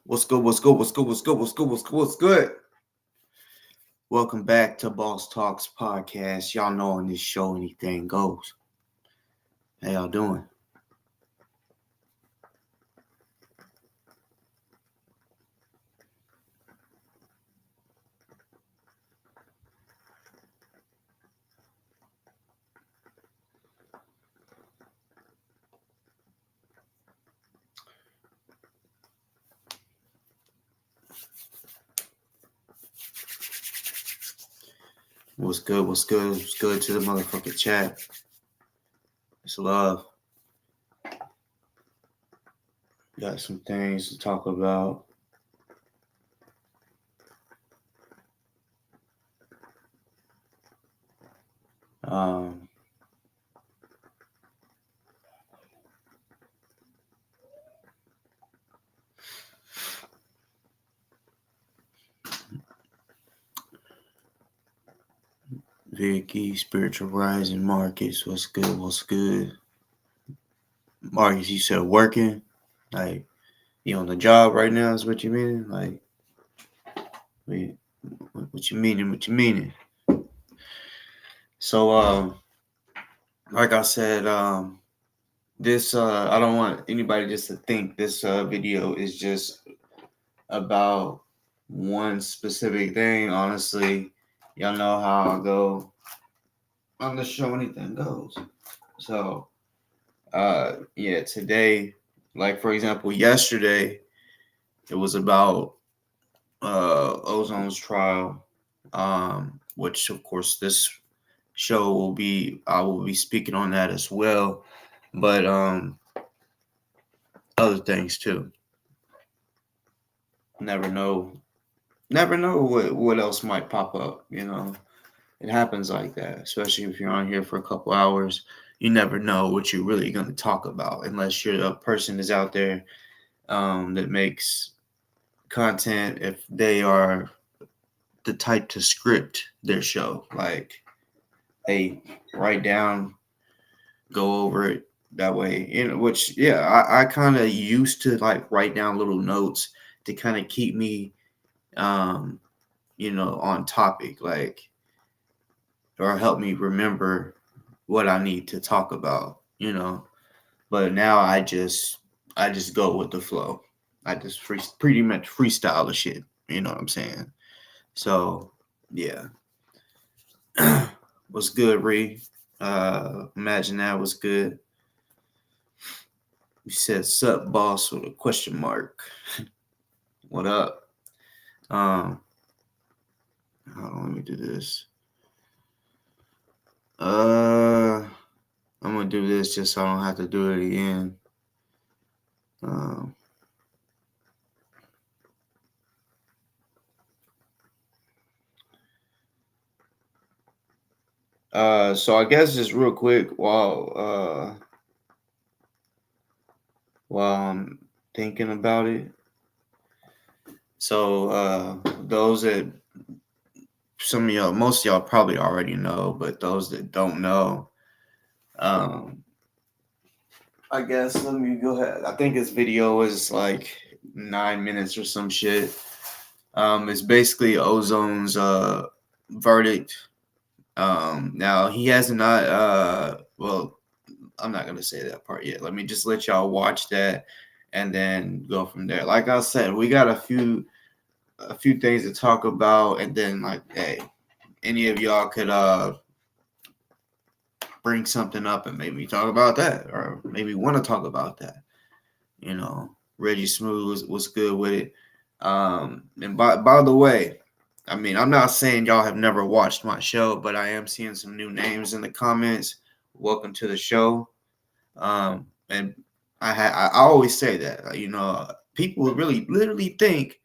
What's good? What's good? What's good? What's good? What's good? What's good? What's good? Welcome back to Boss Talks Podcast. Y'all know on this show anything goes. How y'all doing? What's good? What's good? What's good to the motherfucking chat? It's love. Got some things to talk about. Um, Vicky, Spiritual Rising, Marcus. What's good? What's good? Marcus, you said working? Like, you on the job right now is what you mean? Like, what you meaning? What you meaning? So, like I said, this I don't want anybody just to think this video is just about one specific thing. Honestly, y'all know how I go on the show, anything goes. So yeah, today, like for example, yesterday it was about Ozone's trial, which of course this show I will be speaking on that as well, but other things too. Never know what else might pop up. It happens like that, especially if you're on here for a couple hours. You never know what you're really going to talk about unless you're a person is out there that makes content. If they are the type to script their show, like, hey, write down, go over it that way, which, yeah, I kind of used to like write down little notes to kind of keep me on topic, like, or help me remember what I need to talk about, but now I just go with the flow. I just pretty much freestyle the shit, you know what I'm saying? So yeah. What's good, Ree? Imagine that was good. You said sup, boss, with a question mark. What up? Hold on, let me do this. I'm gonna do this just so I don't have to do it again. So I guess just real quick while I'm thinking about it. So those that most of y'all probably already know, but those that don't know, I guess let me go ahead. I think this video is like 9 minutes or some shit. It's basically Ozone's verdict. Now he has not well, I'm not gonna say that part yet. Let me just let y'all watch that and then go from there. Like I said, we got a few things to talk about, and then, like, hey, any of y'all could bring something up and maybe talk about that, or maybe want to talk about that. Reggie Smooth was good with it. And by the way, I mean, I'm not saying y'all have never watched my show, but I am seeing some new names in the comments. Welcome to the show. And I always say that, people really literally think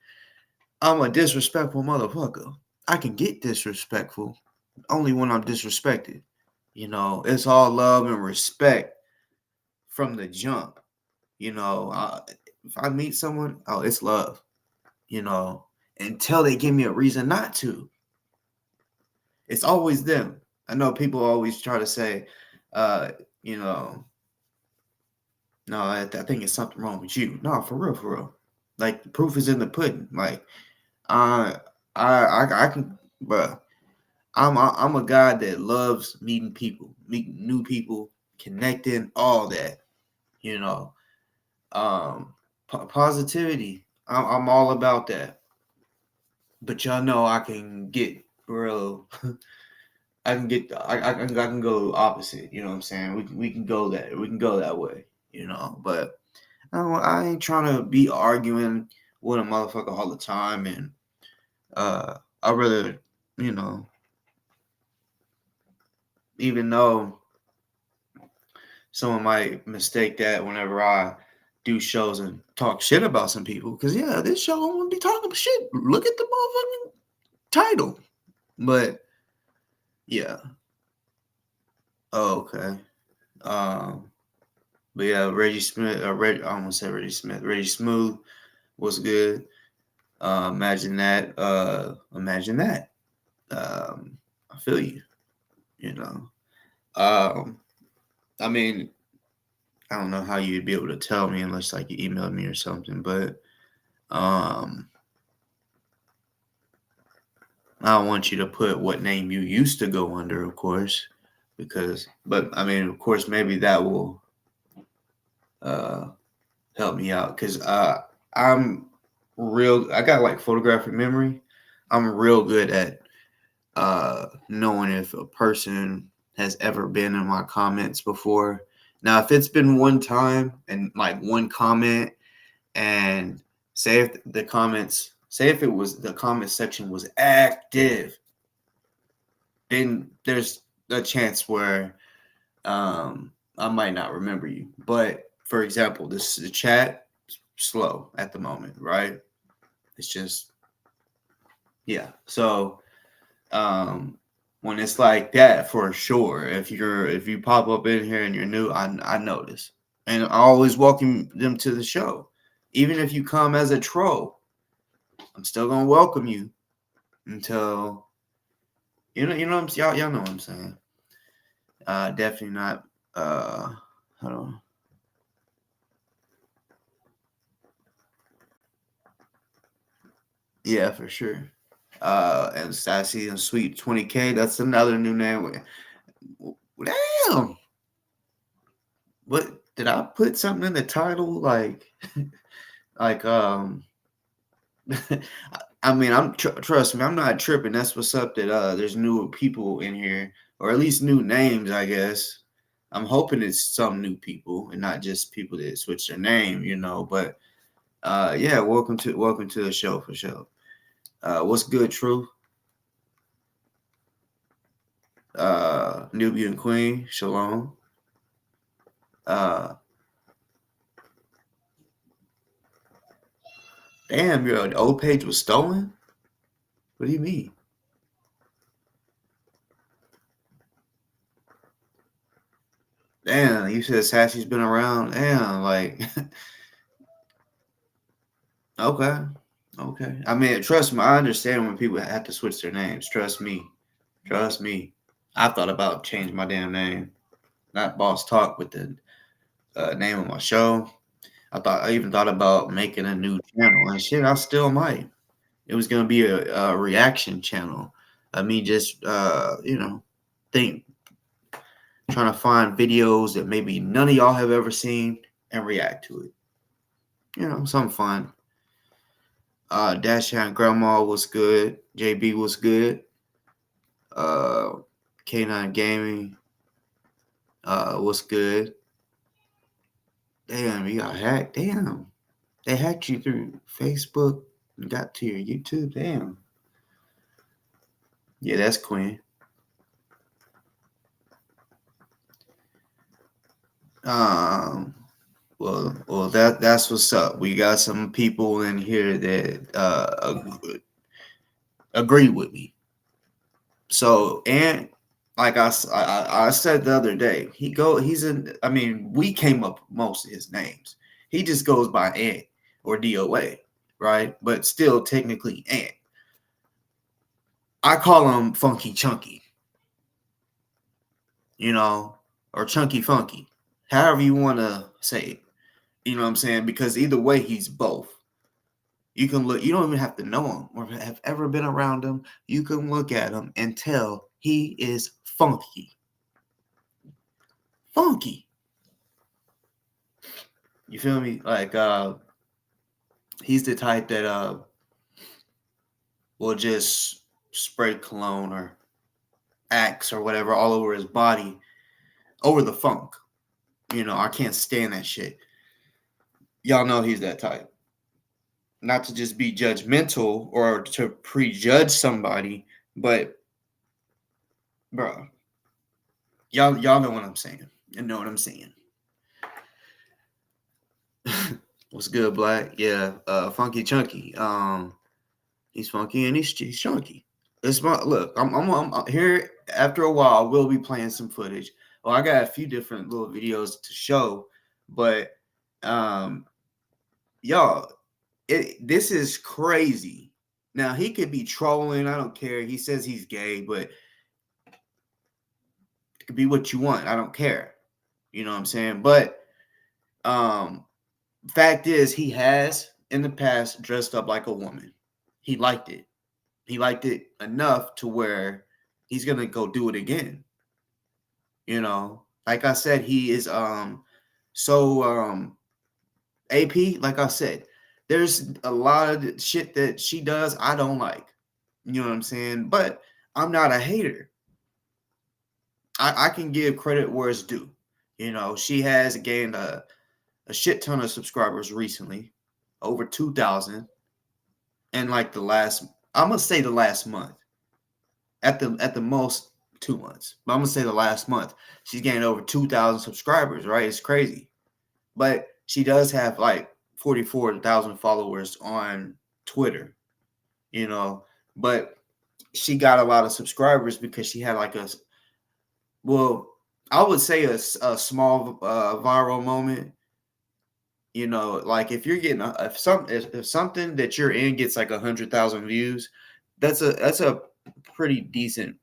I'm a disrespectful motherfucker. I can get disrespectful only when I'm disrespected. It's all love and respect from the jump. If I meet someone, oh, it's love. Until they give me a reason not to. It's always them. I know people always try to say, no, I think it's something wrong with you. No, for real. Like the proof is in the pudding. Like I can, bruh. I'm a guy that loves meeting people, meeting new people, connecting, all that. You know, positivity. I'm all about that. But y'all know I can get real. I can get. I can go opposite. You know what I'm saying? We can go that. We can go that way. You know, but I ain't trying to be arguing with a motherfucker all the time, and I rather, you know, even though someone might mistake that whenever I do shows and talk shit about some people, because yeah, this show I'm gonna be talking shit. Look at the motherfucking title, but yeah, okay, um, but yeah, Reggie Smith, I almost said Reggie Smith, Reggie Smooth was good. Imagine that. Imagine that. I feel you. You know. Um, I mean, I don't know how you'd be able to tell me unless like you emailed me or something, but um, I don't want you to put what name you used to go under, of course, but I mean, of course, maybe that will uh help me out because I'm I got like photographic memory. I'm real good at knowing if a person has ever been in my comments before. Now, if it's been one time and like one comment, and say if it was the comment section was active, then there's a chance where I might not remember you. But for example, this the chat slow at the moment, right? It's just yeah. So when it's like that, for sure, if you pop up in here and you're new, I notice, and I always welcome them to the show, even if you come as a troll. I'm still gonna welcome you until y'all know what I'm saying. Definitely not. Hold on. Yeah, for sure. And Sassy and Sweet 20K. That's another new name. Damn. What did I put something in the title like I mean, trust me, I'm not tripping. That's what's up. That there's new people in here, or at least new names, I guess. I'm hoping it's some new people and not just people that switch their name, you know. But yeah, welcome to the show for sure. What's good, Truth? Nubian Queen, Shalom. Uh, damn, the old page was stolen. What do you mean? Damn, you said Sassy's been around. Damn, like, okay, okay. I mean, trust me, I understand when people have to switch their names. Trust me, trust me. I thought about changing my damn name, not Boss Talk, with the name of my show. I even thought about making a new channel and shit. I still might. It was gonna be a reaction channel. Me just think trying to find videos that maybe none of y'all have ever seen and react to it. You know, something fun. Dash and Grandma was good. JB was good. Uh, K9 Gaming was good. Damn, you got hacked. Damn, they hacked you through Facebook and got to your YouTube. Damn. Yeah, that's Quinn. Um, well, that's what's up. We got some people in here that agree with me. So, and like I said the other day, he's in. I mean, we came up with most of his names. He just goes by Ant or DOA, right? But still, technically Ant. I call him Funky Chunky, you know, or Chunky Funky, however you want to say it. You know what I'm saying? Because either way, he's both. You can look. You don't even have to know him or have ever been around him. You can look at him and tell he is funky. Funky. You feel me? Like he's the type that will just spray cologne or Axe or whatever all over his body over the funk. You know, I can't stand that shit. Y'all know he's that type. Not to just be judgmental or to prejudge somebody, but bro, y'all know what I'm saying. You know what I'm saying. What's good, Black? Yeah, Funky Chunky. He's funky and he's chunky. It's my look. I'm here after a while. We'll be playing some footage. Well, I got a few different little videos to show, but y'all, this is crazy. Now he could be trolling. I don't care. He says he's gay, but it could be what you want. I don't care. You know what I'm saying? But fact is, he has in the past dressed up like a woman. He liked it. He liked it enough to where he's gonna go do it again. You know, like I said, he is so AP. Like I said, there's a lot of shit that she does I don't like. You know what I'm saying? But I'm not a hater. I can give credit where it's due. You know, she has gained a shit ton of subscribers recently, over 2,000, in like the last. I'm gonna say the last month. At the most 2 months, but I'm gonna say the last month she's gained over 2,000 subscribers. Right? It's crazy, but she does have like 44,000 followers on Twitter. You know, but she got a lot of subscribers because she had like I would say a small viral moment. You know, like if you're getting if something that you're in gets like 100,000 views, that's a pretty decent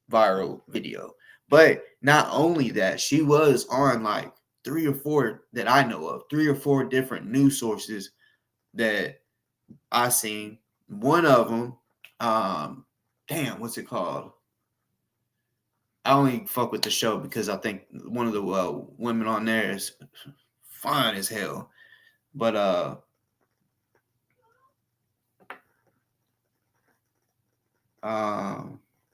viral video. But not only that, she was on like 3 or 4 that I know of, 3 or 4 different news sources that I seen. One of them, damn, what's it called? I only fuck with the show because I think one of the women on there is fine as hell. But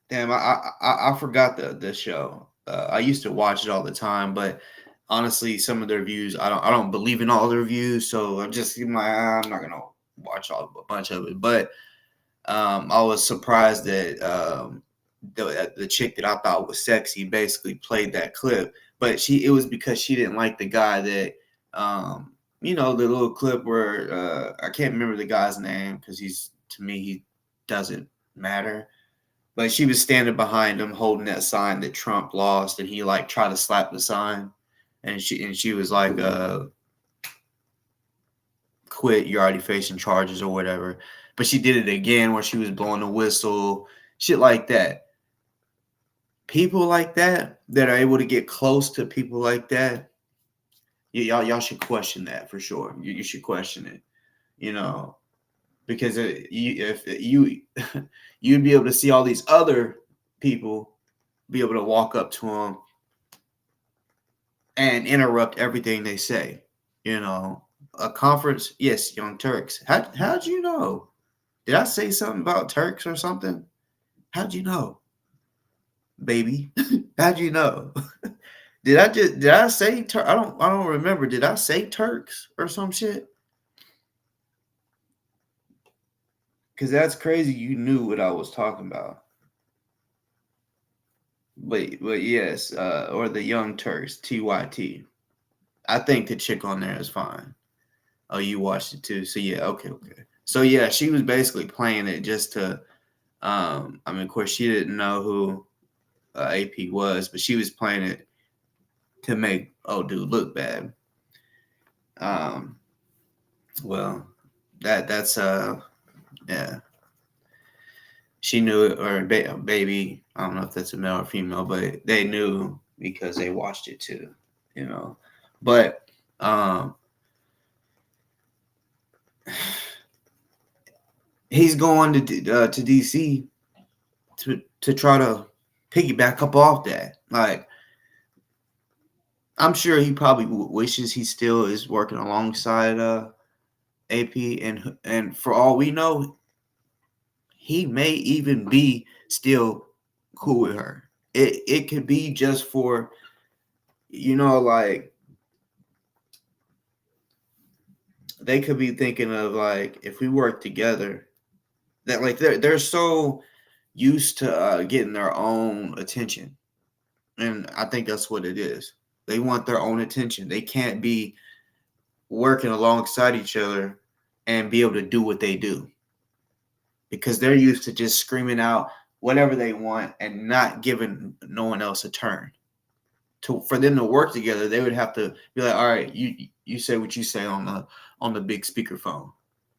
damn, I forgot the show. I used to watch it all the time, but honestly, some of their views, I don't believe in all their views, so I'm not gonna watch a bunch of it. But I was surprised that the chick that I thought was sexy basically played that clip, but it was because she didn't like the guy that you know, the little clip where I can't remember the guy's name because to me he doesn't matter. But she was standing behind him holding that sign that Trump lost, and he like tried to slap the sign, and she was like, quit, you're already facing charges or whatever. But she did it again where she was blowing the whistle, shit like that. People like that are able to get close to people like that, y'all should question that for sure. You should question it, you know, because if you you'd be able to see all these other people be able to walk up to them and interrupt everything they say. You know, a conference, yes, Young Turks. How'd you know? Did I say something about Turks or something? How'd you know, baby? How'd you know? Did I say I don't remember. Did I say Turks or some shit? Because that's crazy. You knew what I was talking about. But yes, or the Young Turks, TYT. I think the chick on there is fine. Oh, you watched it too. So yeah, okay. So yeah, she was basically playing it just to I mean, of course she didn't know who AP was, but she was playing it to make dude look bad. Well, that's yeah. She knew it, or baby. I don't know if that's a male or female, but they knew because they watched it too, you know. But he's going to DC to try to piggyback up off that. Like, I'm sure he probably wishes he still is working alongside AP, and for all we know, he may even be still cool with her. It could be just for, like, they could be thinking of, like, if we work together, that, like, they're so used to getting their own attention, and I think that's what it is. They want their own attention. They can't be working alongside each other and be able to do what they do, because they're used to just screaming out whatever they want and not giving no one else a turn. For them to work together, they would have to be like, all right, you say what you say on the big speakerphone,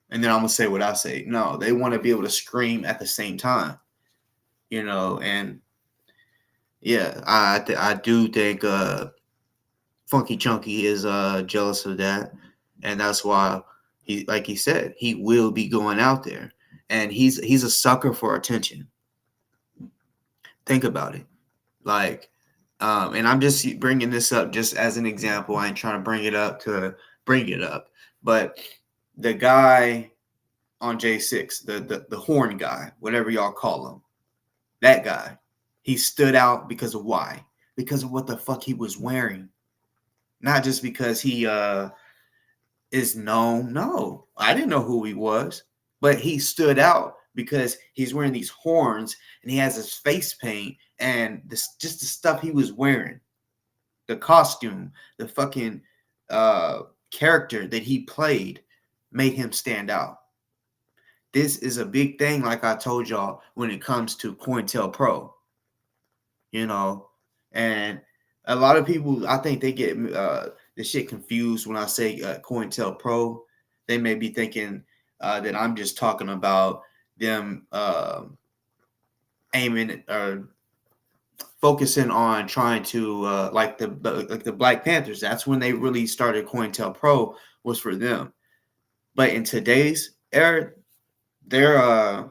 and then I'm gonna say what I say. No, they want to be able to scream at the same time, and yeah, I do think Funky Chunky is jealous of that, and that's why he, like he said, he will be going out there, and he's a sucker for attention. Think about it, like, and I'm just bringing this up just as an example. I ain't trying to bring it up to bring it up, but the guy on J6, the horn guy, whatever y'all call him, that guy, he stood out because of why? Because of what the fuck he was wearing. Not just because he is known. No, I didn't know who he was, but he stood out because he's wearing these horns and he has his face paint and just the stuff he was wearing, the costume, the fucking character that he played made him stand out. This is a big thing, like I told y'all, when it comes to Cointelpro, and a lot of people, I think they get this shit confused when I say Cointelpro. They may be thinking that I'm just talking about them aiming or focusing on trying to like the Black Panthers. That's when they really started. Cointelpro was for them. But in today's era, they're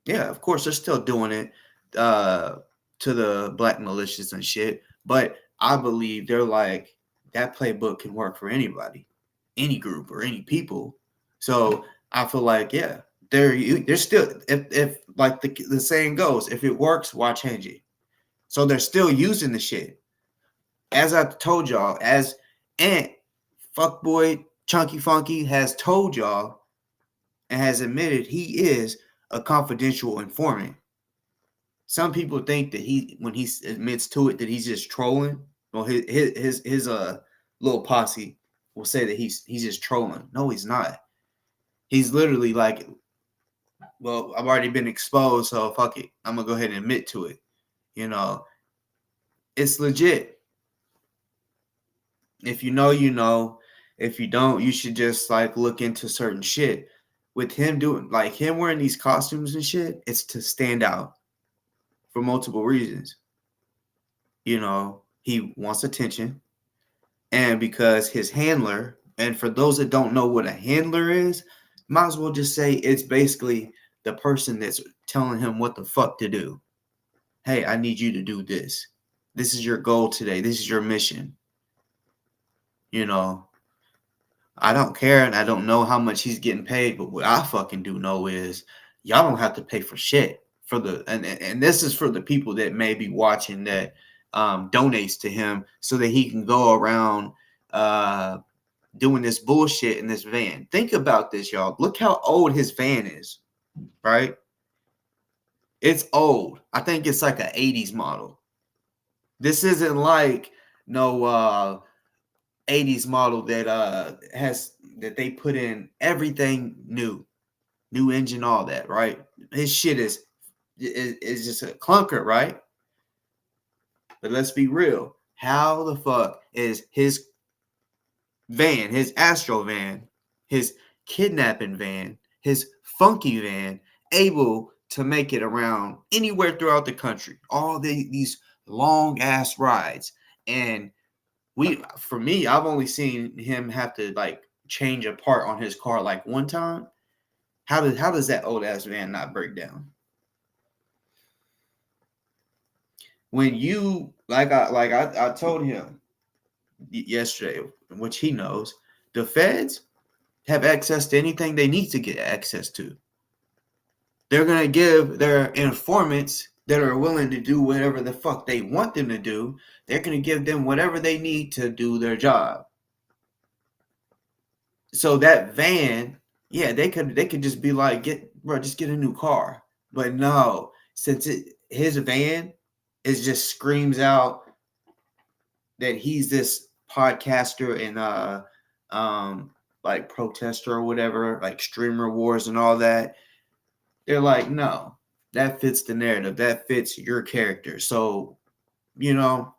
yeah, of course they're still doing it to the black militias and shit. But I believe they're like, that playbook can work for anybody, any group or any people. So I feel like, yeah, they're still, if like the saying goes, if it works, why change it? So they're still using the shit. As I told y'all, as Ant Fuckboy Chunky Funky has told y'all and has admitted, he is a confidential informant. Some people think that when he admits to it, that he's just trolling. Well, his little posse will say that he's just trolling. No, he's not. He's literally like, well, I've already been exposed, so fuck it. I'm gonna go ahead and admit to it. It's legit. If you know, you know. If you don't, you should just like look into certain shit. With him doing, like, him wearing these costumes and shit, it's to stand out for multiple reasons. He wants attention, and because his handler, and for those that don't know what a handler is, might as well just say it's basically the person that's telling him what the fuck to do. Hey, I need you to do this. This is your goal today. This is your mission. I don't care, and I don't know how much he's getting paid, but what I fucking do know is y'all don't have to pay for shit for and this is for the people that may be watching that donates to him so that he can go around doing this bullshit in this van. Think about this, y'all. Look how old his van is, right? It's old. I think it's like an 80s model. This isn't like no 80s model that that they put in everything new engine, all that, right? His shit is just a clunker, right? But let's be real. How the fuck is his van, his Astro van, his kidnapping van, his funky van able to make it around anywhere throughout the country? All these long ass rides. And for me, I've only seen him have to like change a part on his car like one time. How does that old ass van not break down? When you I told him yesterday, which he knows, the feds have access to anything they need to get access to. They're gonna give their informants that are willing to do whatever the fuck they want them to do. They're gonna give them whatever they need to do their job. So that van, yeah, they could just be like, just get a new car. But no, since his van is just screams out that he's this podcaster and like protester or whatever, like streamer wars and all that. They're like, no, that fits the narrative. That fits your character. So, you know,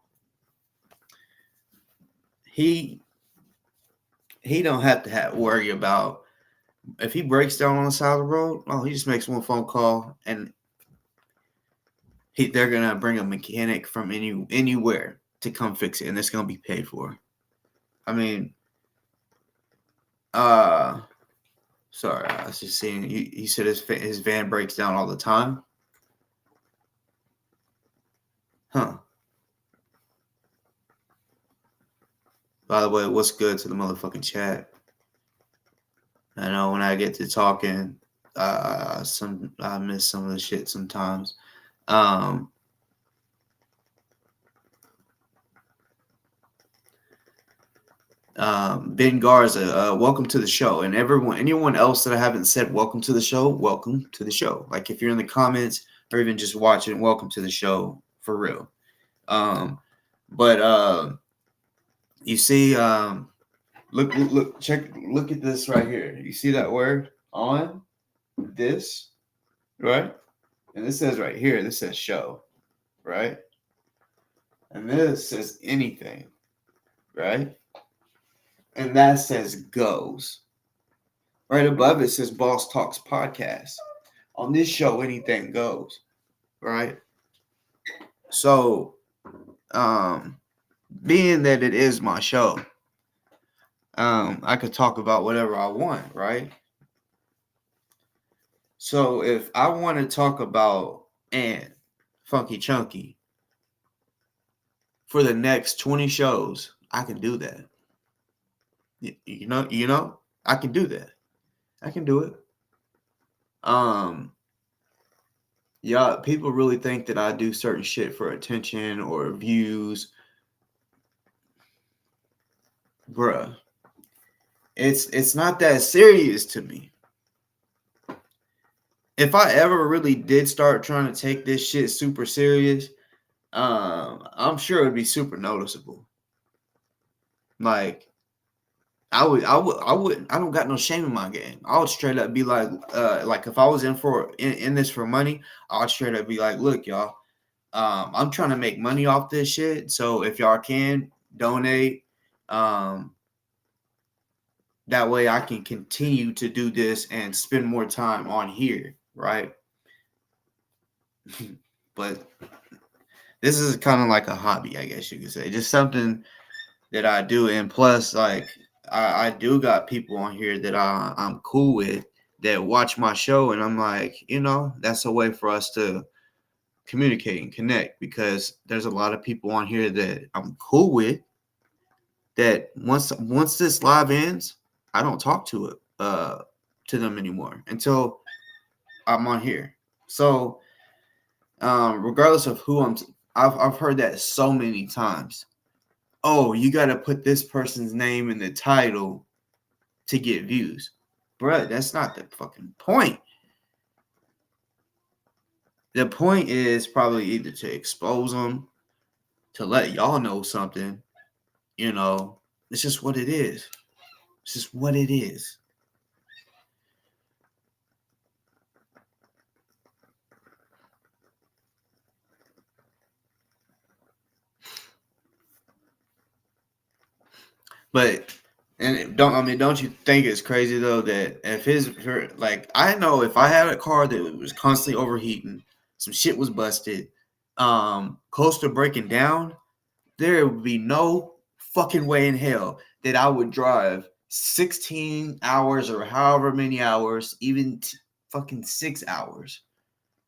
he don't have to worry about if he breaks down on the side of the road. Oh, he just makes one phone call and they're gonna bring a mechanic from anywhere to come fix it, and it's gonna be paid for. I mean, sorry, I was just seeing. He said his van breaks down all the time. Huh. By the way, what's good to the motherfucking chat? I know when I get to talking, I miss some of the shit sometimes. Ben Garza, welcome to the show. And anyone else that I haven't said welcome to the show, welcome to the show. Like if you're in the comments or even just watching, welcome to the show for real. You see, look at this right here. You see that word on this, right? And this says right here, this says show, right? And this says anything, right? And that says goes. Right above it says Boss Talks Podcast. On this show, anything goes, right? So, being that it is my show, I could talk about whatever I want, right? So if I want to talk about Funky Chunky for the next 20 shows, I can do that. You know, I can do that. I can do it. Yeah, people really think that I do certain shit for attention or views. Bruh, it's not that serious to me. If I ever really did start trying to take this shit super serious, I'm sure it'd be super noticeable. Like, I don't got no shame in my game. I would straight up be like if I was in this for money, I would straight up be like, look, y'all, I'm trying to make money off this shit. So if y'all can donate, that way I can continue to do this and spend more time on here, right? But this is kind of like a hobby, I guess you could say. Just something that I do. And plus, like, I do got people on here that I'm cool with that watch my show. And I'm like, that's a way for us to communicate and connect, because there's a lot of people on here that I'm cool with that once this live ends, I don't talk to them anymore until I'm on here. So regardless of who I've heard that so many times. Oh, you got to put this person's name in the title to get views. Bruh, that's not the fucking point. The point is probably either to expose them, to let y'all know something. It's just what it is. It's just what it is. But don't you think it's crazy though that if I know if I had a car that was constantly overheating, some shit was busted, close to breaking down, there would be no fucking way in hell that I would drive 16 hours or however many hours, even fucking 6 hours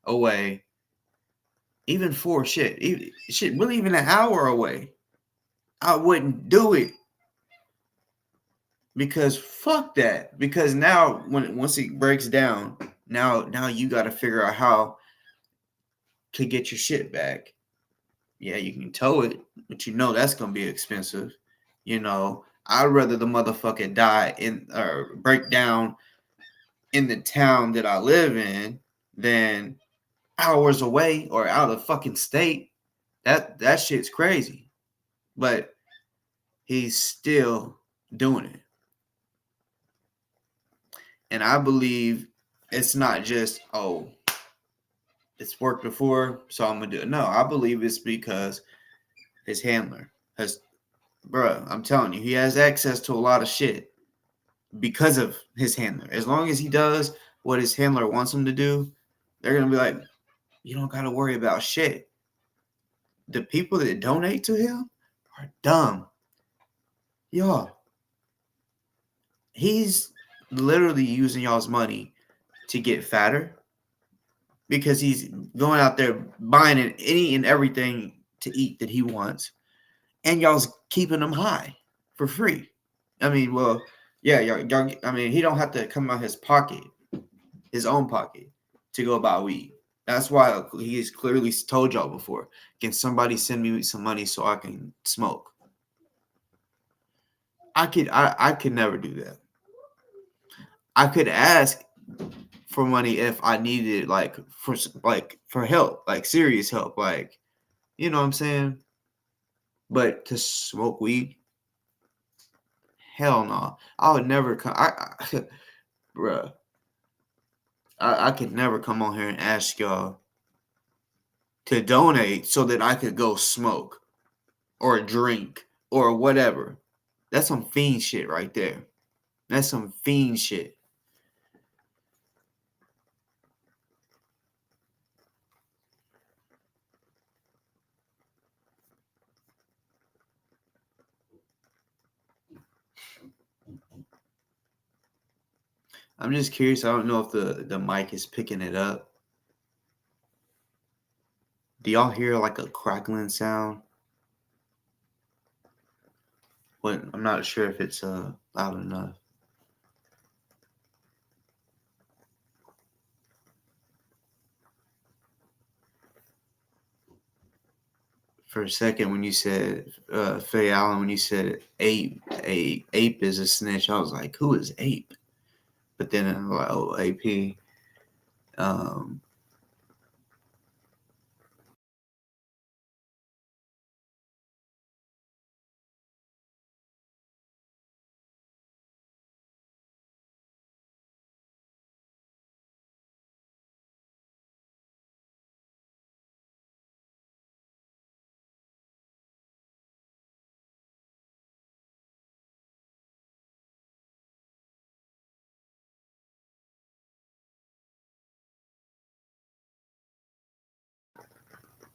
away, even 4 really even an hour away, I wouldn't do it. Because fuck that. Because now once it breaks down, now you got to figure out how to get your shit back. Yeah, you can tow it, but you know that's gonna be expensive. You know, I'd rather the motherfucker die in or break down in the town that I live in than hours away or out of fucking state. That shit's crazy. But he's still doing it. And I believe it's not just, oh, it's worked before, so I'm gonna do it. No, I believe it's because his handler has, bruh, I'm telling you, he has access to a lot of shit because of his handler. As long as he does what his handler wants him to do, they're gonna be like, you don't gotta worry about shit. The people that donate to him are dumb. Y'all, he's literally using y'all's money to get fatter because he's going out there buying any and everything to eat that he wants, and y'all's keeping him high for free. I mean, well, yeah, y'all, I mean, he don't have to come out his pocket, his own pocket, to go buy weed. That's why he's clearly told y'all before. Can somebody send me some money so I can smoke? I could never do that. I could ask for money if I needed it, like for help, like serious help, like, you know what I'm saying? But to smoke weed, hell no. I would never come. Bruh, I could never come on here and ask y'all to donate so that I could go smoke or drink or whatever. That's some fiend shit right there. That's some fiend shit. I'm just curious. I don't know if the mic is picking it up. Do y'all hear like a crackling sound? But I'm not sure if it's loud enough. For a second, when you said Faye Allen, when you said ape is a snitch, I was like, who is ape? But then I'm like, oh, AP.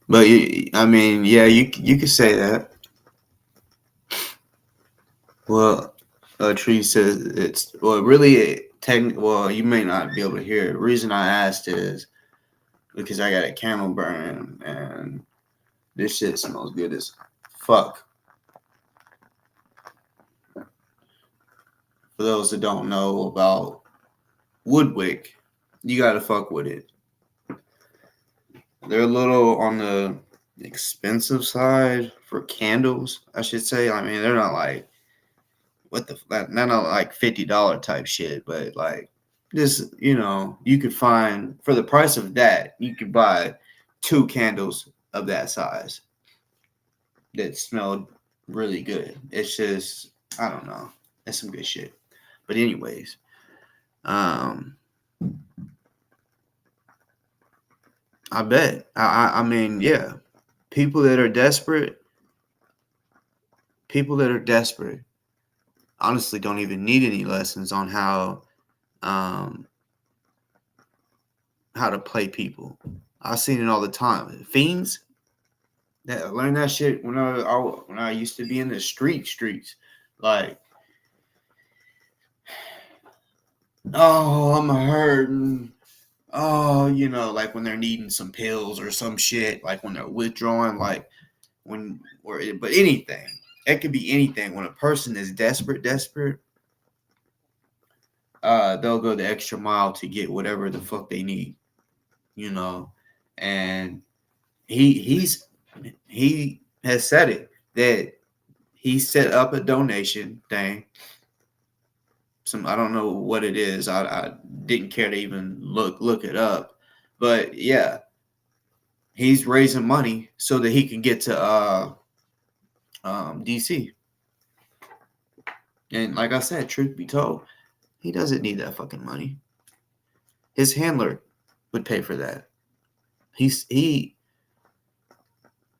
But I mean, yeah, you could say that. Well, Tree says it's really well, you may not be able to hear it. The reason I asked is because I got a candle burning and this shit smells good as fuck. For those that don't know about Woodwick, you gotta fuck with it. They're a little on the expensive side for candles, I should say. I mean, they're not like they're not like $50 type shit, but like this, you know, you could find for the price of that, you could buy 2 candles of that size that smelled really good. It's just, I don't know, that's some good shit. But anyways, I bet. I mean, yeah. People that are desperate, honestly don't even need any lessons on how to play people. I've seen it all the time. Fiends, that I learned that shit when I used to be in the streets. Like oh, I'm hurting. Oh, like when they're needing some pills or some shit, like when they're withdrawing, like but anything. It could be anything. When a person is desperate, they'll go the extra mile to get whatever the fuck they need, and he has said it that he set up a donation thing. I don't know what it is. I didn't care to even look it up, but yeah, he's raising money so that he can get to DC. And like I said, truth be told, he doesn't need that fucking money. His handler would pay for that. He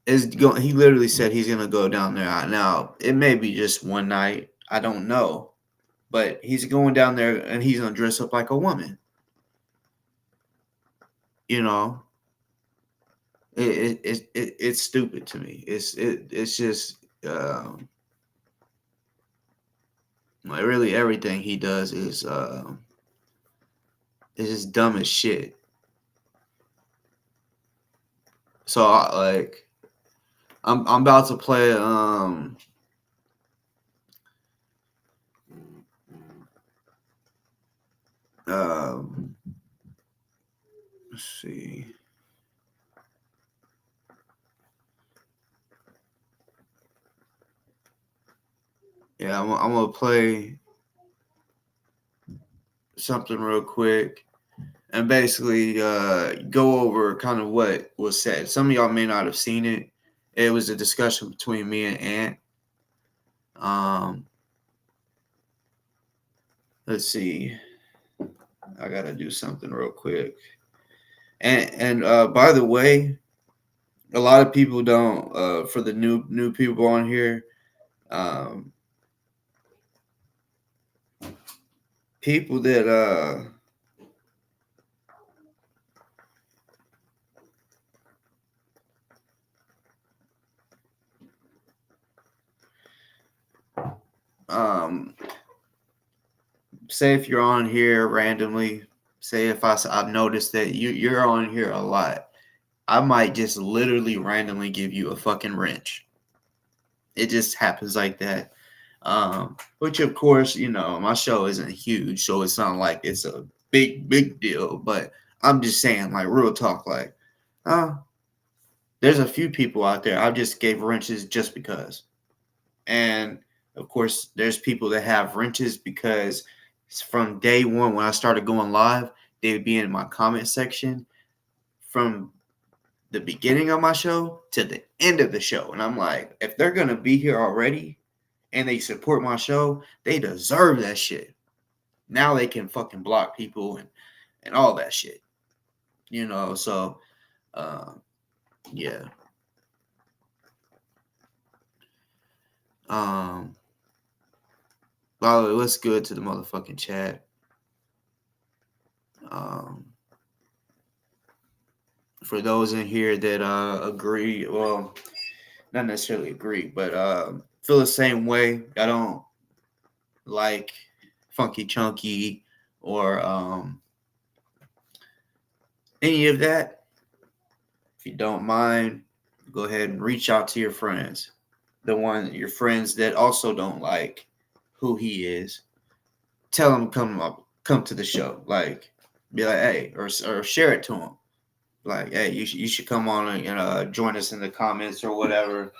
literally said he's gonna go down there. Now it may be just one night. I don't know, but he's going down there and he's gonna dress up like a woman. It's stupid to me. It's just like really everything he does is just dumb as shit. So I'm about to play let's see. Yeah, I'm gonna play something real quick and basically go over kind of what was said. Some of y'all may not have seen it. It was a discussion between me and Ant. Let's see. I gotta do something real quick. And by the way, a lot of people don't. For the new people on here, people that say if you're on here randomly, say if I've noticed that you're on here a lot, I might just literally randomly give you a fucking wrench. It just happens like that. Which of course, my show isn't huge, so it's not like it's a big deal. But I'm just saying, like real talk, like, there's a few people out there I just gave wrenches just because. And of course, there's people that have wrenches because from day one when I started going live, they would be in my comment section from the beginning of my show to the end of the show. And I'm like, if they're going to be here already and they support my show, they deserve that shit. Now they can fucking block people and all that shit. So, yeah. By the way, let's go to the motherfucking chat. For those in here that agree, well, not necessarily agree, but feel the same way. I don't like Funky Chunky or any of that. If you don't mind, go ahead and reach out to your friends. Your friends that also don't like who he is. Tell them come to the show. Like, be like, hey, or share it to them. Like, hey, you should come on and join us in the comments or whatever.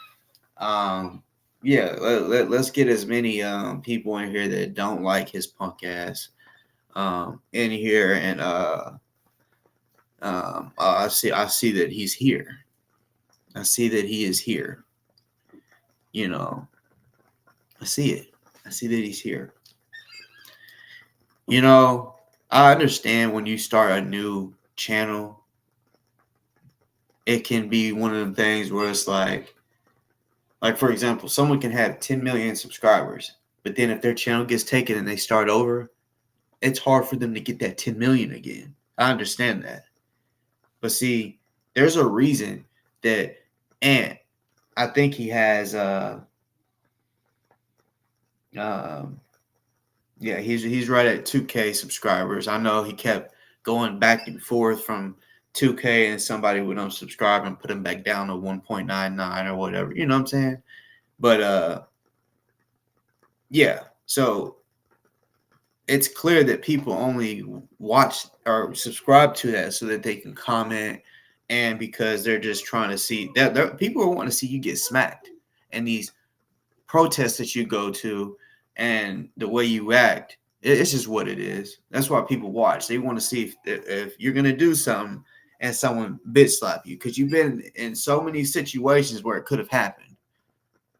Yeah, let's get as many people in here that don't like his punk ass in here, and I see that he's here. I see that he is here. I see it. I see that he's here. I understand when you start a new channel, it can be one of the things where it's like for example, someone can have 10 million subscribers, but then if their channel gets taken and they start over, it's hard for them to get that 10 million again. I understand that. But see, there's a reason that Ant, I think he has Yeah, he's right at 2K subscribers. I know he kept going back and forth from 2K and somebody would unsubscribe and put him back down to 1.99 or whatever. You know what I'm saying? But yeah. So it's clear that people only watch or subscribe to that so that they can comment, and because they're just trying to see that people want to see you get smacked, and these protests that you go to and the way you act, it's just what it is. That's why people watch. They want to see if you're gonna do something and someone bitch slap you, because you've been in so many situations where it could have happened.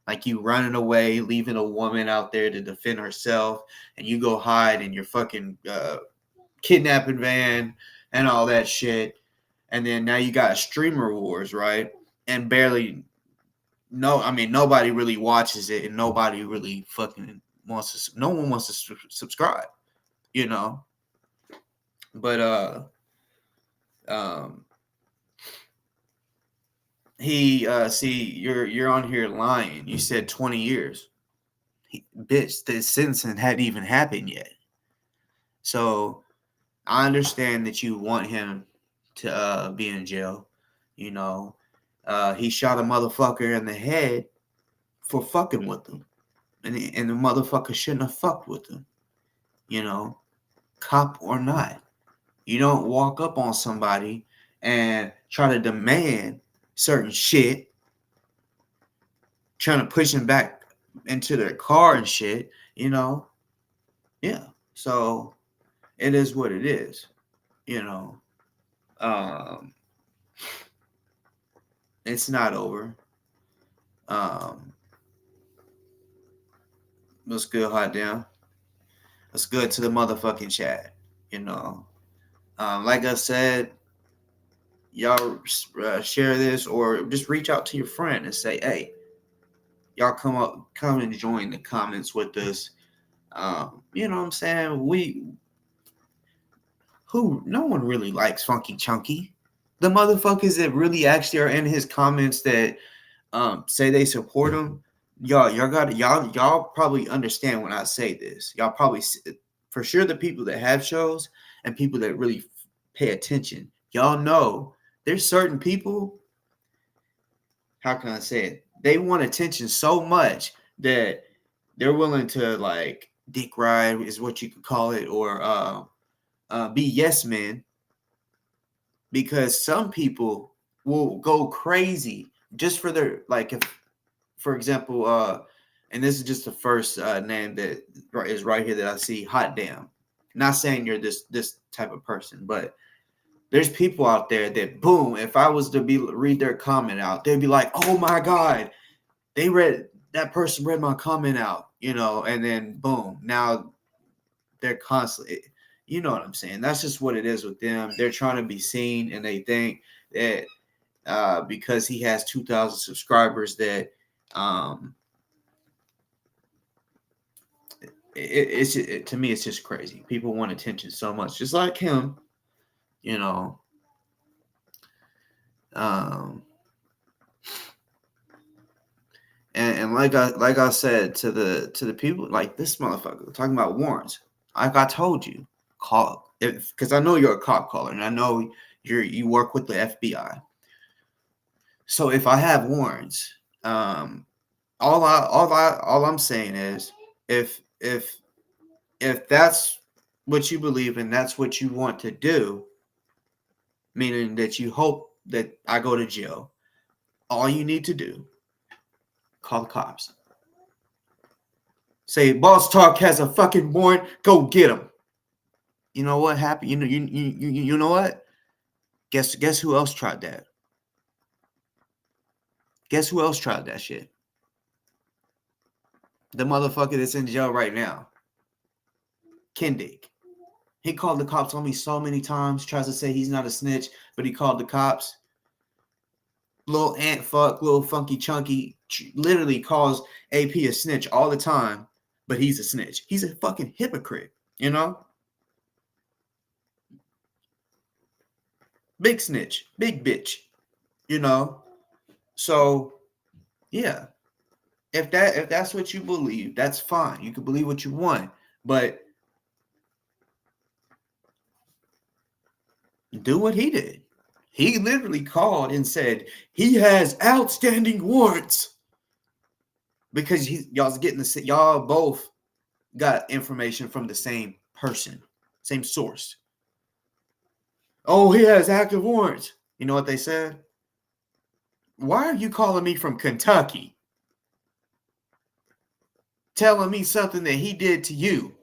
Like you running away, leaving a woman out there to defend herself, and you go hide in your fucking kidnapping van and all that shit. And then now you got streamer wars, right? And barely nobody really watches it, and nobody really fucking wants to. No one wants to subscribe, you know. But um, he see you're on here lying. You said 20 years. Bitch, the sentencing hadn't even happened yet. So I understand that you want him to be in jail. You know, he shot a motherfucker in the head for fucking with him, and the motherfucker shouldn't have fucked with him. You know, cop or not, you don't walk up on somebody and try to demand certain shit, trying to push them back into their car and shit. You know, yeah. So it is what it is. You know, um, it's not over. Um, what's good, hot damn? What's good to the motherfucking chat? You know, like I said, y'all share this or just reach out to your friend and say, hey, y'all come and join the comments with us. You know what I'm saying? No one really likes Funky Chunky. The motherfuckers that really actually are in his comments that say they support him, y'all probably understand when I say this. Y'all probably, for sure, the people that have shows and people that really pay attention, y'all know there's certain people, how can I say it? They want attention so much that they're willing to, like, dick ride is what you could call it, or be yes men, because some people will go crazy just for their, like, if, for example, and this is just the first name that is right here that I see, hot damn. Not saying you're this type of person, but there's people out there that, boom, if I was to read their comment out, they'd be like, oh my God, that person read my comment out, you know, and then boom, now they're constantly, you know what I'm saying? That's just what it is with them. They're trying to be seen, and they think that because he has 2,000 subscribers that to me, it's just crazy. People want attention so much, just like him, you know. And like I said to the people, like this motherfucker talking about warrants. Like I told you, call, because I know you're a cop caller, and I know you work with the FBI. So if I have warrants, all I'm saying is, if that's what you believe and that's what you want to do, meaning that you hope that I go to jail, all you need to do, call the cops. Say, Boss Talk has a fucking warrant, go get him. You know what happened? You know what? Guess who else tried that? Guess who else tried that shit? The motherfucker that's in jail right now. Kendick. He called the cops on me so many times, tries to say he's not a snitch, but he called the cops. Little Ant Fuck, little Funky Chunky, literally calls AP a snitch all the time, but he's a snitch. He's a fucking hypocrite, you know? Big snitch, big bitch, you know? So, yeah. If that's what you believe, that's fine. You can believe what you want. But do what he did. He literally called and said he has outstanding warrants because y'all both got information from the same person, same source. Oh, he has active warrants. You know what they said? Why are you calling me from Kentucky? Telling me something that he did to you.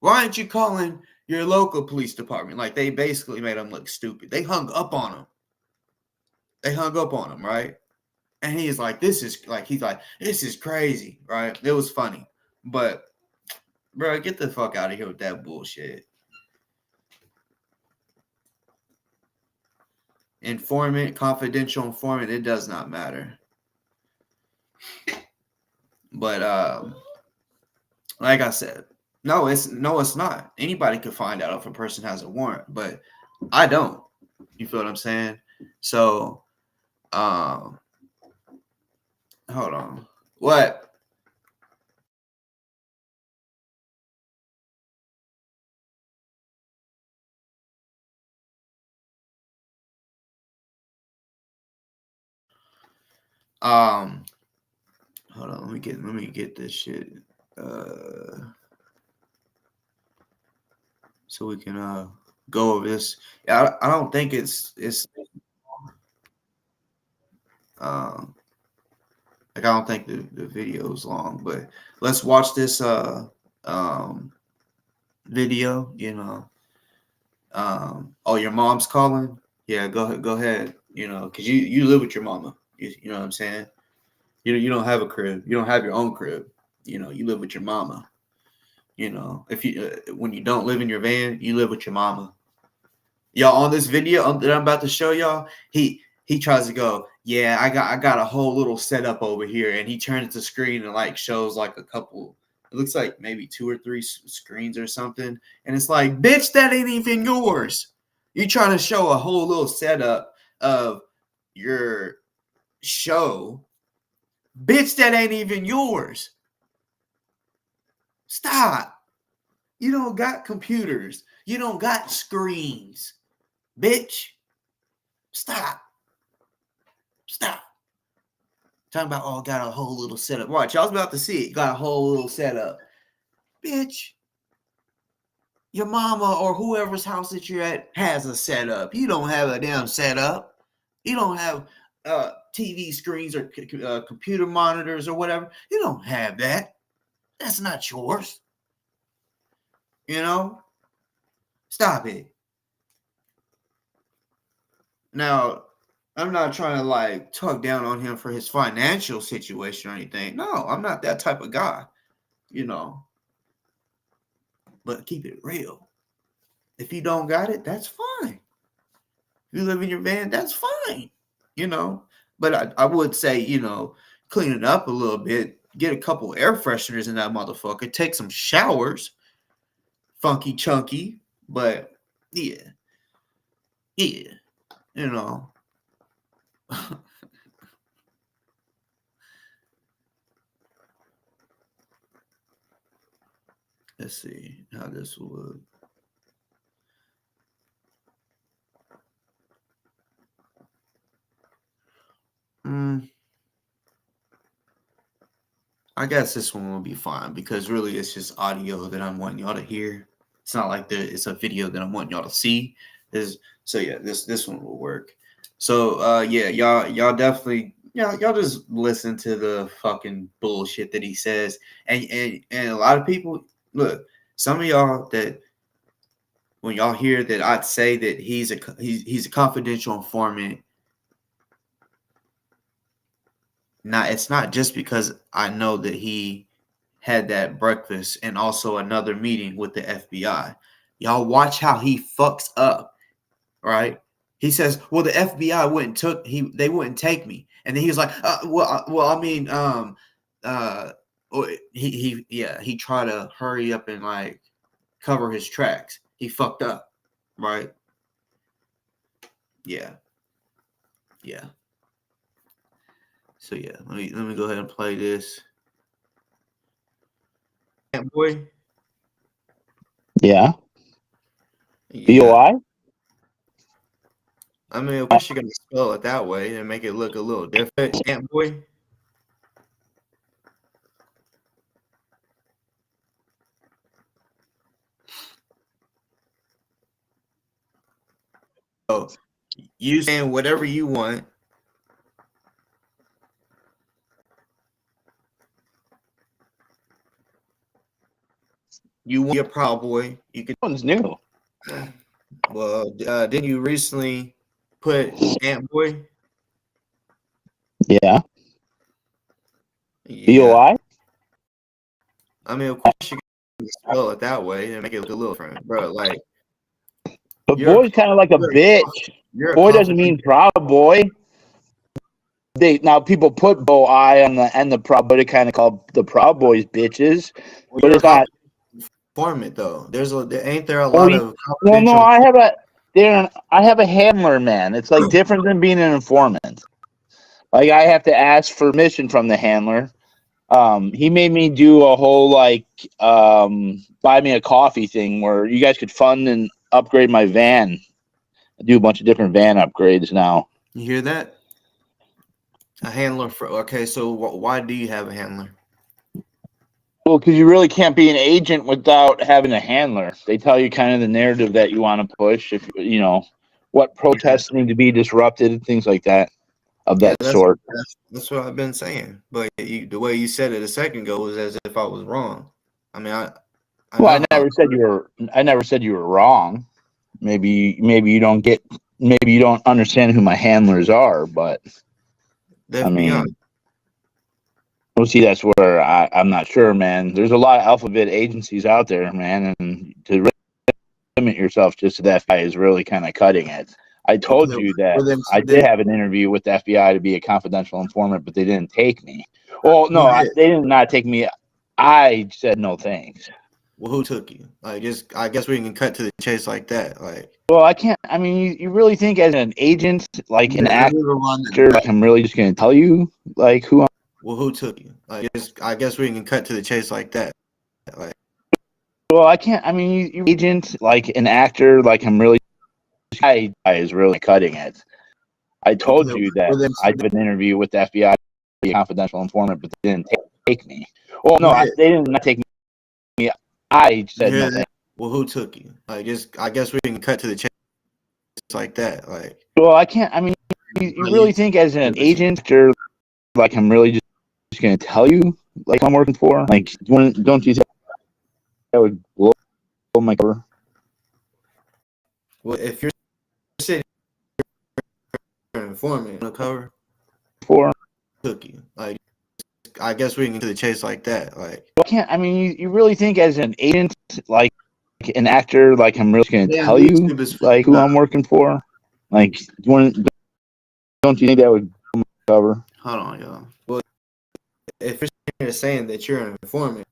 Why aren't you calling your local police department? Like, they basically made him look stupid. They hung up on him. Right? And he's like, this is crazy, right? It was funny. But, bro, get the fuck out of here with that bullshit. Informant, confidential informant, it does not matter. But like I said, no, it's not. Anybody could find out if a person has a warrant, but I don't. You feel what I'm saying? So, hold on. What? Hold on. Let me get this shit. So we can go over this. Yeah, I don't think it's like, I don't think the video is long, but let's watch this video. Oh, your mom's calling. Yeah, go ahead. Because you live with your mama. You know what I'm saying? You don't have a crib. You don't have your own crib. You live with your mama. If you when you don't live in your van, you live with your mama. Y'all, on this video that I'm about to show y'all, he tries to go, yeah, I got a whole little setup over here, and he turns the screen and like shows like a couple. It looks like maybe 2 or 3 screens or something, and it's like, bitch, that ain't even yours. You trying to show a whole little setup of your show, bitch, that ain't even yours. Stop. You don't got computers. You don't got screens. Bitch. Stop. Talking about, oh, got a whole little setup. Watch, y'all's about to see it. Got a whole little setup. Bitch. Your mama or whoever's house that you're at has a setup. You don't have a damn setup. You don't have TV screens or computer monitors or whatever. You don't have that. That's not yours. Stop it. Now, I'm not trying to like talk down on him for his financial situation or anything. No, I'm not that type of guy, but keep it real. If you don't got it, that's fine. If you live in your van, that's fine, But I would say, clean it up a little bit, get a couple air fresheners in that motherfucker, take some showers, funky chunky, but yeah, you know. Let's see how this will look. I guess this one will be fine because really it's just audio that I'm wanting y'all to hear. It's not like it's a video that I'm wanting y'all to see. So yeah, this one will work. So yeah, y'all definitely y'all just listen to the fucking bullshit that he says. And a lot of people, look, some of y'all that when y'all hear that I'd say that he's a confidential informant, it's not just because I know that he had that breakfast and also another meeting with the FBI. Y'all watch how he fucks up, right? He says, "Well, the FBI they wouldn't take me," and then he was like, "Well, I mean, he tried to hurry up and like cover his tracks. He fucked up, right? Yeah. So yeah, let me go ahead and play this. Boy. Yeah. Yeah. You alright? I mean, of course you're gonna spell it that way and make it look a little different. Ant boy. So you saying whatever you want. You want your Proud Boy. You could. One's new. Well, didn't you recently put Ant Boy? Yeah. Yeah. BOI? I mean, of course you can spell it that way and make it look a little different, bro. Like, But boy's kind of like a bitch. Boy doesn't mean Proud Boy. Now people put BOI on the end of Proud Boy to kind of call the Proud Boys bitches, but it's not. Informant though. Ain't there a lot of well, no, I have a handler, man. It's like different than being an informant. Like I have to ask permission from the handler. He made me do a whole buy me a coffee thing where you guys could fund and upgrade my van. I do a bunch of different van upgrades now. You hear that? A handler for okay. So why do you have a handler? Well, because you really can't be an agent without having a handler. They tell you kind of the narrative that you want to push. If you know what protests need to be disrupted, things like that of that sort. That's what I've been saying. But the way you said it a second ago was as if I was wrong. I mean, I never said you were wrong. Maybe you don't understand who my handlers are, but I mean, well, see, that's where I'm not sure, man. There's a lot of alphabet agencies out there, man, and to limit yourself just to the FBI is really kind of cutting it. I told you that I did have an interview with the FBI to be a confidential informant, but they didn't take me. Well, no, they did not take me. I said no thanks. Well, who took you? I guess we can cut to the chase like that. Like, well, I can't. I mean, you really think as an agent, like an actor, like I'm really just going to tell you, like who I'm. Well, who took you? I guess we can cut to the chase like that. Like, well, I can't. I mean, you agent, like an actor, like I'm really. I is really cutting it. I told you that I did an interview with the FBI, be a confidential informant, but they didn't take me. Well, no, they didn't take me. I said no thanks. Well, who took you? I guess we can cut to the chase like that. Like, well, I can't. I mean, you really think as an agent, or like I'm really just going to tell you, like I'm working for? Like, don't you think that would blow my cover? Well, if you're sitting an informant on the cover, for took you. Like, I guess we can get to the chase like that. Like, I can't. I mean, you really think as an agent, like an actor, like I'm really going to tell you, like who I'm working for? Like, don't you think that would blow my cover? Hold on, y'all. Well, if you're saying that you're an informant,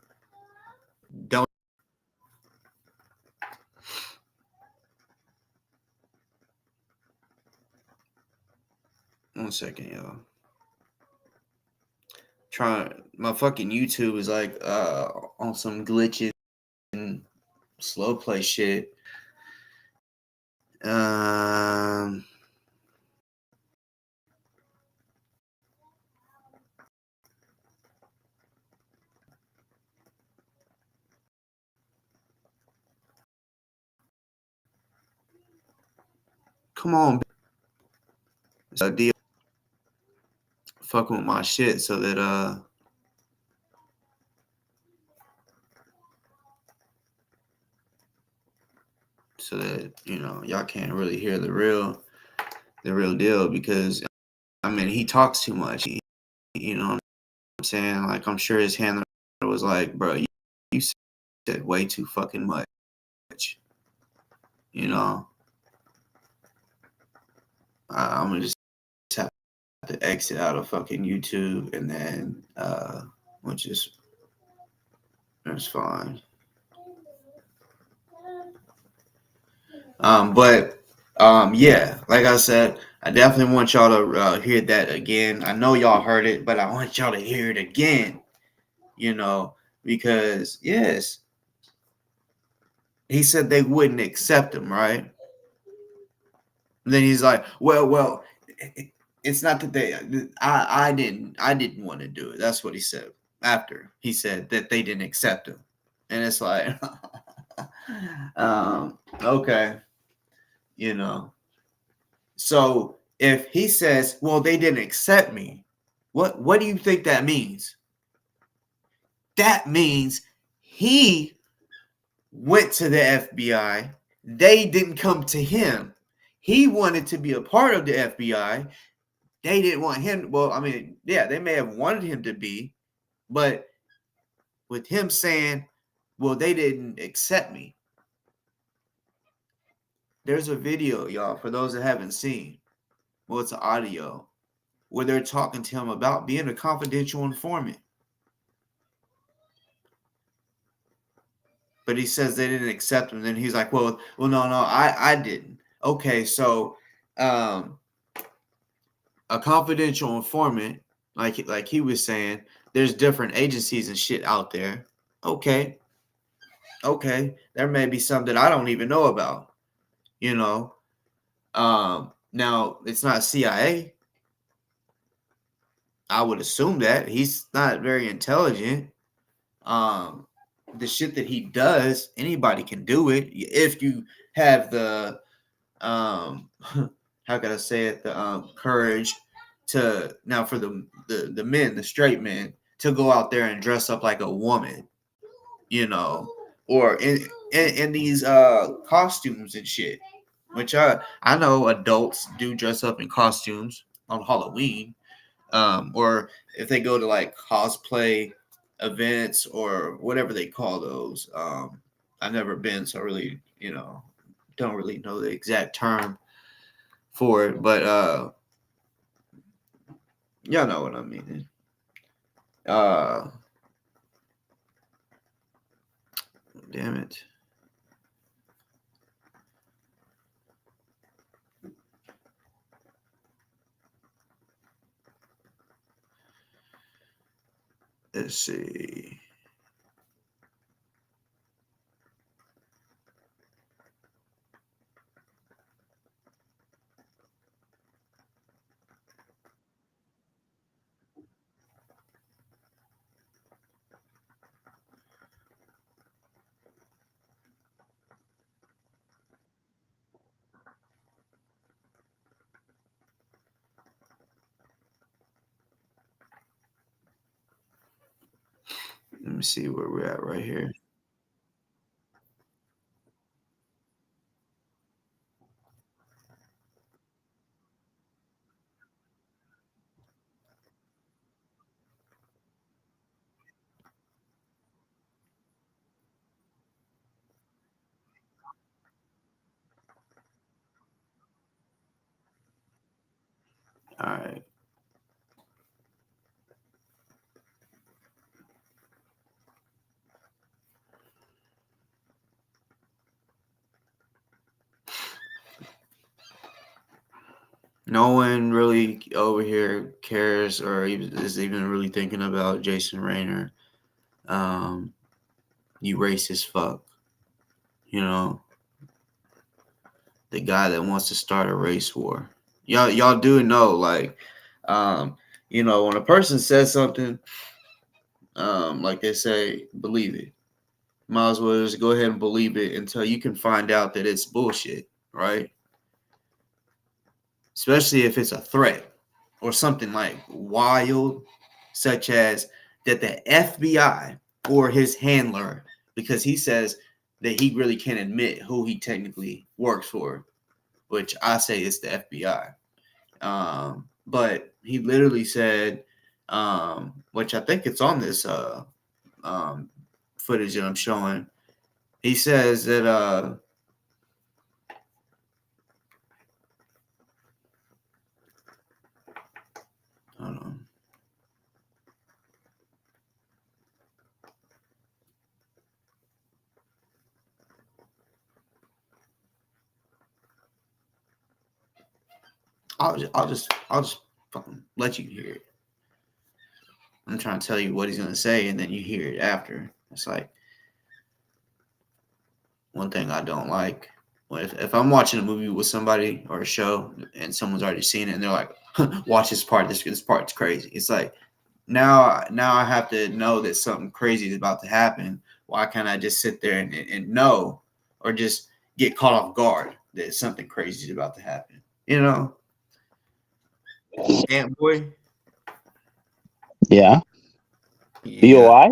don't. One second, y'all. My fucking YouTube is like on some glitches and slow play shit. Come on, it's a deal. Fucking with my shit so that you know y'all can't really hear the real deal, because I mean he talks too much. You know what I'm saying? Like, I'm sure his handler was like, bro, you said way too fucking much. You know, I'm gonna just have to exit out of fucking YouTube, and then which is that's fine. Yeah, like I said, I definitely want y'all to hear that again. I know y'all heard it, but I want y'all to hear it again. You know, because yes, he said they wouldn't accept him, right? And then he's like, well, it's not that I didn't want to do it. That's what he said after he said that they didn't accept him. And it's like, okay, you know. So if he says, well, they didn't accept me, what do you think that means? That means he went to the FBI. They didn't come to him. He wanted to be a part of the FBI. They didn't want him. Well, I mean, yeah, they may have wanted him to be, but with him saying, well, they didn't accept me. There's a video, y'all, for those that haven't seen. Well, it's an audio where they're talking to him about being a confidential informant. But he says they didn't accept him. Then he's like, well, no, I didn't. Okay, so a confidential informant, like he was saying, there's different agencies and shit out there. Okay, there may be some that I don't even know about. You know, now it's not CIA. I would assume that he's not very intelligent. The shit that he does, anybody can do it if you have the how can I say it, the courage to, now for the men, the straight men, to go out there and dress up like a woman, you know, or in these costumes and shit. Which I know adults do dress up in costumes on Halloween, or if they go to like cosplay events or whatever they call those. I've never been, so I really, don't really know the exact term for it, but y'all know what I mean. Damn it. Let's see. Let me see where we're at right here. All right. No one really over here cares or is even really thinking about Jason Rayner. You racist fuck. You know, the guy that wants to start a race war. Y'all do know, like, when a person says something, like they say, believe it. Might as well just go ahead and believe it until you can find out that it's bullshit, right? Especially if it's a threat or something like wild, such as that the FBI or his handler, because he says that he really can't admit who he technically works for, which I say is the FBI. But he literally said, which I think it's on this footage that I'm showing. He says that hold on. I'll just fucking let you hear it. I'm trying to tell you what he's gonna say, and then you hear it after. It's like one thing I don't like if I'm watching a movie with somebody or a show and someone's already seen it and they're like, watch this part, this part's crazy. It's like now I have to know that something crazy is about to happen. Why can't I just sit there and know, or just get caught off guard that something crazy is about to happen? You know, Ant Boy. Yeah. Yeah. BOI?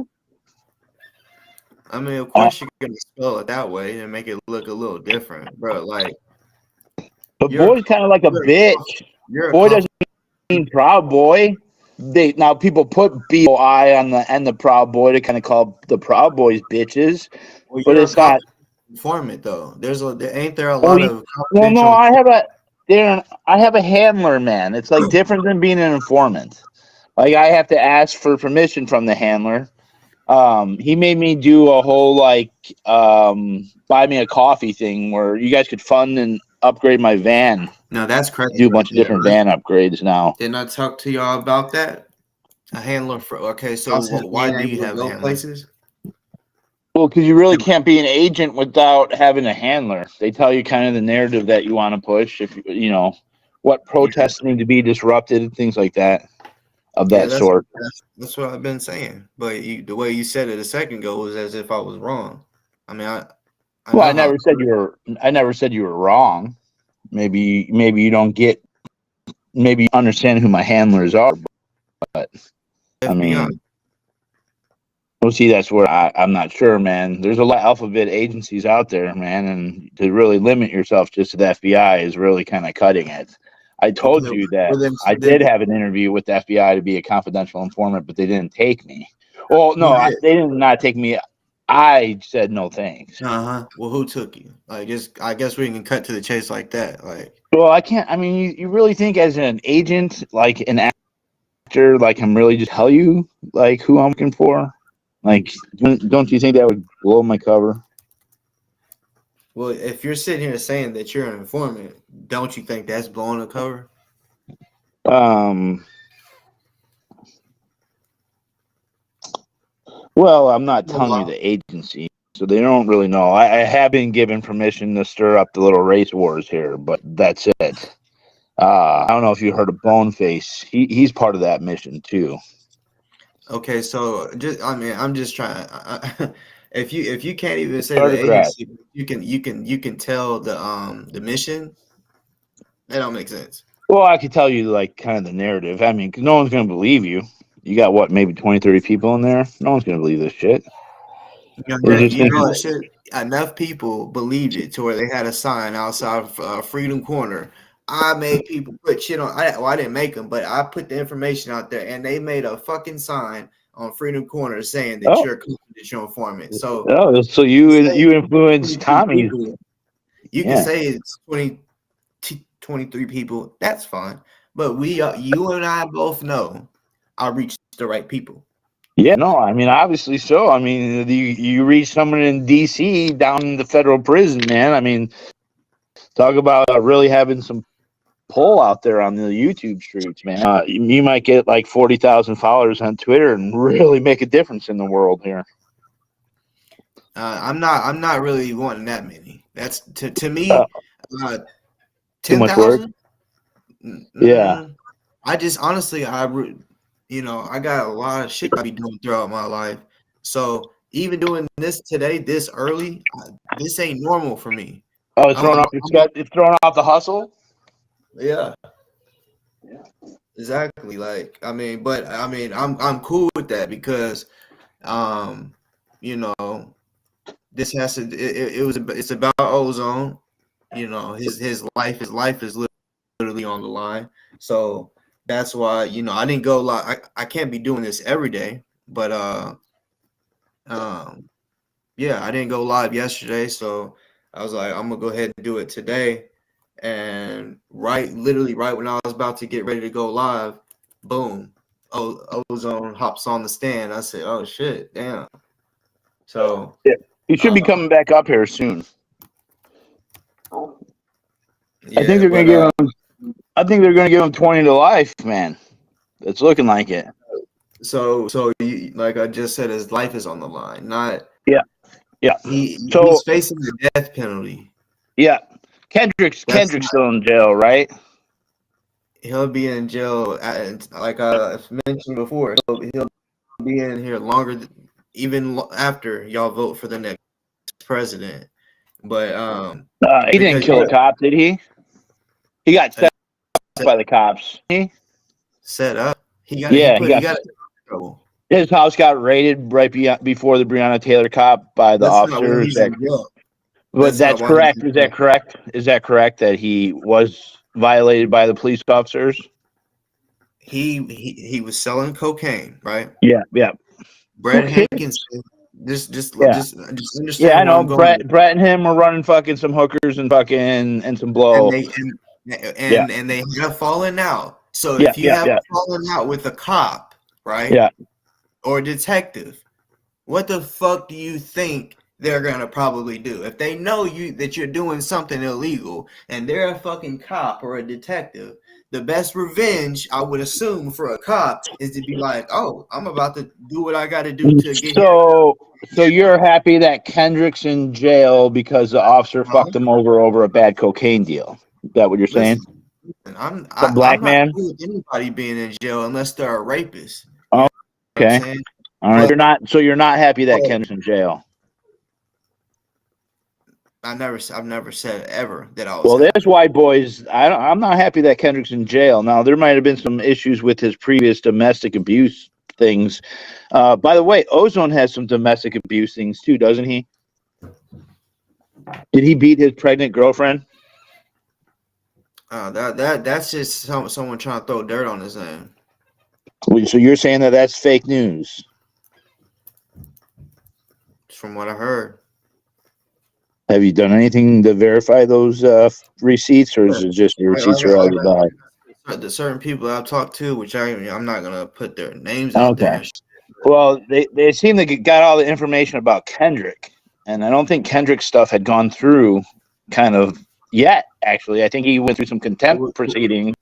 I mean, of course you're gonna spell it that way and make it look a little different, bro. Like, But boy's kind of like a bitch. Boy doesn't mean Proud Boy. Now people put BOI on the end of Proud Boy to kind of call the Proud Boys bitches, well, but it's not. Informant though. Ain't there a lot of well, no, I have a handler, man. It's like different than being an informant. Like I have to ask for permission from the handler. He made me do a whole buy me a coffee thing where you guys could fund and upgrade my van. No, that's crazy. Do a bunch of different van upgrades now. Didn't I talk to y'all about that? A handler for so why do you have handlers? Places? Well, because you really can't be an agent without having a handler. They tell you kind of the narrative that you want to push. If you know what protests need to be disrupted, things like that. Of that sort. That's what I've been saying. But the way you said it a second ago was as if I was wrong. I mean, I never said you were wrong. Maybe you don't get. Maybe you understand who my handlers are, but I mean, well, see, that's where I'm not sure, man. There's a lot of alphabet agencies out there, man, and to really limit yourself just to the FBI is really kind of cutting it. I told you that I did have an interview with the FBI to be a confidential informant, but they didn't take me. Well, no, they did not take me. I said no thanks. Well, who took you? I guess we can cut to the chase like that. Like, well, I can't. I mean, you really think as an agent, like an actor, like I'm really just tell you like who I'm looking for? Like, don't you think that would blow my cover? Well, if you're sitting here saying that you're an informant, don't you think that's blowing the cover? Well, I'm not telling you the agency, so they don't really know. I have been given permission to stir up the little race wars here, but that's it. I don't know if you heard of Boneface. He's part of that mission too. Okay, so I'm just trying. If you can't even say the agency, you can tell the mission. That don't make sense. Well, I could tell you like kind of the narrative. I mean, 'cause no one's gonna believe you. You got what, maybe 20, 30 people in there? No one's gonna believe this shit. Shit. Enough people believed it to where they had a sign outside of Freedom Corner. I made people put shit on. I didn't make them, but I put the information out there, and they made a fucking sign on Freedom Corner saying that you're a confidential informant. So, so you influenced Tommy. You can say it's 23 people. That's fine, but you and I both know I reached the right people. Yeah, no, I mean, obviously so. I mean, you reach someone in D.C. down in the federal prison, man. I mean, talk about really having some pull out there on the YouTube streets, man. You might get like 40,000 followers on Twitter and really make a difference in the world here. I'm not really wanting that many. That's to me, 10,000. Yeah. I just honestly, I got a lot of shit I be doing throughout my life. So even doing this today, this early, this ain't normal for me. Oh, it's throwing off the hustle. Yeah. Exactly. Like, I'm cool with that because, this has to. It's about Ozone. His life is literally on the line. So that's why I didn't go live. I can't be doing this every day, but I didn't go live yesterday, so I was like, I'm gonna go ahead and do it today. And literally right when I was about to get ready to go live, boom, Ozone hops on the stand. I said, oh shit, damn. So yeah, you should be coming back up here soon. Yeah, I think they're gonna give him. I think they're gonna give him 20 to life, man. It's looking like it. So like I just said, his life is on the line. Not yeah. He's facing the death penalty. Yeah, Kendrick's still in jail, right? He'll be in jail, like I mentioned before. He'll be in here longer, even after y'all vote for the next president. But he didn't kill a cop, did he? He got set up by the cops. Set up. He got in trouble. His house got raided right before the Brianna Taylor cop by the officers. But that's correct. Is that correct? Is that correct that he was violated by the police officers? He was selling cocaine, right? Yeah. Brett Hankinson. Just understand. Yeah, I know. Brett and him were running fucking some hookers and some blow. And they have fallen out. So if you have fallen out with a cop, right? Yeah. Or a detective, what the fuck do you think they're gonna probably do if they know that you're doing something illegal and they're a fucking cop or a detective? The best revenge, I would assume, for a cop is to be like, "Oh, I'm about to do what I got to do to get." So you're happy that Kendrick's in jail because the officer fucked him over a bad cocaine deal? Is that what you're saying? I'm black man. Not cool with anybody being in jail unless they're a rapist. Oh, okay. All right. You're not happy that Kendrick's in jail. I've never said ever that I was. Well, there's white boys. I'm not happy that Kendrick's in jail. Now, there might have been some issues with his previous domestic abuse things. By the way, Ozone has some domestic abuse things too, doesn't he? Did he beat his pregnant girlfriend? That's just someone trying to throw dirt on his name. So you're saying that that's fake news? From what I heard. Have you done anything to verify those receipts, or is it just your receipts are already by? The certain people I've talked to, which I'm not gonna put their names out there. Well, they seem to got all the information about Kendrick, and I don't think Kendrick's stuff had gone through kind of yet. Actually, I think he went through some contempt proceedings.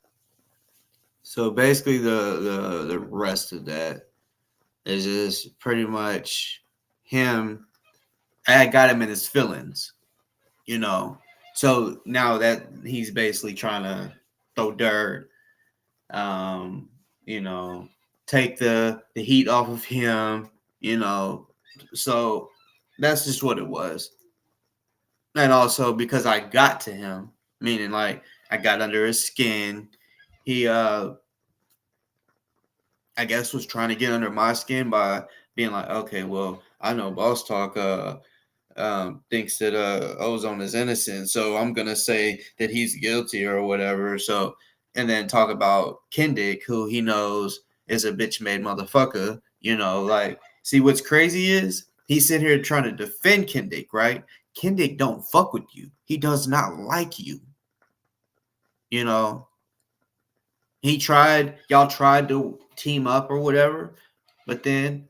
So basically, the rest of that is just pretty much him. I got him in his feelings, So now that he's basically trying to throw dirt, take the heat off of him, So that's just what it was. And also because I got to him, meaning like I got under his skin. He I guess was trying to get under my skin by being like, okay, well, I know Boss Talk thinks that Ozone is innocent, so I'm gonna say that he's guilty or whatever. So, and then talk about Kendrick, who he knows is a bitch made motherfucker. Like, see what's crazy is he's sitting here trying to defend Kendrick, right? Kendrick don't fuck with you. He does not like you. Y'all tried to team up or whatever, but then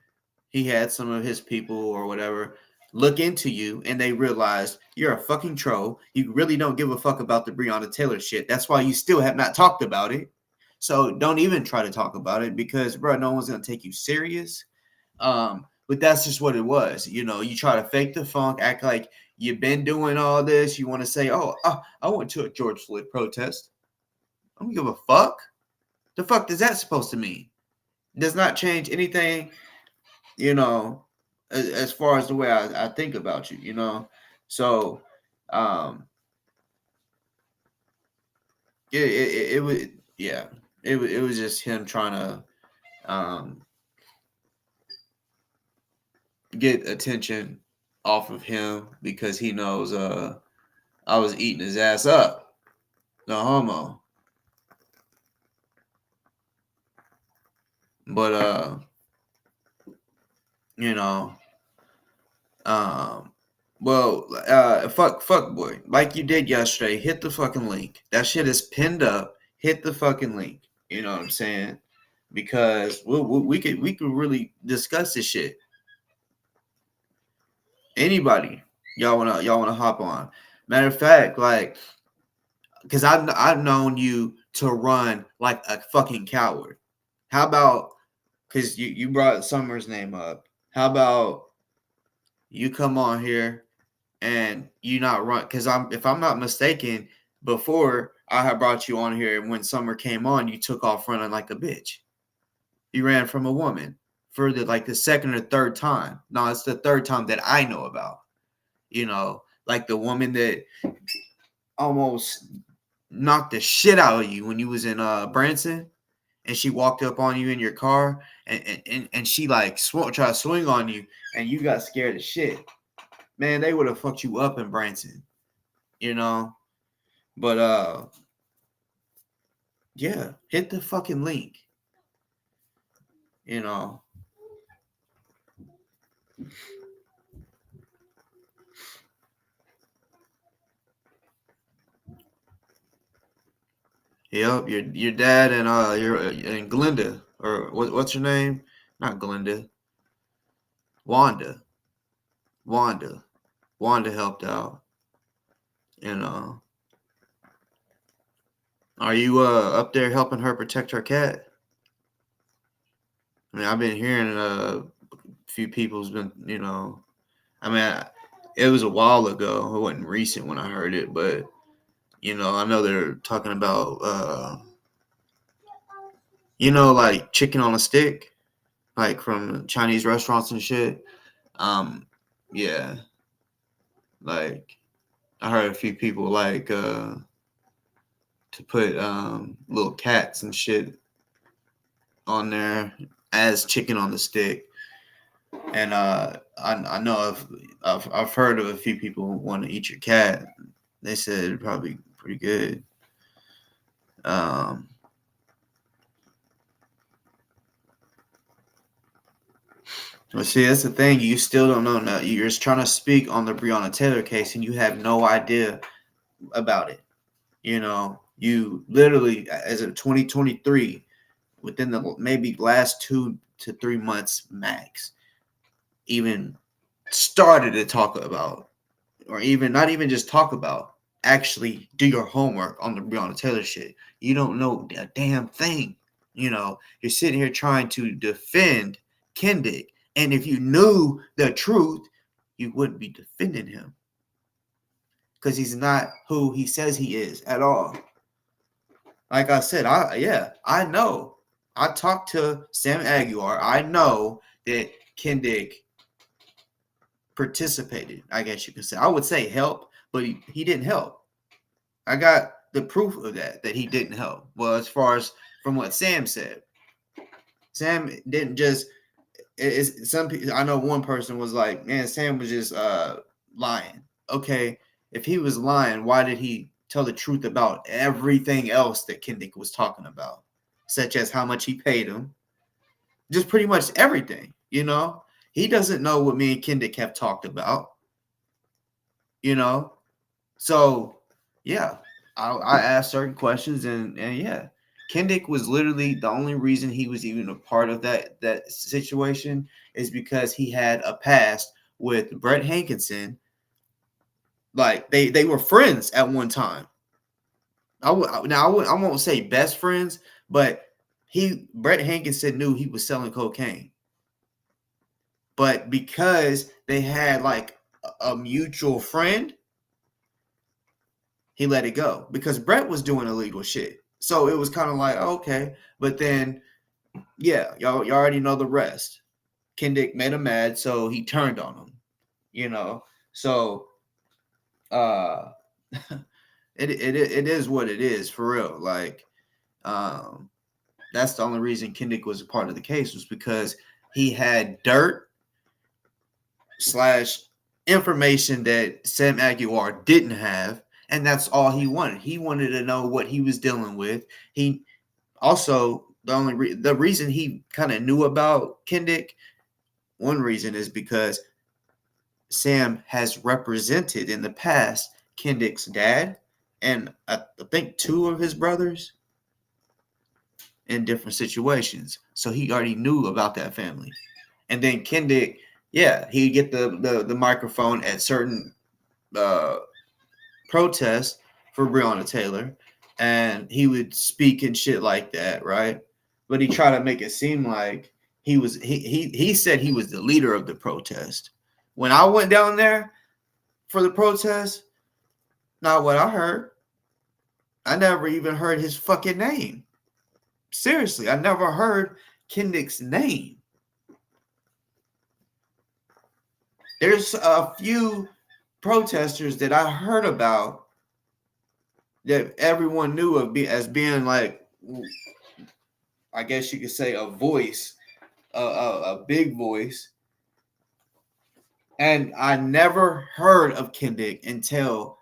he had some of his people or whatever look into you and they realized you're a fucking troll. You really don't give a fuck about the Brianna Taylor shit. That's why you still have not talked about it. So don't even try to talk about it because, bro, no one's going to take you serious. But that's just what it was. You try to fake the funk, act like you've been doing all this. You want to say, I went to a George Floyd protest. I don't give a fuck. The fuck is that supposed to mean? It does not change anything, as far as the way I think about you, So, it was, yeah, it was just him trying to get attention off of him because he knows I was eating his ass up. No homo. But fuck boy, like you did yesterday, hit the fucking link. That shit is pinned up. Hit the fucking link. You know what I'm saying? Because we could really discuss this shit. Anybody y'all wanna hop on? Matter of fact, like, because I've known you to run like a fucking coward. How about, because you brought Summer's name up, how about you come on here and you not run, because if I'm not mistaken, before I had brought you on here, and when summer came on, you took off running like a bitch. You ran from a woman for the second or third time. No, it's the third time that I know about. Like the woman that almost knocked the shit out of you when you was in Branson, and she walked up on you in your car, and she like tried to swing on you, and you got scared as shit. Man, they would have fucked you up in Branson, But yeah, hit the fucking link. Yep, your dad and and Glenda, or what's her name? Not Glenda. Wanda. Wanda helped out. Are you up there helping her protect her cat? I mean, I've been hearing a few people's been, it was a while ago. It wasn't recent when I heard it, but I know they're talking about like chicken on a stick, like from Chinese restaurants and shit. Yeah. Like I heard a few people like to put little cats and shit on there as chicken on the stick. And I know I've heard of a few people who want to eat your cat. They said it'd probably be pretty good. But see, that's the thing. You still don't know. Now. You're just trying to speak on the Brianna Taylor case, and you have no idea about it. You literally, as of 2023, within the maybe last 2 to 3 months max, even started to talk about, or even not even just talk about, actually do your homework on the Brianna Taylor shit. You don't know a damn thing. You're sitting here trying to defend Kendick. And if you knew the truth, you wouldn't be defending him. Because he's not who he says he is at all. Like I said, I know. I talked to Sam Aguilar. I know that Kendick participated, I guess you could say. I would say help, but he didn't help. I got the proof of that he didn't help. Well, as far as from what Sam said. Sam didn't just some people. I know one person was like, man, Sam was just lying. Okay, if he was lying, why did he tell the truth about everything else that Kendick was talking about, such as how much he paid him, just pretty much everything. He doesn't know what me and Kendick have talked about. So yeah, I asked certain questions, and yeah. Kendick was literally the only reason he was even a part of that situation is because he had a past with Brett Hankinson. Like they were friends at one time. I won't say best friends, but Brett Hankinson knew he was selling cocaine. But because they had like a mutual friend, he let it go because Brett was doing illegal shit. So it was kind of like, okay. But then, yeah, y'all already know the rest. Kendick made him mad, so he turned on him. So it is what it is for real. Like, that's the only reason Kendick was a part of the case, was because he had dirt / information that Sam Aguilar didn't have. And that's all he wanted. He wanted to know what he was dealing with. He also, the reason he kind of knew about Kendick, one reason is because Sam has represented in the past Kendick's dad and I think 2 of his brothers in different situations. So he already knew about that family. And then Kendick, yeah, he'd get the microphone at certain protests for Breonna Taylor, and he would speak and shit like that, right? But he tried to make it seem like he said he was the leader of the protest. When I went down there, for the protest? Not what I heard. I never even heard his fucking name. Seriously, I never heard Kendrick's name. There's a few protesters that I heard about that everyone knew of as being like, I guess you could say, a voice, a big voice. And I never heard of Kendrick until,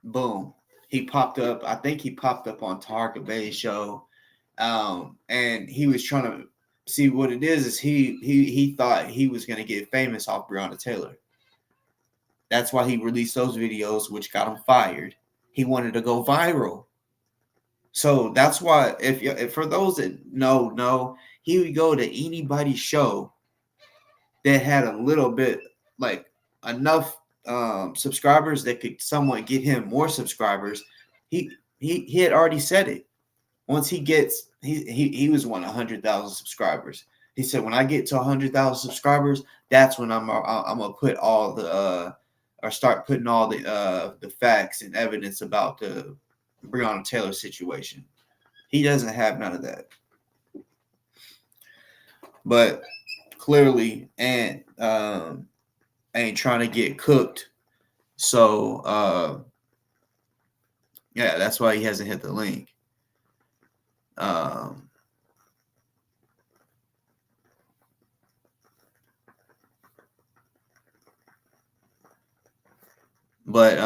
boom, he popped up. I think he popped up on Target Bay's show. And he was trying to see what it is he thought he was going to get famous off Brianna Taylor. That's why he released those videos, which got him fired. He wanted to go viral. So that's why, if for those that know, he would go to anybody's show that had a little bit, like enough subscribers that could somewhat get him more subscribers. He had already said it. Once he gets, he was wanting 100,000 subscribers. He said, when I get to 100,000 subscribers, that's when I'm gonna put all the or start putting all the facts and evidence about the Breonna Taylor situation. He doesn't have none of that. But clearly, and ain't trying to get cooked. So yeah, that's why he hasn't hit the link. But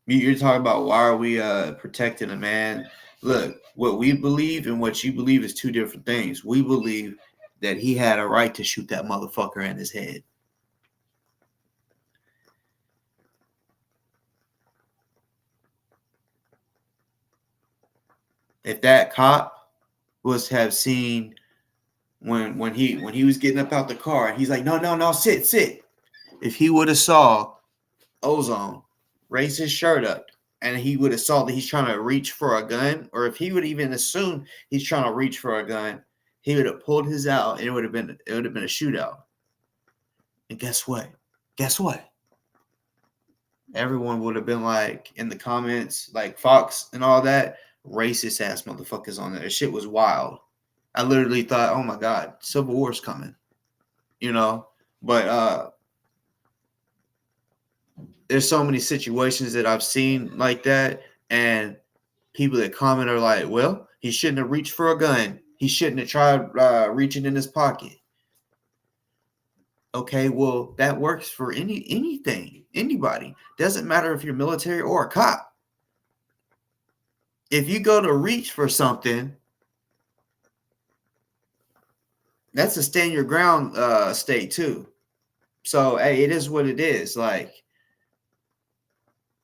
you're talking about why are we protecting a man? Look, what we believe and what you believe is two different things. We believe that he had a right to shoot that motherfucker in his head. If that cop was have seen when he was getting up out the car and he's like, no, sit. If he would have saw Ozone raise his shirt up and he would have saw that he's trying to reach for a gun, or if he would even assume he's trying to reach for a gun, he would have pulled his out and it would have been a shootout. And guess what? Everyone would have been like in the comments, like Fox and all that, racist ass motherfuckers on there. Shit was wild. I literally thought, oh my God, Civil War's coming. But there's so many situations that I've seen like that, and people that comment are like, well, he shouldn't have reached for a gun. He shouldn't have tried reaching in his pocket. Okay, well, that works for anything, anybody. Doesn't matter if you're military or a cop. If you go to reach for something, that's a stand your ground state too. So, hey, it is what it is. Like,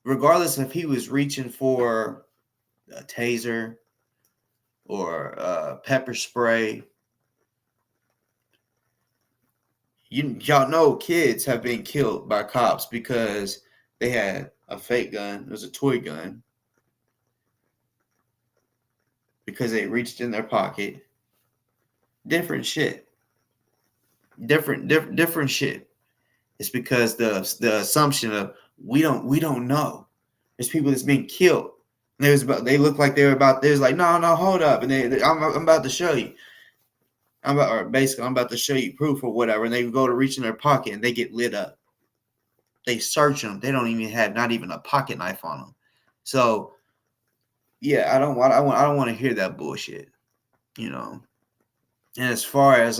regardless if he was reaching for a taser or pepper spray, y'all know kids have been killed by cops because they had a fake gun. It was a toy gun because they reached in their pocket. Different shit. Different shit. It's because the assumption of we don't know. There's people that's been killed. They look like they were about. There's like no, hold up, and I'm about to show you. I'm about to show you proof or whatever, and they go to reach in their pocket and they get lit up. They search them. They don't even have not even a pocket knife on them. So yeah, I don't want to hear that bullshit, And as far as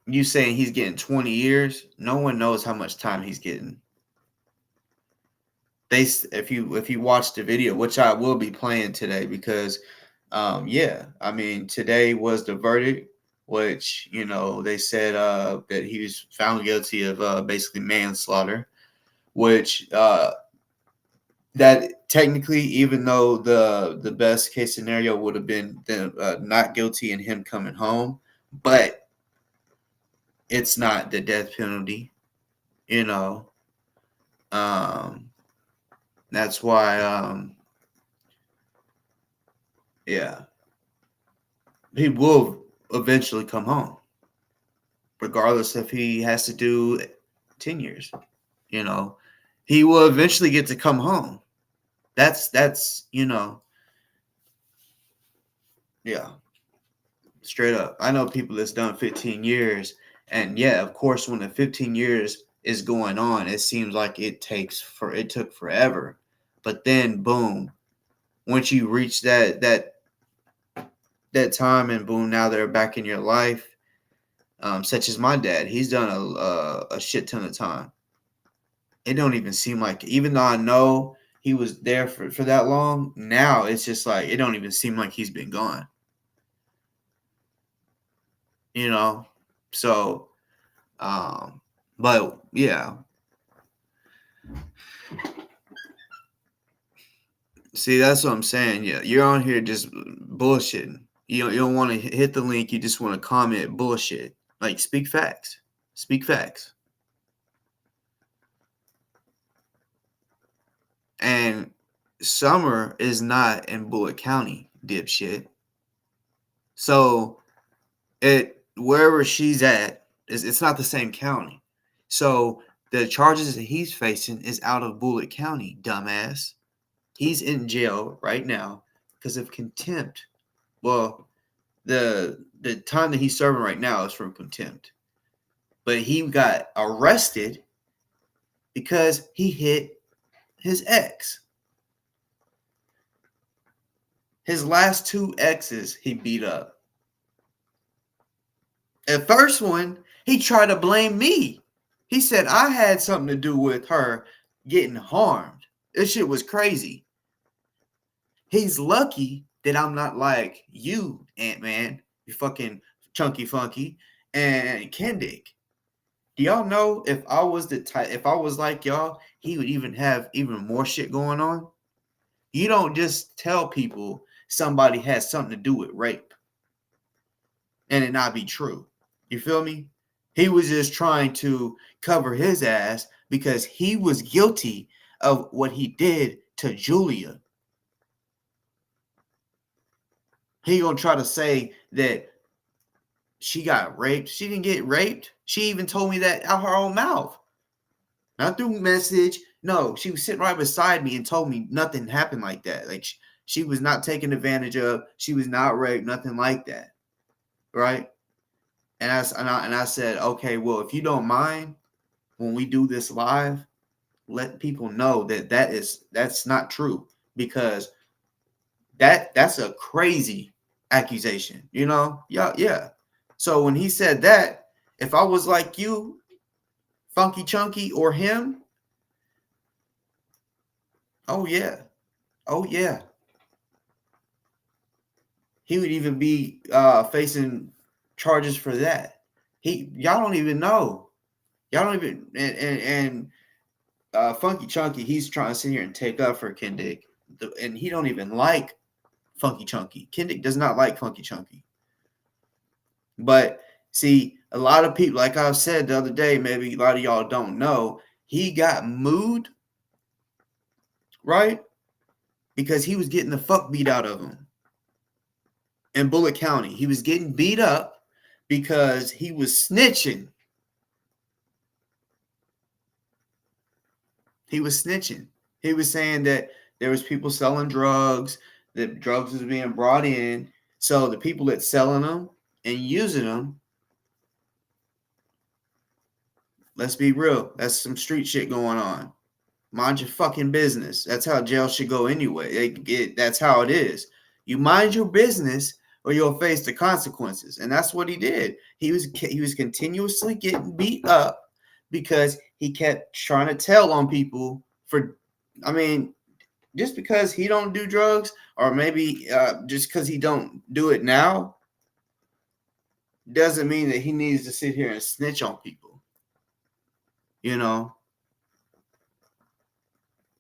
you saying he's getting 20 years, no one knows how much time he's getting. If you watch the video, which I will be playing today, because today was the verdict, which they said that he was found guilty of basically manslaughter, which that technically, even though the best case scenario would have been not guilty and him coming home, but it's not the death penalty, that's why he will eventually come home, regardless if he has to do 10 years. You know, he will eventually get to come home. That's yeah, straight up. I know people that's done 15 years, and yeah, of course, when the 15 years is going on, it seems like it took forever. But then, boom, once you reach that time, and boom, now they're back in your life. Such as my dad, he's done a shit ton of time. It don't even seem like, even though I know he was there for that long, now it's just like it don't even seem like he's been gone. You know, so, but yeah. See, that's what I'm saying. Yeah, you're on here just bullshitting. You don't want to hit the link. You just want to comment bullshit. Like, speak facts. Speak facts. And Summer is not in Bullitt County, dipshit. So wherever she's at, it's not the same county. So the charges that he's facing is out of Bullitt County, dumbass. He's in jail right now because of contempt. Well, the time that he's serving right now is from contempt. But he got arrested because he hit his ex. His last two exes he beat up. The first one, he tried to blame me. He said I had something to do with her getting harmed. This shit was crazy. He's lucky that I'm not like you, Ant-Man, you fucking chunky funky, and Kendick. Do y'all know if I was like y'all, he would even have even more shit going on? You don't just tell people somebody has something to do with rape and it not be true. You feel me? He was just trying to cover his ass because he was guilty of what he did to Julia. He gonna try to say that she got raped. She didn't get raped. She even told me that out her own mouth. Not through message. No, she was sitting right beside me and told me nothing happened like that. Like she was not taken advantage of. She was not raped. Nothing like that. Right? And I said, okay, well, if you don't mind, when we do this live, let people know that that's not true, because that's a crazy accusation. Yeah. So when he said that, if I was like you, Funky Chunky, or him, oh yeah, he would even be facing charges for that. Y'all don't even know. Y'all don't even, and Funky Chunky, he's trying to sit here and take up for Kendick, and he don't even like Funky Chunky. Kendick does not like Funky Chunky. But see, a lot of people, like I said the other day, maybe a lot of y'all don't know, he got moved, right? Because he was getting the fuck beat out of him in Bullitt County. He was getting beat up because he was snitching. He was snitching. He was saying that there was people selling drugs, that drugs was being brought in. So the people that selling them and using them, let's be real, that's some street shit going on. Mind your fucking business. That's how jail should go anyway. That's how it is. You mind your business or you'll face the consequences. And that's what he did. He was continuously getting beat up because he kept trying to tell on people just because he don't do drugs, or maybe just because he don't do it now, doesn't mean that he needs to sit here and snitch on people.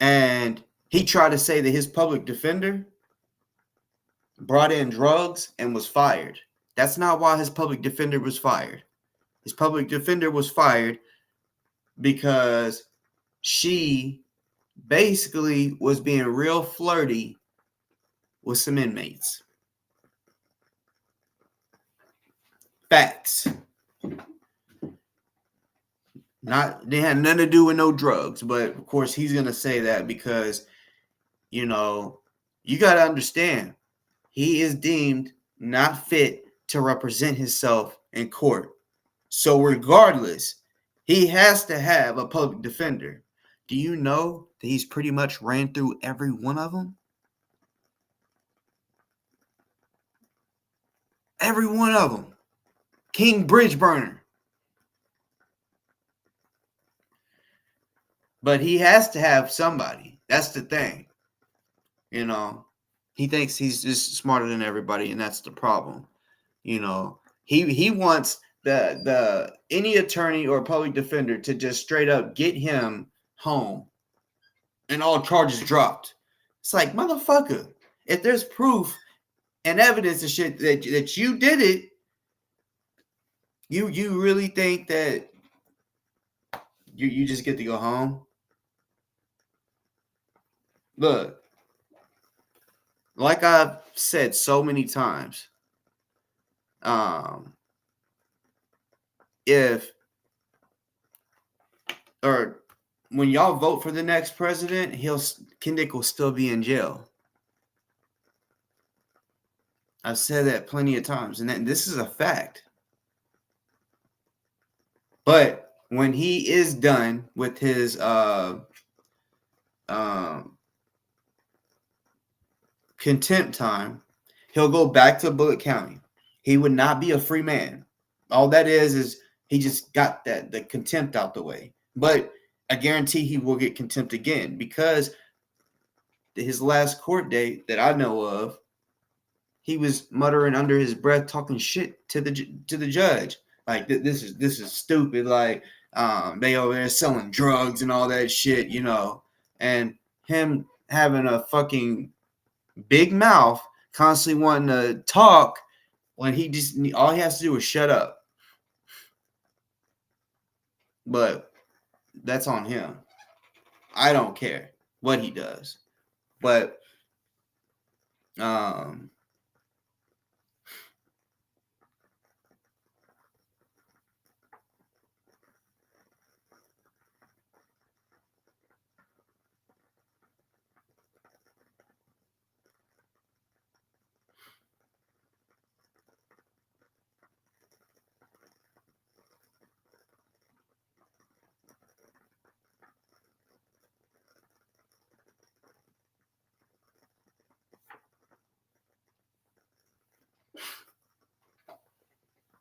And he tried to say that his public defender brought in drugs and was fired. That's not why his public defender was fired. His public defender was fired because she basically was being real flirty with some inmates. Facts. They had nothing to do with no drugs, but of course he's gonna say that because, you know, you gotta understand, he is deemed not fit to represent himself in court. So regardless, he has to have a public defender. Do you know that he's pretty much ran through every one of them? Every one of them. King Bridgeburner. But he has to have somebody. That's the thing. You know, he thinks he's just smarter than everybody, and that's the problem. You know, he wants the any attorney or public defender to just straight up get him home and all charges dropped. It's like, motherfucker, if there's proof and evidence and shit that you did it, you really think that you just get to go home? Look, like I've said so many times, if or when y'all vote for the next president, Kindick will still be in jail. I've said that plenty of times, and this is a fact. But when he is done with his contempt time, he'll go back to Bullitt County. He would not be a free man. All that is he just got the contempt out the way. But I guarantee he will get contempt again because his last court date that I know of, he was muttering under his breath, talking shit to the judge. Like, this is stupid. Like, they over there selling drugs and all that shit, you know. And him having a fucking big mouth, constantly wanting to talk when all he has to do is shut up. But that's on him. I don't care what he does. But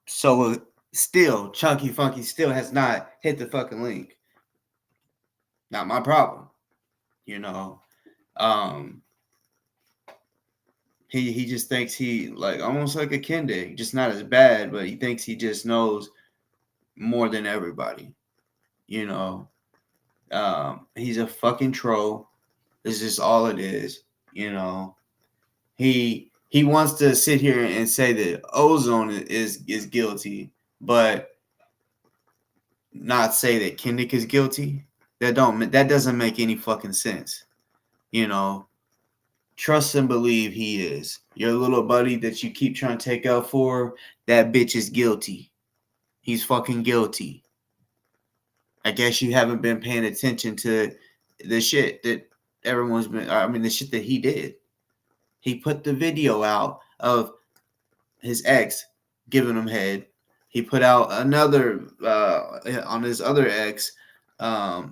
so still, Chunky Funky still has not hit the fucking link. Not my problem. You know, he just thinks he like almost like a Kende, just not as bad, but he thinks he just knows more than everybody. You know, he's a fucking troll. This is all it is. You know, he wants to sit here and say that Ozone is guilty, but not say that Kindick is guilty. That doesn't make any fucking sense. You know, trust and believe he is. Your little buddy that you keep trying to take out for, that bitch is guilty. He's fucking guilty. I guess you haven't been paying attention to the shit that everyone's been, the shit that he did. He put the video out of his ex giving him head. He put out another on his other ex, a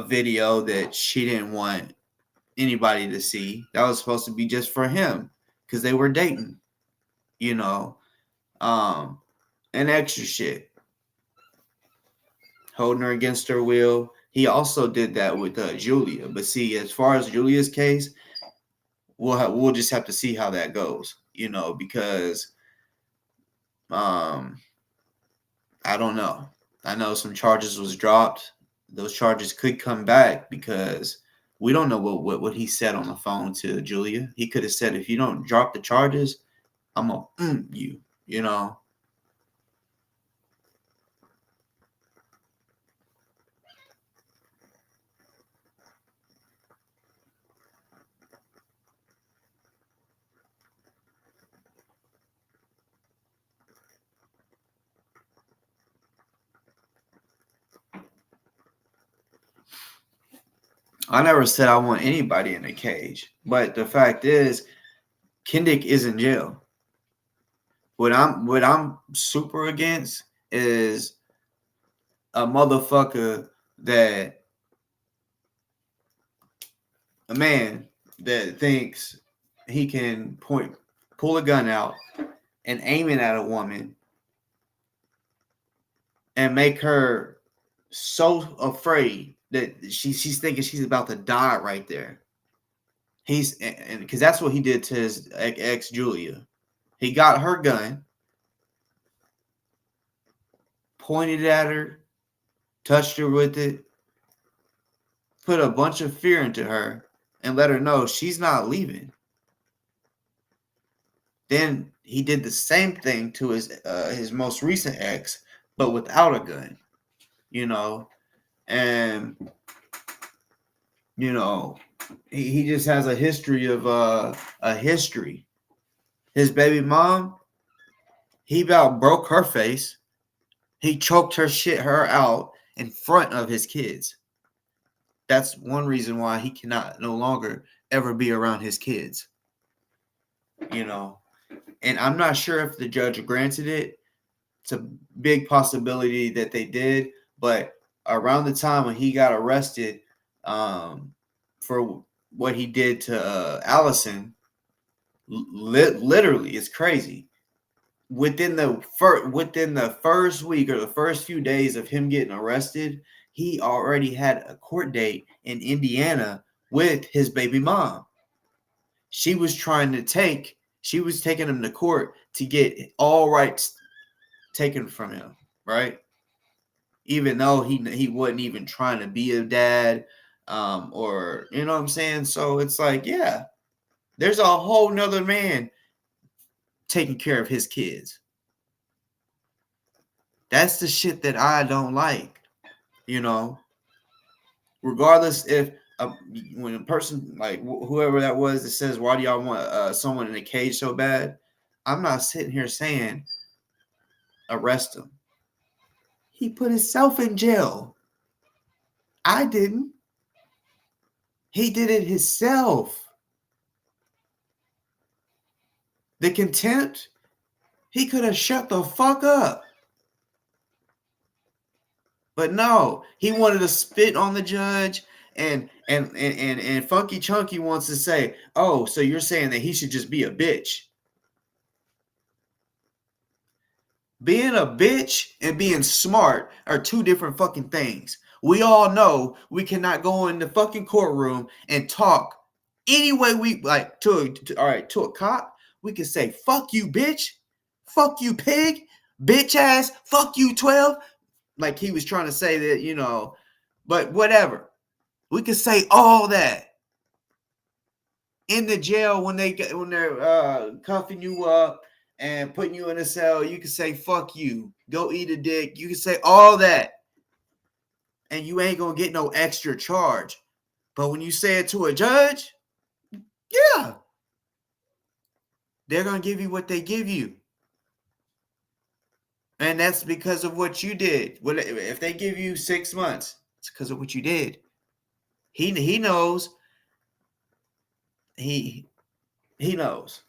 video that she didn't want anybody to see. That was supposed to be just for him because they were dating, you know, and extra shit. Holding her against her will. He also did that with Julia. But see, as far as Julia's case, we'll just have to see how that goes, you know, because I don't know. I know some charges was dropped. Those charges could come back because we don't know what he said on the phone to Julia. He could have said, if you don't drop the charges, I'm gonna you, you know. I never said I want anybody in a cage, but the fact is, Kendick is in jail. What I'm super against is a motherfucker that a man that thinks he can pull a gun out and aim it at a woman and make her so afraid that she's thinking she's about to die right there. And because that's what he did to his ex Julia. He got her gun, pointed at her, touched her with it, put a bunch of fear into her, and let her know she's not leaving. Then he did the same thing to his most recent ex, but without a gun, and he just has a history of a history. His baby mom, he about broke her face. He choked her out in front of his kids. That's one reason why he cannot no longer ever be around his kids. And I'm not sure if the judge granted it. It's a big possibility that they did, but around the time when he got arrested for what he did to Allison, literally, it's crazy. Within the first week or the first few days of him getting arrested, he already had a court date in Indiana with his baby mom. She was taking him to court to get all rights taken from him, right? Even though he wasn't even trying to be a dad, or you know what I'm saying? So it's like, yeah, there's a whole nother man taking care of his kids. That's the shit that I don't like, regardless if when a person like whoever that was that says, why do y'all want someone in a cage so bad? I'm not sitting here saying arrest him. He put himself in jail. I didn't. He did it himself. The contempt, he could have shut the fuck up. But no, he wanted to spit on the judge, and Funky Chunky wants to say, oh, so you're saying that he should just be a bitch. Being a bitch and being smart are two different fucking things. We all know we cannot go in the fucking courtroom and talk any way we like to a cop. We can say, fuck you, bitch. Fuck you, pig. Bitch ass. Fuck you, 12. Like he was trying to say that, but whatever. We can say all that. In the jail when they're cuffing you up and putting you in a cell, you can say, fuck you. Go eat a dick. You can say all that. And you ain't going to get no extra charge. But when you say it to a judge, yeah. They're going to give you what they give you. And that's because of what you did. If they give you 6 months, it's because of what you did. He knows. He knows.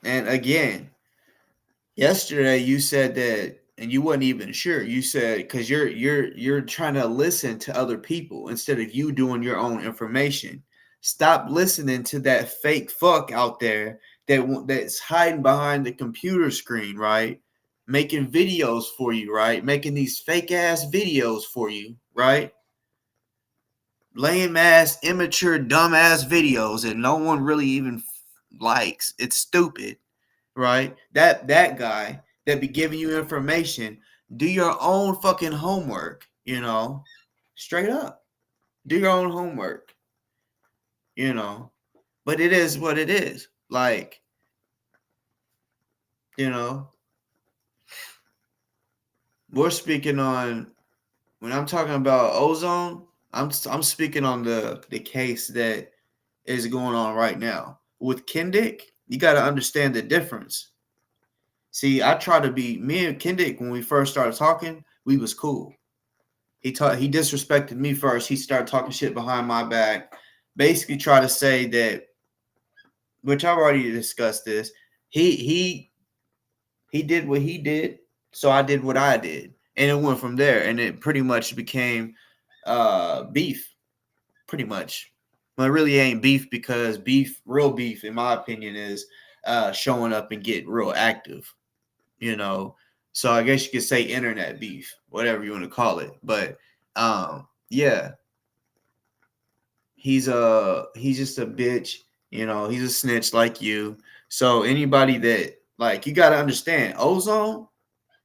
And again, yesterday you said that, and you wasn't even sure. You said because you're trying to listen to other people instead of you doing your own information. Stop listening to that fake fuck out there that's hiding behind the computer screen, right? Making videos for you, right? Making these fake ass videos for you, right? Lame ass, immature, dumb ass videos, and no one really even likes. It's stupid, right? That guy that be giving you information, do your own fucking homework, straight up. Do your own homework, but it is what it is. Like, we're speaking on, when I'm talking about Ozone, I'm speaking on the case that is going on right now with Kendick. You got to understand the difference. See, I try to be, me and Kendick, when we first started talking, we was cool. He disrespected me first. He started talking shit behind my back. Basically try to say that, which I've already discussed this, he did what he did, so I did what I did. And it went from there. And it pretty much became beef, pretty much. But it really ain't beef, because real beef, in my opinion, is showing up and getting real active, you know. So I guess you could say internet beef, whatever you want to call it. But yeah, he's just a bitch, you know. He's a snitch like you. So anybody that, like, you got to understand, Ozone,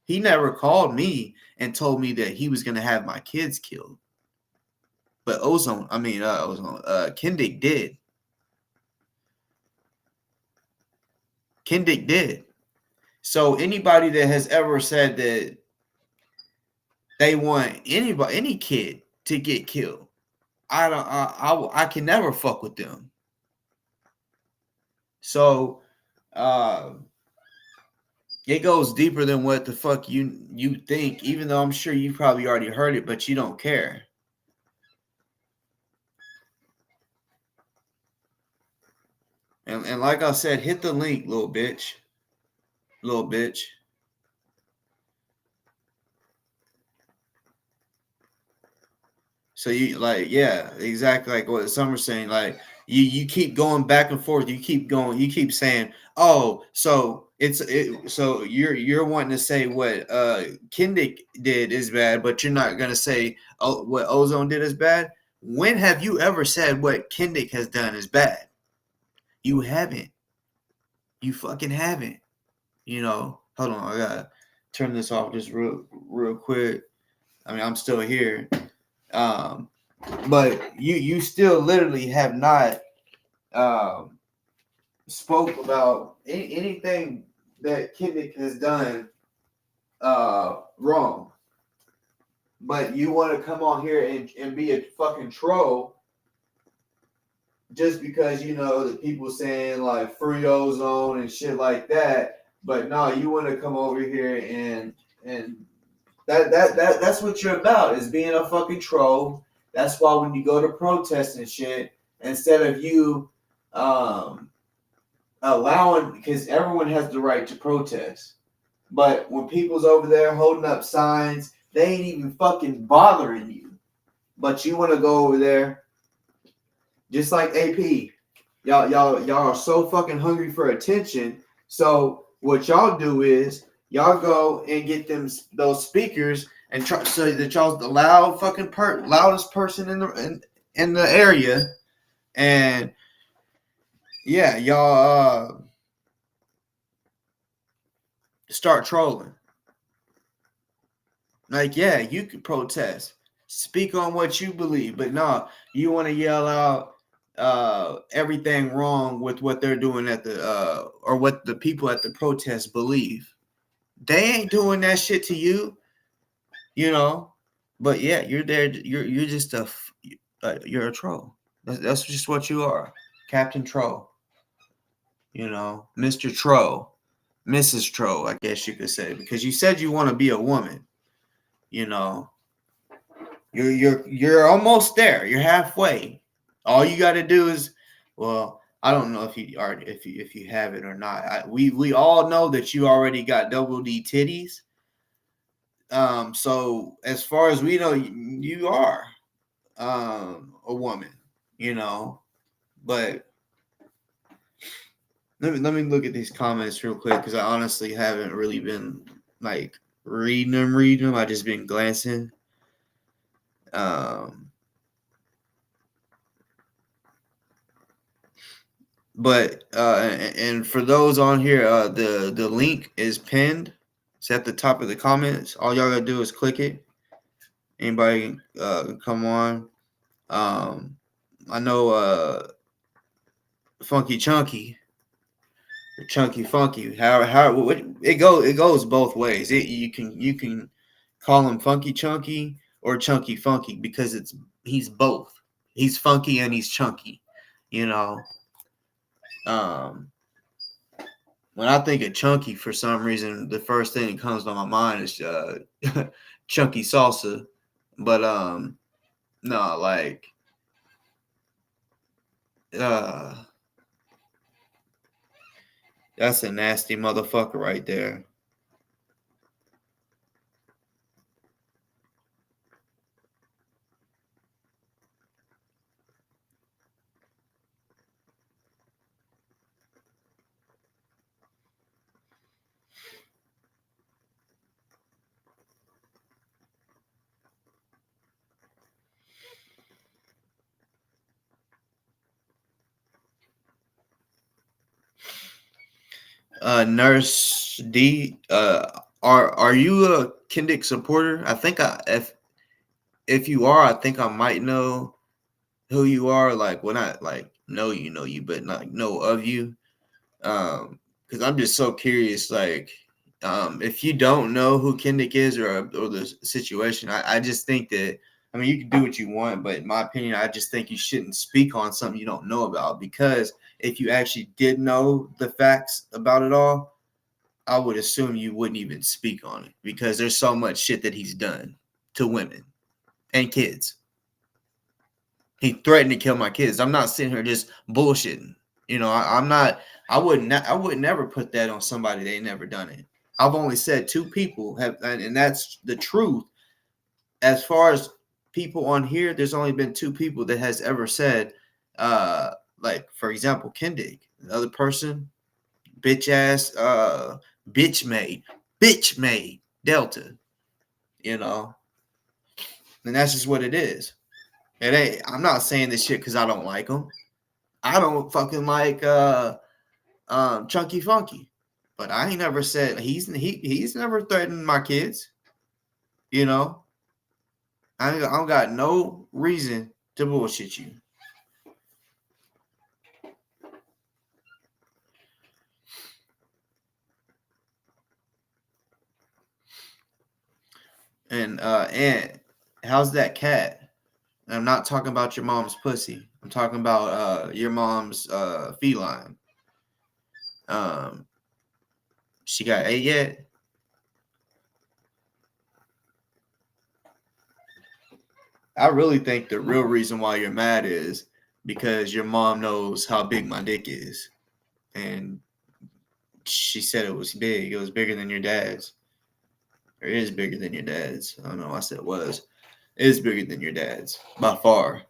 he never called me and told me that he was going to have my kids killed. But Kendick did. Kendick did. So anybody that has ever said that they want any kid to get killed, I can never fuck with them. So it goes deeper than what the fuck you think, even though I'm sure you probably already heard it, but you don't care. And like I said, hit the link, little bitch. Little bitch. So you, like, yeah, exactly like what Summer's saying. Like, you keep going back and forth. You keep saying, oh, so so you're wanting to say what Kendick did is bad, but you're not gonna say what Ozone did is bad. When have you ever said what Kendick has done is bad? You haven't. You fucking haven't. You know. Hold on, I gotta turn this off just real quick. I mean, I'm still here. But you still literally have not spoke about anything that Kendick has done wrong. But you want to come on here and be a fucking troll just because you know the people saying like free Ozone and shit like that. But no, you want to come over here and that's what you're about, is being a fucking troll. That's why when you go to protest and shit, instead of you allowing, because everyone has the right to protest, but when people's over there holding up signs, they ain't even fucking bothering you. But you want to go over there, just like AP. Y'all are so fucking hungry for attention. So what y'all do is y'all go and get those speakers and try so that y'all's the loudest person in the area, and yeah, y'all start trolling. Like, yeah, you can protest, speak on what you believe, but no, you want to yell out everything wrong with what they're doing at the or what the people at the protest believe. They ain't doing that shit to you, you know. But yeah, you're there. You're just you're a troll. That's just what you are, Captain Troll. You know, Mr. Troll, Mrs. Troll, I guess you could say, because you said you want to be a woman. You know, you're almost there. You're halfway. All you got to do is, well, I don't know if you are, if you have it or not. We all know that you already got double D titties. So as far as we know, you are a woman. You know, but let me look at these comments real quick, because I honestly haven't really been like reading them. I just been glancing. But and for those on here, the link is pinned. It's at the top of the comments. All y'all gotta do is click it. Anybody come on. I know Funky Chunky, or Chunky Funky. How it goes both ways. You can call him Funky Chunky or Chunky Funky, because he's both. He's funky and he's chunky, you know. When I think of chunky, for some reason, the first thing that comes to my mind is chunky salsa. But no, like uh, that's a nasty motherfucker right there. Nurse D, are you a Kendick supporter? I think if you are, I think I might know who you are. Like when I like know you, but not know of you. Because I'm just so curious. Like, if you don't know who Kendick is or the situation, I just think that I mean you can do what you want, but in my opinion, I just think you shouldn't speak on something you don't know about because if you actually did know the facts about it all, I would assume you wouldn't even speak on it because there's so much shit that he's done to women and kids. He threatened to kill my kids. I'm not sitting here just bullshitting. You know, I'm not. I would never put that on somebody they never done it. I've only said two people have, and that's the truth. As far as people on here, there's only been two people that has ever said, like for example, Kendick. The other person, bitch ass, bitch made Delta. You know, and that's just what it is. It ain't. I'm not saying this shit because I don't like them. I don't fucking like Chunky Funky, but I ain't never said he's never threatened my kids. You know, I don't got no reason to bullshit you. And how's that cat? I'm not talking about your mom's pussy. I'm talking about your mom's feline. She got ate yet? I really think the real reason why you're mad is because your mom knows how big my dick is. And she said it was big. It was bigger than your dad's. Or it is bigger than your dad's. I don't know. I said it was. It is bigger than your dad's by far.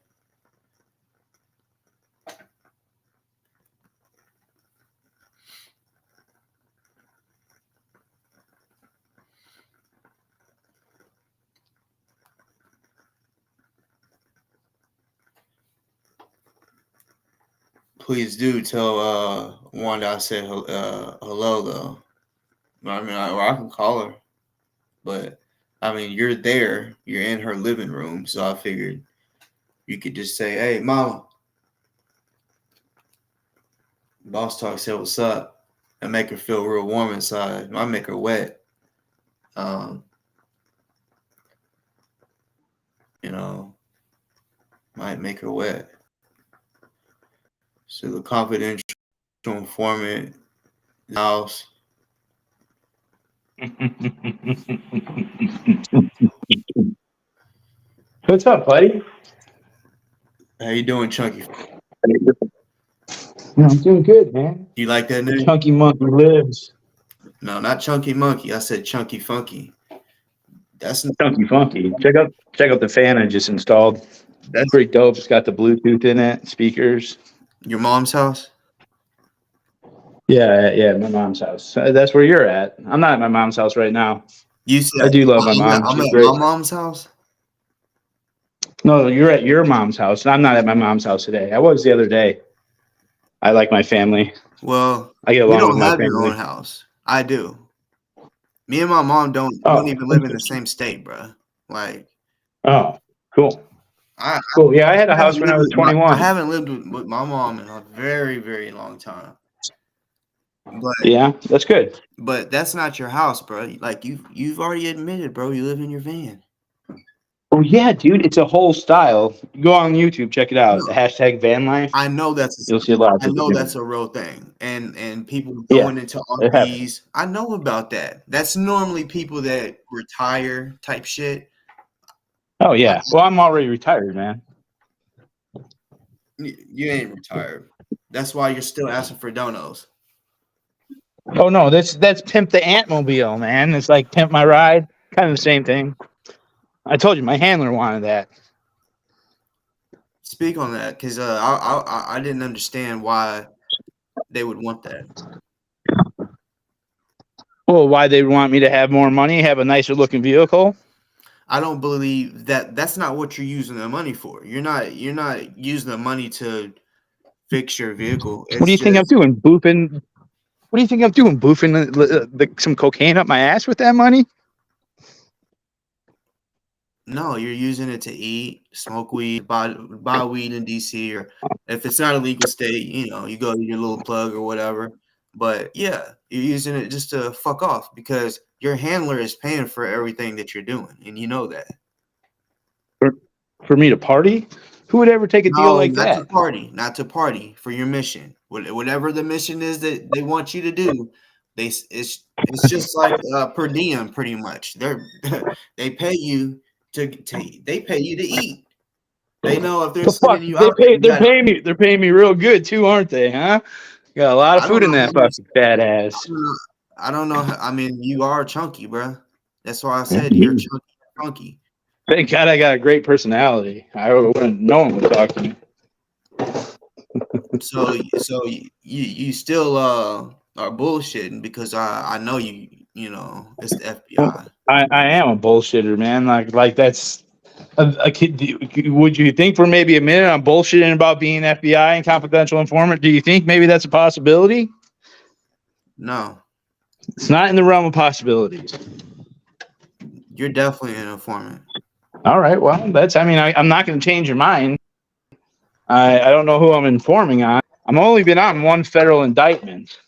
Please do tell Wanda I said hello though. I mean, or I can call her, but I mean, you're there. You're in her living room, so I figured you could just say, "Hey, mama, Boss Talk said what's up," and make her feel real warm inside. I make her wet. Um, you know, might make her wet. So the confidential informant house. What's up, buddy? How you doing, Chunky? I'm doing good, man. You like that name? Chunky Monkey lives. No, not Chunky Monkey. I said Chunky Funky. That's Chunky Funky. Check out the fan I just installed. that's Pretty dope. It's got the Bluetooth in it, speakers. your mom's house. Yeah, my mom's house. That's where you're at. I'm not at my mom's house right now. You said I do love my mom. I'm She's at great. my mom's house. No, you're at your mom's house. I'm not at my mom's house today. I was the other day. I like my family. Well, I get you along with don't my have your family. own house. I do. Me and my mom don't even live in the same state, bro. Like, Cool. I Cool. Yeah, I had a house when I was I 21. haven't lived with my mom in a very, very long time. But Yeah, that's good. that's not your house, bro. Like you've already admitted, bro. You live in your van. yeah, dude, it's a whole style. Go on YouTube, check it out. No, Hashtag van life. I know that's You'll see a lot of I people know doing that's a real thing, and people Yeah, going into it happens. RVs. I know about that. That's normally people that retire type shit. Oh I, yeah. Well, I'm already retired, man. you ain't retired. That's why you're still asking for donos. Oh no, that's Pimp the Antmobile, man. It's like Pimp My Ride, kind of the same thing. I told you my handler wanted that. Speak on that, because I didn't understand why they would want that. Well, why they want me to have more money, have a nicer looking vehicle? I don't believe that. That's not what you're using the money for. You're not using the money to fix your vehicle. What do It's you think I'm just doing? Boofing? What do you think I'm doing? Boofing some cocaine up my ass with that money? no. You're using it to eat, smoke weed, buy weed in DC, or if it's not a legal state, you go to your little plug or whatever. But yeah, you're using it just to fuck off because your handler is paying for everything that you're doing, and you know that. For me to party? Who would ever take a deal No, like not to that? party, not to party for your mission. Whatever the mission is that they want you to do, it's just like per diem, pretty much. They pay you they pay you to eat. They know if they're The fuck? sending you out there, you They're got. paying me. They're paying me real good too, aren't they? Huh? Got a lot of I don't food in know that how much. fucking fat ass. I don't know. I don't know. I mean, you are chunky, bro. That's why I said you're chunky. Thank God I got a great personality. I wouldn't. No one would talk to me. So you still are bullshitting because I know it's the FBI. I am a bullshitter, man. Like that's a kid. Would you think for maybe a minute I'm bullshitting about being FBI and confidential informant? Do you think maybe that's a possibility? No, It's not in the realm of possibilities. you're definitely an informant. All right. Well, I'm not going to change your mind. I don't know who I'm informing on. I'm only been on one federal indictment.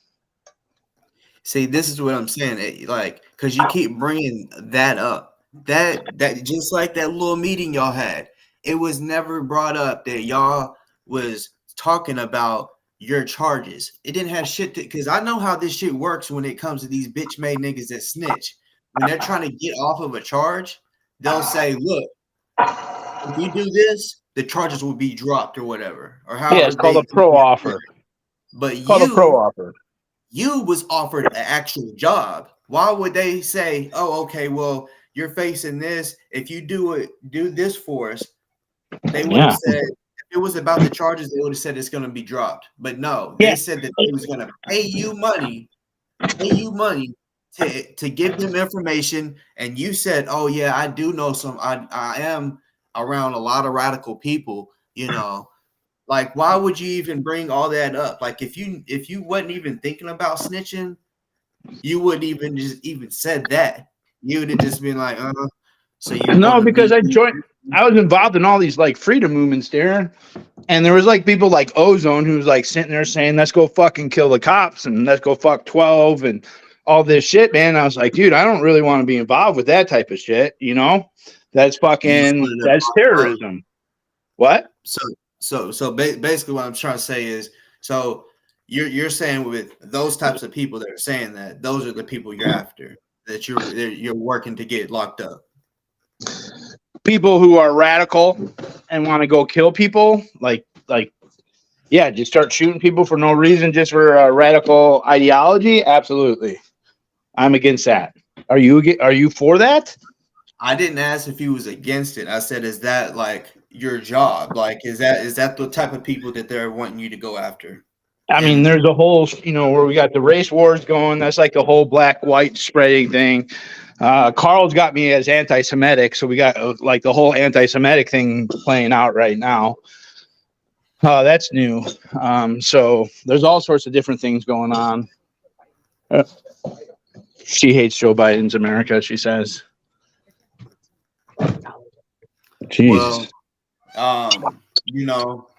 See, this is what I'm saying. Like, because you keep bringing that up. That just like that little meeting y'all had, it was never brought up that y'all was talking about your charges. It didn't have shit to, because I know how this shit works when it comes to these bitch made niggas that snitch. When they're trying to get off of a charge, they'll say, "Look, if you do this, the charges will be dropped or whatever, or Yeah, however it's called they." a pro offer. But It's called a pro offer. you was offered an actual job. Why would they say, "Oh, okay, well, you're facing this. If you do this for us," they would have Yeah. said, if it was about the charges, they would have said it's going to be dropped. But no, Yeah. they said that they was going to pay you money to give them information. And you said, "Oh yeah, I do know some. I am around a lot of radical people, Like, why would you even bring all that up? Like, if you wasn't even thinking about snitching, you wouldn't even just even said that. You would have just been like, so you No, want to because be. I was involved in all these like freedom movements there. And there was like people like Ozone who was like sitting there saying, "Let's go fucking kill the cops and let's go fuck 12 and all this shit, man." I was like, dude, I don't really want to be involved with that type of shit, That's You just wanted to that's pop up. terrorism. What? Basically, what I'm trying to say is, so you're saying with those types of people that are saying that, those are the people you're after, that you're working to get locked up. People who are radical and want to go kill people, yeah, just start shooting people for no reason, just for radical ideology. Absolutely, I'm against that. Are you for that? I didn't ask if he was against it. I said, is that like your job? Like, is that the type of people that they're wanting you to go after? I mean, And there's a whole, where we got the race wars going. That's like the whole black-white spreading thing. Carl's got me as anti-Semitic, so we got like the whole anti-Semitic thing playing out right now. That's new. So there's all sorts of different things going on. She hates Joe Biden's America, she says. Jesus. well,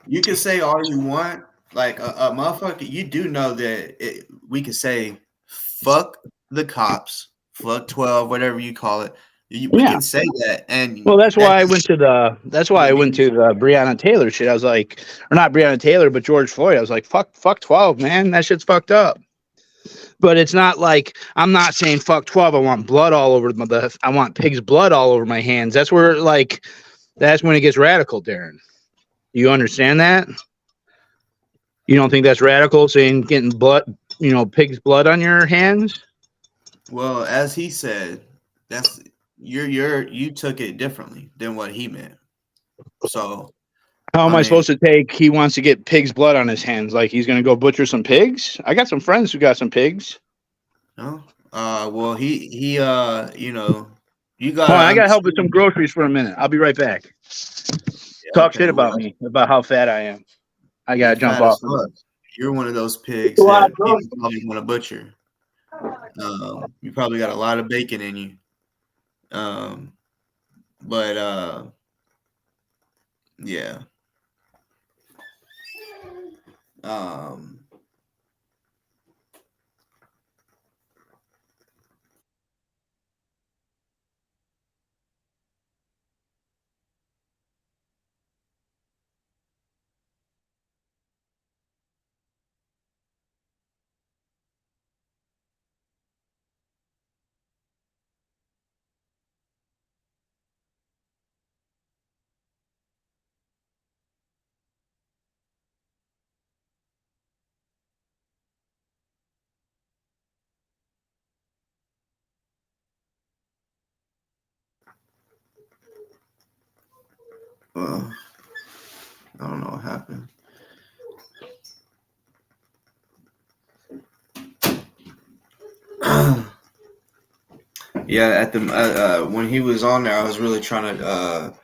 you can say all you want, like a motherfucker. You do know that we could say, "Fuck the cops," "Fuck 12," whatever you call it. We Yeah. can say that, Well, and that's why I went to the Brianna Taylor shit. I was like, or not Brianna Taylor, but George Floyd. I was like, fuck 12, man. That shit's fucked up. But it's not like I'm not saying fuck 12. I want blood all over I want pig's blood all over my hands. That's where that's when it gets radical, Darren. You understand that? You don't think that's radical saying getting blood, pig's blood on your hands? Well, as he said, that's you took it differently than what he meant. So how am I I mean, supposed to take he wants to get pig's blood on his hands? Like he's gonna go butcher some pigs? I got some friends who got some pigs. no. Well, he you know, you Hold on, gotta I gotta help with some understand. groceries for a minute. I'll be right back. Yeah, Talk okay, shit well, about me, about how fat I am. I you're gotta jump fat as off of fuck. this. You're one of those pigs that people probably want to butcher. You probably got a lot of bacon in you. Um, but yeah. Um, I don't know what happened. Yeah, at the when he was on there, I was really trying to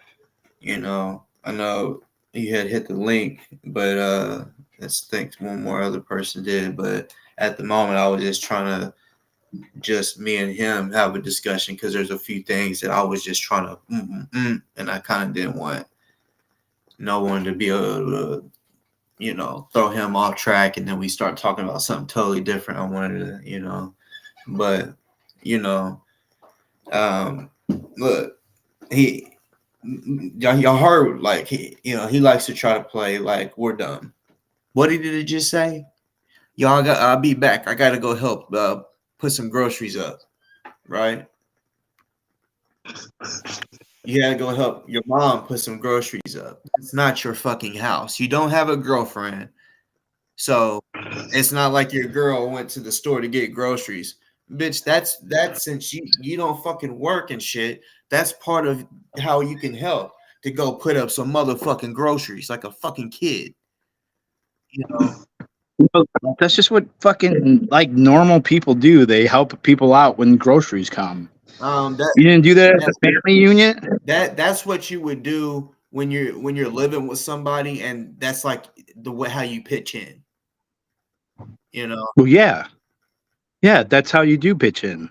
I know you had hit the link, but I think one more other person did. But at the moment, I was just trying to just me and him have a discussion because there's a few things that I was just trying to, and I kind of didn't want no one to be able to, throw him off track, and then we start talking about something totally different. I wanted to, but you know, look, y'all heard like he likes to try to play like we're done. What did he just say? I'll be back. I gotta go help put some groceries up, right? You gotta go help your mom put some groceries up. It's not your fucking house. You don't have a girlfriend. So it's not like your girl went to the store to get groceries. Bitch, that's since you don't fucking work and shit, that's part of how you can help to go put up some motherfucking groceries like a fucking kid. You know. Well, that's just what fucking like normal people do. They help people out when groceries come. You didn't do that at the family unit? That's what you would do when you're living with somebody, and that's like the way how you pitch in. Well, yeah. Yeah, that's how you do pitch in.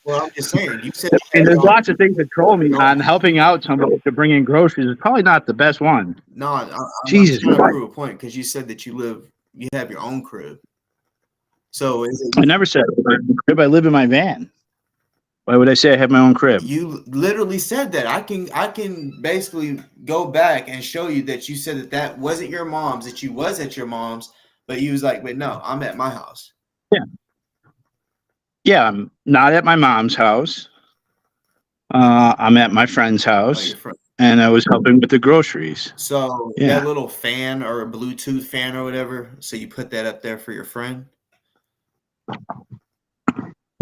Well, I'm just saying. You said And there's lots of things that troll me on helping out somebody to bring in groceries. Is probably not the best one. No, I'm Jesus trying to Christ. prove a point because you said that you have your own crib. So I never said crib. I live in my van. Why would I say I have my own crib? You literally said that. I can basically go back and show you that you said that wasn't your mom's, that you was at your mom's, but you was like, but no, I'm at my house. Yeah. Yeah, I'm not at my mom's house. I'm at my friend's house, and I was helping with the groceries. So that little fan or a Bluetooth fan or whatever, so you put that up there for your friend?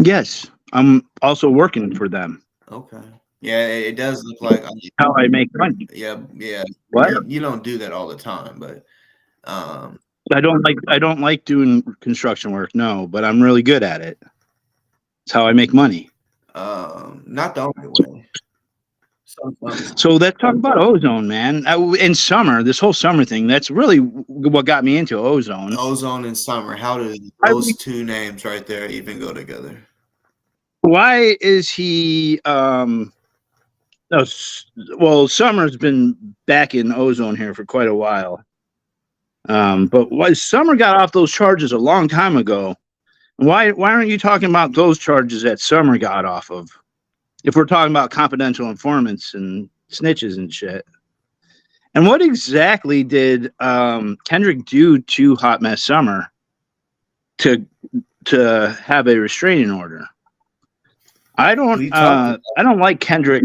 Yes, I'm also working for them. Okay. Yeah, it does look like how I make money. Yeah. What? You don't do that all the time, but I don't like doing construction work, no, but I'm really good at it. It's how I make money. Not the only way. So let's talk about Ozone, man. In summer, this whole summer thing, that's really what got me into Ozone. Ozone and summer. How do those two names right there even go together? Why is he well, Summer's been back in Ozone here for quite a while. But why Summer got off those charges a long time ago? Why aren't you talking about those charges that Summer got off of? If we're talking about confidential informants and snitches and shit. And what exactly did Kendrick do to Hot Mess Summer to have a restraining order? I don't like Kendrick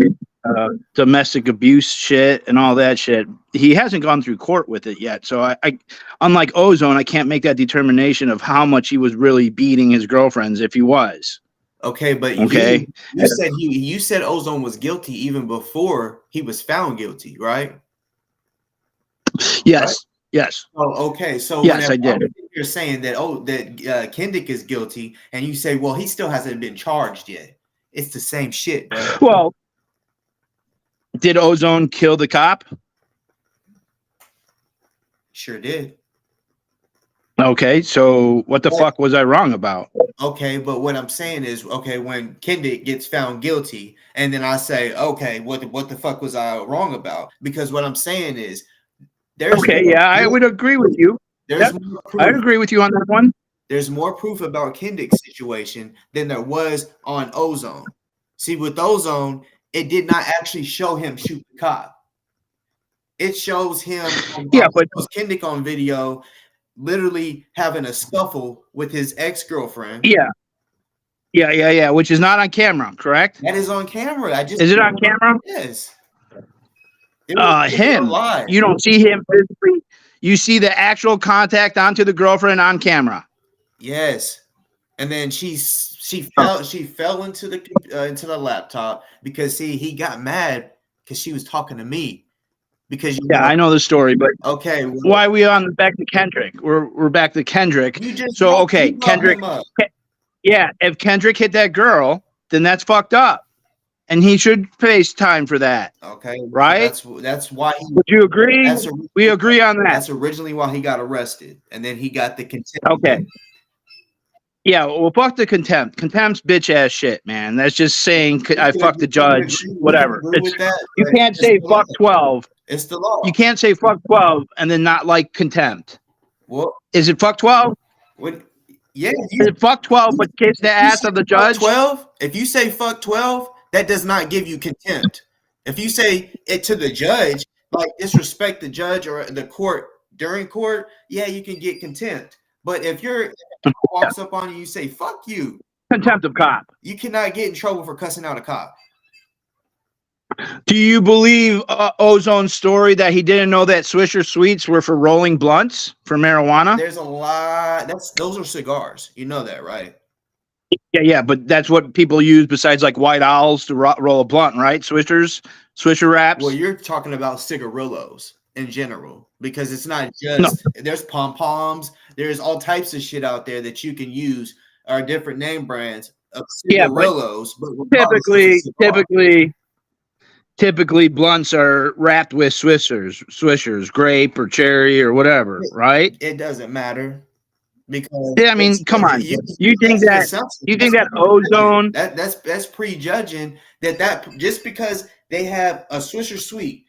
domestic abuse shit and all that shit. He hasn't gone through court with it yet. So I unlike Ozone, I can't make that determination of how much he was really beating his girlfriends if he was. Okay, but you said Ozone was guilty even before he was found guilty, right? Yes. Right? Yes. Oh, okay. So yes, I did. You're saying that Kendrick is guilty, and you say, well, he still hasn't been charged yet. It's the same shit, bro. Well, did Ozone kill the cop? Sure did. Okay, so what the fuck was I wrong about? Okay, but what I'm saying is, okay, when Kendrick gets found guilty, and then I say, okay, what the fuck was I wrong about? Because what I'm saying is, I would agree with you. I agree with you on that one. There's more proof about Kendrick's situation than there was on Ozone. See, with Ozone, it did not actually show him shoot the cop. It shows him, but Kendrick on video literally having a scuffle with his ex-girlfriend. Yeah, which is not on camera, correct? That is on camera. Is it on camera? Yes. Him. You don't see him physically. You see the actual contact onto the girlfriend on camera. Yes. And then she fell into the laptop because he got mad because she was talking to me. Because I know the story, but okay, why are we back to Kendrick? We're back to Kendrick. Kendrick. If Kendrick hit that girl, then that's fucked up, and he should face time for that. Okay, right? That's why. Would you agree? We agree on that. That's originally why he got arrested, and then he got the contempt. Okay. Yeah, well, fuck the contempt. Contempt's bitch ass shit, man. That's just saying I fuck the judge, whatever. You can't say fuck 12. It's the law. You can't say fuck 12 and then not like contempt. Well, is it fuck 12? Is it fuck 12 but kiss the ass of the judge? 12? If you say fuck 12, that does not give you contempt. If you say it to the judge, like disrespect the judge or the court during court, you can get contempt. But if you're walks up on you, you say fuck you. Contempt of cop. You cannot get in trouble for cussing out a cop. Do you believe Ozone's story that he didn't know that Swisher Sweets were for rolling blunts for marijuana? There's a lot. Those are cigars. You know that, right? Yeah, but that's what people use besides like White Owls to roll a blunt, right? Swisher wraps. Well, you're talking about cigarillos in general because it's not just there's pom-poms. There's all types of shit out there that you can use or different name brands of cigarillos. But typically blunts are wrapped with Swishers, grape or cherry or whatever, right? It doesn't matter because come on. You think that Ozone that's prejudging that just because they have a Swisher Sweet,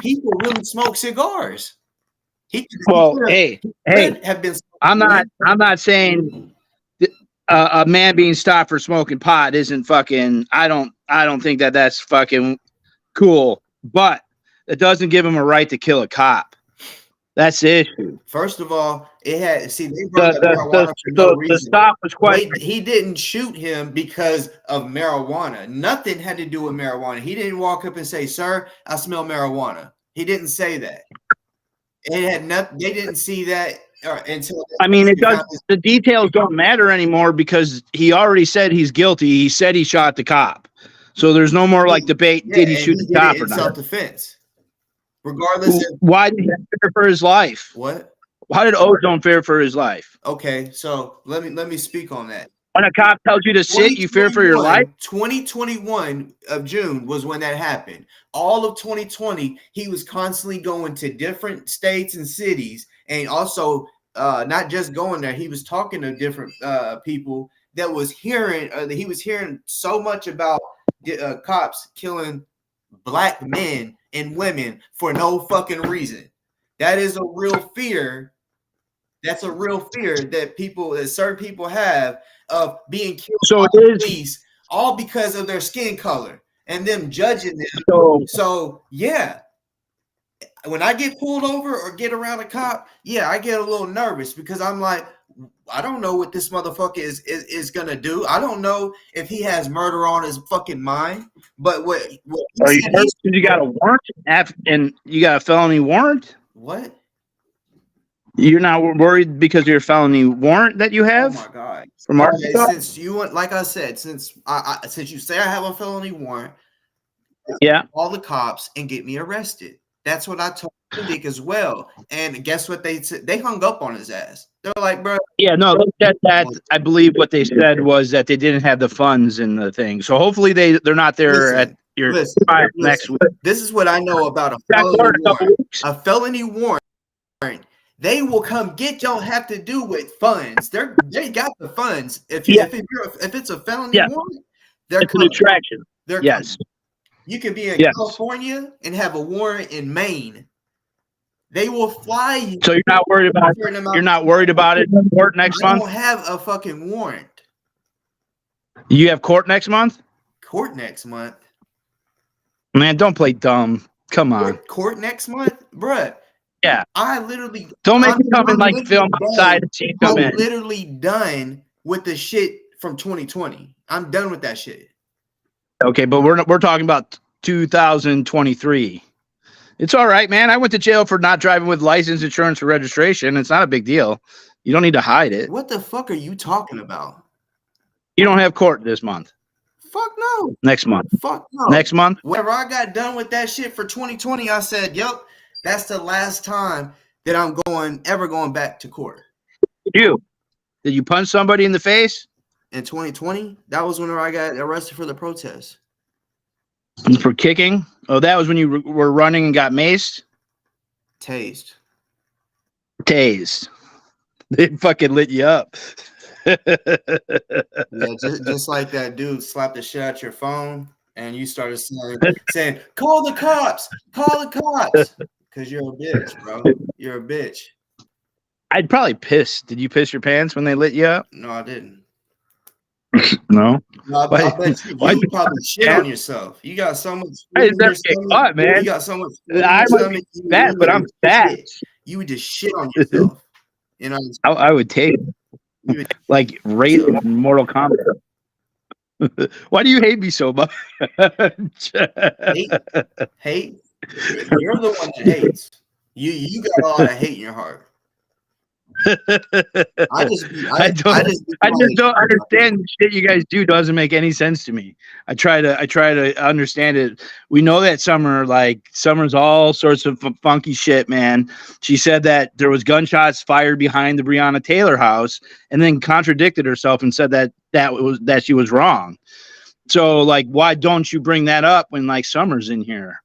people wouldn't smoke cigars. I'm not saying a man being stopped for smoking pot isn't fucking. I don't think that's fucking cool, but it doesn't give him a right to kill a cop. That's the issue. They brought marijuana for no reason. The stop was quite. He didn't shoot him because of marijuana. Nothing had to do with marijuana. He didn't walk up and say, "Sir, I smell marijuana." He didn't say that. It had nothing. They didn't see that until. It does. The details don't matter anymore because he already said he's guilty. He said he shot the cop. So there's no more debate. Did he shoot the cop or not? Self-defense. Regardless. Why did he fear for his life? What? Why did Ozone fear for his life? Okay, so let me speak on that. When a cop tells you to sit, you fear for your life? 2021 of June was when that happened. All of 2020, he was constantly going to different states and cities, and also not just going there. He was talking to different people that was hearing. He was hearing so much about cops killing black men and women for no fucking reason. That is a real fear. That's a real fear that certain people have of being killed by police all because of their skin color and them judging them. So yeah, when I get pulled over or get around a cop, yeah, I get a little nervous because I'm like, I don't know what this motherfucker is gonna do. I don't know if he has murder on his fucking mind. But what are you sure you got a warrant and you got a felony warrant? What? You're not worried because of your felony warrant that you have? Oh my god! From Arkansas? Since you want, like I said, since you say I have a felony warrant, yeah, call the cops and get me arrested. That's what I told Dick as well. And guess what they said? They hung up on his ass. They're like, bro. Yeah, no, that I believe what they said was that they didn't have the funds in the thing. So hopefully they're not there at your trial next week. This is what I know about a felony warrant. A felony warrant. They will come get. Don't have to do with funds. They got the funds. If it's a felony warrant, it's an attraction. Yes, you can be in California and have a warrant in Maine. They will fly you. So you're not worried about it. You're not worried about it. Court next month. I don't have a fucking warrant. You have court next month. Court next month. Man, don't play dumb. Come on. Court next month, bruh. Yeah. I literally don't make me come and like film outside and see you come in. I'm literally done with the shit from 2020. I'm done with that shit. Okay, but we're talking about 2023. It's all right, man. I went to jail for not driving with license, insurance, or registration. It's not a big deal. You don't need to hide it. What the fuck are you talking about? You don't have court this month. Fuck no. Next month. Fuck no. Next month. Whenever I got done with that shit for 2020, I said, yep, that's the last time that I'm ever going back to court. Did you punch somebody in the face? In 2020? That was whenever I got arrested for the protest. For kicking? Oh, that was when you were running and got maced? Tased. They fucking lit you up. Yeah, just like that dude slapped the shit out your phone and you started saying, call the cops, because you're a bitch, bro. You're a bitch. I'd probably piss. Did you piss your pants when they lit you up? No, I didn't. No. I bet you probably shit on yourself. You got so much. I never get caught, man. You got so much. I might be fat, but I'm fat. You would just shit on yourself. You know. I would take it. Like rape in Mortal Kombat. Why do you hate me so much? Hate. You're the one that hates. You got a lot of hate in your heart. I just don't understand the shit you guys do. Doesn't make any sense to me. I try to understand it. We know that Summer's all sorts of funky shit, man. She said that there was gunshots fired behind the Brianna Taylor house, and then contradicted herself and said that she was wrong. So like, why don't you bring that up when like Summer's in here?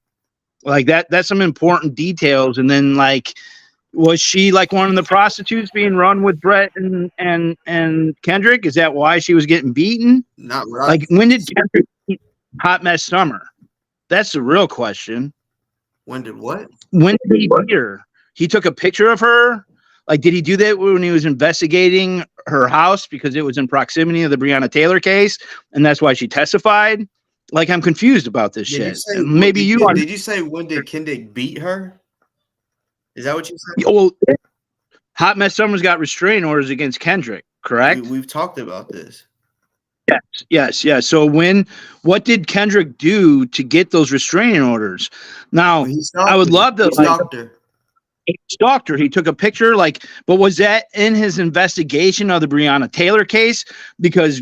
Like that's some important details. And then like, was she like one of the prostitutes being run with Brett and Kendrick? Is that why she was getting beaten? Not right. Like, when did Kendrick beat Hot Mess Summer? That's the real question. When did what? When did he beat her? He took a picture of her. Like, did he do that when he was investigating her house because it was in proximity of the Brianna Taylor case, and that's why she testified? Like, I'm confused about this shit. Maybe you are. Did you say when did Kendrick beat her? Is that what you said? Well, Hot Mess Summer's got restraining orders against Kendrick, correct? We've talked about this. Yes. So what did Kendrick do to get those restraining orders? Now, I would love to. He stalked her. He took a picture, but was that in his investigation of the Brianna Taylor case? Because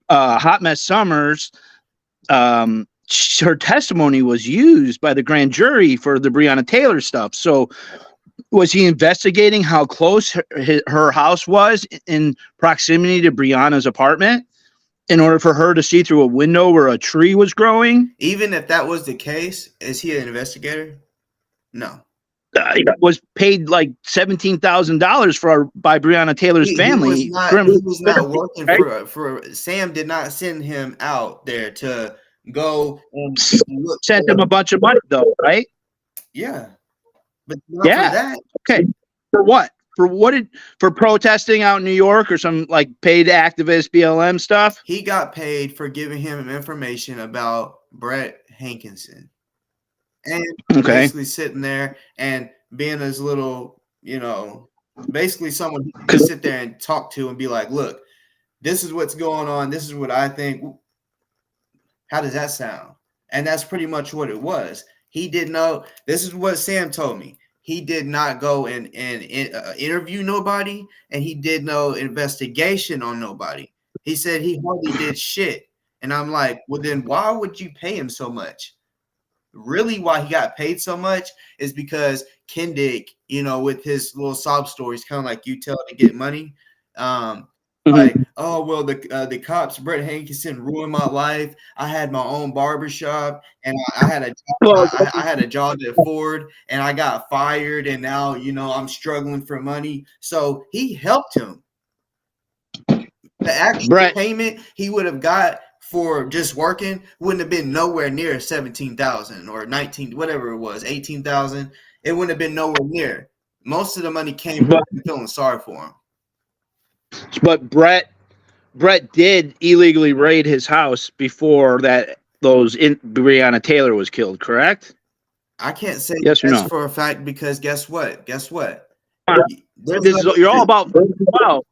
Hot Mess Summers, her testimony was used by the grand jury for the Brianna Taylor stuff. So was he investigating how close her house was in proximity to Brianna's apartment in order for her to see through a window where a tree was growing? Even if that was the case, is he an investigator? No. He was paid like $17,000 by Brianna Taylor's family. He was not working for Sam. Did not send him out there to go and sent him a bunch of money though, right? Yeah, but not for that. Okay, for what? for protesting out in New York or some like paid activist BLM stuff? He got paid for giving him information about Brett Hankinson. And basically sitting there and being this little, basically someone you can sit there and talk to and be like, look, this is what's going on. This is what I think. How does that sound? And that's pretty much what it was. He didn't know. This is what Sam told me. He did not go and interview nobody, and he did no investigation on nobody. He said he hardly did shit. And I'm like, well, then why would you pay him so much? Really, why he got paid so much is because Kendick, with his little sob stories, kind of like you tell to get money. Like, oh, well, the cops, Brett Hankinson, ruined my life. I had my own barbershop, and I had a job, I had a job at Ford, and I got fired, and now, I'm struggling for money. So he helped him. The actual payment he would have got for just working wouldn't have been nowhere near 17,000 or 19, whatever it was, 18,000. It wouldn't have been nowhere near. Most of the money came from feeling sorry for him. But Brett did illegally raid his house before Brianna Taylor was killed, correct? I can't say yes or no for a fact because guess what? You're all about 12.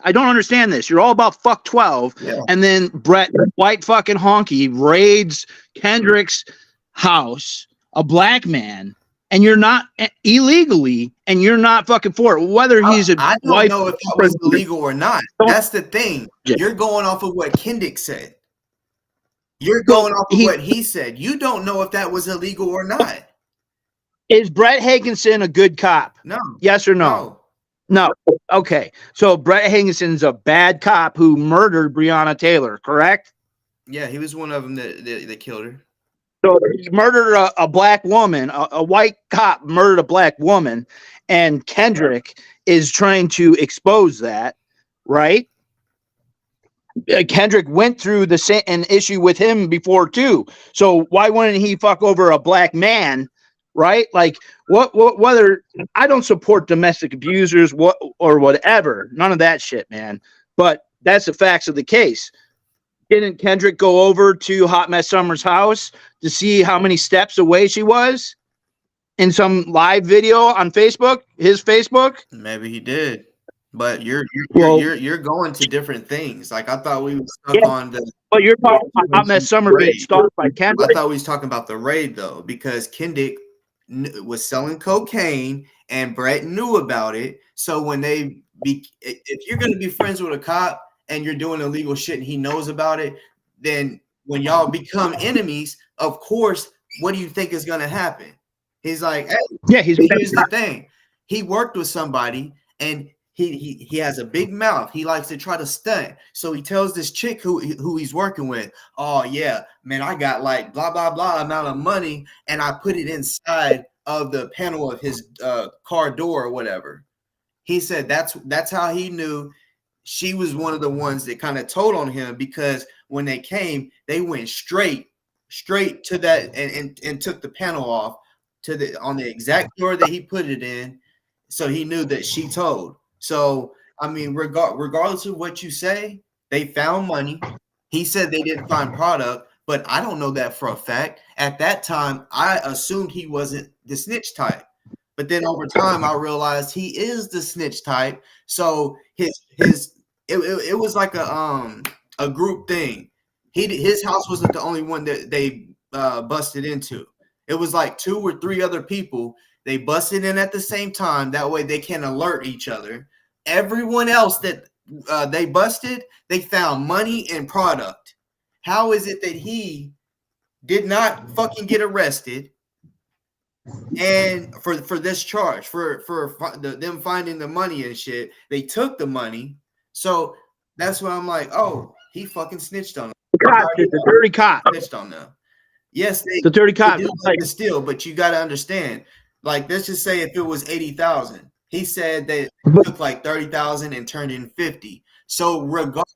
I don't understand this. You're all about fuck 12, and then Brett, white fucking honky, raids Kendrick's house, a black man, and you're not illegally, and you're not fucking for it. Whether he's I don't know if that was illegal or not. That's the thing. You're going off of what Kendick said. You're going off of what he said. You don't know if that was illegal or not. Is Brett Hankinson a good cop? No. Yes or no? No. Okay. So Brett Hankinson's a bad cop who murdered Brianna Taylor, correct? Yeah, he was one of them that killed her. So he murdered a black woman. A white cop murdered a black woman, and Kendrick is trying to expose that, right? Kendrick went through an issue with him before too. So why wouldn't he fuck over a black man? Right? Like whether I don't support domestic abusers or whatever, none of that shit, man. But that's the facts of the case. Didn't Kendrick go over to Hot Mess Summer's house to see how many steps away she was in some live video on Facebook, his Facebook? Maybe he did. But you're going to different things. Like I thought we were stuck on the. Well, you're talking about Hot Mess Summer being stalked by Kendrick. I thought we was talking about the raid though, because Kendick was selling cocaine and Brett knew about it. So when if you're going to be friends with a cop and you're doing illegal shit and he knows about it, then when y'all become enemies, of course, what do you think is going to happen? He's like, hey, here's the thing. He worked with somebody and he has a big mouth. He likes to try to stunt. So he tells this chick who he's working with, oh yeah, man, I got like blah, blah, blah amount of money and I put it inside of the panel of his car door or whatever. He said that's how he knew she was one of the ones that kind of told on him, because when they came, they went straight to that and took the panel off on the exact door that he put it in. So he knew that she told. So, I mean, regardless of what you say, they found money. He said they didn't find product, but I don't know that for a fact. At that time, I assumed he wasn't the snitch type. But then over time, I realized he is the snitch type. So it was like a group thing. His house wasn't the only one that they busted into. It was like 2 or 3 other people. They busted in at the same time. That way they can alert each other. Everyone else that they busted, they found money and product. How is it that he did not fucking get arrested? And for this charge, for them finding the money and shit, they took the money. So that's what I'm like, oh, he fucking snitched on them. The dirty cop. Snitched on them. Yes, the dirty cop. They do like to steal, but you got to understand. Like, let's just say if it was 80,000, he said that it took like 30,000 and turned in 50. So regardless,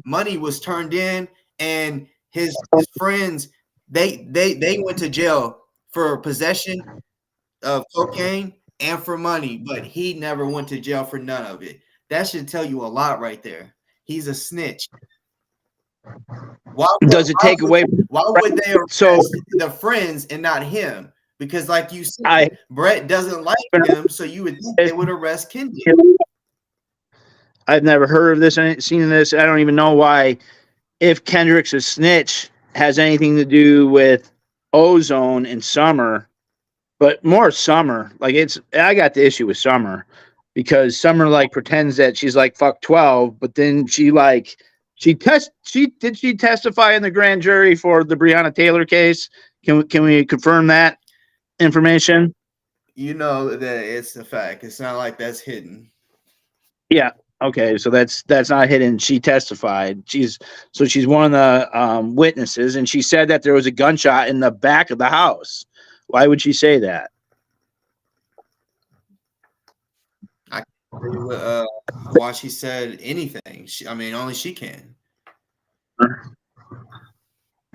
money was turned in, and his friends they went to jail for possession of cocaine and for money, but he never went to jail for none of it. That should tell you a lot right there. He's a snitch. Does it take away? Why would they arrest So the friends and not him? Because, like you said, Brett doesn't like him, so you would think they would arrest Kendi. I've never heard of this, seen this. I don't even know why. If Kendrick's a snitch, has anything to do with Ozone and Summer, but more Summer. Like I got the issue with Summer because Summer like pretends that she's like fuck 12, but then she testify in the grand jury for the Brianna Taylor case? Can we confirm that information? You know that it's a fact. It's not like that's hidden. Yeah. Okay, so that's not hidden. She testified. She's one of the witnesses, and she said that there was a gunshot in the back of the house. Why would she say that? I can't believe why she said anything. Only she can.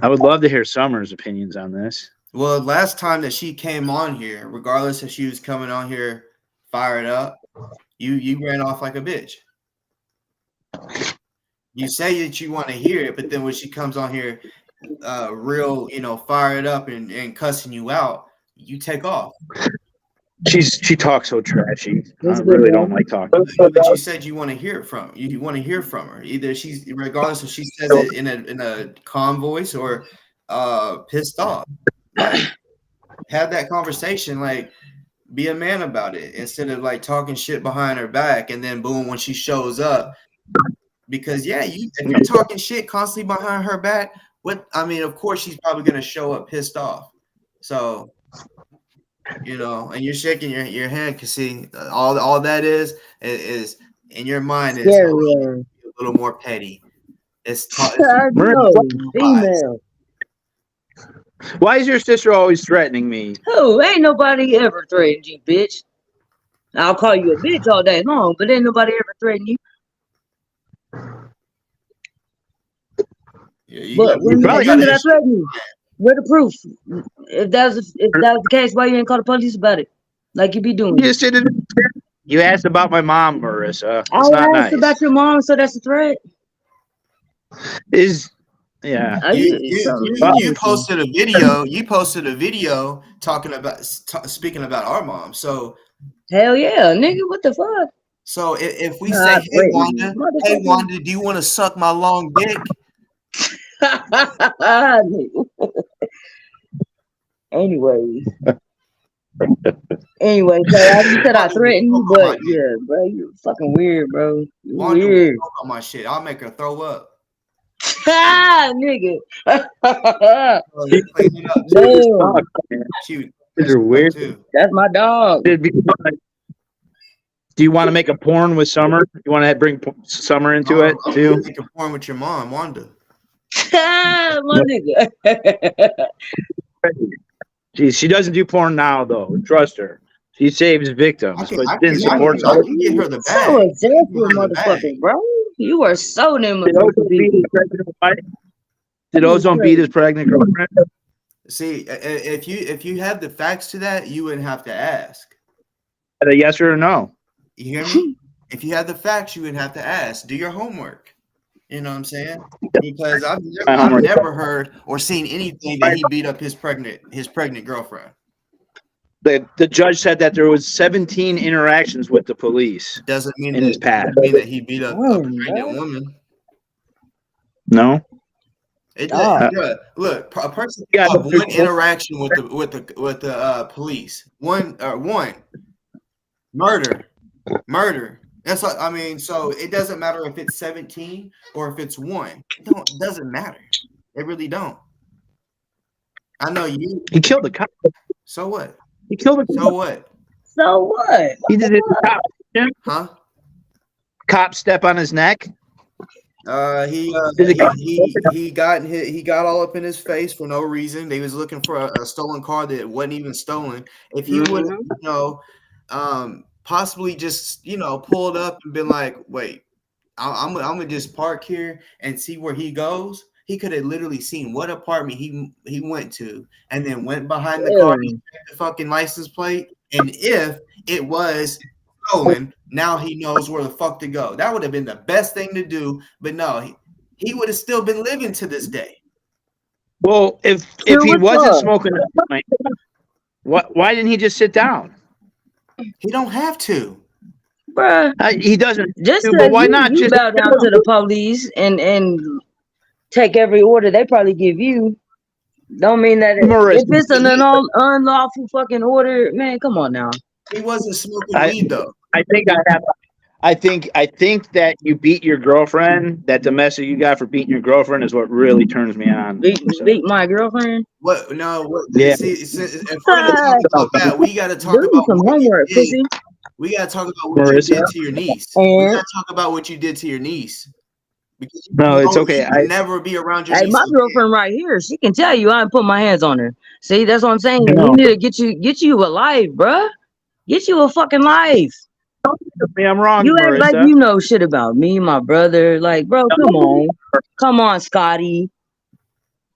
I would love to hear Summer's opinions on this. Well, last time that she came on here, regardless if she was coming on here fired up, you ran off like a bitch. You say that you want to hear it, but then when she comes on here real, fired up and cussing you out, you take off. She talks so trashy. I really don't like talking. But you said you want to hear it from you want to hear from her. Either she's, regardless if she says it in a calm voice or pissed off. Like, have that conversation, like be a man about it instead of like talking shit behind her back and then boom when she shows up. Because if you're talking shit constantly behind her back, of course she's probably gonna show up pissed off. So, and you're shaking your head because see, all that is in your mind is a little more petty. It's female. Why is your sister always threatening me? Oh, ain't nobody ever threatened you, bitch. I'll call you a bitch all day long, but ain't nobody ever threatened you. But when did I threaten you? Where the proof? If that was the case, why you ain't call the police about it? Like you be doing. You just didn't. You asked about my mom, Marissa. It's I not asked about your mom, so that's a threat. Yeah. You posted a video. You posted a video talking about speaking about our mom. So hell yeah, nigga, what the fuck? So if we say, hey Wanda, do you want to suck my long dick? Anyway, so you said I threatened you, but yeah, bro, you're fucking weird, bro. You're Wanda weird. Talk about my shit. I'll make her throw up. Nigga. You're weird too. That's my dog. Do you want to make a porn with Summer? You want to bring Summer into it too? Make a porn with your mom, Wanda. My nigga. Jeez, she doesn't do porn now though. Trust her. She saves victims, but didn't support her. I can get her the bag. So exactly, motherfucker, bro. You are so damn. Did Ozone beat his pregnant girlfriend? See, if you have the facts to that, you wouldn't have to ask. A yes or a no. You hear me? If you have the facts, you wouldn't have to ask. Do your homework. You know what I'm saying? Because I've never heard or seen anything that he beat up his pregnant girlfriend. The judge said that there was 17 interactions with the police. Doesn't mean in his past. Mean that he beat up a pregnant woman. No. Look, a person got one interaction with the police. One murder. That's what so it doesn't matter if it's 17 or if it's 1. It doesn't matter. It really don't. I know you. He killed the cop. So what? He killed the cop. So what? So what? He did it. Huh? Cop step on his neck. He got all up in his face for no reason. They was looking for a stolen car that wasn't even stolen. If he would, possibly just pulled up and been like, wait, I'm gonna just park here and see where he goes. He could have literally seen what apartment he went to, and then went behind the car, and checked the fucking license plate, And if it was stolen, now he knows where the fuck to go. That would have been the best thing to do. But no, he would have still been living to this day. Well, if he wasn't smoking a joint, why didn't he just sit down? He don't have to. Bruh. He doesn't. Just but why not you just bow down to the police and take every order they probably give you. Don't mean that if it's an unlawful fucking order, man, come on now. He wasn't smoking weed though. I think that you beat your girlfriend. That the message you got for beating your girlfriend is what really turns me on. Beat my girlfriend? What? No. What, yeah. See, in front of talk about that, we got to talk about some homework, pussy. We got to talk about what you did to your niece. We got to talk about what you did to your niece. Because it's okay. I never be around your niece. My girlfriend right here, she can tell you I ain't put my hands on her. See, that's what I'm saying. We need to get you a life, bruh. Get you a fucking life. I'm wrong. You Marissa. act like you know shit about me, my brother. Like, bro, come on, Scotty.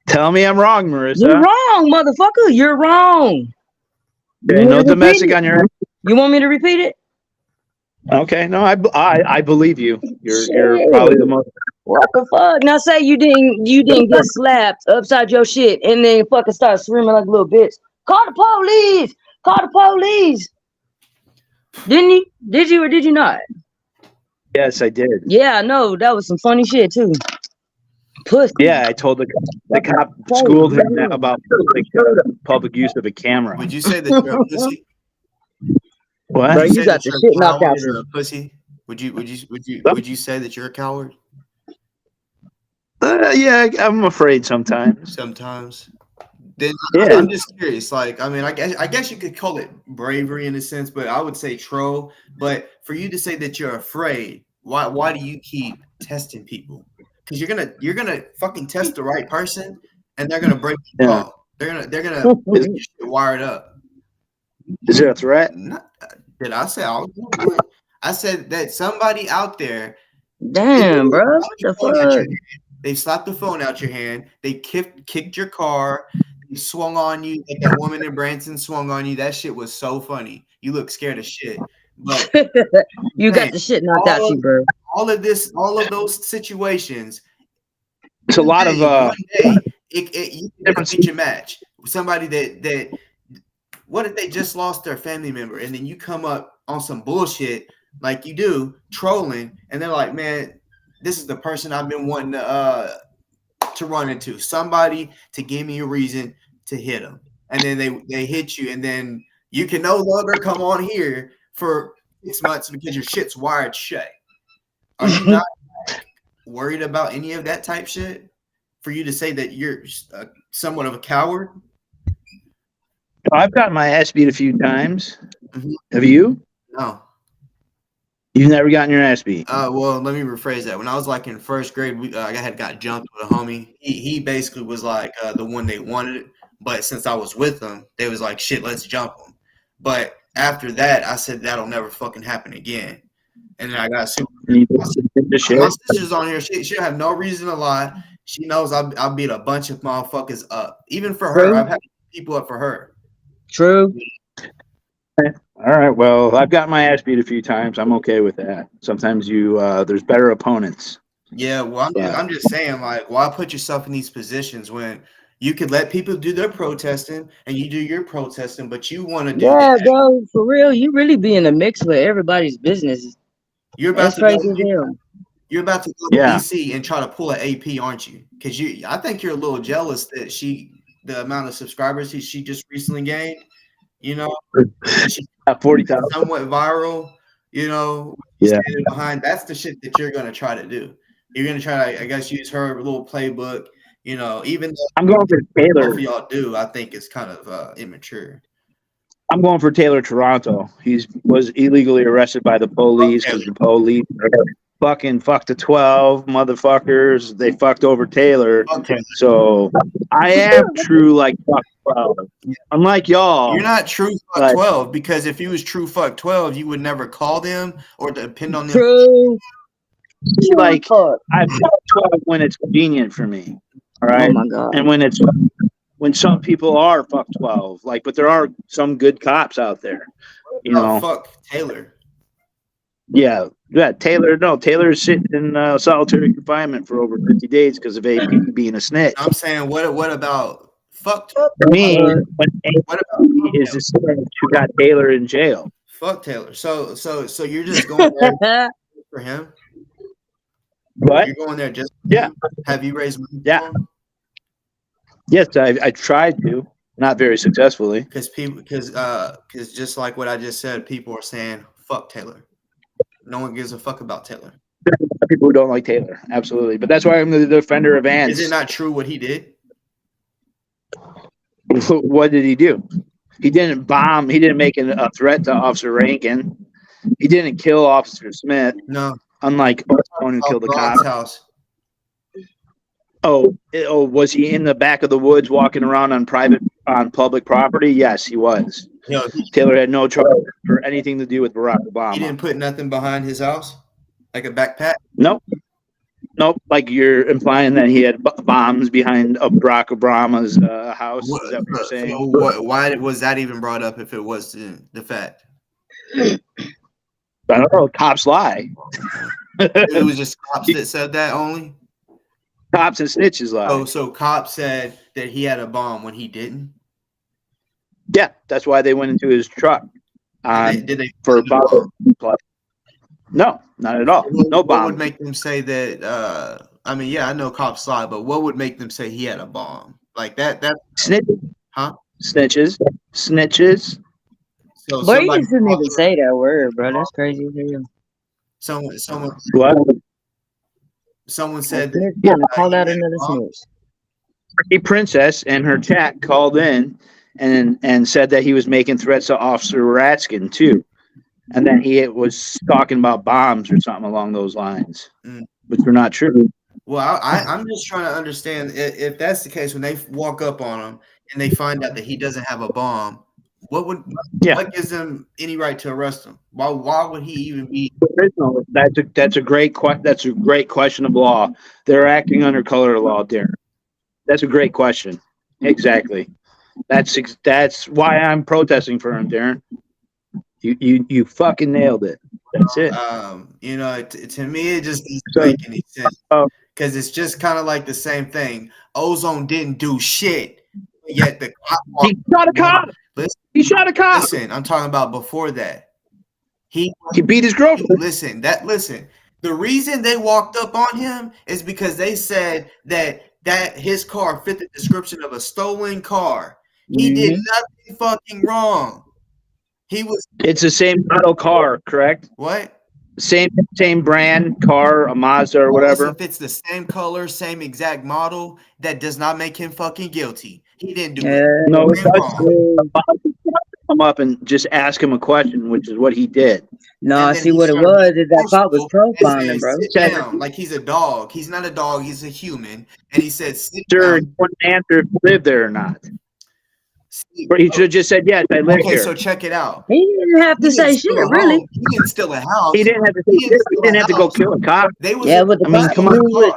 Tell me I'm wrong, Marissa. You're wrong, motherfucker. You're wrong. Okay, no domestic on your. You want me to repeat it? Okay, no, I believe you. You're probably the most. What the fuck? Now say you didn't get slapped upside your shit and then fucking start screaming like a little bitch. Call the police! Call the police! Didn't you? Did you or did you not? Yes, I did. Yeah, I know. That was some funny shit too. Pussy. Yeah, I told the cop schooled him about public use of a camera. Would you say that you're a pussy? What? Bro, you got the shit knocked out. You're a pussy. Would you say that you're a coward? Yeah, I'm afraid sometimes. Sometimes. Then I'm just curious. Like, I mean, I guess you could call it bravery in a sense, but I would say troll. But for you to say that you're afraid, why do you keep testing people? Because you're gonna fucking test the right person, and they're gonna break the law. They're gonna get your shit wired up. Is there a threat? Did I say I said that somebody out there. Damn, bro. What the fuck? They slapped the phone out your hand. They kicked your car. They swung on you like that woman in Branson swung on you. That shit was so funny. You look scared as shit. But you got the shit knocked out you, bro. All of those situations. It's a lot of one day, you can beat your match. Somebody that what if they just lost their family member and then you come up on some bullshit like you do, trolling, and they're like, man, this is the person I've been wanting to run into. Somebody to give me a reason to hit them. And then they hit you, and then you can no longer come on here for 6 months because your shit's wired shut. Are you not worried about any of that type shit? For you to say that you're somewhat of a coward? I've gotten my ass beat a few times. Mm-hmm. Have you? No. You've never gotten your ass beat? Well, let me rephrase that. When I was like in first grade, I had got jumped with a homie. He basically was like the one they wanted, but since I was with them, they was like, shit, let's jump him. But after that, I said that'll never fucking happen again. And then I got super. My sister's on here. She have no reason to lie. She knows I beat a bunch of motherfuckers up. Even for her, I've had people up for her. True. All right. Well, I've got my ass beat a few times. I'm okay with that. Sometimes there's better opponents. Yeah. Well, I'm just saying, like, why put yourself in these positions when you could let people do their protesting and you do your protesting, but you want to do that. Bro, for real, you really be in the mix with everybody's business. You're about That's to crazy. You're about to go to DC and try to pull an AP, aren't you? Because I think you're a little jealous that the amount of subscribers she just recently gained. You know, she's 40,000, somewhat viral. You know, standing behind. That's the shit that you're gonna try to do. You're gonna try to, I guess, use her little playbook. You know, even though I'm going for Taylor. Both of y'all do, I think it's kind of immature. I'm going for Taylor Toronto. He was illegally arrested by the police because the police fucking fucked the 12 motherfuckers. They fucked over Taylor. Okay. So I am true like fuck 12. Unlike y'all. You're not true fuck 12 because if you was true fuck 12, you would never call them or depend on them. True. Like I fuck 12 when it's convenient for me. All right. Oh my God. And when when some people are fuck 12. Like, but there are some good cops out there. You know, fuck Taylor. Yeah, Taylor. No, Taylor's sitting in solitary confinement for over 50 days because of AP being a snitch. I'm saying, what about fuck? Me, but AP is the snitch who got Taylor in jail. Fuck Taylor. So you're just going there for him? What? You're going there just yeah? Have you raised money? Yeah. Yes, I tried to, not very successfully. Because just like what I just said, people are saying fuck Taylor. No one gives a fuck about Taylor. People who don't like Taylor, absolutely. But that's why I'm the defender of Vance. Is it not true what he did? What did he do? He didn't bomb. He didn't make a threat to Officer Rankin. He didn't kill Officer Smith. No. Unlike Ozone who killed the cop. House. Oh, was he in the back of the woods walking around on public property? Yes, he was. No, Taylor had no charge for anything to do with Barack Obama. He didn't put nothing behind his house? Like a backpack? Nope. Like you're implying that he had bombs behind Barack Obama's house. Is that what you're saying? So why was that even brought up if it was the fact? I don't know. Cops lie. It was just cops that said that only? Cops and snitches lie. Oh, so cops said that he had a bomb when he didn't? Yeah, that's why they went into his truck. Did they for about No, not at all. No bomb. What would make them say that? I mean, yeah, I know cops lie, but what would make them say he had a bomb like that? Snitches, huh? Snitches. So but you shouldn't even say that word, bro. That's crazy. Someone. What? Someone said that. Called out another snitch. A princess and her chat called in and said that he was making threats to Officer Ratskin too, and then he was talking about bombs or something along those lines, which were not true. Well, I'm just trying to understand if that's the case. When they walk up on him and they find out that he doesn't have a bomb, what gives them any right to arrest him? Why would he even be? That's a great question of law. They're acting under color of law, Darren. That's a great question. Exactly. That's why I'm protesting for him, Darren. You fucking nailed it. That's it. To me, it just doesn't make any sense because it's just kind of like the same thing. Ozone didn't do shit, yet the cop he shot a cop. He shot a cop. Listen, I'm talking about before that. He beat his girlfriend. Listen. The reason they walked up on him is because they said that his car fit the description of a stolen car. He did nothing fucking wrong. It's the same model car, correct? What? Same brand car, a Mazda or whatever. If it's the same color, same exact model, that does not make him fucking guilty. He didn't do it. No, it does. Come up and just ask him a question, which is what he did. No, see what it was is that cop was profiling, bro. Down, like he's a dog. He's not a dog. He's a human. And he said, "Sir, you wouldn't answer if you live there or not." Or he should have just said, "Yes, I live here." Okay, so check it out. He didn't have to say shit, really. He didn't steal a house. He didn't have to say shit. He didn't have to go kill a cop. Come on.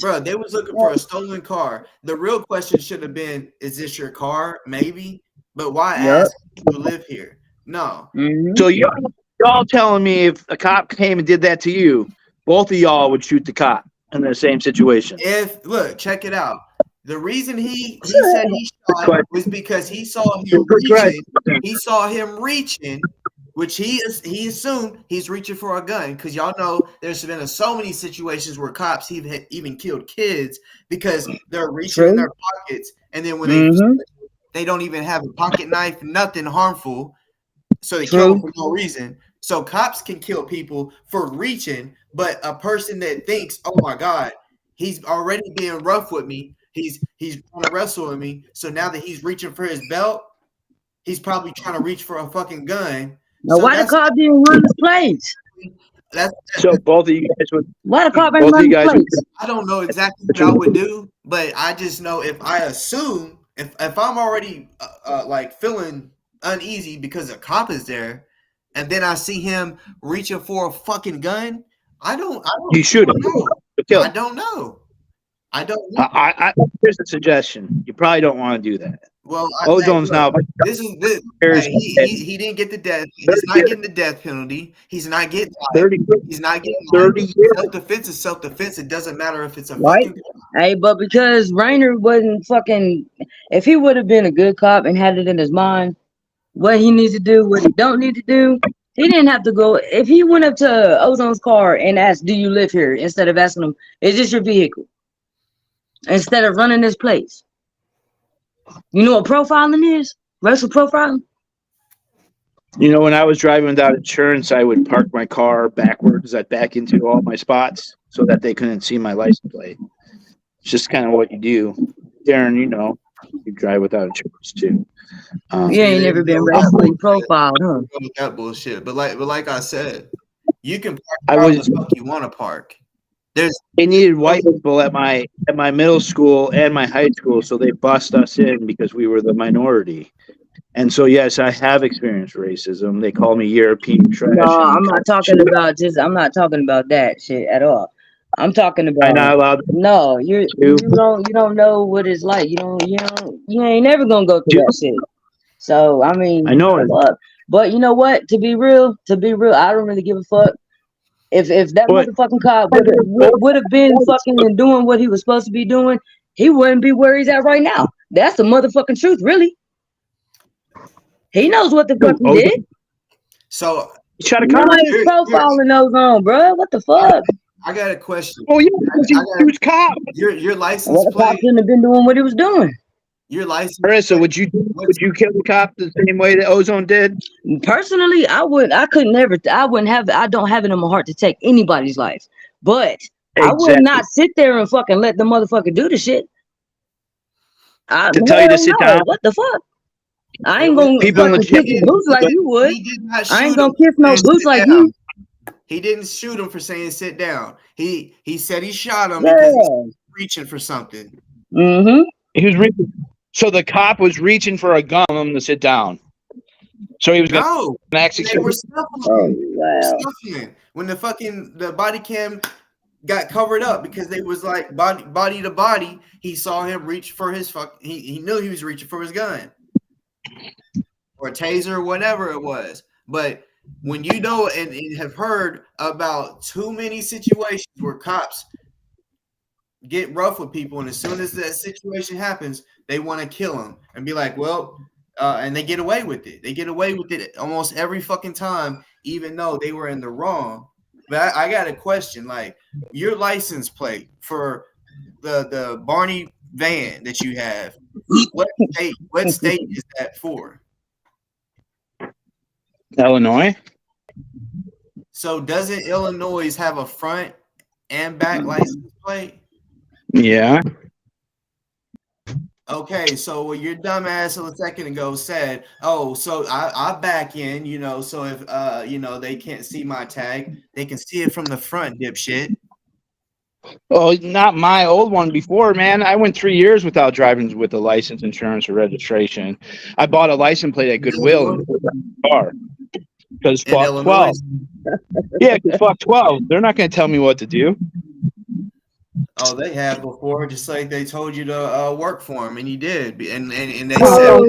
Bro, they was looking for a stolen car. The real question should have been, is this your car? Maybe. But why ask if you live here? No. So y'all telling me if a cop came and did that to you, both of y'all would shoot the cop in the same situation? Look, check it out. The reason he said he shot was because he saw him reaching. He saw him reaching, which he assumed he's reaching for a gun, because y'all know there's been so many situations where cops even killed kids because they're reaching in their pockets, and then when they don't even have a pocket knife, nothing harmful, so they kill them for no reason. So cops can kill people for reaching, but a person that thinks, oh my God, he's already being rough with me, he's trying to wrestle with me, so now that he's reaching for his belt, he's probably trying to reach for a fucking gun. Now, why the cop didn't run his plates? So both of you guys would. Why the cop didn't run his plates? I don't know exactly what I would do, but I just know if I assume if I'm already like feeling uneasy because a cop is there, and then I see him reaching for a fucking gun, I don't. You shoot him. I don't know. I don't know. Here's a suggestion. You probably don't want to do that. Well, Ozone's now. This is this. Hey, he didn't get the death. He's not getting the death penalty. He's not getting 30. He's not getting 30 years. Self-defense is self-defense. It doesn't matter if it's a Right. fucking. Hey, but because Rainer wasn't fucking, if he would have been a good cop and had it in his mind what he needs to do, what he don't need to do, he didn't have to go. If he went up to Ozone's car and asked, "Do you live here?" instead of asking him, "Is this your vehicle?" Instead of running this place. You know what profiling is? Racial profiling? You know, when I was driving without insurance, I would park my car backwards. I'd back into all my spots so that they couldn't see my license plate. It's just kind of what you do. Darren, you know, you drive without insurance too. You ain't never been racially profiled, huh? That bullshit. But like I said, you can park the fuck you want to park. They needed white people at my middle school and my high school, so they bussed us in because we were the minority. And so, yes, I have experienced racism. They call me European trash. No, I'm not talking about that shit at all. I'm talking about. I'm not allowed. No, you don't know what it's like. You ain't never gonna go through that shit. So I mean, I know it. But you know what? To be real, I don't really give a fuck. If that motherfucking cop would have been fucking and doing what he was supposed to be doing, he wouldn't be where he's at right now. That's the motherfucking truth, really. He knows what the fuck he did. So nobody's profiling Ozone, bro. What the fuck? I got a question. Oh yeah, he was cop. Your license plate. The cop shouldn't have been doing what he was doing. Your license. Marissa, would you kill the cop the same way that Ozone did? Personally, I would. I could never. I wouldn't have. I don't have it in my heart to take anybody's life. But I would not sit there and fucking let the motherfucker do the shit. To tell you to sit down. What the fuck? I ain't gonna fucking kiss boots like you would. I ain't gonna kiss no boots like you. He didn't shoot him for saying sit down. He said he shot him because he was reaching for something. Mm-hmm. He was reaching. So the cop was reaching for a gun to sit down. So he was going to they were stuffing when the body cam got covered up because they was like body to body. He saw him reach for his he knew he was reaching for his gun or taser or whatever it was. But when you know and have heard about too many situations where cops get rough with people, and as soon as that situation happens, they want to kill them and be like, well, and they get away with it. They get away with it almost every fucking time, even though they were in the wrong. But I got a question, like your license plate for the Barney van that you have, what state is that for? Illinois. So doesn't Illinois have a front and back license plate? Yeah. Okay, so your dumb ass a second ago said, "Oh, so I back in, so if they can't see my tag, they can see it from the front, dipshit." Oh, not my old one before, man. I went 3 years without driving with a license, insurance, or registration. I bought a license plate at Goodwill in the car because fuck 12. Yeah, because fuck 12. They're not going to tell me what to do. Oh, they have before, just like they told you to work for them, and you did. And they said,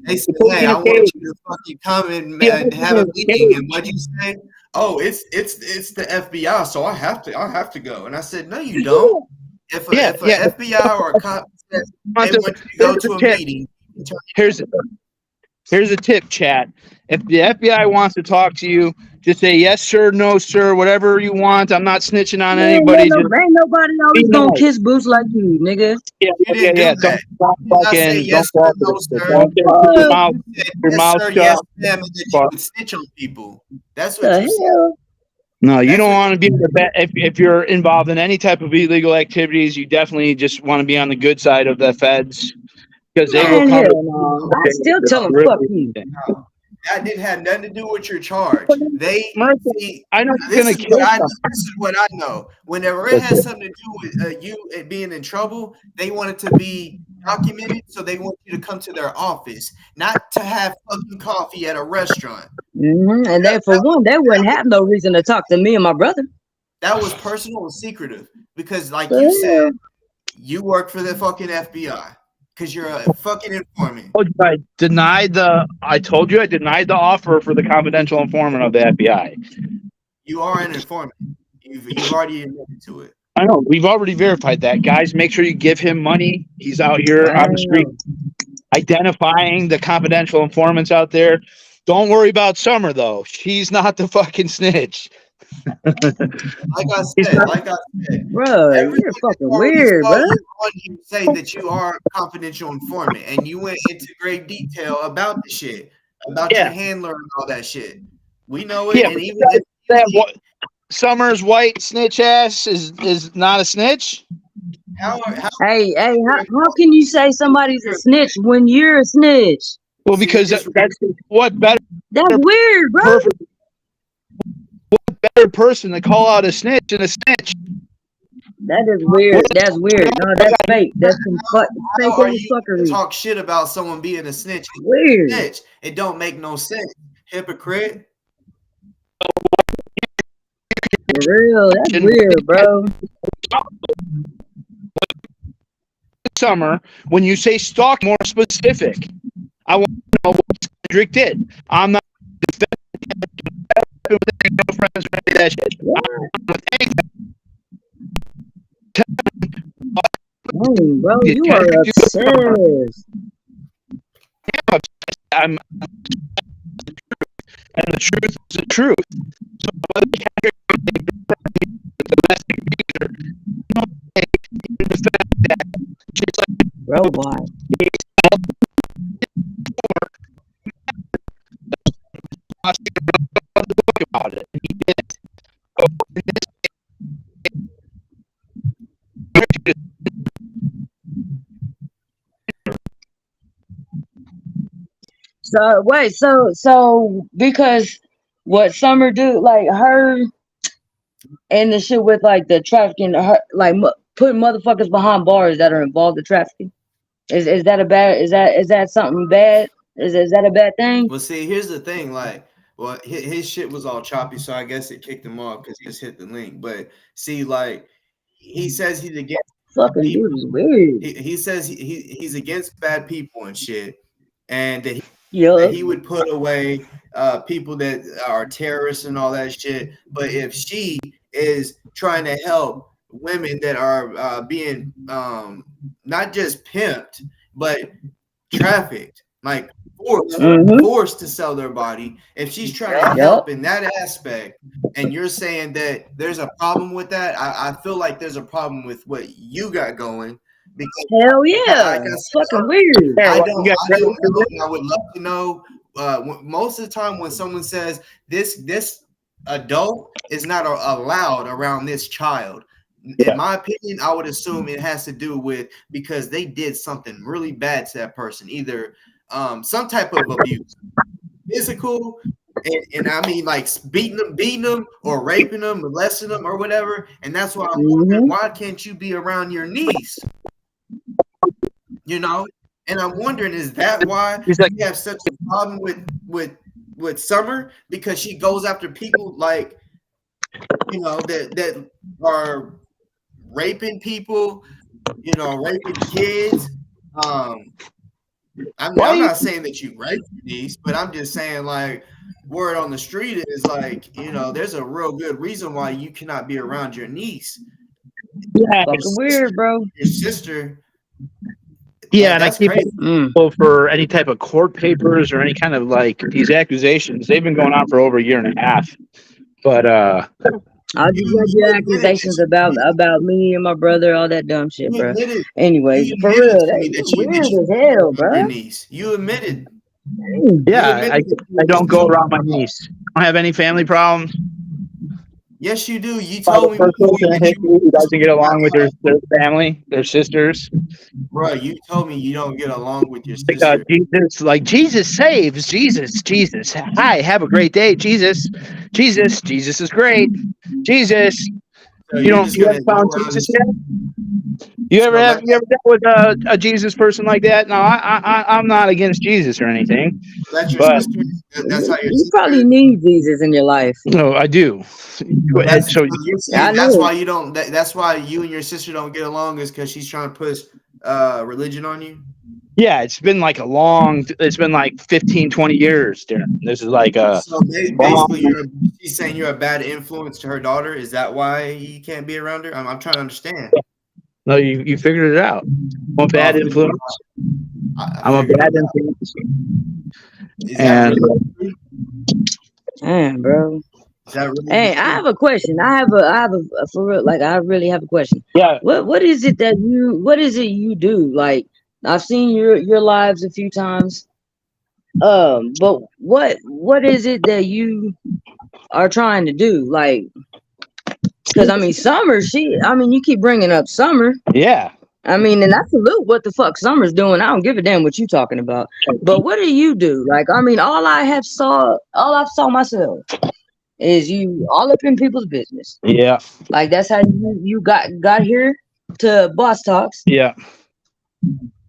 they said, hey, I want you to fucking come and have a meeting. And what you say? Oh, it's the FBI, so I have to go. And I said, no, you don't. If an FBI or a cop says they want you to go to a meeting, here's a tip, chat. If the FBI wants to talk to you, just say yes, sir, no, sir, whatever you want. I'm not snitching on anybody. Ain't nobody always gonna kiss boots like you, nigga. Yeah. Yes, ma'am, and you would snitch on people. That's what you said. No, you don't want to be if you're involved in any type of illegal activities. You definitely just want to be on the good side of the feds because they will come. No. I still tell them fuck you. That didn't have nothing to do with your charge. I know this is what I know. Whenever it has something to do with you being in trouble, they want it to be documented, so they want you to come to their office, not to have fucking coffee at a restaurant. Mm-hmm. And then for one, they wouldn't have no reason to talk to me and my brother. That was personal and secretive because, like you said, you work for the fucking FBI because you're a fucking informant. I told you I denied the offer for the confidential informant of the FBI. You are an informant. You've already admitted to it. I know. We've already verified that. Guys, make sure you give him money. He's out here on the street identifying the confidential informants out there. Don't worry about Summer, though. She's not the fucking snitch. Like I said, bro, you're fucking weird, bro. You say that you are a confidential informant, and you went into great detail about the shit, about your handler and all that shit. We know it, and even Summer's white snitch ass is not a snitch. How can you say somebody's a snitch when you're a snitch? Well, because that's what better. That's weird, bro. What better person to call out a snitch than a snitch? That is weird. That's weird. No, that's fake. That's some fake fuckery. Talk shit about someone being a snitch. Weird. Snitch. It don't make no sense. Hypocrite. For real, that's weird, bro. Summer, when you say stalk, more specific. I want to know what Cedric did. I'm not with any girlfriends or any of that shit. Bro, you are obsessed. I'm and the truth is the truth. So bro, why? About it. He didn't. So wait, so because what Summer do, like her and the shit with like the trafficking, her like putting motherfuckers behind bars that are involved in trafficking. Is that a bad? Is that something bad? Is that a bad thing? Well, see, here's the thing. Like, well, his shit was all choppy, so I guess it kicked him off because he just hit the link. But see, like, he says he's against fucking dude is weird. He says he's against bad people and shit, and that he would put away people that are terrorists and all that shit. But if she is trying to help women that are being not just pimped but trafficked, like forced to sell their body, if she's trying to help in that aspect, and you're saying that there's a problem with that, I feel like there's a problem with what you got going. Because hell yeah, it's fucking weird. I don't know. I would love to know. Most of the time, when someone says this adult is not allowed around this child, in my opinion, I would assume it has to do with because they did something really bad to that person, either some type of abuse, physical, and I mean like beating them, or raping them, molesting them, or whatever. And that's why I'm wondering, why can't you be around your niece? You know, and I'm wondering, is that why you have such a problem with Summer, because she goes after people like, you know, that are raping people, you know, raping kids. I'm not saying that you rape your niece, but I'm just saying, like, word on the street is like, you know, there's a real good reason why you cannot be around your niece. Yeah, it's weird, bro. Your sister. Yeah, and I keep people for any type of court papers or any kind of like these accusations. They've been going on for over a year and a half. But I'll just let you accusations about me and my brother, all that dumb shit, bro. Anyways, for real, that's weird as hell, bro. Your niece. You admitted. Yeah, I don't go around my niece. I don't have any family problems. Yes, you do. You told me who doesn't get along with their family, their sisters. Bro, you told me you don't get along with your sister. Jesus saves. Jesus. Hi, have a great day. Jesus is great. Jesus. So you you're don't. just You gonna haven't found ignore all Jesus this. yet. You So ever let dealt with a Jesus person like that? No, I'm not against Jesus or anything, your but sister. That's how your You sister probably is. need Jesus in your life. no, I do. So that's So you're I saying know that's it. why you don't. That's why you and your sister don't get along is because she's trying to push religion on you. yeah, it's been like it's been like 15, 20 years, Darren. This is like a So basically, she's saying you're a bad influence to her daughter. Is that why you can't be around her? I'm trying to understand. no, you figured it out. I'm a bad Oh, influence. I I'm a figured bad it out. influence. Is that And really true? Man, bro. Is that really Hey, the I truth? have a question. I have a for real, like, I really have a question. yeah, What is it that what is it you do? Like, I've seen your lives a few times. But what is it that you are trying to do? Like, because I mean, Summer, you keep bringing up Summer. yeah. I mean, and I salute what the fuck Summer's doing. I don't give a damn what you talking about. But what do you do? Like, I mean, all I've saw myself is you all up in people's business. Yeah, Like, that's how you got here to Boss Talks. yeah.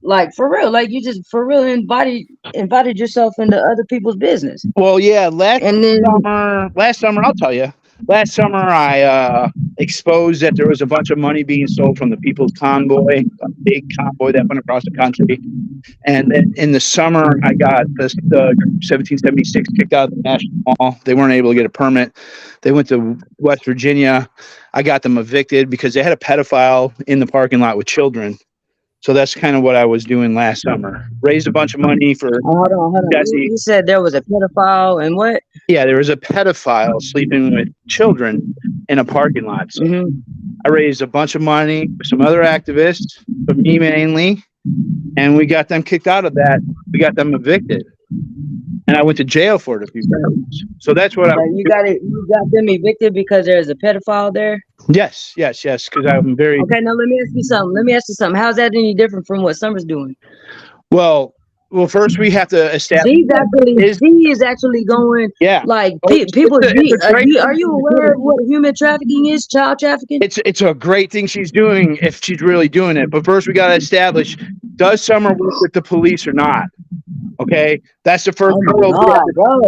Like, for real, like, you just for real invited yourself into other people's business. Well, yeah. And then Last summer, I'll tell you. Last summer, I exposed that there was a bunch of money being stole from the People's Convoy, a big convoy that went across the country. And then in the summer, I got the 1776 kicked out of the National Mall. They weren't able to get a permit. They went to West Virginia. I got them evicted because they had a pedophile in the parking lot with children. So that's kind of what I was doing last summer. Raised a bunch of money for hold on. Jesse. You said there was a pedophile and what? Yeah, there was a pedophile sleeping with children in a parking lot. So Mm-hmm. I raised a bunch of money for some other activists, for me mainly, and we got them kicked out of that. We got them evicted. And I went to jail for it a few times. So that's what You got them evicted because there's a pedophile there? Yes, because I'm very Okay, now let me ask you something. How's that any different from what Summer's doing? well. First we have to establish. She is actually going. Yeah, Like, it's people. a Are you aware of what human trafficking is? Child trafficking. It's a great thing she's doing if she's really doing it. But first we got to establish: does Summer work with the police or not? Okay, that's the first. Oh my god, bro!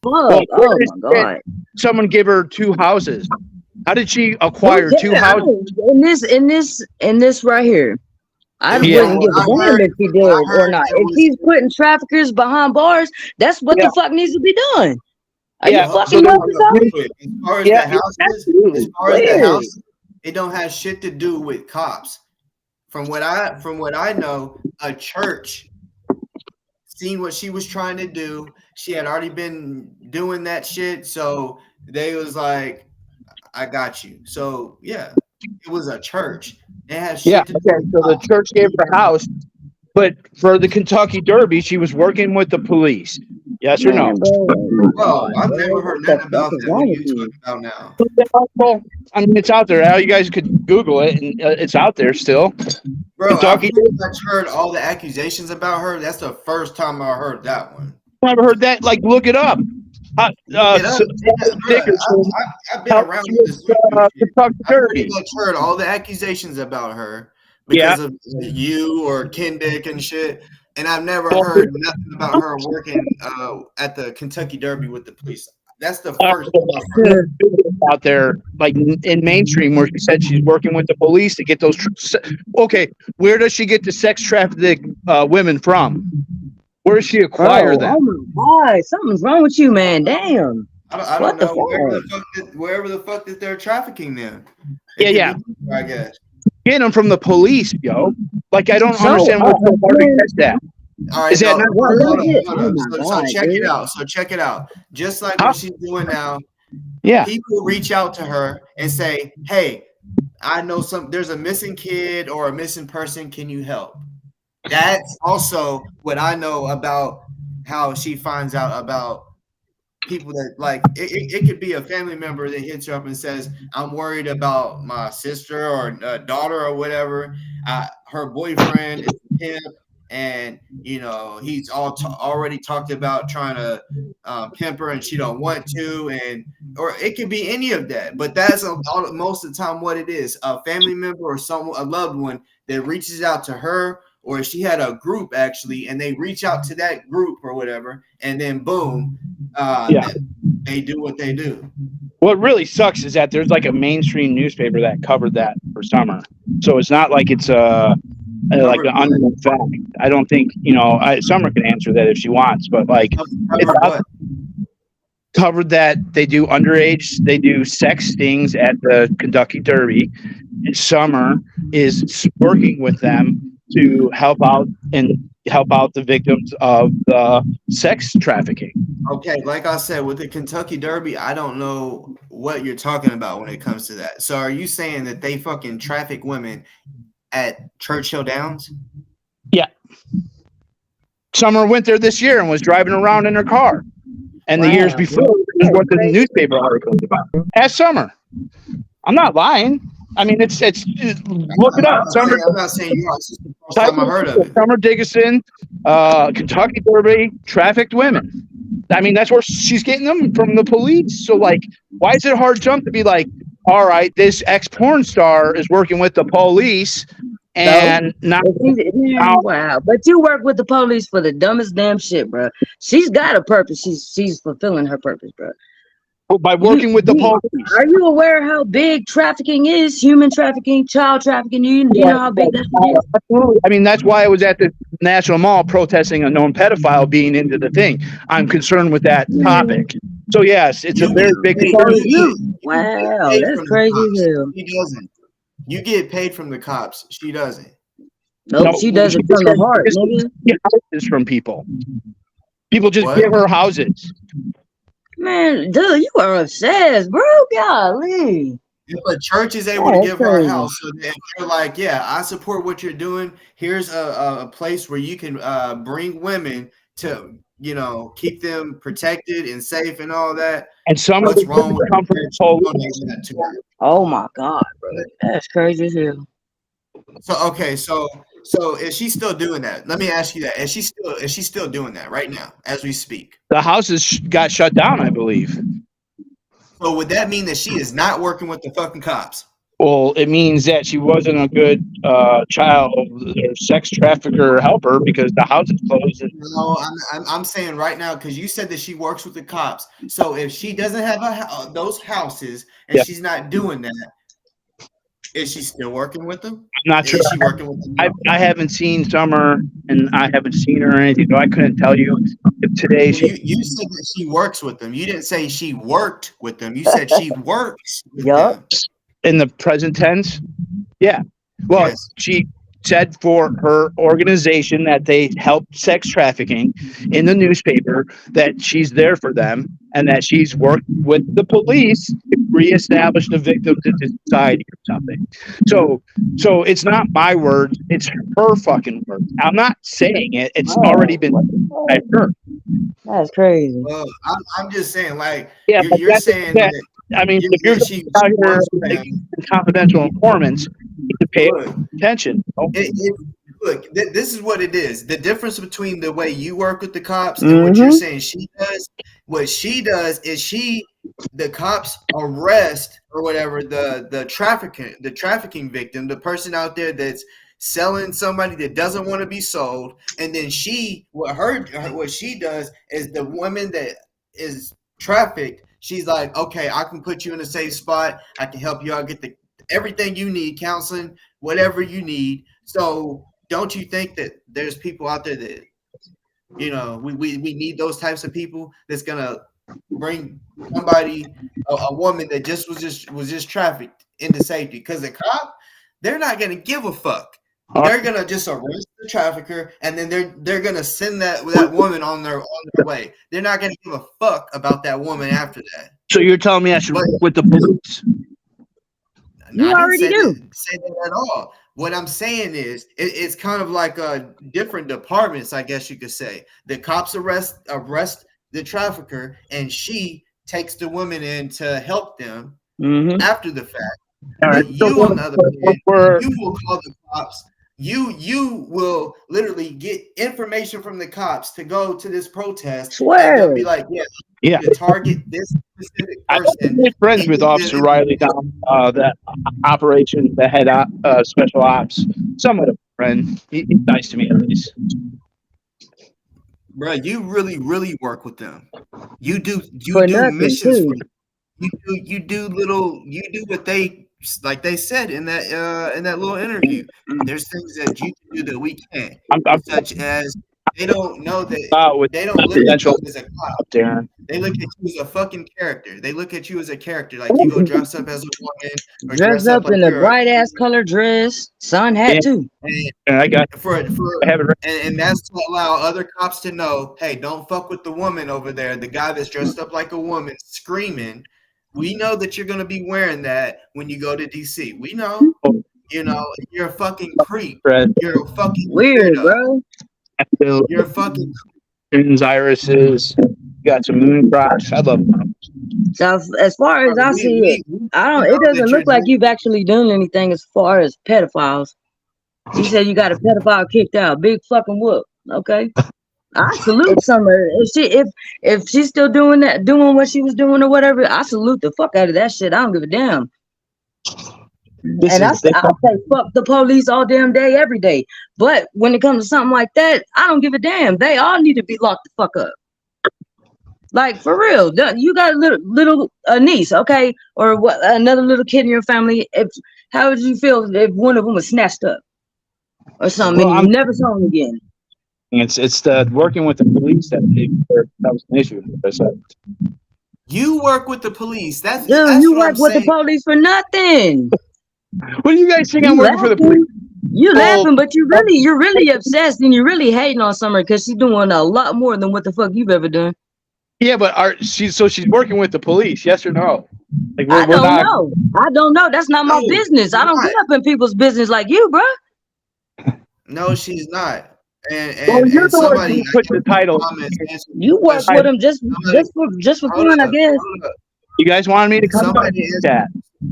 Fuck! Oh my god! Someone give her 2 houses. How did she acquire 2 houses? In this right here, I wouldn't give a damn if she did or not. If she's putting traffickers behind bars, that's what the fuck needs to be done. Are you fucking nuts? As far as the house, it don't have shit to do with cops. From what I know, a church seen what she was trying to do. She had already been doing that shit, so they was like, "I got you." So yeah, it was a church. It has shit to do with so the church gave her a house, but for the Kentucky Derby, she was working with the police. Yes or no? Bro, I've never heard nothing about that. What are you talking about now? Well, I mean, it's out there. Al, you guys could Google it, and it's out there still. Bro, Kentucky. I've pretty much heard all the accusations about her. That's the first time I heard that one. I've never heard that. Like, look it up. I've been around this. I've pretty much heard all the accusations about her because of you or Kendick and shit. And I've never heard nothing about her working at the Kentucky Derby with the police. That's the first time I've heard out there, like in mainstream, where she said she's working with the police to get those. Okay, where does she get the sex trafficked women from? Where does she acquire them? Oh my god, something's wrong with you, man. Damn. I don't know. Wherever the fuck that they're trafficking them. Yeah. I guess. Get them from the police, yo. Like, I don't understand what's so hard to catch that. All right, is that So check it out. Just like what she's doing now, people reach out to her and say, "Hey, I know there's a missing kid or a missing person. Can you help?" That's also what I know about how she finds out about people that, like, it could be a family member that hits her up and says, "I'm worried about my sister or daughter or whatever. Her boyfriend is a pimp, and he's already talked about trying to pimp her, and she don't want to, and or it could be any of that. But that's most of the time what it is: a family member or someone, a loved one that reaches out to her, or she had a group actually, and they reach out to that group or whatever, and then boom, they do what they do. What really sucks is that there's like a mainstream newspaper that covered that for summer, so it's not like it's like an unknown fact. I don't think Summer can answer that if she wants, but like covered that they do underage, they do sex stings at the Kentucky Derby. And Summer is working with them to help out the victims of the sex trafficking. Okay, like I said, with the Kentucky Derby, I don't know what you're talking about when it comes to that. So are you saying that they fucking traffic women at Churchill Downs? Yeah. Summer went there this year and was driving around in her car. And the years before, this is what the newspaper article was about. Ask Summer. I'm not lying. I mean, it's look it up. Summer. I'm not saying you are. It's the first time I heard of it. Summer Diggison, Kentucky Derby, trafficked women. I mean, that's where she's getting them from the police. So, like, why is it a hard jump to be like, all right, this ex-porn star is working with the police and wow. But you work with the police for the dumbest damn shit, bro. She's got a purpose. She's fulfilling her purpose, bro. By working with the police. Are you aware how big trafficking is? Human trafficking, child trafficking. Do you know how big that is? Absolutely. I mean, that's why I was at the National Mall protesting a known pedophile being into the thing. I'm concerned with that topic. So yes, it's a very big part of you. Wow, that's crazy as hell. She doesn't. You get paid from the cops. She doesn't. Nope, she does it from the heart. Get houses from people. People just give her houses. Man, dude, you are obsessed, bro. Golly. If a church is able to give her a house, so they're like, yeah, I support what you're doing. Here's a place where you can bring women to, keep them protected and safe and all that. And some of what's wrong with that? Oh my God, bro, that's crazy as hell. So is she still doing that? Let me ask you that. Is she still doing that right now as we speak? The houses got shut down, I believe. So would that mean that she is not working with the fucking cops? Well, it means that she wasn't a good child or sex trafficker helper because the house is closed. No, I'm saying right now because you said that she works with the cops. So if she doesn't have those houses and she's not doing that, is she still working with them? I'm not sure. Is she working with them? I haven't seen Summer, and I haven't seen her or anything, so I couldn't tell you if today. You said that she works with them. You didn't say she worked with them. You said she works with them. In the present tense? Yeah. Well, she said for her organization that they help sex trafficking in the newspaper that she's there for them and that she's worked with the police to reestablish the victims into society or something. So it's not my words, it's her fucking words. I'm not saying it. It's already been said by her. That's crazy. Well, I'm just saying, like, you're saying that. I mean, if you're out here like, confidential informants, you need to pay attention. Look, this is what it is. The difference between the way you work with the cops and what you're saying she does. What she does is the cops arrest or whatever the trafficking victim, the person out there that's selling somebody that doesn't want to be sold, and then what she does is the woman that is trafficked. She's like, okay, I can put you in a safe spot. I can help you out, get everything you need, counseling, whatever you need. So don't you think that there's people out there that, we need those types of people that's gonna bring somebody, a woman that was just trafficked into safety? Because the cop, they're not gonna give a fuck. They're gonna just arrest the trafficker, and then they're gonna send that woman on their way. They're not gonna give a fuck about that woman after that. So you're telling me I should work with the police? You already do. Say that at all. What I'm saying is, it's kind of like different departments, I guess you could say. The cops arrest the trafficker, and she takes the woman in to help them after the fact. All right. You, on the other hand, you will call the cops You will literally get information from the cops to go to this protest, and they'll Swear. be like, Yeah. to target this specific I person. was friends with Officer Riley down that operation, the head special ops. Somewhat of a friend. He's nice to me at least. Bro, you really work with them. You do For nothing, missions too. for them. You do what they, like they said in that little interview. There's things that you can do that we can't, such as they don't know that they don't look at you as a cop. Darren. They look at you as a fucking character. They look at you as a character, like you go dress up as a woman or Dressed dress up up like in a you're bright ass color dress, sun hat too. And I got and that's to allow other cops to know, hey, don't fuck with the woman over there, the guy that's dressed up like a woman screaming. We know that you're gonna be wearing that when you go to DC. We know, you're a fucking creep. You're a fucking weird, weirdo. bro. You're a fucking irises. You got some moon crotch. I love them. So as far as I see it, it doesn't look like you've actually done anything as far as pedophiles. You said you got a pedophile kicked out. Big fucking whoop. Okay. I salute Summer. If she's still doing what she was doing or whatever, I salute the fuck out of that shit. I don't give a damn. I say fuck the police all damn day, every day. But when it comes to something like that, I don't give a damn. They all need to be locked the fuck up. Like, for real. You got a little niece, okay? Or what? Another little kid in your family. How would you feel if one of them was snatched up or something and you never saw them again? It's the working with the police that was an issue. You work with the police. That's you work with the police for nothing. What do you guys think? I'm working for the police. You're laughing, but you're really obsessed and you're really hating on Summer because she's doing a lot more than what the fuck you've ever done. Yeah, but she's working with the police, yes or no? Like I don't know. That's not my business. I don't get up in people's business like you, bro. No, she's not. And somebody put the title. You work with them just for fun, I guess. You guys wanted me to come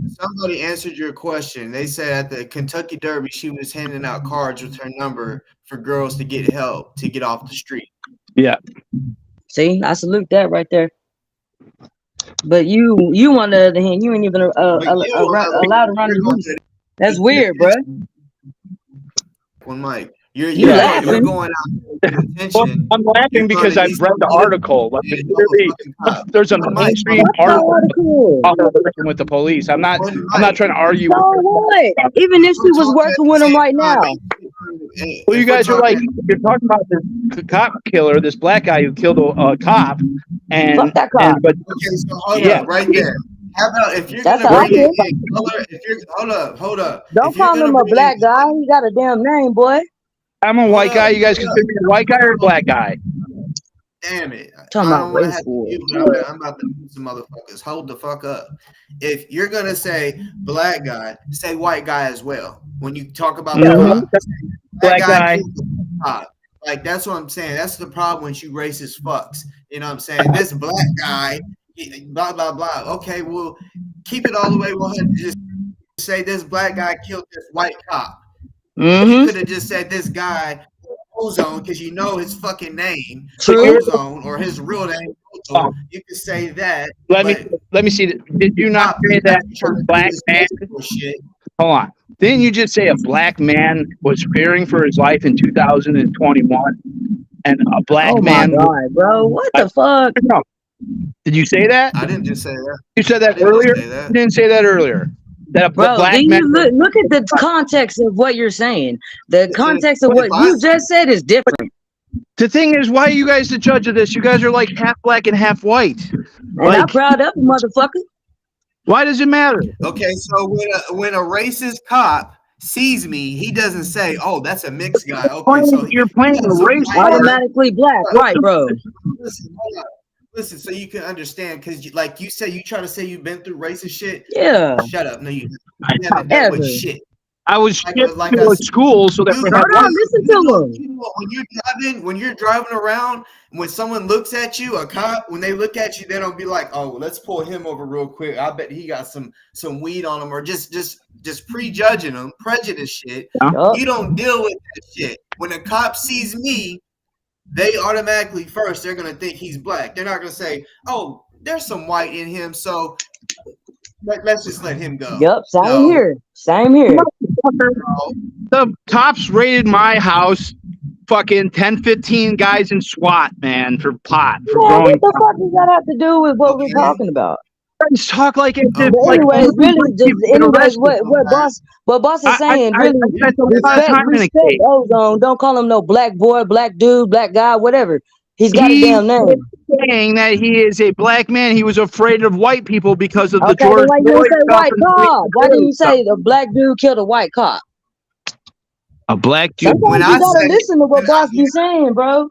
Somebody answered your question. They said at the Kentucky Derby, she was handing out cards with her number for girls to get help to get off the street. Yeah. See, I salute that right there. But you on the other hand, you ain't even allowed around the loose. That's weird, bro. One mic. You're going out. Well, I'm laughing because I've read the article. Like, there's a mainstream article working with the police. I'm not trying to argue. So what? Even if she was working with them right now. Well, you guys are like, you're talking about this cop killer, this black guy who killed a cop, and fuck that cop. Okay, so hold up, right there. How about if you're gonna bring it in color? Hold up. Don't call him a black guy. He got a damn name, boy. I'm a white guy. You guys consider me a white guy or a black guy? Damn it. I'm about to move some motherfuckers. Hold the fuck up. If you're going to say black guy, say white guy as well. When you talk about the cop, black guy. Like, that's what I'm saying. That's the problem when you racist fucks. You know what I'm saying? This black guy, blah, blah, blah. Okay, well, keep it all the way 100. Just say this black guy killed this white cop. You could have just said this guy Ozone because you know his fucking name, Ozone, or his real name. Ozone. You could say that. Let me see. Did you not say that black man? Hold on. Didn't you just say a black man was fearing for his life in 2021, and a black man? Oh my god, bro! What the fuck? No. Did you say that? I didn't just say that. You said that earlier. You didn't say that earlier. Bro, then you look at the context of what you're saying. The context of what you just said is different. The thing is, why are you guys the judge of this? You guys are like half black and half white. And I'm proud of you, motherfucker. Why does it matter? Okay, so when a racist cop sees me, he doesn't say, "Oh, that's a mixed guy." Okay, so you're playing a race automatically black, right, bro? Listen, so you can understand, because like you said, you try to say you've been through racist shit. Yeah. Shut up. No, you haven't done with shit. I was shipped to a school so that when you're driving around, when someone looks at you, a cop, when they look at you, they don't be like, oh, let's pull him over real quick. I bet he got some weed on him, or just prejudging him, prejudice shit. You don't deal with that shit. When a cop sees me, they automatically first they're gonna think he's black. They're not gonna say, oh, there's some white in him, so let's just let him go. Yep, same here. The cops raided my house, fucking 10, 15 guys in SWAT, man, for pot. For growing what the fuck does that have to do with what we're talking about? Just talk like it. Anyways, what boss is saying, respect Ozone. Don't call him no black boy, black dude, black guy, whatever. He's got a damn name. Saying that he is a black man, he was afraid of white people because of the George Floyd stuff. Why didn't you say a black dude killed a white cop? A black dude. Sometimes you gotta listen to what boss be saying, bro.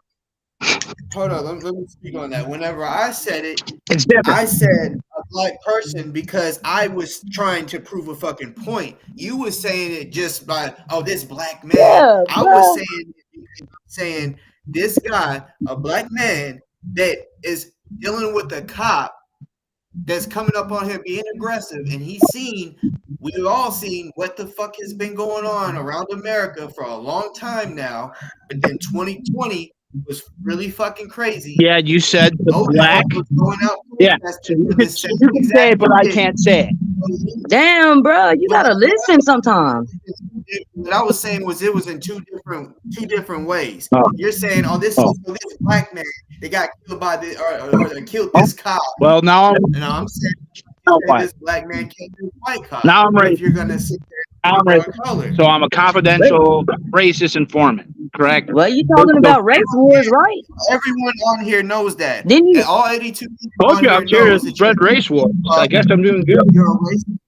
Hold on, let me speak on that. Whenever I said it, it's different. I said a black person because I was trying to prove a fucking point. You was saying it just by, oh, this black man. Yeah, I was saying this guy, a black man that is dealing with a cop that's coming up on him being aggressive, and we've all seen what the fuck has been going on around America for a long time now, but then 2020 was really fucking crazy. Yeah, you said the black. Going out you can say it, but I can't say it. Damn, bro, you gotta listen sometimes. What I was saying was it was in two different ways. You're saying, this black man, they got killed by or they killed this cop. Well, now I'm saying this black man killed this white cop. Now I'm ready. If you're gonna sit there, so I'm a confidential racist informant, correct? Well, you talking about race wars, right? Everyone on here knows that. Didn't you? All 82 people. Told you I'm serious. Red race war. I guess I'm doing good. You're a racist.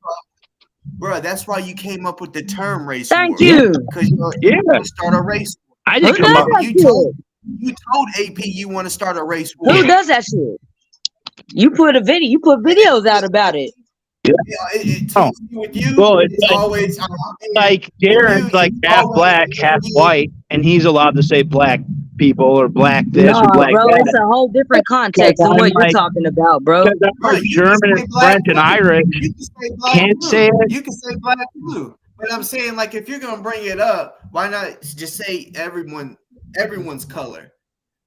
Bro, that's why you came up with the term race war. Thank you. Because you want to start a race war. I didn't come up. You told AP you want to start a race war. Who does that shit? You put videos out about it. With you, well, it's like, always like Darren's like half black, half white, and he's allowed to say black people or black this or black bro, that. It's a whole different context than what you're talking about, bro. German and French and Irish can't say it. You can say black too, but I'm saying like if you're gonna bring it up, why not just say everyone's color?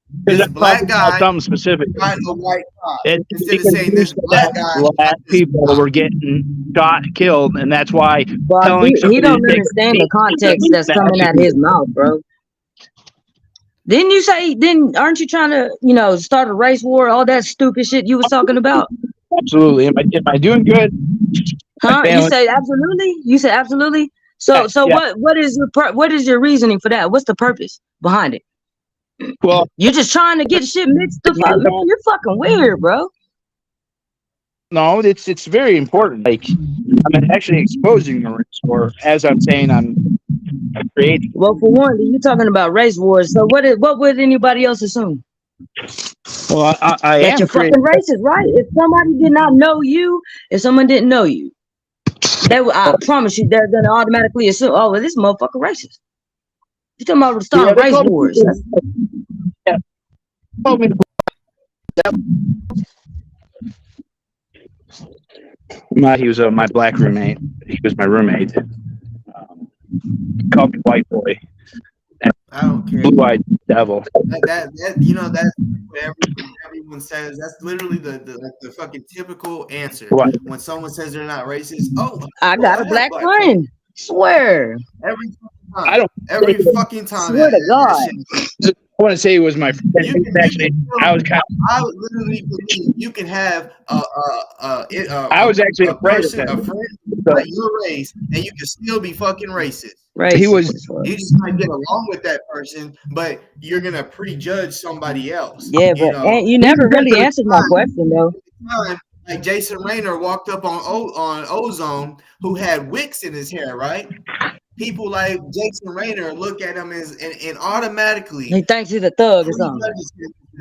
This black guy, something specific. Not a white cop. Instead of saying this black guy, black people were getting shot, killed, and that's why. But he don't understand the context that's coming out of his mouth, bro. Didn't you say? Aren't you trying to, start a race war? All that stupid shit you was talking about. Absolutely. Am I doing good? Huh? You say absolutely. You said absolutely. So yeah. What is your reasoning for that? What's the purpose behind it? Well, you're just trying to get shit mixed up, man. You're fucking weird, bro. No, it's very important. Like I'm actually exposing the race war as I'm saying I'm creating. Well, for one, you're talking about race wars. So what would anybody else assume? Well, I am you're fucking racist, right? If somebody did not know you, if someone didn't know you, I promise you, they're gonna automatically assume, oh, well, this motherfucker racist. You're talking about starting race wars. Yeah. He was my black roommate. He was my roommate. Called me white boy. I don't care. Blue-eyed devil. That's what everyone says. That's literally the fucking typical answer. What? When someone says they're not racist, I got a black friend. Swear. Every fucking time. Swear to God. I want to say it was my friend. I would literally believe you can have I was actually a friend of your race, and you can still be fucking racist. Right. You just might get along with that person, but you're gonna prejudge somebody else. Yeah, but you never really answered my question though. Like Jason Rayner walked up on Ozone, who had wicks in his hair, right? People like Jason Rayner look at him and automatically he thinks he's a thug or something.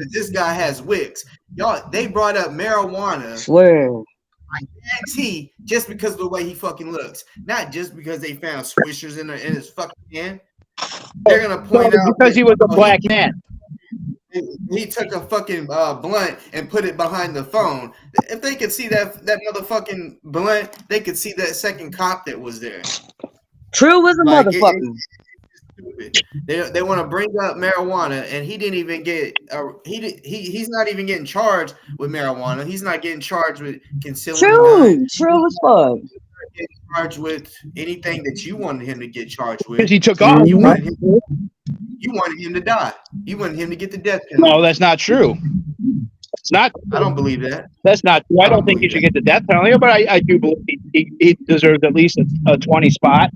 This guy has wicks. Y'all, they brought up marijuana. Swear. guarantee, just because of the way he fucking looks, not just because they found swishers in his fucking hand. They're gonna point out because he was a black man. He took a fucking blunt and put it behind the phone. If they could see that motherfucking blunt, they could see that second cop that was there. True was a motherfucker. They want to bring up marijuana, and he didn't even get. He's not even getting charged with marijuana. He's not getting charged with concealing. True as fuck. Getting charged with anything that you wanted him to get charged with. Because he took off. You wanted him to die. You wanted him to get the death penalty. No, that's not true. It's not. I don't believe that. That's not true. I don't think he should get the death penalty, but I do believe he deserves at least a 20 spot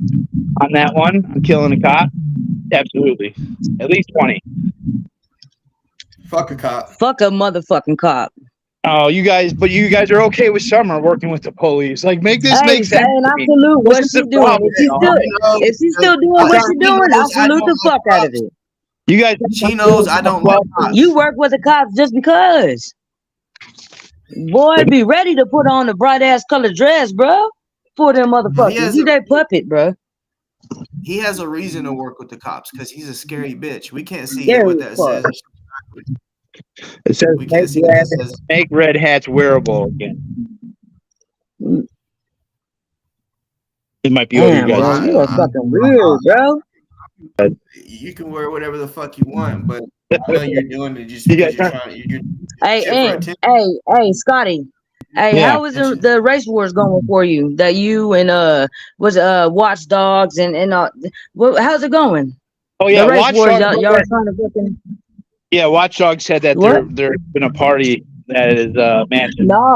on that one, on killing a cop. Absolutely. At least 20. Fuck a cop. Fuck a motherfucking cop. Oh, you guys are okay with Summer working with the police. Like, make this make sense. I salute what she's doing. If she's still doing what she's doing, I salute the fuck out of it. You guys, she knows I don't like cops. You work with the cops just because. Boy, be ready to put on the bright ass colored dress, bro. For them motherfuckers. You their puppet, bro. He has a reason to work with the cops because he's a scary bitch. We can't see what that says. It says make red hats wearable again. It might be over you guys. You are fucking weird, bro. You can wear whatever the fuck you want, but I know you're doing it just because you're trying. Hey, Scotty. Hey, how is the race wars going for you? That you and Watch Dogs and how's it going? Oh yeah, the race wars, y'all trying to fucking. Yeah, Watchdog said that there's been a party that is mansion. No.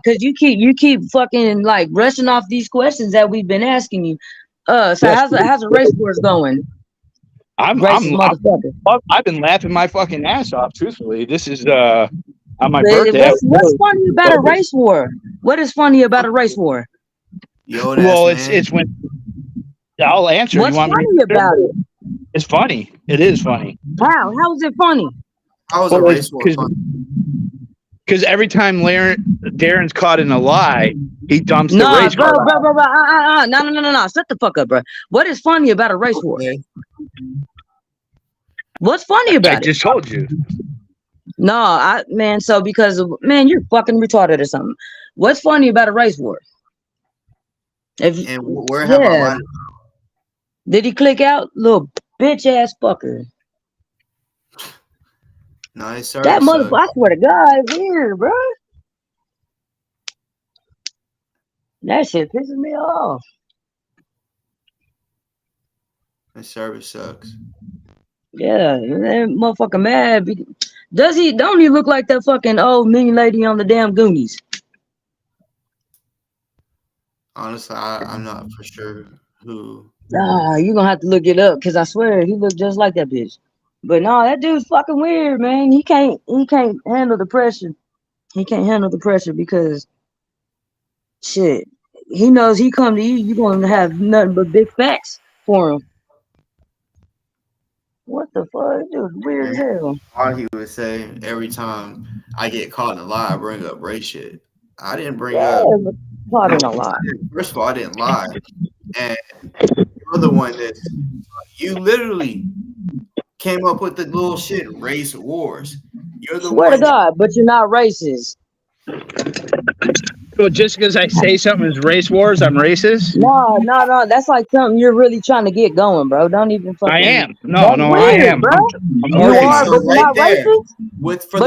Because you keep fucking like rushing off these questions that we've been asking you. So how's the race wars going? I've been laughing my fucking ass off. Truthfully, this is on my birthday. What's funny about a race war? What is funny about a race war? Well, it's when I'll answer. What's funny about it? It's funny. It is funny. How is it funny? How is a race war funny? Because every time Darren's caught in a lie, he dumps the race bro. No. Shut the fuck up, bro. What is funny about a race war? What's funny about it? I just told you. No, so because you're fucking retarded or something. What's funny about a race war? Where have I lied? Did he click out? Little bitch ass fucker. Nice, sir. That motherfucker, I swear to God, is weird, bro. That shit pisses me off. That service sucks. Yeah, that motherfucker mad. Don't he look like that fucking old mean lady on the damn Goonies? Honestly, I'm not for sure who. You're gonna have to look it up because I swear he looked just like that bitch. But no, that dude's fucking weird, man. He can't handle the pressure. He can't handle the pressure because shit. He knows he come to you, you're gonna have nothing but big facts for him. What the fuck? Dude, weird as hell. All he would say every time I get caught in a lie, I bring up race shit. I didn't bring up caught in a lie. First of all, I didn't lie. And you're the one that you literally came up with the little shit race wars. You're the Swear to God, but you're not racist. Well, just because I say something is race wars, I'm racist? No. That's like something you're really trying to get going, bro. Don't even fucking. I am. No, I am. Bro. You are, but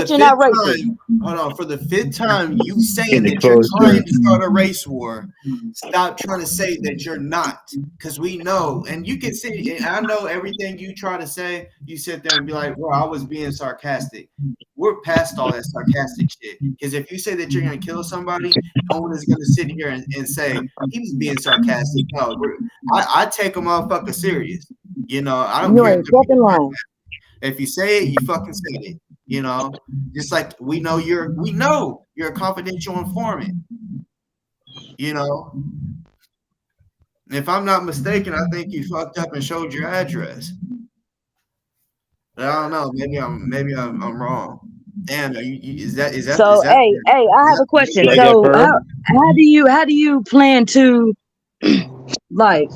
you're not racist? For the fifth time you saying that you're trying to start a race war, stop trying to say that you're not. Because we know, and you can see, and I know everything you try to say, you sit there and be like, well, I was being sarcastic. We're past all that sarcastic shit. Because if you say that you're going to kill somebody, no one is going to sit here and say he was being sarcastic. No, I take a motherfucker serious. You know, I don't care. Fucking lying. If you say it, you fucking say it. You know, just like we know you're a confidential informant. You know, if I'm not mistaken, I think you fucked up and showed your address. But I don't know. Maybe I'm wrong. And is that So hey, I have a question. Like that So bird? how do you plan to like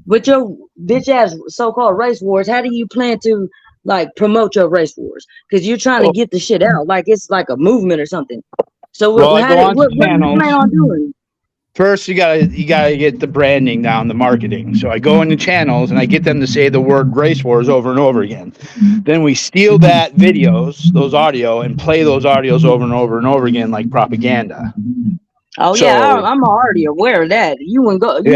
with your bitch ass so-called race wars? How do you plan to like promote your race wars? Because you're trying to get the shit out like it's like a movement or something. So Well, I go on to what do you plan channels. on doing? First, you gotta get the branding down, the marketing. So I go into channels and I get them to say the word race wars over and over again. Then we steal that those audio, and play those audios over and over and over again like propaganda. Oh So, yeah, I'm already aware of that. Yeah.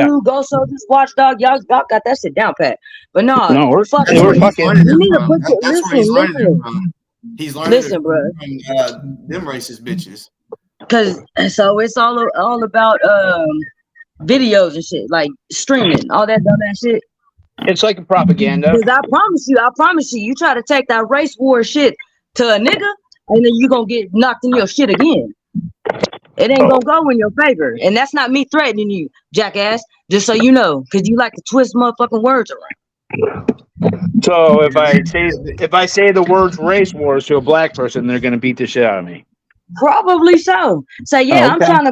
You go soldiers, watchdog, y'all got that shit down pat. But no, No, we're that's where he's fucking. learning you it need to from. put your That's where he's learning it listen. from. He's learning Listen, it bro. from them racist bitches. Cause so it's all about videos and shit, like streaming, all that dumb ass shit. It's like a propaganda. Cause I promise you, you try to take that race war shit to a nigga, and then you gonna get knocked in your shit again. It ain't gonna go in your favor, and that's not me threatening you, jackass. Just so you know, cause you like to twist motherfucking words around. So if I say the words race wars to a black person, they're gonna beat the shit out of me. Probably so. Say, yeah, Oh, okay. I'm trying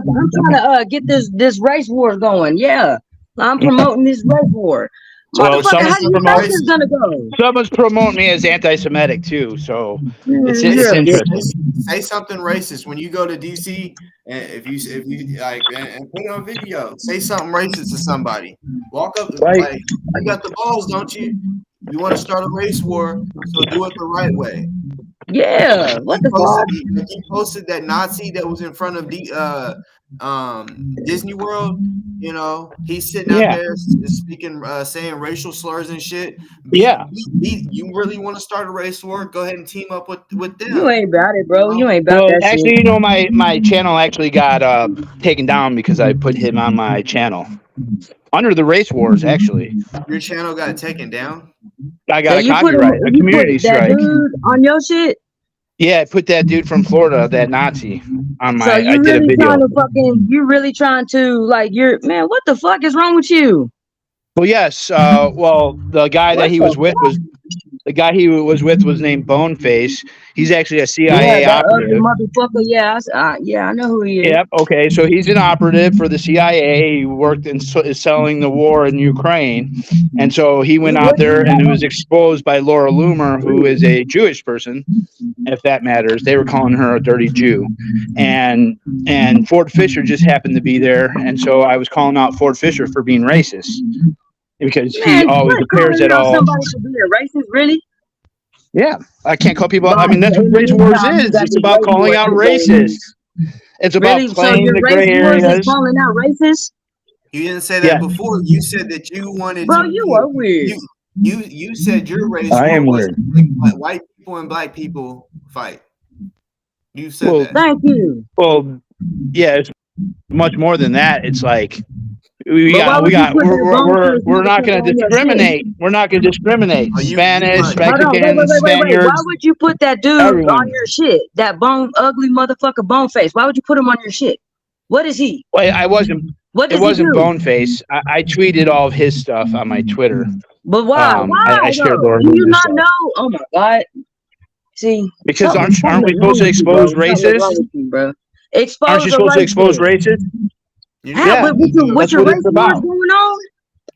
to get this race war going. Yeah, I'm promoting this race war. Well, Motherfucker, how do you think it's gonna go? someone's promoting me as anti-Semitic too, so it's You're a bitch. interesting. Say something racist when you go to DC, and if you like, and put it on video. Say something racist to somebody. Walk up, like you got the balls, don't you? You want to start a race war, so do it the right way. Yeah, what the fuck? You posted that Nazi that was in front of the Disney World. You know, he's sitting out there speaking, saying racial slurs and shit. You really want to start a race war? Go ahead and team up with them. You ain't about it, bro. You ain't about Well, that actually, shit. you know, my channel actually got taken down because I put him on my channel under the race wars. Actually, your channel got taken down. I got So a copyright, a community strike. That dude on your shit. Yeah, I put that dude from Florida, that Nazi, on my. So I did a video. You really trying to like man? What the fuck is wrong with you? Well, yes. Well, the guy that he was with was named Boneface. He's actually a CIA operative. Motherfucker. Yeah, I know who he is. Yep. Okay. So he's an operative for the CIA. He worked in selling the war in Ukraine, and so he went out there and it was exposed by Laura Loomer, who is a Jewish person, if that matters. They were calling her a dirty Jew, and Ford Fisher just happened to be there, and so I was calling out Ford Fisher for being racist because he always appears at all. Somebody for being racist, really? Yeah, I can't call people out. I mean, that's what race wars is. It's about calling out racists. It's about playing the gray areas. Calling out racists? You didn't say that before. You said that you wanted. Bro, you are weird. You said your race. I am weird. Like white people and black people fight. You said that. Thank you. Well, yeah, it's much more than that. It's like we're not going to discriminate. We're not going to discriminate. Spanish, Mexicans, Spaniards. Why would you put that dude on your shit? That ugly motherfucker Boneface. Why would you put him on your shit? What is he? Well, I wasn't. It wasn't Boneface. I tweeted all of his stuff on my Twitter. But why? Why? I shared Laura Do you not stuff. know? Oh my god! See, because aren't we supposed to expose racists? Aren't you supposed to expose racists? Yeah, with your race wars going on.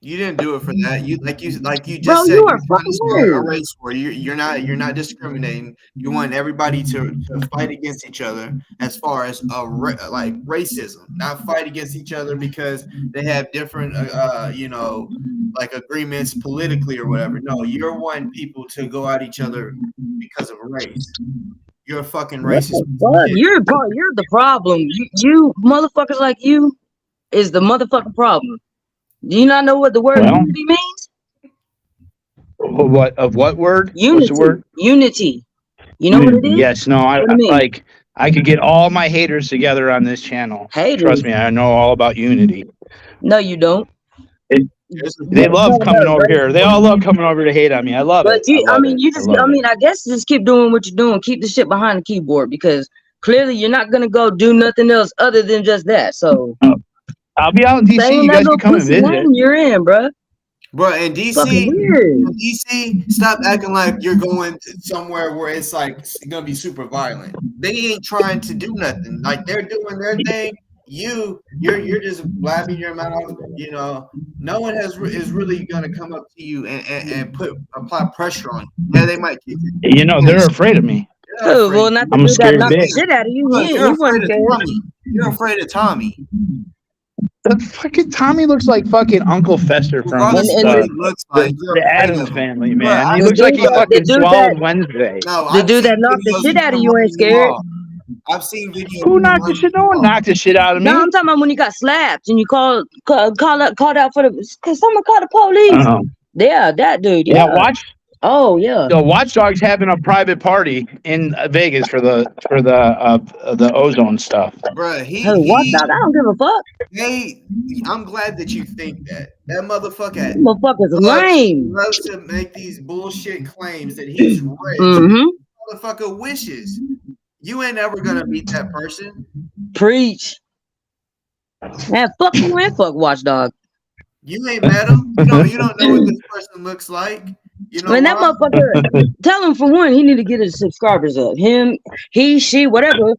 You didn't do it for that. You just bro, said you are fucking a race war. You're not discriminating. You want everybody to fight against each other as far as like racism, not fight against each other because they have different like agreements politically or whatever. No, you're wanting people to go at each other because of race. You're a fucking racist. You're the problem. You motherfuckers like you is the motherfucking problem. Do you not know what the word unity means? What word? Unity. What's the word? Unity. You know what it is? Yes. No. I could get all my haters together on this channel. Haters. Trust me, I know all about unity. No, you don't. They love coming over here. They all love coming over to hate on me. I love it. I guess just keep doing what you're doing. Keep the shit behind the keyboard because clearly you're not gonna go do nothing else other than just that. So I'll be out in DC. You guys can come and visit. You're in, bro. Bro, in Fucking DC, weird. stop acting like you're going to somewhere where it's like gonna be super violent. They ain't trying to do nothing. Like they're doing their thing. You're just blabbing your mouth. You know, no one is really gonna come up to you and apply pressure on you. Yeah, they might kick you. You know, they're afraid of me. They're not Oh, afraid. well, not the I'm a dude that scared knocked the bitch. shit out of you. Look, you're He wasn't afraid of scared. Tommy. You're afraid of Tommy. The fucking Tommy looks like fucking Uncle Fester from Regardless of And what the, he looks like, you're the afraid Addams of him. Family, Bro, man. He I've looks seen like he dude that fucking the dude swallowed that Wednesday. no, the I've dude seen that knocked the videos shit of out of him you ain't running you scared. off. I've seen videos Who of him knocked the running shit? No you one off. knocked the shit out of No, me. I'm talking about when you got slapped and you called out for the because someone called the police. Uh-huh. Yeah, that dude. Yeah, Yeah. Oh yeah. the Watch Dogs having a private party in Vegas for the Ozone stuff. Bruh, Hey, watch out! I don't give a fuck. I'm glad that you think that. That motherfucker Them motherfuckers loves, lame. loves to make these bullshit claims that he's rich. Mm-hmm. Motherfucker wishes. You ain't ever gonna meet that person. Preach. Man, fuck you and fuck Watchdog. You ain't met him. You don't know what this person looks like. You know Man, that why? motherfucker. Tell him for one, he need to get his subscribers up. Him, he, she, whatever.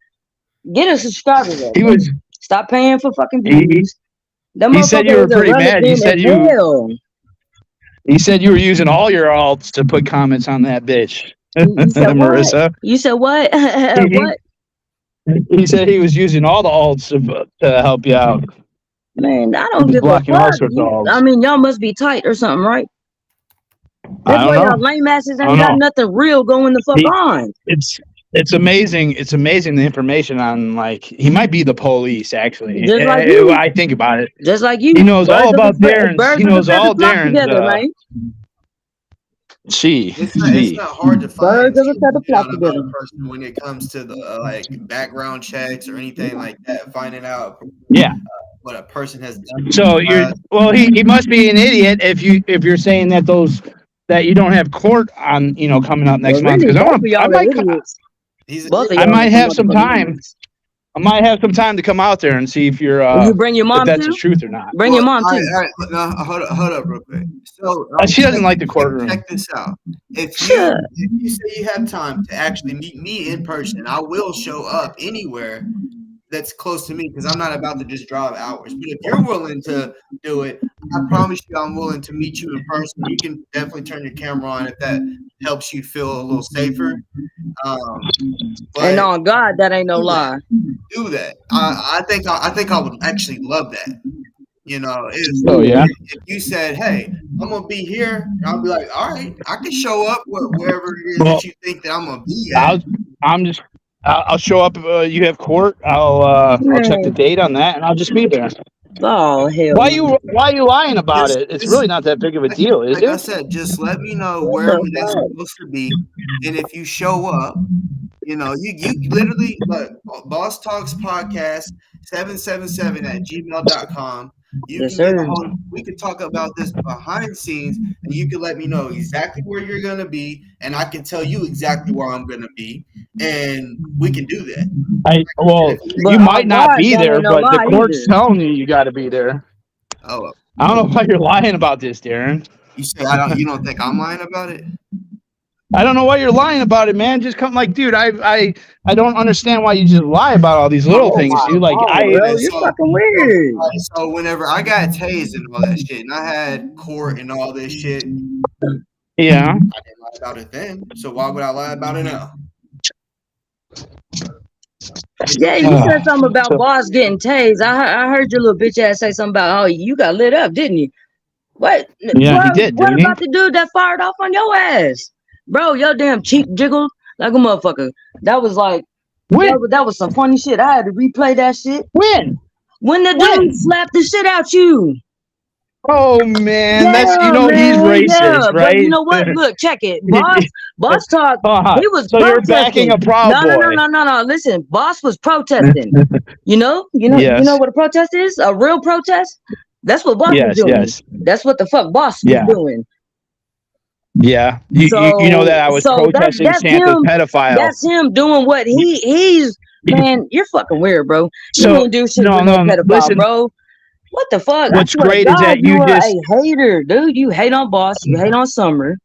Get his subscribers up. He Bro. was. Stop paying for fucking He, views. That he said you motherfucker were is pretty mad. He irrelevant said as you. hell. He said you were using all your alts to put comments on that bitch, You said what? Marissa. You said what? What? He said he was using all the alts to help you out. Man, I He don't was give a blocking all fuck. sorts of alts. I mean, y'all must be tight or something, right? I That's don't why know. y'all lame asses I ain't don't got know. nothing real going the fuck on. It's amazing. It's amazing the information on, like, he might be the police actually. Just like you. I think about it. Just like you. He knows Birds all of a about fe- Darren's. birds He of a knows feather all flock Darren's. together, man. It's not hard to find Birds of a feather shit flock out about together. a person when it comes to the like background checks or anything like that. Finding out Yeah. what a person has done. So he must be an idiot if you're saying that you don't have court on coming up next Well, month, really, because both of y'all are idiots. Both of I y'all might are have some motherfucking time. idiots. I might have some time to come out there and see if you're You bring your if mom that's too? the truth or not. Bring your mom all too. right, no, hold up, real quick. So She doesn't like the courtroom. check this out. If you say you have time to actually meet me in person, I will show up anywhere that's close to me because I'm not about to just drive hours. But if you're willing to do it, I promise you I'm willing to meet you in person. You can definitely turn your camera on if that helps you feel a little safer. And But on God, that ain't no lie. do that. I think I would actually love that. If you said, "Hey, I'm gonna be here," I'll be like, "All right, I can show up wherever it is that you think that I'm gonna be at." I'll show up. You have court. I'll check the date on that, and I'll just be there. Oh hell! Why you lying about it? It's really not that big of a deal, is like I it? said, just let me know wherever that's supposed to be, and if you show up, you literally look, Boss Talks Podcast 777 @gmail.com. You Yes, can get sir. a hold of, we can talk about this behind the scenes, and you can let me know exactly where you're gonna be, and I can tell you exactly where I'm gonna be, and we can do that. You might not be there, no but the lie court's either. telling you got to be there. Oh, I don't know why you're lying about this, Darren. you say you don't think I'm lying about it? I don't know why you're lying about it, man. Just come, like, dude. I don't understand why you just lie about all these little things, dude. Like, bro, you're fucking weird. So whenever I got tased and all that shit, and I had court and all this shit, yeah, I didn't lie about it then. So why would I lie about it now? Yeah, you said something about boss getting tased. I heard your little bitch ass say something about, oh, you got lit up, didn't you? What? Yeah, he did. What about the dude that fired off on your ass? Bro, your damn cheek jiggled like a motherfucker. That was like, that was some funny shit. I had to replay that shit. When the dude slapped the shit out you. Oh man, yeah, that's he's racist, right? But you know what? Look, check it. Boss Talk. He was so protesting. You're backing a Proud Boy. No. Listen, Boss was protesting. You know what a protest is? A real protest. That's what Boss was doing. Yes. That's what the fuck Boss was doing. Yeah, you know that I was protesting that's Santa's him, pedophile. That's him doing what he's. Man, you're fucking weird, bro. You ain't do shit with no pedophile, listen, bro. What the fuck? What's I swear great to is God, that you you are just a hater, dude. You hate on Boss. You hate on Summer.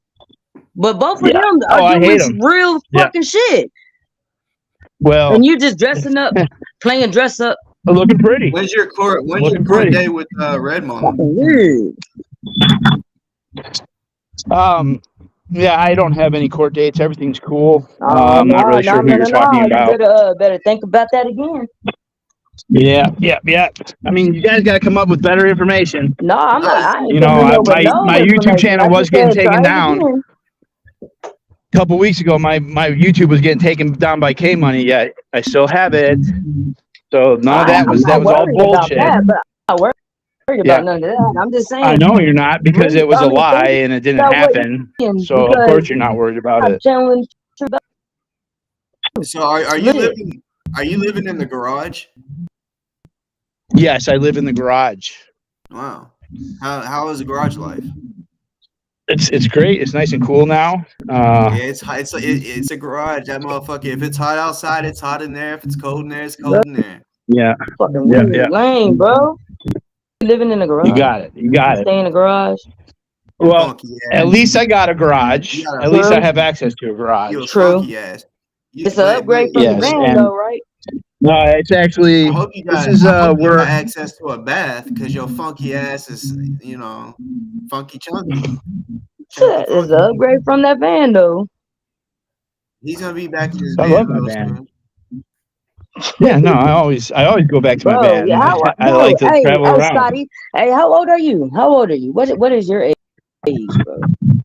But both of yeah. them are Oh, I doing hate them. real Yeah. fucking shit. Well, And you just dressing up, playing dress up. looking pretty. When's your court Looking pretty. day with Redmond? Fucking weird. Yeah, I don't have any court dates. Everything's cool. I'm not really sure who you're talking about. You better think about that again. Yeah. I mean, you guys got to come up with better information. No, I ain't You know, my YouTube channel was getting taken down. A couple weeks ago, my YouTube was getting taken down by K Money. Yet I still have it. So none of that was all bullshit. I'm not worried about none of that. I'm just saying. I know you're not, because it was a lie and it didn't happen. So of course you're not worried about it. So are you living in the garage? Yes, I live in the garage. Wow. How is the garage life? It's great. It's nice and cool now. Yeah, it's a garage. That motherfucker. If it's hot outside, it's hot in there. If it's cold in there, it's cold in there. Yeah. Fucking weird. Lame, bro. Living in the garage. You got it. Stay in the garage. Well, at least I got a garage. At least I have access to a garage. True. It's an upgrade from the van, though, right? No, it's actually. I hope you got access to a bath, because your funky ass is, funky chunky. Shit, it's an upgrade from that van, though. He's gonna be back in his van. I love my van. Yeah, no, I always go back to my van. Yeah, I like to travel around. Scotty, hey, how old are you? What is your age, bro?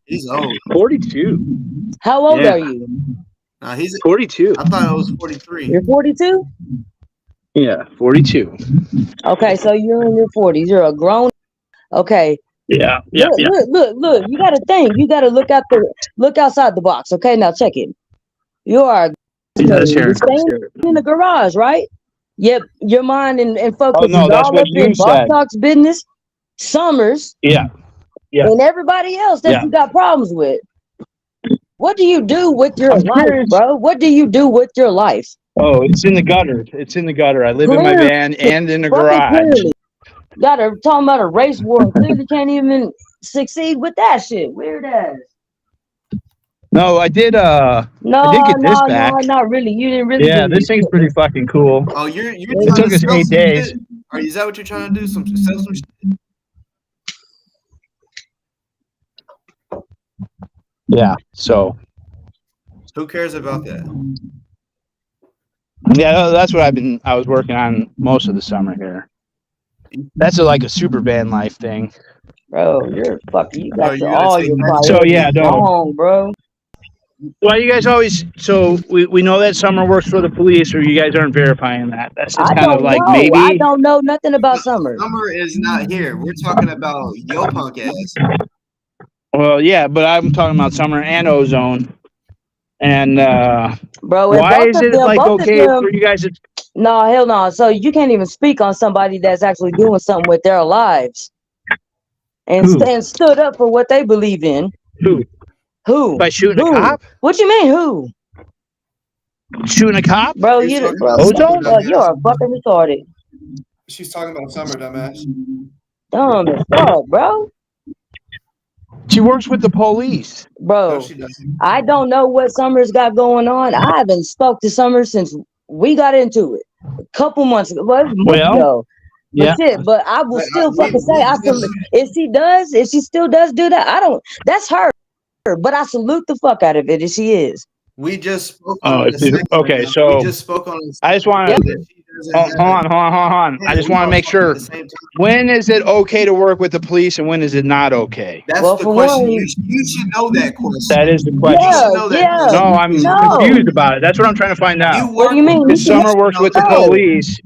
He's old. 42. How old are you? He's 42. I thought I was 43. You're 42? Yeah, 42. Okay, so you're in your 40s. You're a grown. Okay. Yeah. Look. You gotta think. You gotta look outside the box. Okay, now check it. You are you're staying in the garage, right? Yep. Your mind and focus is all up in Boss Talk's business, Summers. Yeah. And everybody else that you got problems with. What do you do with your life, bro? What do you do with your life? Oh, it's in the gutter. I live in my van and in the garage. Clearly. Talking about a race war. Clearly can't even succeed with that shit. Weird ass. No, I did. I did get this back. No, not really. You didn't really. Yeah, this thing's pretty fucking cool. Oh, you're it took us 8 days. Is that what you're trying to do? Sell some shit? Yeah. So. Who cares about that? Yeah, that's what I was working on most of the summer here. That's like a super van life thing. Bro, you're fucking. You got all your priorities. So yeah, wrong, bro. Well, you guys always. So we know that Summer works for the police, or you guys aren't verifying that. That's just kind of like maybe. I don't know nothing about Summer. Summer is not here. We're talking about yo punk ass. Well, yeah, but I'm talking about Summer and Ozone. And bro, why is it like okay for you guys? No, hell no. So you can't even speak on somebody that's actually doing something with their lives and stood up for what they believe in. Who? By shooting a cop? What you mean? Who? Shooting a cop? Bro, you're a fucking retarded. She's talking about Summer, dumbass. Dumb as fuck, bro. She works with the police. Bro, no, I don't know what Summer's got going on. I haven't spoke to Summer since we got into it a couple months ago. Ago. Yeah. But I will still fucking say if she still does do that, that's her. But I salute the fuck out of it if she is. We just spoke on okay, so we just spoke on I just want to hold on. I just want to make sure. When is it okay to work with the police and when is it not okay? That's the question. You should know that question. That is the question. No, I'm confused about it. That's what I'm trying to find out. What do you mean? If Summer works with the police,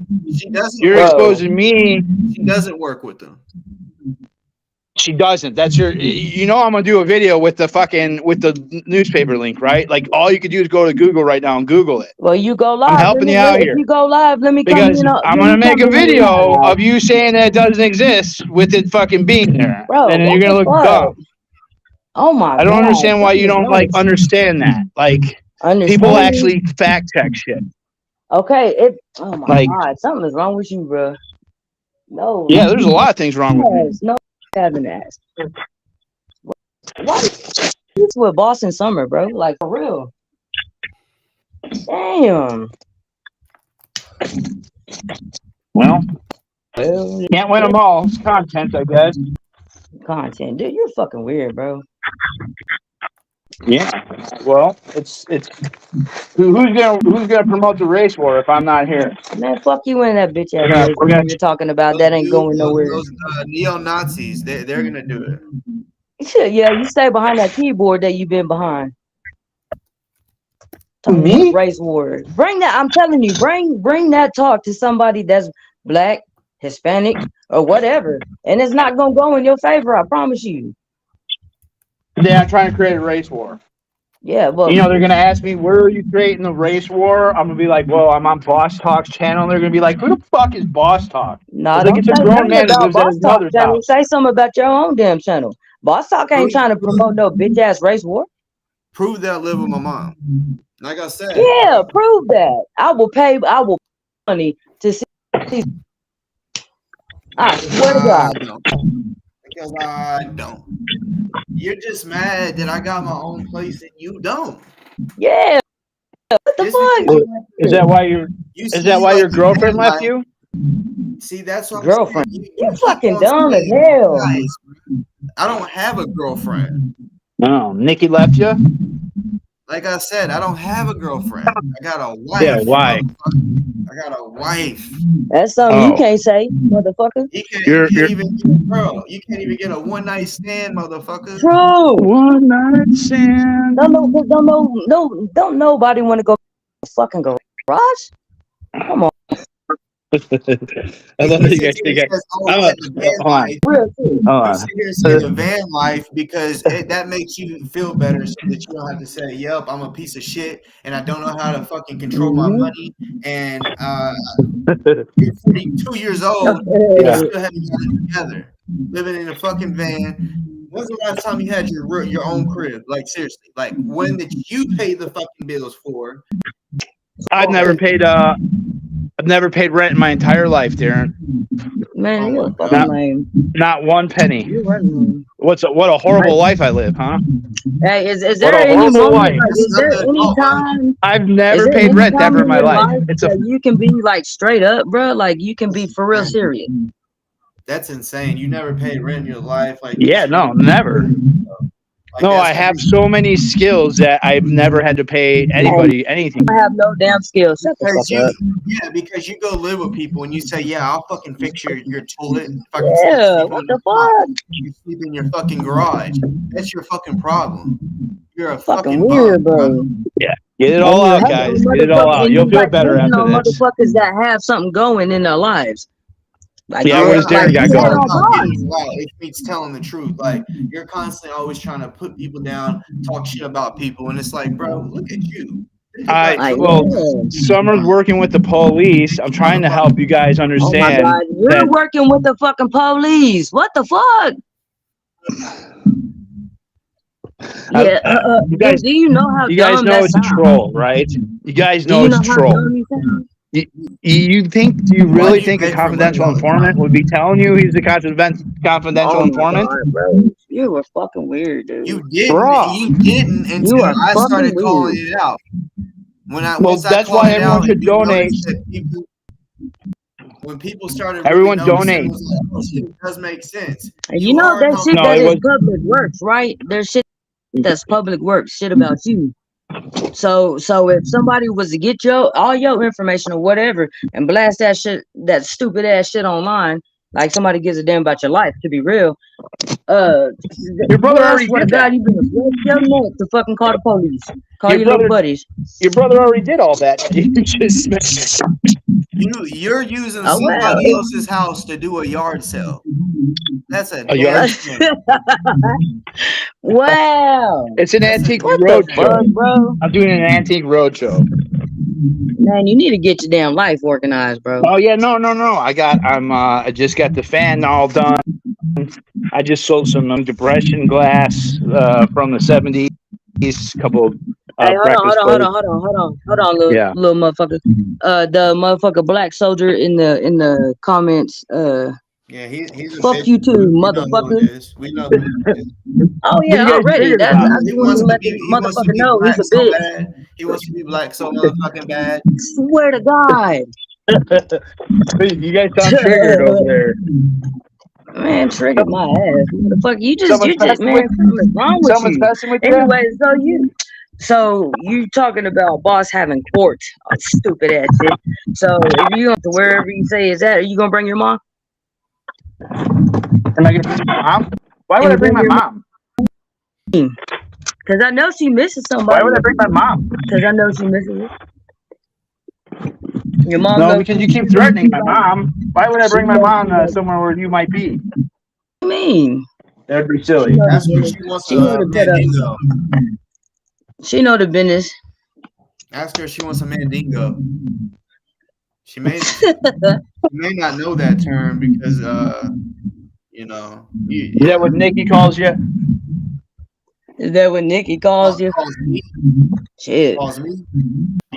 you're exposing me. She doesn't work with them. She doesn't. That's your. I'm gonna do a video with the newspaper link, right? Like all you could do is go to Google right now and Google it. Well, you go live. I'm helping you out here. If you go live, let me because I'm gonna make a video of you saying that it doesn't exist with it fucking being there, bro. And then you're gonna look dumb. Oh my! I don't understand why you don't understand that. Like people actually fact check shit. Okay. Oh my God! Something is wrong with you, bro. No. Yeah, there's a lot of things wrong with me. No, I haven't asked. Why is with Boston Summer, bro? Like, for real. Damn. Well, Well, can't win them all. It's content, I guess. content. Dude, you're fucking weird, bro. Yeah. Well, it's who's gonna promote the race war if I'm not here? Man, fuck you and that bitch ass Yeah, race we're gonna- you're talking about. That ain't going nowhere. Those neo-Nazis, they're going to do it. Shit, yeah, you stay behind that keyboard that you've been behind. Me? Race war. Bring that. I'm telling you, bring that talk to somebody that's black, Hispanic, or whatever, and it's not gonna go in your favor. I promise you. Yeah, I'm trying to create a race war. Yeah, but You know, they're gonna ask me, where are you creating the race war? I'm gonna be like, well, I'm on Boss Talk's channel. They're gonna be like, who the fuck is Boss Talk? nah, Like, don't it's a say grown nothing man that about lives at Boss his Talk mother's channel. house. Say something about your own damn channel. Boss Talk ain't trying to promote no bitch ass race war. Prove that I live with my mom. Like I said. Yeah, prove that. I will pay money to see. I swear to God. Because I don't. You're just mad that I got my own place and you don't. Yeah. What the fuck? Is that why your girlfriend left you? See, that's what girlfriend. I'm saying. You fucking dumb as hell. Guys, I don't have a girlfriend. No, Nikki left you? Like I said, I don't have a girlfriend. I got a wife. Yeah, why? I got a wife. That's something you can't say, motherfucker. You can't even get a girl. You can't even get a one-night stand, motherfucker. True. One night stand. Don't nobody want to go fucking garage. Come on. I love that you guys think You say the van life because that makes you feel better so that you don't have to say, yep, I'm a piece of shit and I don't know how to fucking control my money and you're 42 years old and you still haven't got it together. Living in a fucking van. When's the last time you had your own crib? Like, seriously. Like, when did you pay the fucking bills for? I've never paid rent in my entire life, Darren. Man, you're fucking lame. Not one penny. What a horrible life I live, huh? Hey, is there any moment? Is there any time? I've never paid rent ever in my life. You can be like straight up, bro. Like you can be for real serious. That's insane. You never paid rent in your life, like no, never. No, I have so many skills that I've never had to pay anybody anything. I have no damn skills. Shut the fuck up. Yeah, because you go live with people and you say, yeah, I'll fucking fix your toilet. Yeah, what the fuck? You sleep in your fucking garage. That's your fucking problem. You're a fucking weird, bro. Yeah, get it all out, guys. Get it all out. You'll feel better after this. Motherfuckers that have something going in their lives. Like, yeah, what does Darren got going? Wow, it means telling the truth. Like, you're constantly always trying to put people down, talk shit about people, and it's like, bro, look at you. Summer's working with the police. I'm trying to help you guys understand. Oh my God, you're working with the fucking police. What the fuck? You guys, do you know how you guys know it's a troll, right? You guys know it's a troll. Do you really think a confidential informant would be telling you he's a confidential informant? God, bro. You were fucking weird, dude. You didn't until I started calling it out. That's why everyone should donate. When people started everyone donate. It does make sense. And you know that shit that is public works, right? There's shit that's public works, shit about you. So if somebody was to get all your information or whatever and blast that shit, that stupid ass shit online, like somebody gives a damn about your life, to be real, your brother already did that. You better break your neck to fucking call the police. Call your little buddies. Your brother already did all that. You're using somebody else's house to do a yard sale. That's a yard sale. Wow. It's an antique roadshow, bro. I'm doing an antique roadshow. Man, you need to get your damn life organized, bro. Oh yeah, no. I just got the fan all done. I just sold some depression glass from the 70s. Couple of hey, hold on, little motherfucker. The motherfucker black soldier in the comments Yeah, he's a Fuck bitch. you too, We know who motherfucker. it is. We know who it is. Oh What yeah, you guys already. triggered That's about? I just He want wants to to let be the he wants to motherfucker be know black he's a so bitch. bad. He wants to be black so motherfucking bad. Swear to God. You guys sound triggered over there. Man, triggered my ass, motherfucker. You just, Someone's messing man, with something's wrong with someone's you. messing with you. Anyway, so you talking about boss having court, stupid ass shit. So if you go to wherever you say is at, are you gonna bring your mom? Am I gonna bring my mom? Why would I And bring my your mom? Because I know she misses Why somebody. would I bring my mom? Because I know she misses it. Your mom No, goes. because you keep threatening my mom. Why would I bring my knows mom she knows. somewhere where you might be? What do you mean? That'd be silly. That's where she wants She know a the mandingo. She know the business. Ask her if she wants a mandingo. She may not know that term because you know Is that what Nikki calls you? Is that what Nikki calls you? calls me. Shit. Calls me.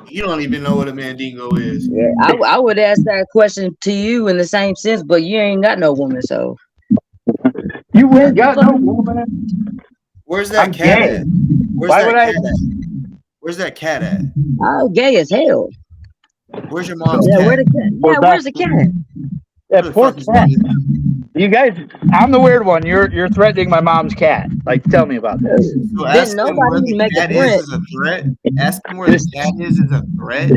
You don't even know what a mandingo is. Yeah, I would ask that question to you in the same sense, but you ain't got no woman, so. You ain't got no woman. Where's that I'm cat gay. at? Where's Why that would cat I? at? Where's that cat at? Oh, gay as hell. Where's your mom's Yeah, cat? where the cat? Yeah, where's the cat? Where That the poor fuck is cat. mom's? You guys, I'm the weird one. You're threatening my mom's cat. Like, tell me about this. So Didn't ask him where nobody the make a cat threat. is a threat. Ask him where the cat is a threat.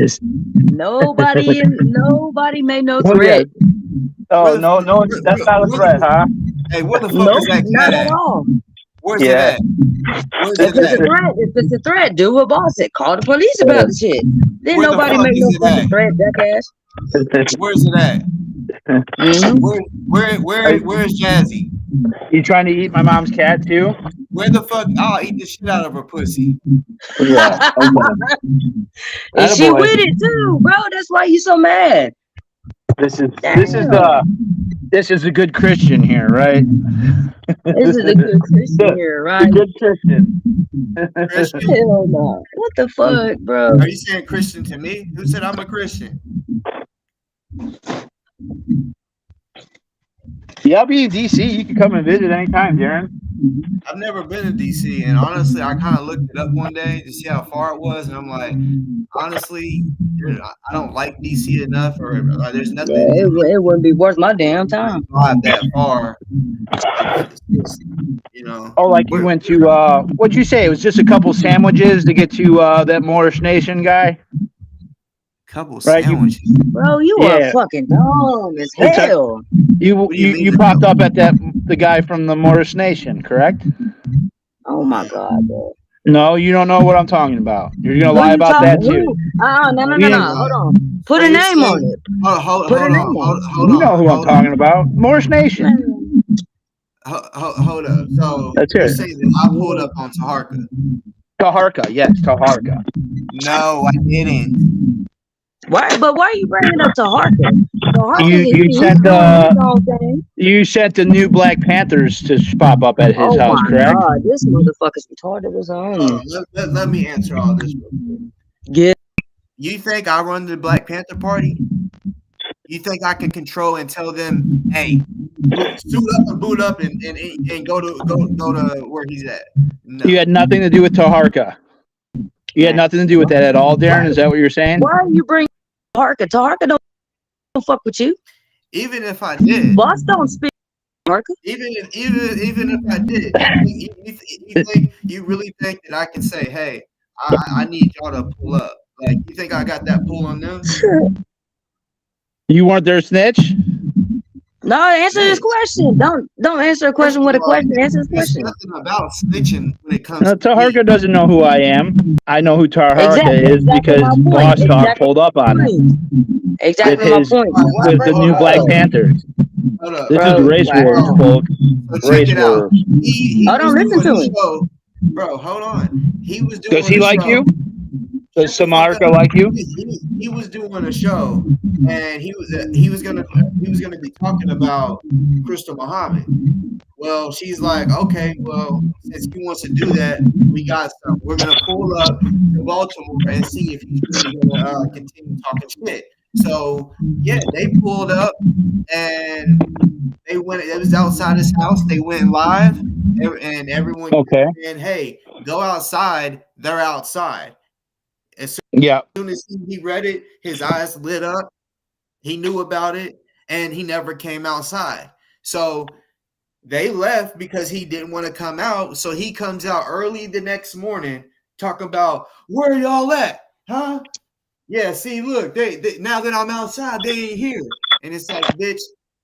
Nobody made no Well, yeah. threat. Oh no, that's not a threat, huh? Hey, where the fuck Nope, is that not cat at at? all. Where's it Yeah. at? Where's If it it's a at? threat, do what boss said. Call the police about the shit. Then Where the nobody fuck make no is it fucking at? threat, jackass. Where's it at? Mm-hmm. Where's Jazzy? You trying to eat my mom's cat too? Where the fuck? I'll eat the shit out of her pussy. Yeah. Okay. And she Attaboy. with it too, bro. That's why you so mad. This is Damn. this is a good Christian here, right? This is a good Christian here, The right? good Christian. Christian? Hell no. What the fuck, bro? Are you saying Christian to me? Who said I'm a Christian? Yeah, I'll be in DC. You can come and visit anytime, Darren. I've never been to DC, and honestly, I kind of looked it up one day to see how far it was, and I'm like, honestly, I don't like DC enough, or there's nothing. Yeah, it wouldn't be worth my damn time. Drive that far, you know. Oh, like you went to what'd you say? It was just a couple sandwiches to get to that Moorish Nation guy? Couple right? sandwiches. Bro, you are fucking dumb as hell. You popped up at the guy from the Moorish Nation, correct? Oh my god, bro. No, you don't know what I'm talking about. You're gonna lie about that too. No. Hold on. Put a name on it. Hold on. You know who I'm talking about. Moorish Nation. Hold up. So that's you're it. saying that I pulled up on Taharka? Taharka, yes, Taharka. No, I didn't. Why? But why are you bringing up Taharka? You sent the new Black Panthers to pop up at his house, correct? Oh my god, this motherfucker's retarded as hell. Let me answer all this real quick. Get. You think I run the Black Panther Party? You think I can control and tell them, hey, suit up and boot up and go to where he's at? No. You had nothing to do with Taharka. You had nothing to do with that at all, Darren. Is that what you're saying? Why are you bringing Taharka? Taharka don't fuck with you. Even if I did, boss don't speak Taharka. Even if I did, you really think that I can say, hey, I need y'all to pull up? Like, you think I got that pull on them? You weren't their snitch? No, answer this question. Don't answer a question with a question. Answer this question. There's nothing about snitching when it comes to Taharka doesn't know who I am. I know who Taharka is because Boss Talk pulled up on him. Exactly my point. With the new Black Panthers. This is race wars, folks. Race wars. Hold on, listen to him. Bro, hold on. He was doing. Does he like you? Does Samarka like you? He was doing a show, and he was gonna be talking about Crystal Muhammad. Well, she's like, okay, well, since he wants to do that, we got some. We're gonna pull up to Baltimore and see if he's really gonna continue talking shit. So yeah, they pulled up and they went. It was outside his house. They went live, and everyone saying, "Hey, go outside." They're outside. As soon as he read it, his eyes lit up. He knew about it, and he never came outside. So they left because he didn't want to come out. So he comes out early the next morning, talking about, where y'all at? Huh? Yeah, see, look, they now that I'm outside, they ain't here. And it's like, bitch,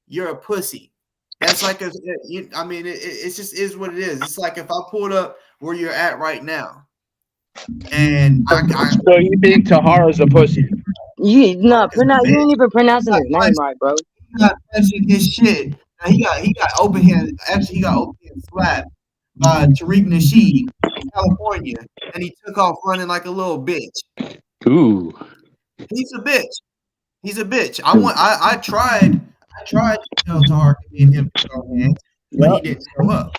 you're a pussy. That's like I mean, it just is what it is. It's like if I pulled up where you're at right now, and so you think Tahara's a pussy? You ain't even pronouncing his name right, bro. He's not touching his shit. Now, he got open hand. Actually, he got open hand slapped by Tariq Nasheed in California, and he took off running like a little bitch. Ooh, he's a bitch. He's a bitch. I tried to tell Tahar and him to go hands, but he didn't show up.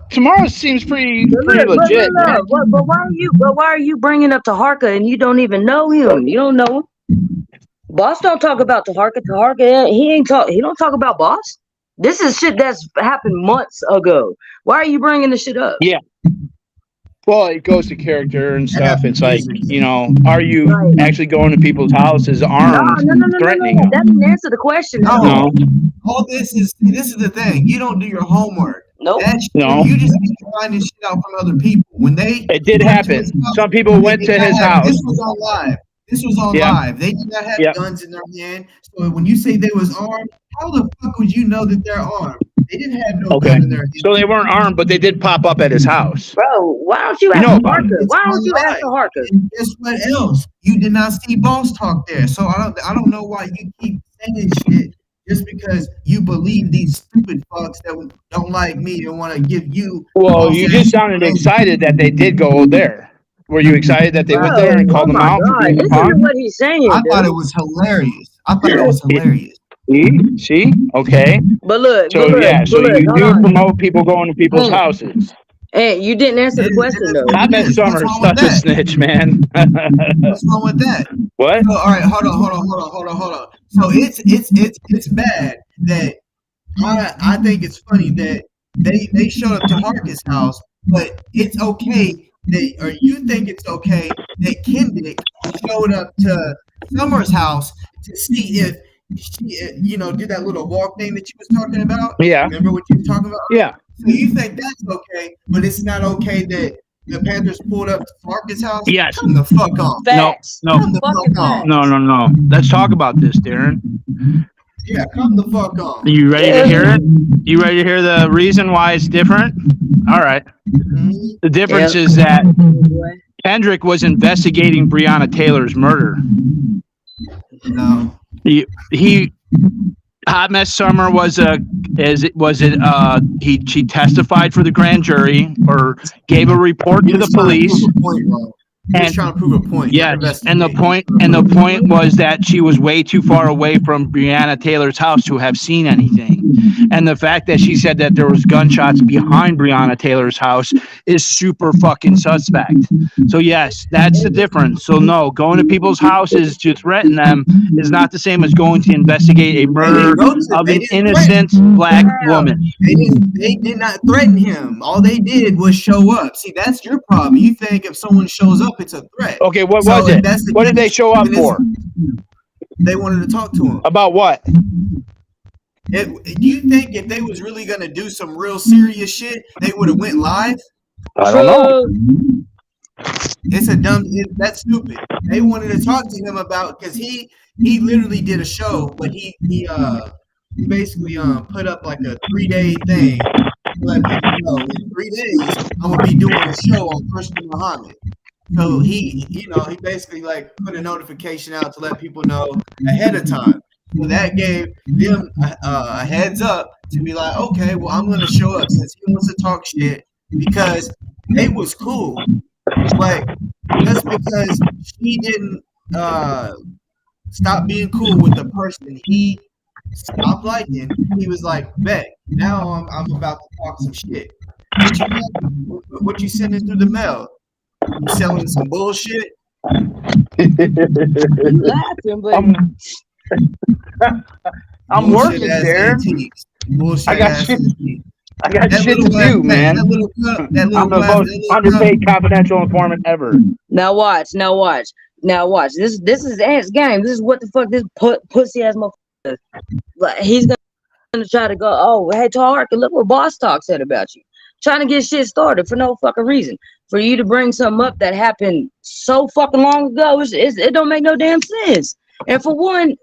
Tomorrow seems pretty legit. But why are you bringing up Taharka and you don't even know him? You don't know him. Boss don't talk about Taharka. He don't talk about Boss. This is shit that's happened months ago. Why are you bringing this shit up? Yeah. Well, it goes to character and stuff. It's like, are you actually going to people's houses armed, threatening them? That didn't answer the question. No. All this is the thing. You don't do your homework. Nope. You just be finding shit out from other people. It did happen. Some people went to his house. This was on live. They did not have guns in their hand. So when you say they was armed, how the fuck would you know that they're armed? They didn't have no gun in their hand. So they weren't armed, but they did pop up at his house. Bro, why don't you ask Harker? Why don't you ask Harker? Guess what else? You did not see Boss Talk there. So I don't know why you keep saying shit just because you believe these stupid fucks that don't like me and want to give you. Well, you just sounded excited that they did go there. Were you excited that they went there and called them out? This isn't what he's saying. I thought it was hilarious. See? Okay. But look. So you do promote people going to people's houses. Hey, you didn't answer the question though. I bet Summer's such a snitch, man. What's wrong with that? What? So, all right, hold on. So it's bad that I think it's funny that they showed up to Harker's house, but it's okay that, or you think it's okay that Kendrick showed up to Summer's house to see if she, did that little walk thing that you was talking about? Yeah. Remember what you were talking about? Yeah. So you think that's okay, but it's not okay that the Panthers pulled up to Marcus' house? Yes. Come the fuck on. Facts. No. No. Let's talk about this, Darren. Yeah, come the fuck on. You ready to hear it? You ready to hear the reason why it's different? All right. Mm-hmm. The difference is that Kendrick was investigating Brianna Taylor's murder. No. He Hot Mess Summer she testified for the grand jury or gave a report to the police. He was trying to prove a point. Yeah, and the point was that she was way too far away from Brianna Taylor's house to have seen anything. And the fact that she said that there was gunshots behind Brianna Taylor's house is super fucking suspect. So yes, that's the difference. So no, going to people's houses to threaten them is not the same as going to investigate a murder of an innocent black woman. They did not threaten him. All they did was show up. See, that's your problem. You think if someone shows up, it's a threat. Okay, what was it? What did they show up for? They wanted to talk to him. About what? Do you think if they was really going to do some real serious shit, they would have went live? I don't know. That's stupid. They wanted to talk to him about, because he literally did a show, but he basically put up like a 3-day thing to let people know in 3 days I'm gonna be doing a show on Christian Muhammad. So he basically like put a notification out to let people know ahead of time. So that gave them a heads up to be like, okay, well, I'm gonna show up since he wants to talk shit, because they was cool, but just because he didn't stop being cool with the person he stopped liking, he was like, bet, now I'm about to talk some shit. What you sending through the mail? You selling some bullshit? You laughing, but I'm Bullshit working ass there. antiques. Bullshit I got ass shit. antiques. I got That shit to little glass, do, man. that little cup, that little I'm the glass, most that little cup. underpaid confidential informant ever. now watch. This is Ant's game. This is what the fuck this pussy ass motherfucker does. Like, he's gonna try to go, oh, hey, Tark, look what Boss Talk said about you. Trying to get shit started for no fucking reason. For you to bring something up that happened so fucking long ago, it don't make no damn sense. And for one,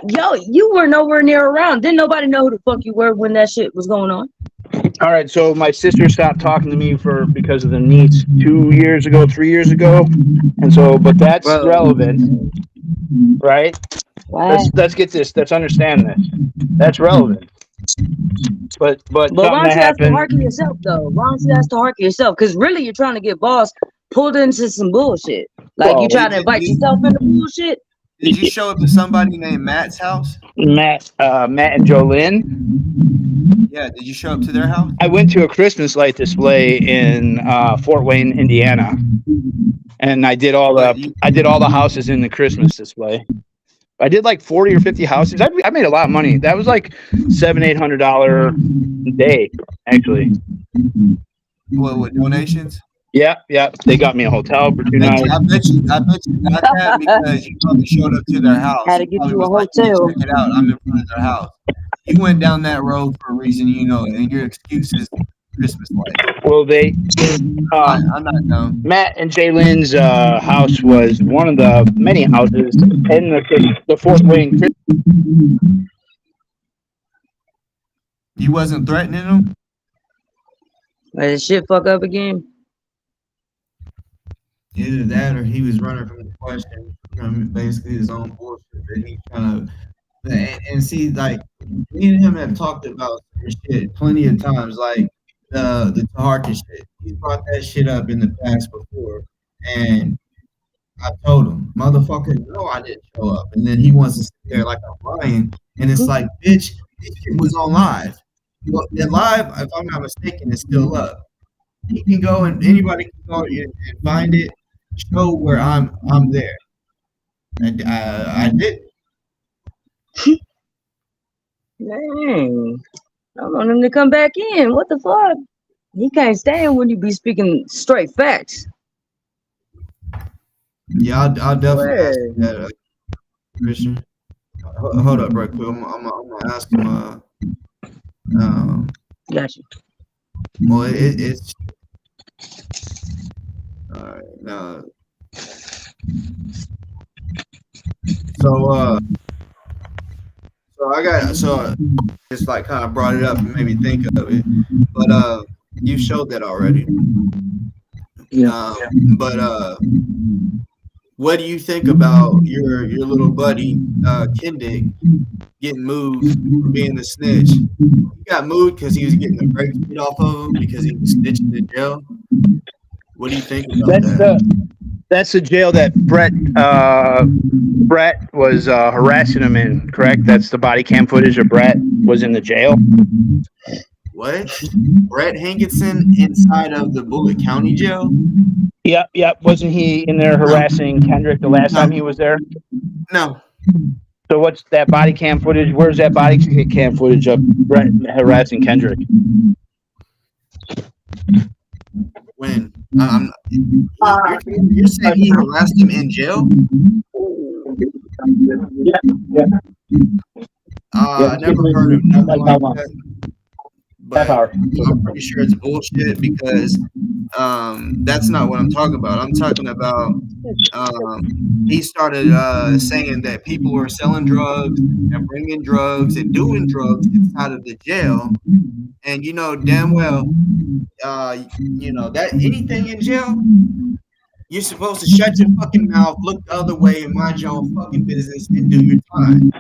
yo, you were nowhere near around. Didn't nobody know who the fuck you were when that shit was going on? All right, so my sister stopped talking to me because of the niece 3 years ago, and so, but that's relevant, right? Wow. Let's get this. Let's understand this. That's relevant. But why something don't that you ask to happened. harken yourself though? Why don't you ask to harken yourself? Because really, you're trying to get Boss pulled into some bullshit. Like you trying to invite yourself into bullshit. Did you show up to somebody named Matt's house? Matt and Jolynn. Yeah, did you show up to their house? I went to a Christmas light display in Fort Wayne, Indiana, and I did all the houses in the Christmas display. I did like 40 or 50 houses. I made a lot of money. That was like $700-800 a day, actually. What donations? Yeah. They got me a hotel for 2 nights. I bet you got that because you probably showed up to their house. Had to get you a hotel. Check it out. I'm in front of their house. You went down that road for a reason, and your excuse is Christmas light. Well, I'm not dumb. Matt and Jalen's house was one of the many houses in the Fort Wayne. You wasn't threatening them? Did shit fuck up again? Either that or he was running from the question, from basically his own bullshit that he kind of and see, like, me and him have talked about shit plenty of times, like the Taharka shit. He's brought that shit up in the past before, and I told him, motherfucker, no, I didn't show up. And then he wants to sit there like I'm lying, and it's like, bitch, this shit was on live. Well, the live, if I'm not mistaken, is still up. He can go and anybody can go and find it, show where I'm there. And I did. Dang. I want him to come back in. What the fuck? He can't stand when you be speaking straight facts. Yeah, I'll definitely ask him that, Christian. Hold up, right quick. I'm gonna ask him. Gotcha. Well, it's all right. Now, so just like kind of brought it up and made me think of it, but you showed that already. Yeah. But what do you think about your little buddy Kendick getting moved for being the snitch? He got moved because he was getting the brakes beat off of him because he was snitching in jail. What do you think about that? That's the jail that Brett was harassing him in, correct? That's the body cam footage of Brett was in the jail. What? Brett Hankinson inside of the Bullitt County jail? Yep. Wasn't he in there harassing Kendrick the last time he was there? No. So what's that body cam footage? Where's that body cam footage of Brett harassing Kendrick? When? You're saying he harassed him in jail? Yeah. I never heard of nothing like that. But I'm pretty sure it's bullshit because that's not what I'm talking about. I'm talking about he started saying that people were selling drugs and bringing drugs and doing drugs inside of the jail. And you know damn well, that anything in jail, you're supposed to shut your fucking mouth, look the other way, and mind your own fucking business and do your time.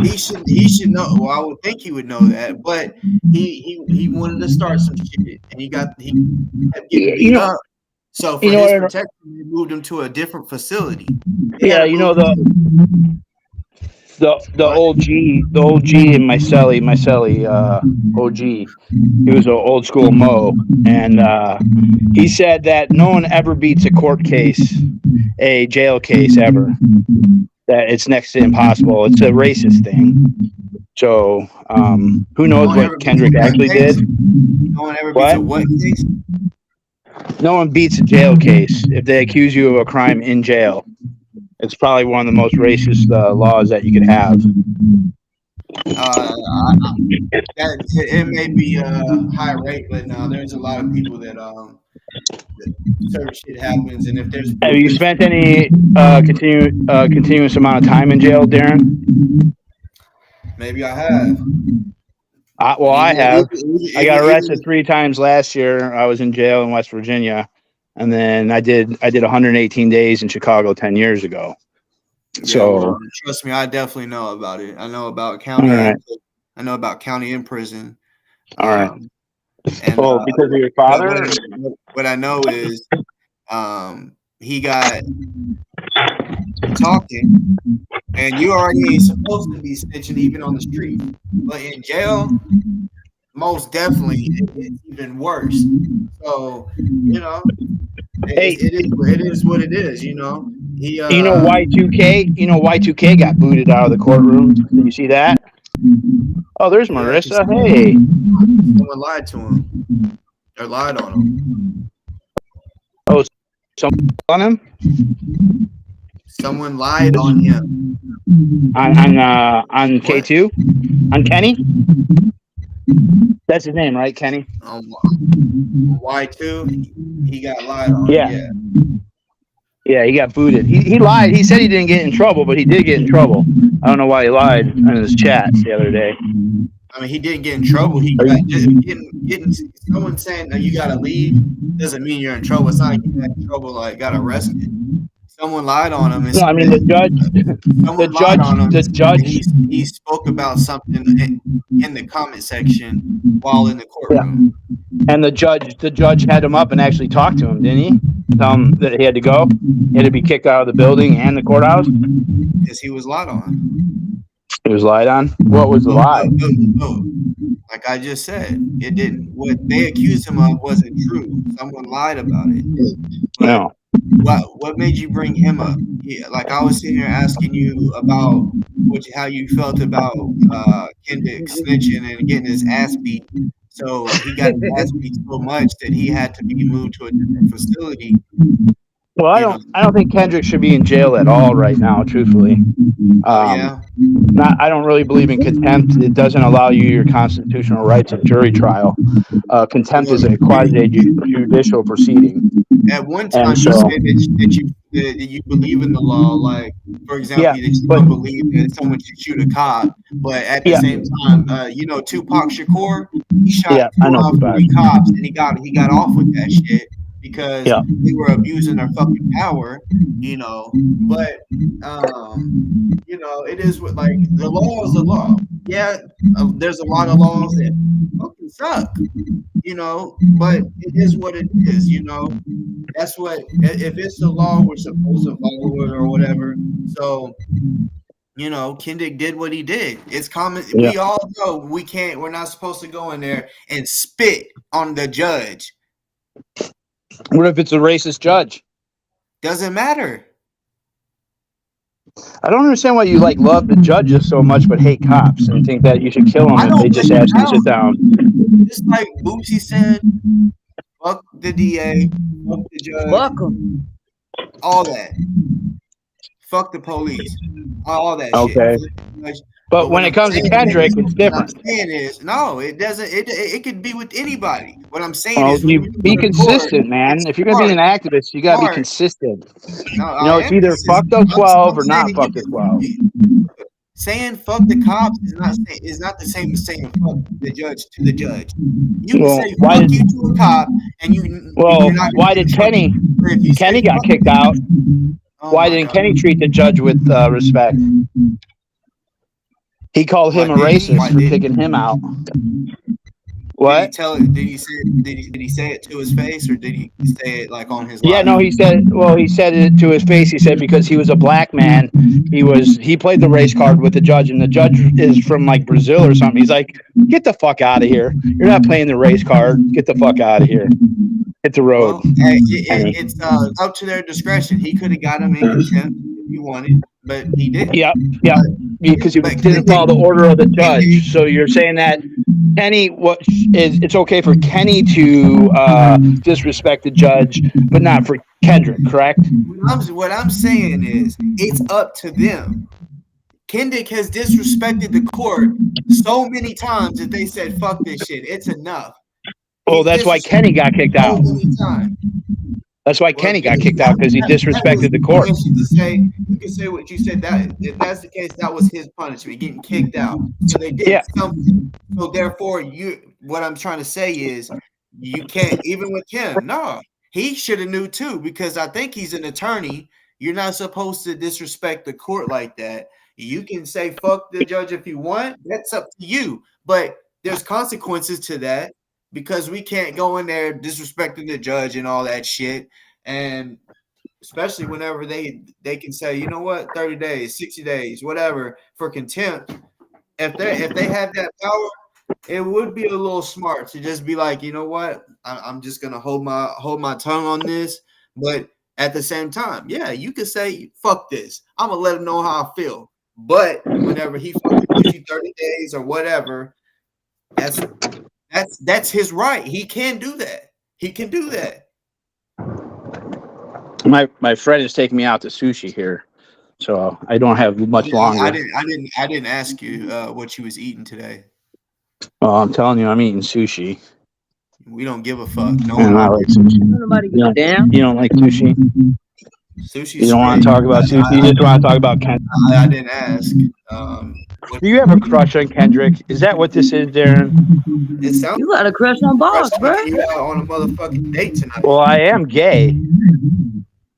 He should know. Well, I would think he would know that, but he wanted to start some shit, and he kept getting beat up. So for his protection, they moved him to a different facility. The old G in my celly, OG. He was an old school Mo, and he said that no one ever beats a court case, a jail case ever. That it's next to impossible. It's a racist thing. So who knows what Kendrick actually did? No one ever beats a what case? No one beats a jail case if they accuse you of a crime in jail. It's probably one of the most racist laws that you could have. It may be a high rate, but no, there's a lot of people that certain shit happens, and if there's have you spent any continuous amount of time in jail, Darren? Maybe I have. I have. I got arrested 3 times last year. I was in jail in West Virginia, and then I did 118 days in Chicago 10 years ago. Yeah, so well, trust me, I definitely know about it. I know about county. Right. I know about county in prison. All right. And because of your father. What I know is, he got talking, and you already ain't supposed to be snitching even on the street, but in jail, most definitely it's even worse. So it is what it is. Y2K got booted out of the courtroom. Did you see that? Oh, there's Marissa. Hey, someone lied to him. Or lied on him. Oh, someone on him? Someone lied on him. On K2? On Kenny? That's his name, right, Kenny? Y2, he got lied on. Yeah, he got booted. He lied. He said he didn't get in trouble, but he did get in trouble. I don't know why he lied in his chats the other day. I mean, he didn't get in trouble. He got getting someone saying that you gotta leave doesn't mean you're in trouble. It's not like you got in trouble, like got arrested. Someone lied on him. No, I mean the judge. He spoke about something in the comment section while in the courtroom. Yeah. And the judge had him up and actually talked to him, didn't he? Tell him that he had to go. He had to be kicked out of the building and the courthouse. Because he was lied on. He was lied on? What was the lie? No. Like I just said, it didn't. What they accused him of wasn't true. Someone lied about it. But no. What made you bring him up? Yeah, like I was sitting here asking you about how you felt about Kendrick snitching and getting his ass beat. So he got his ass beat so much that he had to be moved to a different facility. Well, I don't think Kendrick should be in jail at all right now, truthfully. I don't really believe in contempt. It doesn't allow you your constitutional rights in jury trial. Contempt is a quasi-judicial proceeding. At one time, you said that you believe in the law, like, for example, that you don't believe that someone should shoot a cop, but at the same time, Tupac Shakur, he shot 3 cops, and he got off with that shit because they were abusing their fucking power, but it is what, like, the law is the law. There's a lot of laws that fucking suck, but it is what it is. That's what, if it's the law, we're supposed to follow it or whatever. So Kendrick did what he did. It's common. We all know we're not supposed to go in there and spit on the judge. What if it's a racist judge? Doesn't matter. I don't understand why you love the judges so much but hate cops and think that you should kill them if they just ask you to sit down. Just like Boosie said, fuck the DA, fuck the judge, fuck them, all that. Fuck the police, all that shit. But when it comes to Kendrick, it's different. What I'm saying is, no, it doesn't. It could be with anybody. What I'm saying is, you be consistent, man. If you're gonna be an activist, you gotta be consistent. It's either fuck the 12 or not fuck the 12. Saying fuck the cops is not the same as saying fuck the judge to the judge. You can say fuck you to a cop, and you. Well, why did Kenny? Kenny got kicked out. Why didn't Kenny treat the judge with respect? He called him a racist for kicking him out. What? Did he tell it? Did he say it to his face, or did he say it like on his Yeah, live? no, he said it to his face. He said because he was a black man, he played the race card with the judge, and the judge is from like Brazil or something. He's like, get the fuck out of here. You're not playing the race card. Get the fuck out of here. Hit the road. Well, it's up to their discretion. He could have got him in contempt if he wanted, but he didn't. Yeah, because he But didn't follow the order of the judge. So you're saying that Kenny, it's okay for Kenny to disrespect the judge, but not for Kendrick, correct? What I'm saying is, it's up to them. Kendrick has disrespected the court so many times that they said, "Fuck this shit, it's enough." Oh, that's why Kenny got kicked out. So many times. That's why Kenny got kicked out, because he disrespected the court. You can say what you said. That if that's the case, that was his punishment, getting kicked out. So they did something. So therefore, what I'm trying to say is, you can't, even with him. No, he should have knew too, because I think he's an attorney. You're not supposed to disrespect the court like that. You can say fuck the judge if you want. That's up to you. But there's consequences to that, because we can't go in there disrespecting the judge and all that shit. And especially whenever they can say, you know what, 30 days, 60 days, whatever, for contempt. If they have that power, it would be a little smart to just be like, you know what, I'm just gonna hold my tongue on this. But at the same time, yeah, you could say fuck this. I'm gonna let him know how I feel. But whenever he fucking gives you 30 days or whatever, that's his right. He can do that. He can do that. My friend is taking me out to sushi here, so I don't have much longer. I didn't ask you what you was eating today. Oh, I'm telling you, I'm eating sushi. We don't give a fuck. No one likes sushi. Nobody give a damn. You don't like sushi? Sushi. You don't want to talk about sushi. You just want to talk about Kendrick. I didn't ask. Do you have a crush on Kendrick? Is that what this is, Darren? It sounds. You got a crush on Boss, bro. You out on a motherfucking date tonight. Well, I am gay.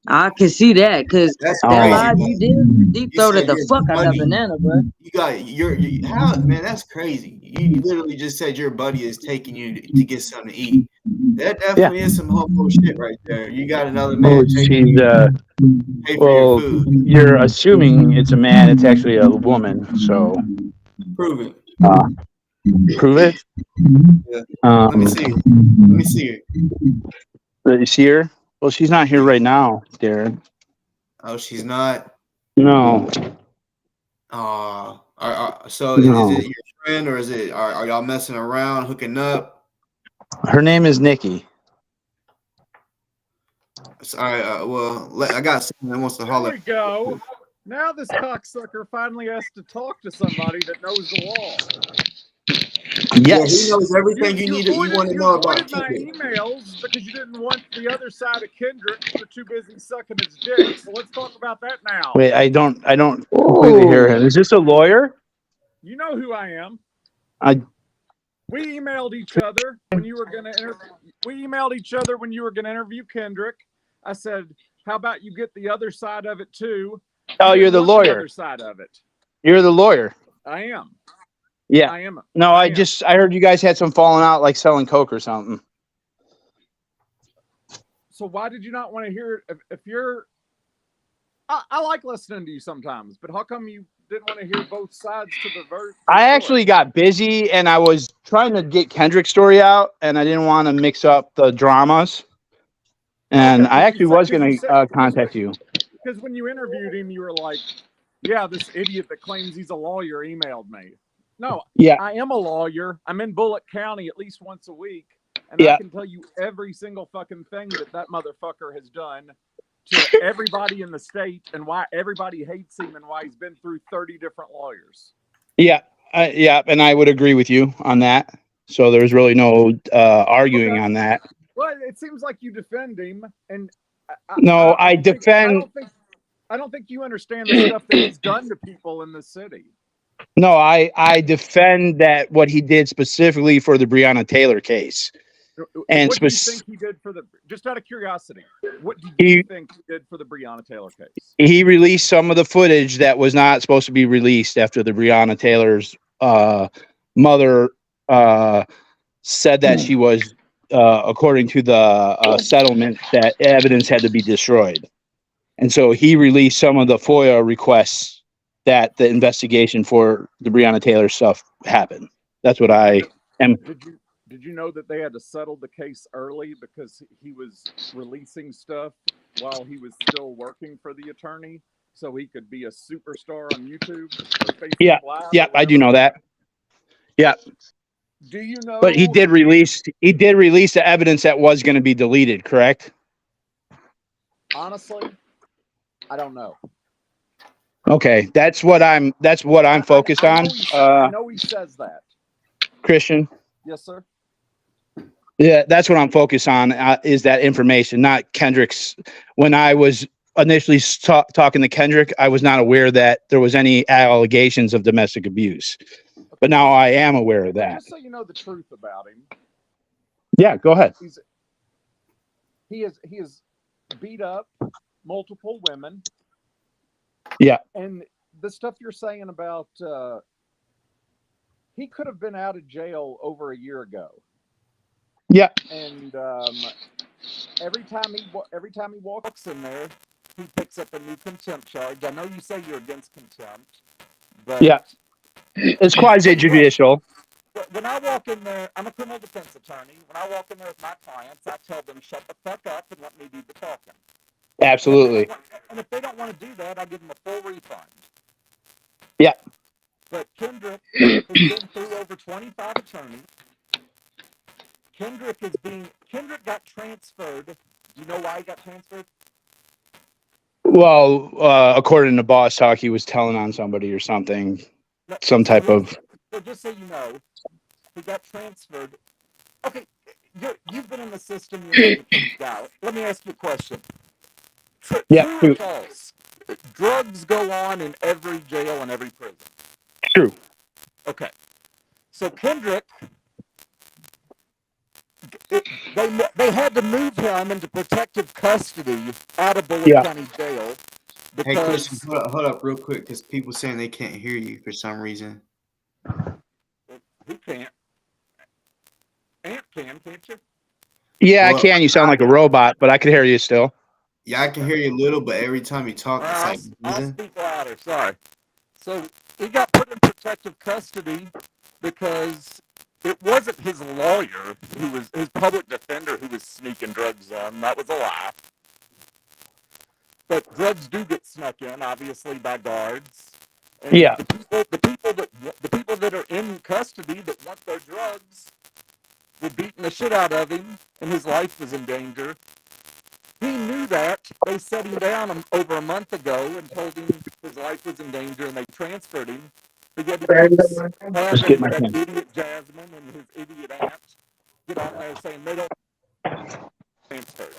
I can see that, because that live you did, you deep throated the fuck out of that banana, bro. You got how, man, that's crazy. You literally just said your buddy is taking you to get something to eat. That definitely is some homo shit right there. You got another man taking you to pay for your food. You're assuming it's a man. It's actually a woman. So prove it. Prove it. Yeah. Let me see it. Let me see it. You see her? Well, she's not here right now, Darren. Oh, she's not? No. So no. Is it your friend, or is it are y'all messing around, hooking up? Her name is Nikki. Sorry, I got someone that wants to holler. There we go. Now this cocksucker finally has to talk to somebody that knows the law. Yes. Yeah, he knows everything you want to know about my emails because you didn't want the other side of Kendrick. You're too busy sucking his dick. So let's talk about that now. Wait, I don't completely hear him. Is this a lawyer? You know who I am. We emailed each other when you were going to interview Kendrick. I said, "How about you get the other side of it too?" Oh, you're the lawyer. The other side of it. You're the lawyer. I am. Yeah. I am. No, I heard you guys had some falling out, like selling coke or something. So why did you not want to hear it? If you're, I like listening to you sometimes, but how come you didn't want to hear both sides to the verse? I actually got busy and I was trying to get Kendrick's story out, and I didn't want to mix up the dramas. And I actually was going to contact you. Because when you interviewed him, you were like, "Yeah, this idiot that claims he's a lawyer emailed me." No, yeah, I am a lawyer. I'm in Bullock County at least once a week, and I can tell you every single fucking thing that motherfucker has done to everybody in the state, and why everybody hates him, and why he's been through 30 different lawyers. Yeah, and I would agree with you on that. So there's really no arguing on that. Well, it seems like you defend him, and I defend. I don't think you understand the stuff that he's done to people in the city. No, I defend that what he did specifically for the Brianna Taylor case. And what do you think he did for just out of curiosity, what do you think he did for the Brianna Taylor case? He released some of the footage that was not supposed to be released after the Brianna Taylor's mother said that she was, according to the settlement, that evidence had to be destroyed. And so he released some of the FOIA requests that the investigation for the Brianna Taylor stuff happened. That's what I am. Did you know that they had to settle the case early because he was releasing stuff while he was still working for the attorney, so he could be a superstar on YouTube or Facebook Yeah, Live? yeah, I do know that. Yeah. Do you know? But he did release the evidence that was going to be deleted, correct? Honestly, I don't know. Okay, that's what I'm focused on. I know he says that. Christian. Yes, sir. Yeah, that's what I'm focused on, is that information, not Kendrick's. When I was initially talking to Kendrick, I was not aware that there was any allegations of domestic abuse. But now I am aware of that. Just so you know the truth about him. Yeah, go ahead. He has beat up multiple women. Yeah. And the stuff you're saying about he could have been out of jail over a year ago. Yeah. And every time he walks in there, he picks up a new contempt charge. I know you say you're against contempt, but yeah, it's quasi-judicial. When I walk in there, I'm a criminal defense attorney. When I walk in there with my clients, I tell them, shut the fuck up and let me do the talking. Absolutely. And if they don't want to do that, I give them a full refund. Yeah. But Kendrick has been through over 25 attorneys. Kendrick got transferred. Do you know why he got transferred? Well, according to Boss Talk, he was telling on somebody or something. Some type of... So just so you know, he got transferred. Okay, you've been in the system. You're out. Let me ask you a question. True or false? Drugs go on in every jail and every prison. True. Okay. So Kendrick, they had to move him into protective custody out of Bullitt County Jail. Hey, Christian, hold up real quick, because people saying they can't hear you for some reason. Who can't? Ant can't you? Yeah, well, I can. You sound like a robot, but I can hear you still. Yeah, I can hear you a little, but every time you talk, it's like... I'll speak louder, sorry. So he got put in protective custody because it wasn't his lawyer who was his public defender who was sneaking drugs on. That was a lie. But drugs do get snuck in, obviously, by guards. And yeah. The people that are in custody that want their drugs were beating the shit out of him, and his life was in danger. He knew that. They set him down over a month ago and told him his life was in danger, and they transferred him. But yet he keeps having that idiot Jasmine and his idiot aunt get on there saying they don't transfer.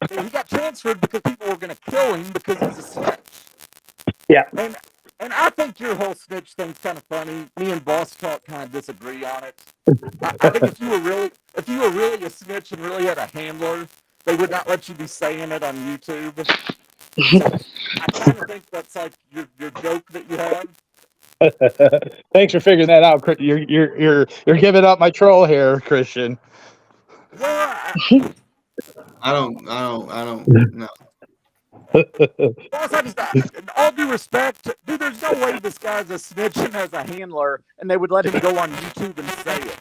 So he got transferred because people were going to kill him because he's a snitch. Yeah. And I think your whole snitch thing's kind of funny. Me and Boss Talk kind of disagree on it. I think if you were really a snitch and really had a handler, they would not let you be saying it on YouTube. So I kind of think that's like your joke that you have. Thanks for figuring that out. You're giving up my troll here, Christian. Well, I don't know. In all due respect, dude, there's no way this guy's a snitch and has a handler, and they would let him go on YouTube and say it.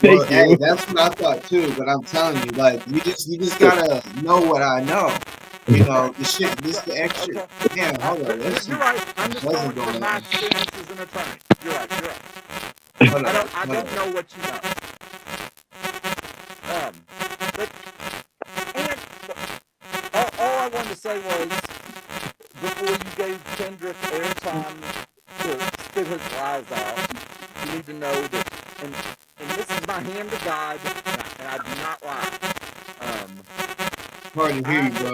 Well, hey, that's what I thought too. But I'm telling you, like, you just gotta know what I know. You know, the extra. Okay. Damn, hold on. You're right. I'm just going from my experience as an attorney. You're right. I don't know what you know. All I wanted to say was, before you gave Kendrick airtime to spit his lies out, you need to know that, and this is my hand to God, and I do not lie. Hard to hear you, bro.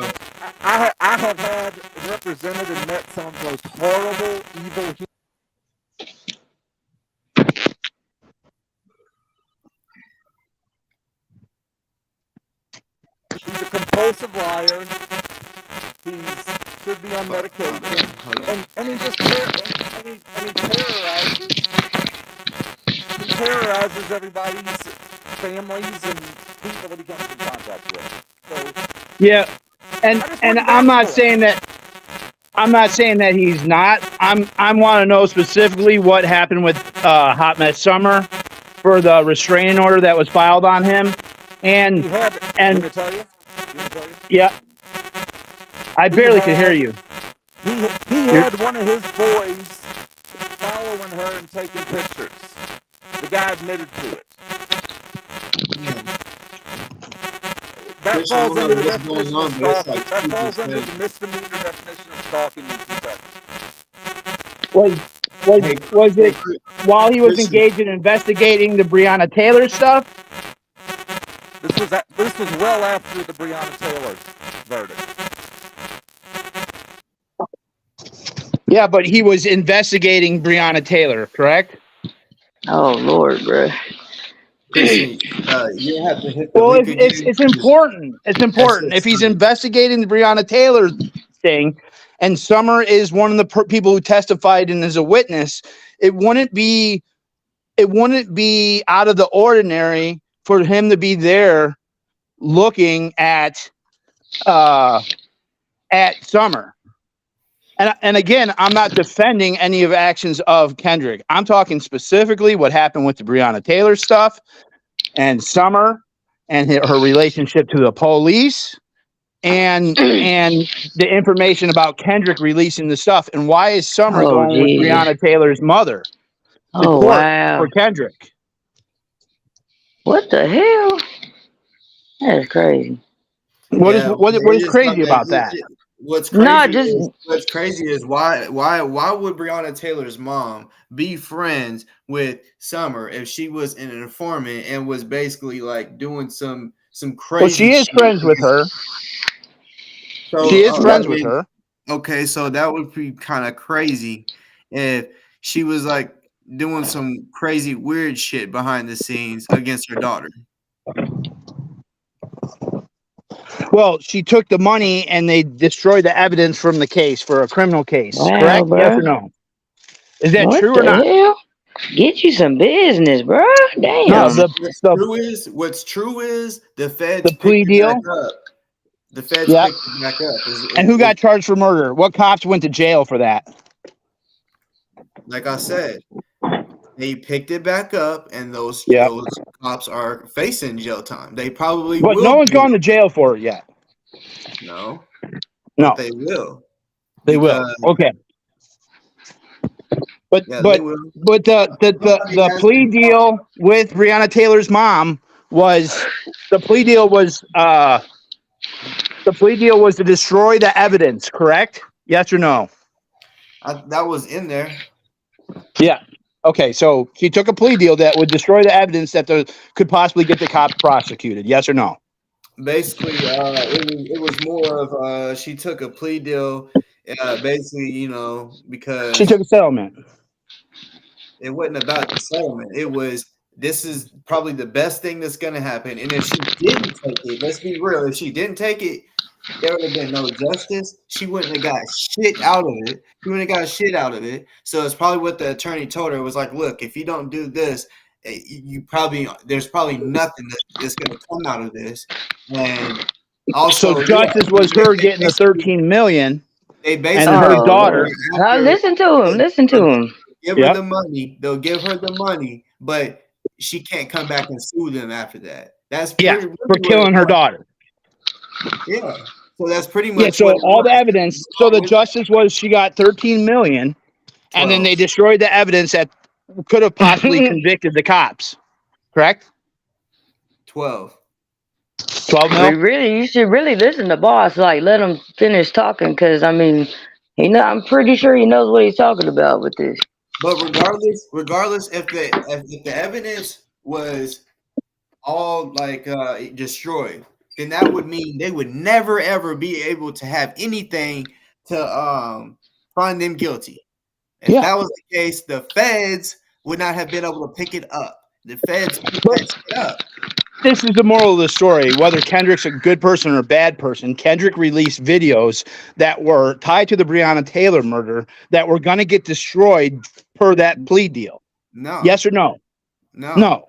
I have had represented and met some of the most horrible, evil humans. He's a compulsive liar. He should be on medication, and he just terrorizes knows everybody's families and people that he comes in contact with. So, yeah, and I'm not for saying that. I'm not saying that he's not. I want to know specifically what happened with Hot Mess Summer for the restraining order that was filed on him, and You want me to tell you? Yeah, I barely could hear you. He had one of his boys following her and taking pictures. The guy admitted to it. That falls under the definition of stalking. That falls under the misdemeanor definition of stalking in Kentucky. Was it while he was engaged in investigating the Brianna Taylor stuff? This was well after the Brianna Taylor verdict. Yeah, but he was investigating Brianna Taylor, correct? Oh Lord, bro. You have to hit the Well, link it's important. It's important. If he's investigating the Brianna Taylor thing, and Summer is one of the people who testified and is a witness, it wouldn't be out of the ordinary for him to be there looking at Summer. And again, I'm not defending any of the actions of Kendrick. I'm talking specifically what happened with the Brianna Taylor stuff and Summer and her relationship to the police and the information about Kendrick releasing the stuff. And why is Summer going with Brianna Taylor's mother to court for Kendrick? What the hell? That's crazy. What is crazy about that? What's crazy is why would Brianna Taylor's mom be friends with Summer if she was an informant and was basically like doing some crazy? Well, she is friends with her. So, she is friends with her. Okay, so that would be kind of crazy if she was like doing some crazy weird shit behind the scenes against her daughter. Well, she took the money and they destroyed the evidence from the case for a criminal case. Wow, correct? Bro. Yes or no? Is that true or not? Hell? Get you some business, bro. Damn. No, what's true is the feds the plea deal. The feds picked it back up. And who got charged for murder? What cops went to jail for that? Like I said, they picked it back up, and those cops are facing jail time. They probably will. But no one's gone to jail for it yet. No. No. They will. They will. Okay. But the plea deal with Brianna Taylor's mom was the plea deal was to destroy the evidence, correct? Yes or no? That was in there. Yeah. Okay, so she took a plea deal that would destroy the evidence that could possibly get the cops prosecuted. Yes or no? Basically, it was more of she took a plea deal, basically, because she took a settlement. It wasn't about the settlement. It was, this is probably the best thing that's going to happen. And if she didn't take it, let's be real, if she didn't take it, there would have been no justice. She wouldn't have got shit out of it. She wouldn't have got shit out of it. So it's probably what the attorney told her. It was like, look, if you don't do this, there's probably nothing that's going to come out of this. And also, so justice was her getting the $13 million. They basically and her daughter. Listen to him. Give her the money. They'll give her the money, but she can't come back and sue them after that. That's for killing her daughter. Yeah. So that's pretty much. Yeah. So all the evidence. So the justice was she got $13 million, and then they destroyed the evidence that could have possibly convicted the cops. Correct. 12 million. You should really listen to Boss. Like, let him finish talking, because I mean, I'm pretty sure he knows what he's talking about with this. But regardless, if the evidence was all like destroyed, then that would mean they would never ever be able to have anything to find them guilty. If that was the case, the feds would not have been able to pick it up. The feds picked that shit up. This is the moral of the story. Whether Kendrick's a good person or a bad person, Kendrick released videos that were tied to the Brianna Taylor murder that were going to get destroyed per that plea deal. No. Yes or no? No. No.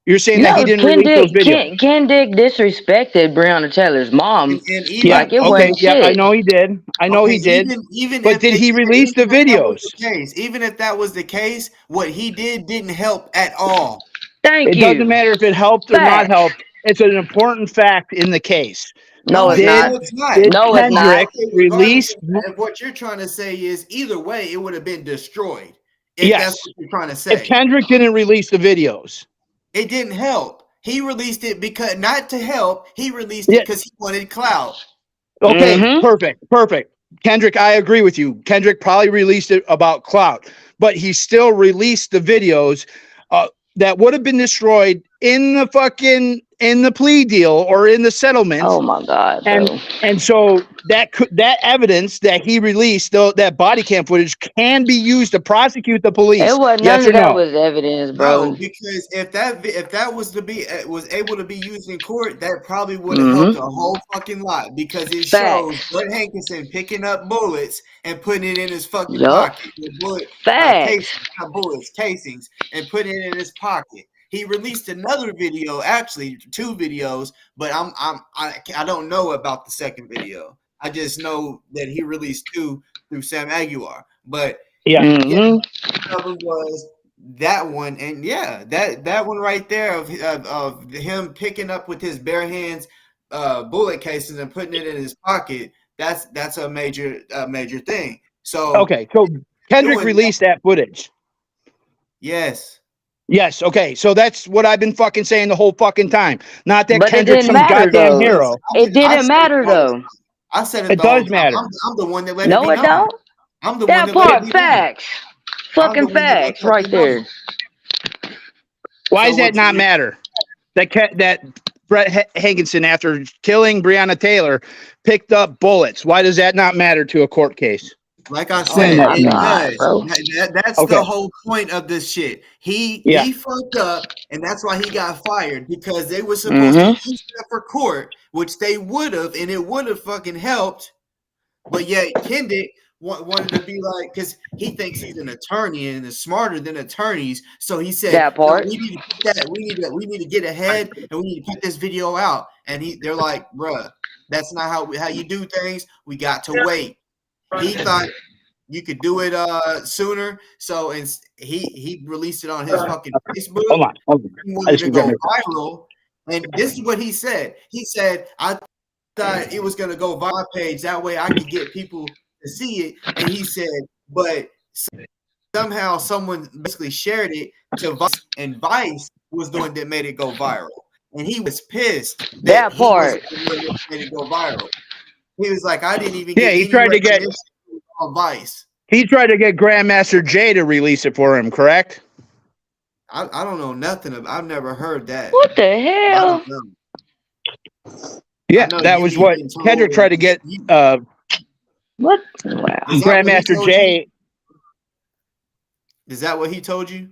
You're saying that he didn't release those videos. Ken Dick disrespected Breonna Taylor's mom. And even, like it okay, wasn't yeah, shit. I know he did. I know he did. Even but did he release the videos? Even if that was the case, what he didn't help at all. Thank you. It doesn't matter if it helped or not helped. It's an important fact in the case. No, it's not. Did No, it's not. Kendrick release? If what you're trying to say is either way, it would have been destroyed. Yes. That's what you're trying to say. If Kendrick didn't release the videos, it didn't help. He released it because not to help. He released it because he wanted clout. Okay, perfect. Kendrick, I agree with you. Kendrick probably released it about clout, but he still released the videos that would have been destroyed in the plea deal or in the settlement. Oh my God! And so that evidence that he released, though, that body cam footage can be used to prosecute the police. It wasn't none of that was evidence, bro. No, because if that was able to be used in court, that probably would have helped a whole fucking lot because it shows Bud Hankinson picking up bullets and putting it in his fucking pocket. Casings, and putting it in his pocket. He released another video, actually 2 videos, but I don't know about the second video. I just know that he released 2 through Sam Aguilar. But the other was that one, and that one right there of him picking up with his bare hands bullet casings and putting it in his pocket. That's a major thing. So Kendrick released that footage. Yes, okay. So that's what I've been fucking saying the whole fucking time. Not that Kendrick's some goddamn hero. It didn't matter though. I said it. It does matter. I'm the one that let it be known. No, it don't. I'm the one that let it be facts. Fucking facts right there. Why does that not matter? That Brett Hankinson, after killing Brianna Taylor, picked up bullets. Why does that not matter to a court case? Like I said, it does. That's the whole point of this shit. He fucked up, and that's why he got fired, because they were supposed to use that for court, which they would have, and it would have fucking helped. But yet Kendrick wanted to be like, because he thinks he's an attorney and is smarter than attorneys. So he said, that part. No, we need to get that. We need to get ahead, and we need to put this video out. And they're like, bruh, that's not how you do things. We got to wait. He thought you could do it sooner, so he released it on his fucking Facebook. Hold on. He wanted to go viral, and this is what he said. He said, "I thought it was going to go viral page. That way, I could get people to see it." And he said, "But somehow, someone basically shared it to Vice, and Vice was the one that made it go viral, and he was pissed that part made it go viral." He was like, "I didn't even." He tried to get Vice. He tried to get Grandmaster Jay to release it for him, correct? I don't know nothing of. I've never heard that. What the hell? Yeah, that was what Kendrick tried to get. What? Wow. Grandmaster Jay. Is that what he told you?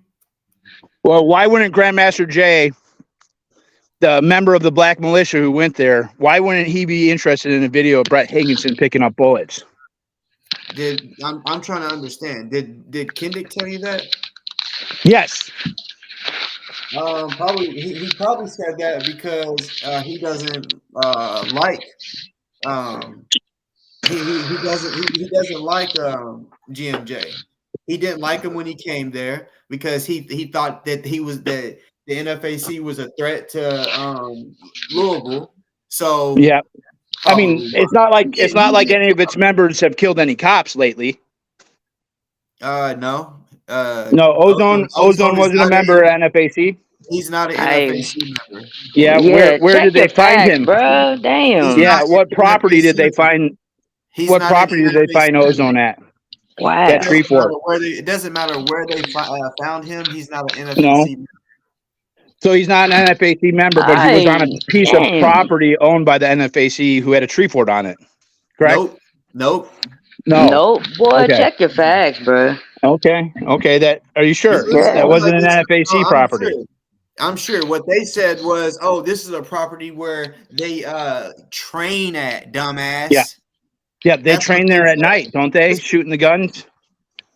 Well, why wouldn't Grandmaster Jay, the member of the Black Militia who went there, why wouldn't he be interested in a video of Brett Hankinson picking up bullets? I'm trying to understand. Did Kendrick tell you that? Yes. Probably he probably said that because he doesn't like he doesn't like GMJ. He didn't like him when he came there because he thought that the NFAC was a threat to Louisville. So yeah. I mean, it's not like any of its members have killed any cops lately. No. No, Ozone wasn't a member of NFAC. He's not an NFAC member. Yeah, where did they find him, bro? Damn. Yeah, what property did they find? What property did they find Ozone at? Wow. That tree fort. It doesn't matter where they found him. He's not an NFAC member. So he's not an NFAC member, but he was on a piece of property owned by the NFAC who had a tree fort on it. Correct? Nope. Nope. Boy, check your facts, bro. Okay. That are you sure? That wasn't an NFAC property. I'm sure. What they said was, "Oh, this is a property where they train at, dumbass." Yeah, they train there at night, don't they? Shooting the guns.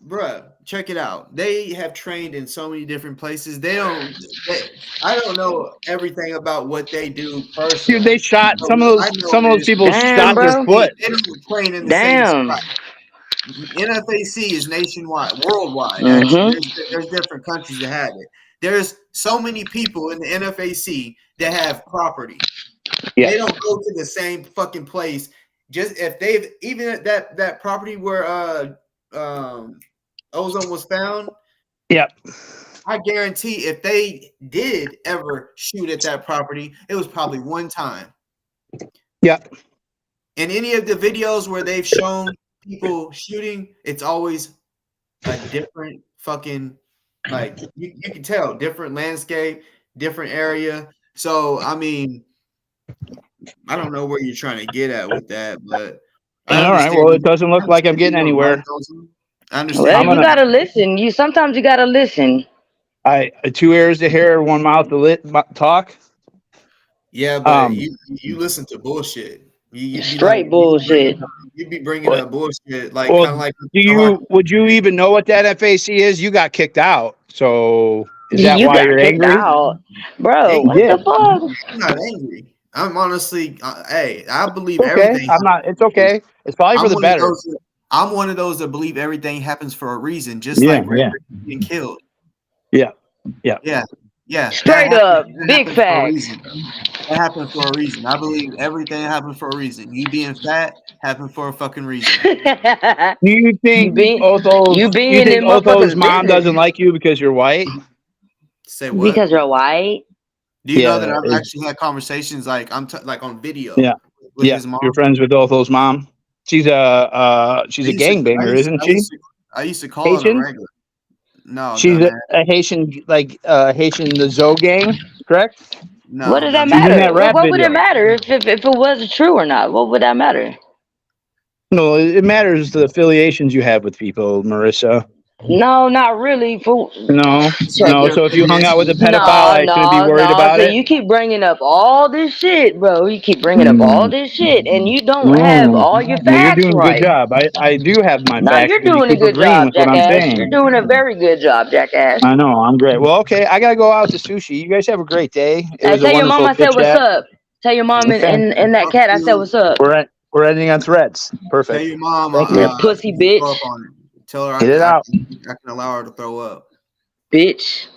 Bruh, check it out. They have trained in so many different places. I don't know everything about what they do personally. Dude, they shot But some of what I those. know Some of those is people Damn, shot their bro. foot. they don't train in the same Damn. spot. NFAC is nationwide, worldwide. Actually, Mm-hmm. there's different countries that have it. There's so many people in the NFAC that have property. Yeah. They don't go to the same fucking place. Just if they've even at that property where Ozone was found. Yep. I guarantee if they did ever shoot at that property, it was probably one time. Yep. In any of the videos where they've shown people shooting, it's always a different fucking, like, you can tell, different landscape, different area. So, I mean, I don't know where you're trying to get at with that, but I All right. understand. Well, it doesn't look like I'm getting you don't anywhere. like those. I Well, understand. you gotta listen. Sometimes you gotta listen. Two ears to hear, one mouth to talk. Yeah, but you listen to bullshit. You Straight bullshit. You be bringing up bullshit, like Well, kind of like. would you even know what that FAC is? You got kicked out, so is that You why got you're kicked angry? out, bro. Hey, What the fuck? I'm not angry. I'm honestly, hey, I believe Okay, everything. I'm not. It's okay. It's probably for the better. I'm one of those that believe everything happens for a reason, just like being killed. Yeah. Straight up, big facts. That happened for a reason. I believe everything happened for a reason. You being fat happened for a fucking reason. Do you think Otho's mom doesn't like you because you're white? Say what? Because you're white. Do you know that I've actually had conversations like like on video? Yeah, with his mom. You're friends with Otho's mom. She's a gangbanger, isn't she? I used to call her a regular. No, she's a Haitian, like Haitian the Zoe gang, correct? No. What does that matter? What would it matter if it was true or not? What would that matter? No, it matters the affiliations you have with people, Marissa. No, not really. No. So if you hung out with a pedophile, I shouldn't be worried about it. You keep bringing up all this shit, bro. You keep bringing up all this shit, and you don't have all your facts you're doing right. a good job. I do have my facts. You're doing a good job, jackass. You're doing a very good job, jackass. I know. I'm great. Well, okay. I gotta go out to sushi. You guys have a great day. It was tell a your mom I said what's chat. up. Tell your mom and that cat I said what's up. We're ending on threats. Perfect. Tell your mom, pussy bitch. Tell her Get it out. I can allow her to throw up. Bitch.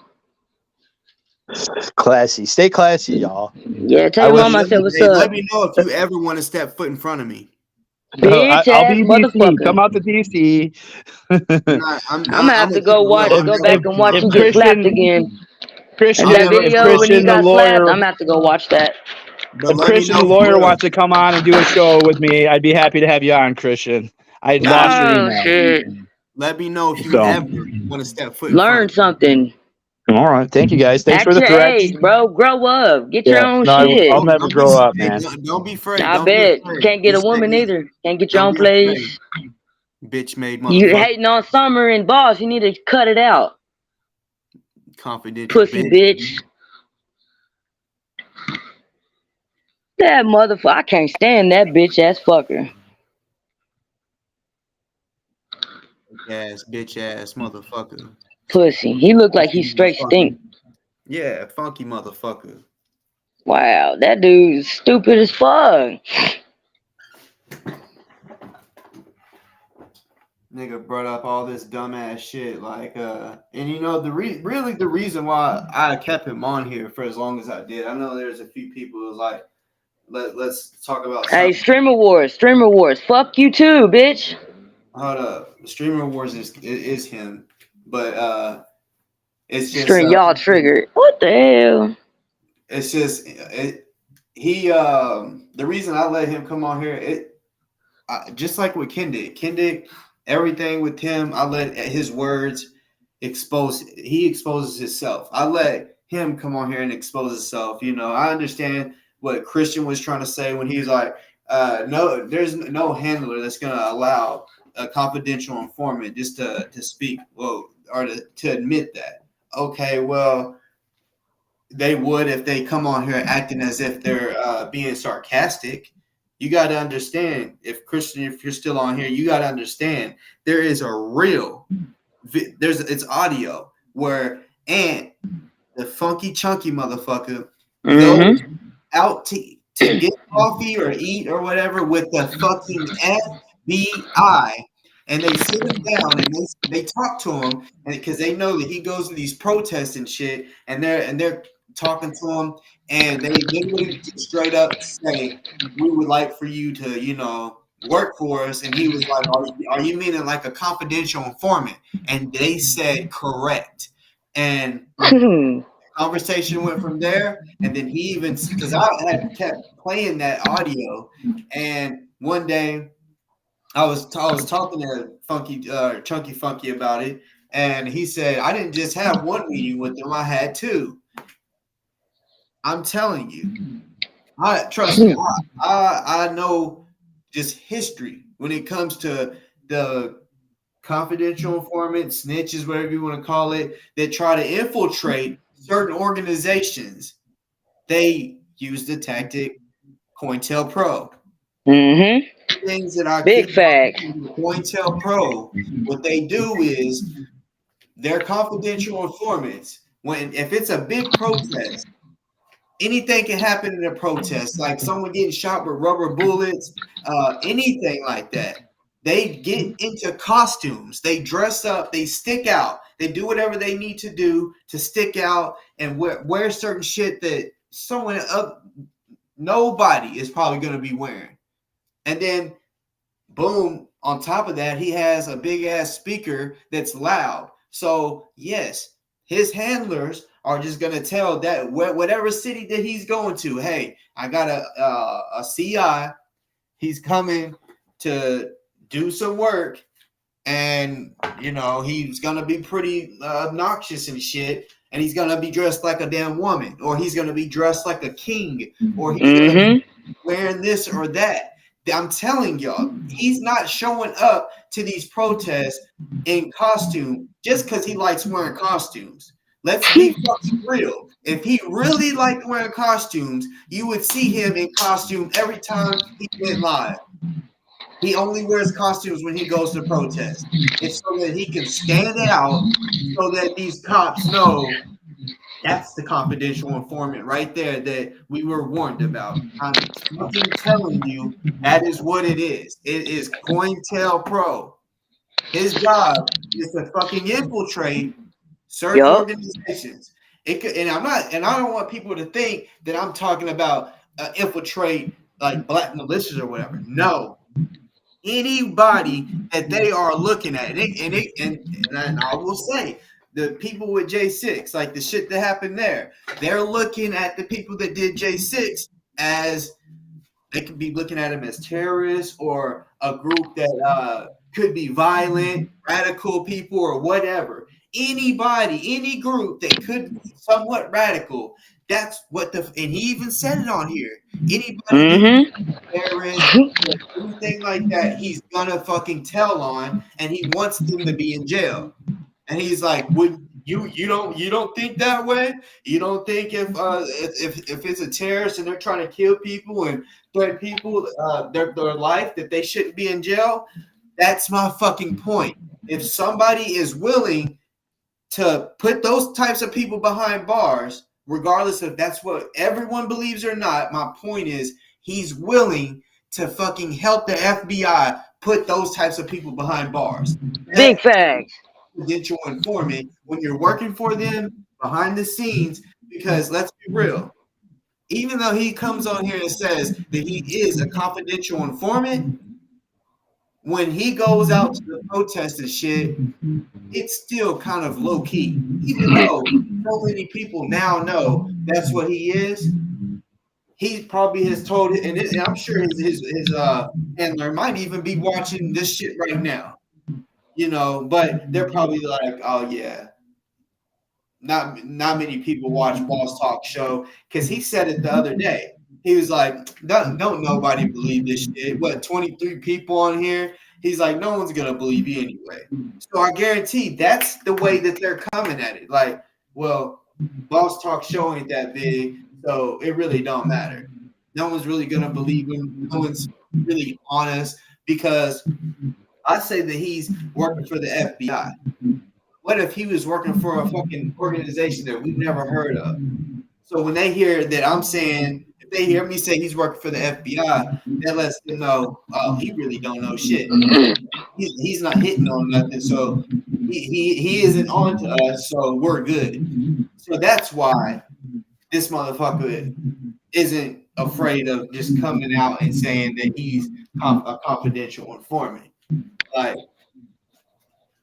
Classy. Stay classy, y'all. Yeah, tell your mom I said what's up. Let me know if you ever want to step foot in front of me. Bitch I'll ass be motherfucker. DC. Come out to DC. I'm gonna have to go back and watch you get slapped again. Christian, that video when you got slapped, I'm gonna have to go watch that. If Christian the lawyer wants to come on and do a show with me, I'd be happy to have you on, Christian. I lost your email. Shit. Let me know if you ever want to step foot. Learn something. All right, thank you guys. Thanks for the threats, bro. Grow up. Get your own shit. I'll never grow up, man. Don't be afraid. I bet. Can't get a woman either. Can't get your own place. Bitch made motherfucker. You hating on Summer and Boss. You need to cut it out. Confidential pussy bitch. That motherfucker. I can't stand that bitch ass fucker. Bitch ass motherfucker. Pussy. He looked like he straight stink. Yeah, funky motherfucker. Wow, that dude's stupid as fuck. Nigga brought up all this dumbass shit, like, and you know the reason why I kept him on here for as long as I did. I know there's a few people who's like, let's talk about. Hey, Streamer Wars. Fuck you too, bitch. Hold up, Streamer Wars is him, but it's just y'all triggered. What the hell? It's just he. The reason I let him come on here, just like with Kendick. Everything with him, I let his words expose. He exposes himself. I let him come on here and expose himself. You know, I understand what Christian was trying to say when he was like, "No, there's no handler that's going to allow a confidential informant just to speak, well, or to admit that." Okay, well, they would if they come on here acting as if they're being sarcastic. You got to understand, if you're still on here, you got to understand there is a real it's audio where Ant, the funky chunky motherfucker, Mm-hmm. goes out to get coffee or eat or whatever with the fucking FBI, and they sit him down and they talk to him, and because they know that he goes to these protests and shit, and they're talking to him, and they literally just straight up say, "We would like for you to, work for us," and he was like, "Are you meaning like a confidential informant?" And they said, "Correct," and conversation went from there, and then he even, because I had kept playing that audio, and one day I was talking to Chunky Funky about it, and he said, "I didn't just have one meeting with them; I had two." I'm telling you, trust me, I know just history when it comes to the confidential informants, snitches, whatever you want to call it, that try to infiltrate certain organizations. They use the tactic Cointelpro. Mm-hmm. Things that I Big keep fact. Cointelpro, what they do is they're confidential informants. If it's a big protest, anything can happen in a protest, like someone getting shot with rubber bullets, anything like that. They get into costumes, they dress up, they stick out, they do whatever they need to do to stick out and wear certain shit that nobody is probably going to be wearing. And then, boom, on top of that, he has a big ass speaker that's loud. So, yes, his handlers are just going to tell that whatever city that he's going to, hey, I got a CI. He's coming to do some work. And, he's going to be pretty obnoxious and shit. And he's going to be dressed like a damn woman. Or he's going to be dressed like a king. Or he's going to be wearing this or that. I'm telling y'all, he's not showing up to these protests in costume just because he likes wearing costumes. Let's be fucking real. If he really liked wearing costumes, you would see him in costume every time he went live. He only wears costumes when he goes to protest. It's so that he can stand out so that these cops know that's the confidential informant right there that we were warned about. I'm fucking telling you, that is what it is. It is Cointelpro. His job is to fucking infiltrate certain organizations. And I don't want people to think that I'm talking about infiltrate like black militias or whatever. No. Anybody that they are looking at, and I will say, the people with J6, like the shit that happened there, they're looking at the people that did J6 as they could be looking at them as terrorists or a group that could be violent, radical people or whatever. Anybody, any group that could be somewhat radical, that's what and he even said it on here. Anybody terrorist, anything like that, he's gonna fucking tell on, and he wants them to be in jail. And he's like, "Would you don't think that way? You don't think if it's a terrorist and they're trying to kill people and threaten people their life that they shouldn't be in jail?" That's my fucking point. If somebody is willing to put those types of people behind bars, regardless if that's what everyone believes or not, my point is he's willing to fucking help the FBI put those types of people behind bars. Big facts. Confidential informant when you're working for them behind the scenes, because let's be real, even though he comes on here and says that he is a confidential informant, when he goes out to the protests and shit, it's still kind of low key, even though so many people now know that's what he is. He probably has told it, and I'm sure his handler might even be watching this shit right now, but they're probably like, "Oh yeah, not many people watch Boss Talk Show," because he said it the other day. He was like, don't nobody believe this shit. What, 23 people on here? He's like, no one's gonna believe you anyway. So I guarantee that's the way that they're coming at it. Like, well, Boss Talk Show ain't that big, so it really don't matter. No one's really gonna believe him. No one's really honest, because I say that he's working for the FBI. What if he was working for a fucking organization that we've never heard of? So when they hear that I'm saying, if they hear me say he's working for the FBI, that lets them know, oh, he really don't know shit. He's not hitting on nothing, so he isn't on to us, so we're good. So that's why this motherfucker isn't afraid of just coming out and saying that he's a confidential informant. Like,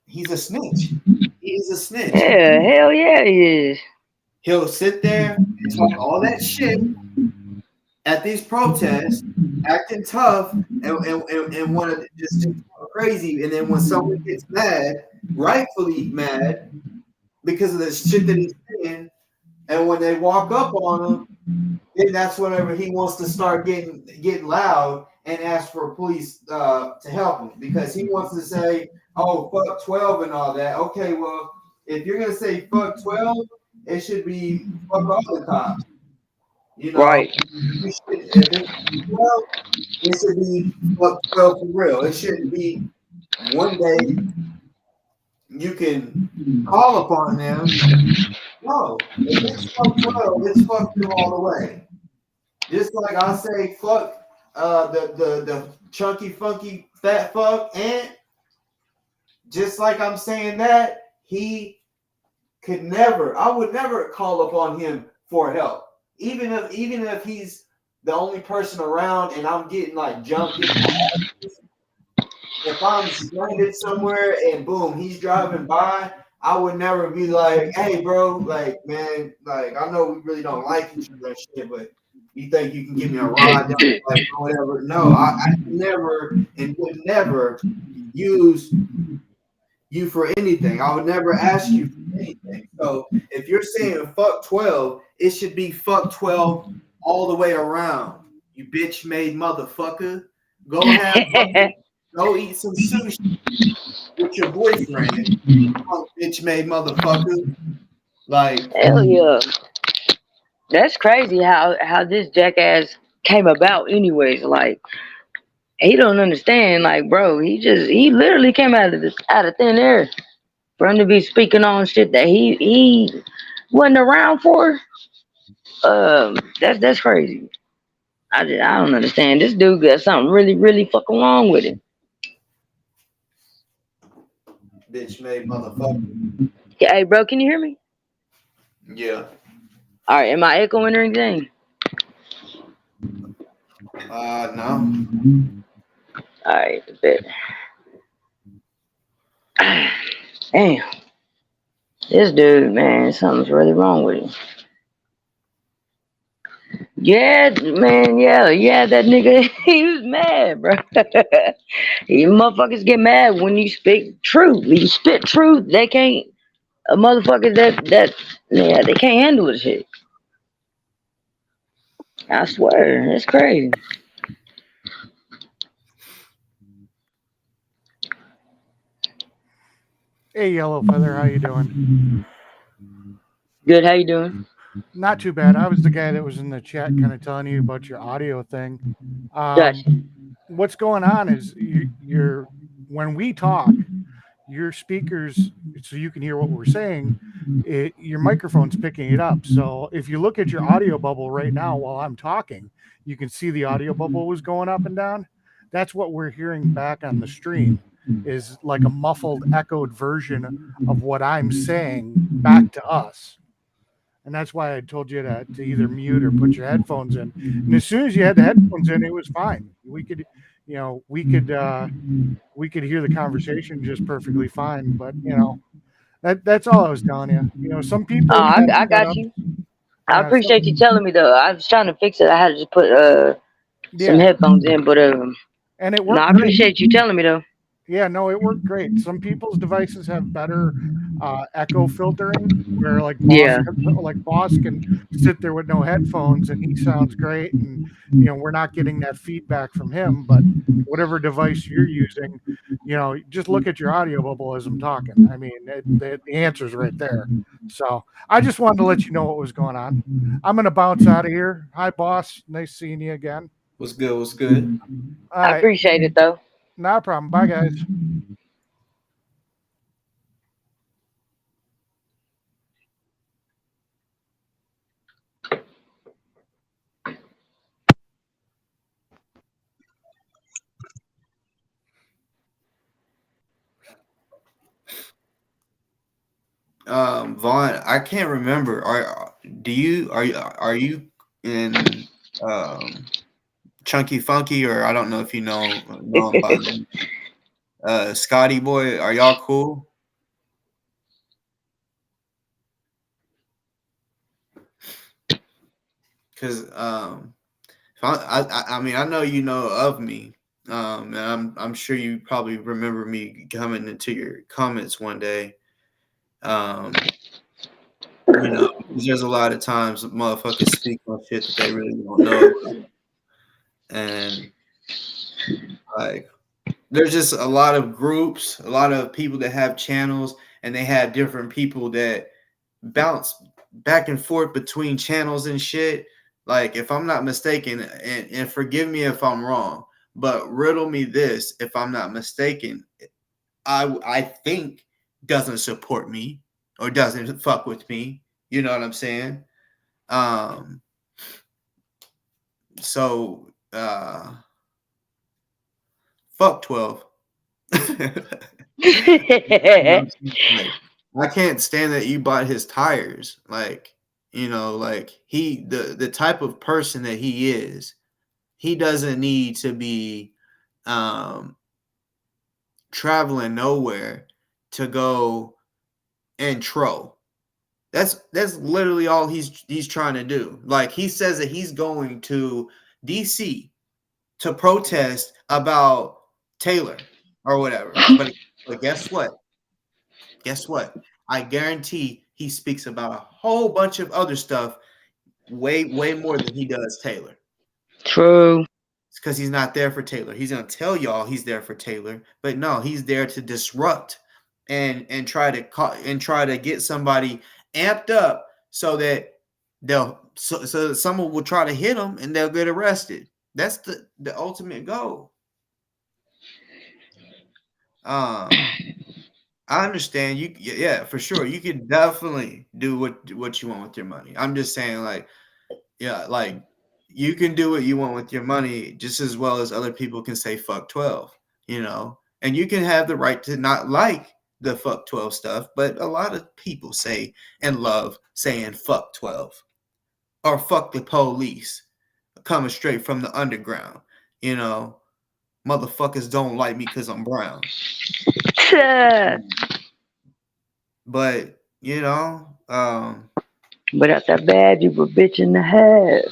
he's a snitch. He is a snitch. Yeah, hell yeah, he is. He'll sit there and talk all that shit at these protests, acting tough and want to just go crazy. And then when someone gets mad, rightfully mad, because of the shit that he's saying, and when they walk up on him, then that's whenever he wants to start getting loud and ask for police to help him, because he wants to say, oh, fuck 12 and all that. Okay, well, if you're going to say fuck 12, it should be fuck all the cops. You know, Right. if it's 12, it should be fuck 12 for real. It shouldn't be one day you can call upon them. No, if it's fuck 12, it's fuck them all the way. Just like I say, fuck the chunky, funky, fat fuck, and just like I'm saying that, he could never, I would never call upon him for help. Even if he's the only person around and I'm getting like jumped. If I'm stranded somewhere and boom, he's driving by, I would never be like, hey bro, like man, like I know we really don't like each other and shit, but you think you can give me a ride down, like whatever. No, I never and would never use you for anything. I would never ask you for anything. So if you're saying fuck 12, it should be fuck 12 all the way around. You bitch made motherfucker. Go go eat some sushi with your boyfriend. Bitch made motherfucker. Like, hell yeah. That's crazy how this jackass came about anyways. Like, he don't understand. Like, bro, he literally came out of thin air for him to be speaking on shit that he wasn't around for. That's crazy. I don't understand. This dude got something really, really fucking wrong with him. bitch made motherfucker. Yeah, hey, bro, can you hear me? Yeah. All right, am I echoing or anything? No. All right, a bit. Damn. This dude, man, something's really wrong with him. Yeah, man, yeah, that nigga, he was mad, bro. You motherfuckers get mad when you speak truth. When you spit truth, they can't, a motherfucker yeah, they can't handle this shit. I swear, it's crazy. Hey, Yellow Feather, how you doing? Good, how you doing? Not too bad. I was the guy that was in the chat kind of telling you about your audio thing. Gotcha. What's going on is you're when we talk, your speakers, so you can hear what we're saying, your microphone's picking it up. So if you look at your audio bubble right now while I'm talking, you can see the audio bubble was going up and down. That's what we're hearing back on the stream, is like a muffled, echoed version of what I'm saying back to us. And that's why I told you to either mute or put your headphones in. And as soon as you had the headphones in, it was fine. We could hear the conversation just perfectly fine. But that's all I was telling you. Some people. I got you. I appreciate you telling me though. I was trying to fix it. I had to just put some headphones in, but and it worked. No, I appreciate you telling me though. Yeah, no, it worked great. Some people's devices have better echo filtering, where like Boss can sit there with no headphones and he sounds great, and we're not getting that feedback from him. But whatever device you're using, just look at your audio bubble as I'm talking. I mean, the answer's right there. So I just wanted to let you know what was going on. I'm gonna bounce out of here. Hi, Boss. Nice seeing you again. What's good? What's good? I appreciate it though. No problem. Bye, guys. Vaughn, I can't remember. Are you in Chunky Funky, or I don't know if you know him by Scotty Boy? Are y'all cool? Because I mean, I know you know of me, and I'm sure you probably remember me coming into your comments one day. You know, because there's a lot of times motherfuckers speak on shit that they really don't know, and like there's just a lot of groups, a lot of people that have channels, and they have different people that bounce back and forth between channels and shit. Like, if I'm not mistaken, and forgive me if I'm wrong, but riddle me this, if I'm not mistaken, I think doesn't support me or doesn't fuck with me. You know what I'm saying? So fuck 12. I can't stand that you bought his tires. Like, you know, like the type of person that he is, he doesn't need to be traveling nowhere to go and troll. That's literally all he's trying to do. Like, he says that he's going to DC to protest about Taylor or whatever. But guess what? Guess what? I guarantee he speaks about a whole bunch of other stuff way more than he does Taylor. True. It's because he's not there for Taylor. He's gonna tell y'all he's there for Taylor, but no, he's there to disrupt and try to get somebody amped up so that so that someone will try to hit them and they'll get arrested. That's the ultimate goal. I understand you. Yeah, for sure. You can definitely do what you want with your money. I'm just saying, like, yeah, like you can do what you want with your money just as well as other people can say fuck 12, you know, and you can have the right to not like the fuck 12 stuff, but a lot of people say and love saying fuck 12 or fuck the police coming straight from the underground, you know. Motherfuckers don't like me because I'm brown. But, you know, without that bad, you were bitch in the head.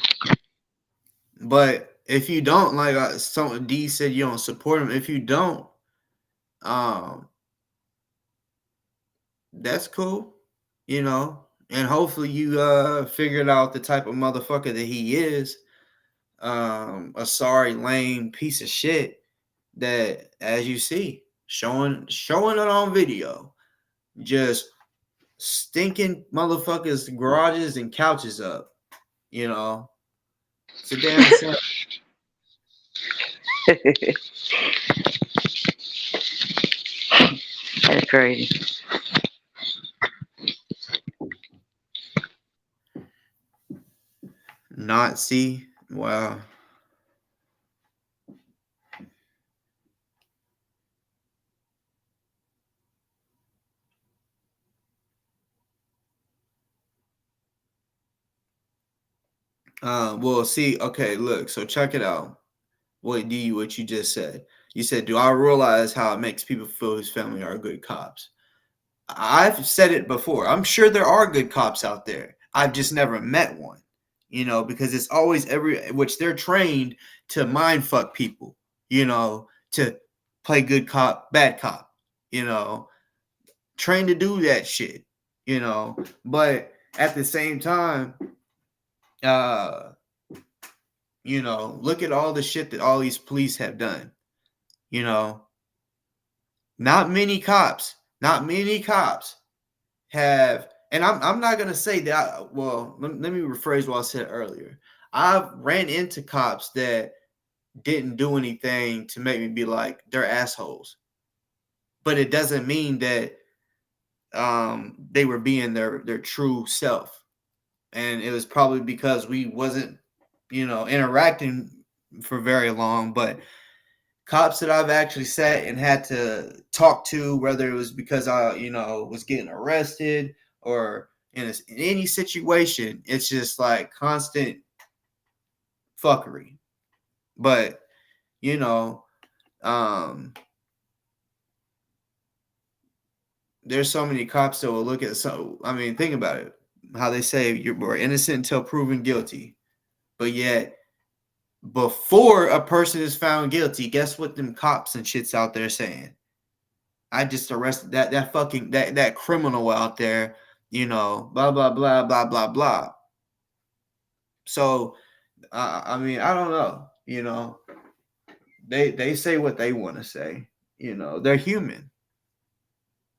But if you don't, like some D said, you don't support him. If you don't, that's cool, you know. And hopefully you figured out the type of motherfucker that he is. A sorry, lame piece of shit that, as you see, showing it on video, just stinking motherfuckers' garages and couches up, you know. It's a damn shame. That's crazy. Nazi, wow. Well, see, okay, look, so check it out. What you just said. You said, do I realize how it makes people feel his family are good cops? I've said it before. I'm sure there are good cops out there. I've just never met one, you know, because it's always which they're trained to mind fuck people, you know, to play good cop, bad cop, you know, trained to do that shit, you know, but at the same time, you know, look at all the shit that all these police have done. You know, not many cops have, and I'm not gonna say that. Well, let me rephrase what I said earlier. I've ran into cops that didn't do anything to make me be like, they're assholes. But it doesn't mean that they were being their true self. And it was probably because we wasn't, you know, interacting for very long. But cops that I've actually sat and had to talk to, whether it was because I, you know, was getting arrested or in any situation, it's just like constant fuckery. But you know, there's so many cops that will look at think about it. How they say you're innocent until proven guilty. But yet, before a person is found guilty, guess what them cops and shit's out there saying? I just arrested that criminal out there, blah blah blah blah blah blah. So I don't know, they say what they want to say, they're human.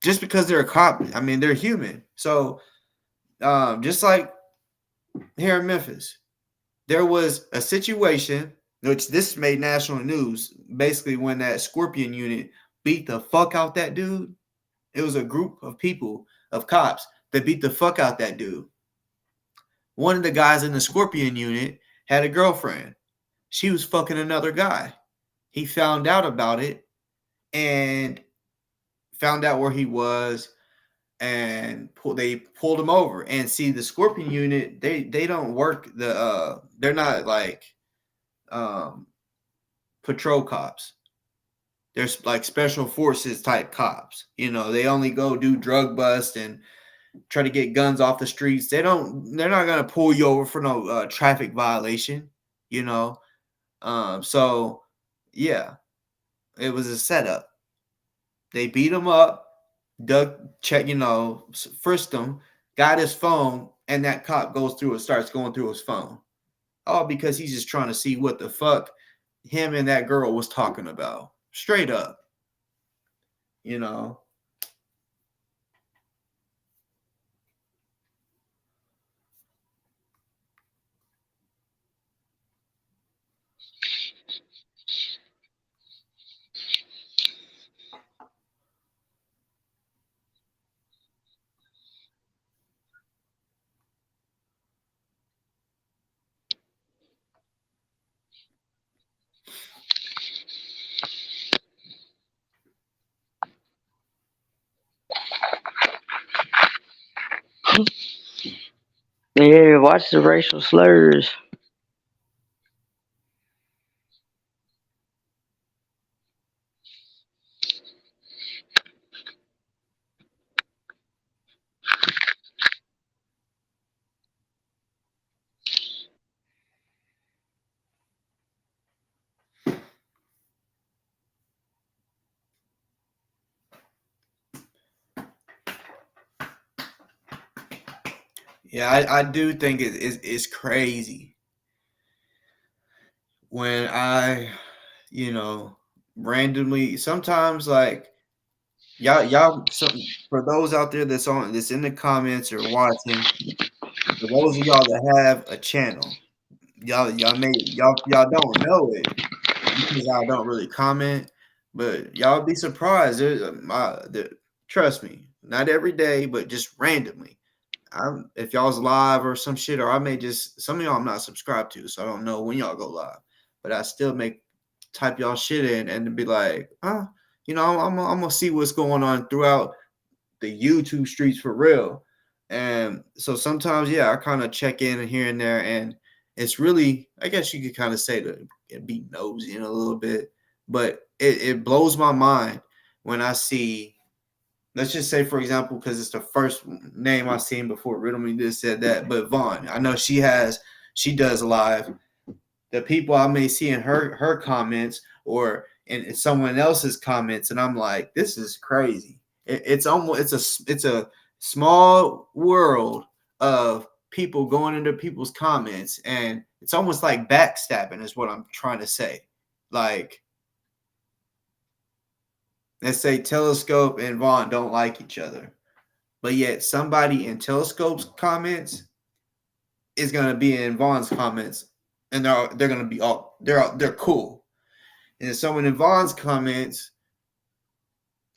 Just because they're a cop, they're human. So just like here in Memphis, there was a situation which this made national news, basically when that Scorpion unit beat the fuck out that dude. It was a group of people, of cops, that beat the fuck out that dude. One of the guys in the Scorpion unit had a girlfriend. She was fucking another guy. He found out about it and found out where he was, and they pulled him over. And see, the Scorpion unit, they don't work they're not like patrol cops. There's like special forces type cops. They only go do drug bust and try to get guns off the streets. They're not gonna pull you over for no traffic violation. So yeah, it was a setup. They beat him up, frisked him, got his phone, and that cop starts going through his phone. All because he's just trying to see what the fuck him and that girl was talking about. Straight up. Yeah, watch the racial slurs. Yeah, I do think it's crazy when I, randomly, sometimes, like, y'all, for those out there that's in the comments or watching, for those of y'all that have a channel, y'all don't know it because I don't really comment, but y'all be surprised. Trust me, not every day, but just randomly. If y'all's live or some shit, or I may just, some of y'all I'm not subscribed to, so I don't know when y'all go live, but I still type y'all shit in and be like, I'm gonna see what's going on throughout the YouTube streets for real. And so sometimes, yeah, I kind of check in here and there, and it's really, I guess you could kind of say to be nosy in a little bit, but it blows my mind when I see, let's just say, for example, because it's the first name I've seen before Riddle Me This, said that, but Vaughn, I know she does live. The people I may see in her comments or in someone else's comments, and I'm like, this is crazy. It's a small world of people going into people's comments, and it's almost like backstabbing is what I'm trying to say. Like, let's say Telescope and Vaughn don't like each other, but yet somebody in Telescope's comments is going to be in Vaughn's comments, and they're going to be they're cool. And someone in Vaughn's comments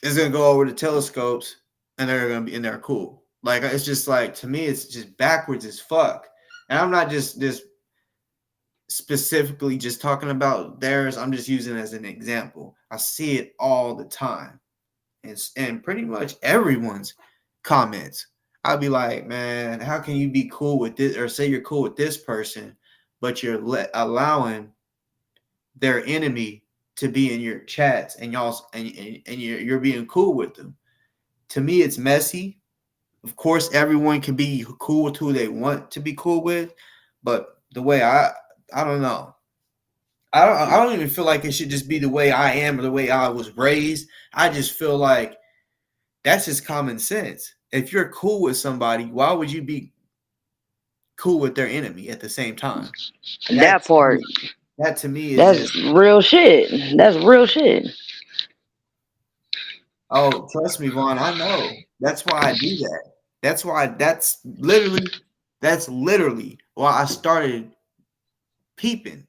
is going to go over to Telescope's, and they're going to be in there cool. Like, it's just like, to me, it's just backwards as fuck. And I'm not just specifically just talking about theirs. I'm just using it as an example. I see it all the time. And pretty much everyone's comments I'd be like, man, how can you be cool with this, or say you're cool with this person, but you're allowing their enemy to be in your chats, and y'all and you're being cool with them. To me, it's messy. Of course, everyone can be cool with who they want to be cool with, but the way I don't know. I don't even feel like it should just be the way I am or the way I was raised. I just feel like that's just common sense. If you're cool with somebody, why would you be cool with their enemy at the same time? That part. That to me is That's real shit. That's real shit. Oh, trust me, Vaughn. I know. That's why I do that. That's literally why I started peeping.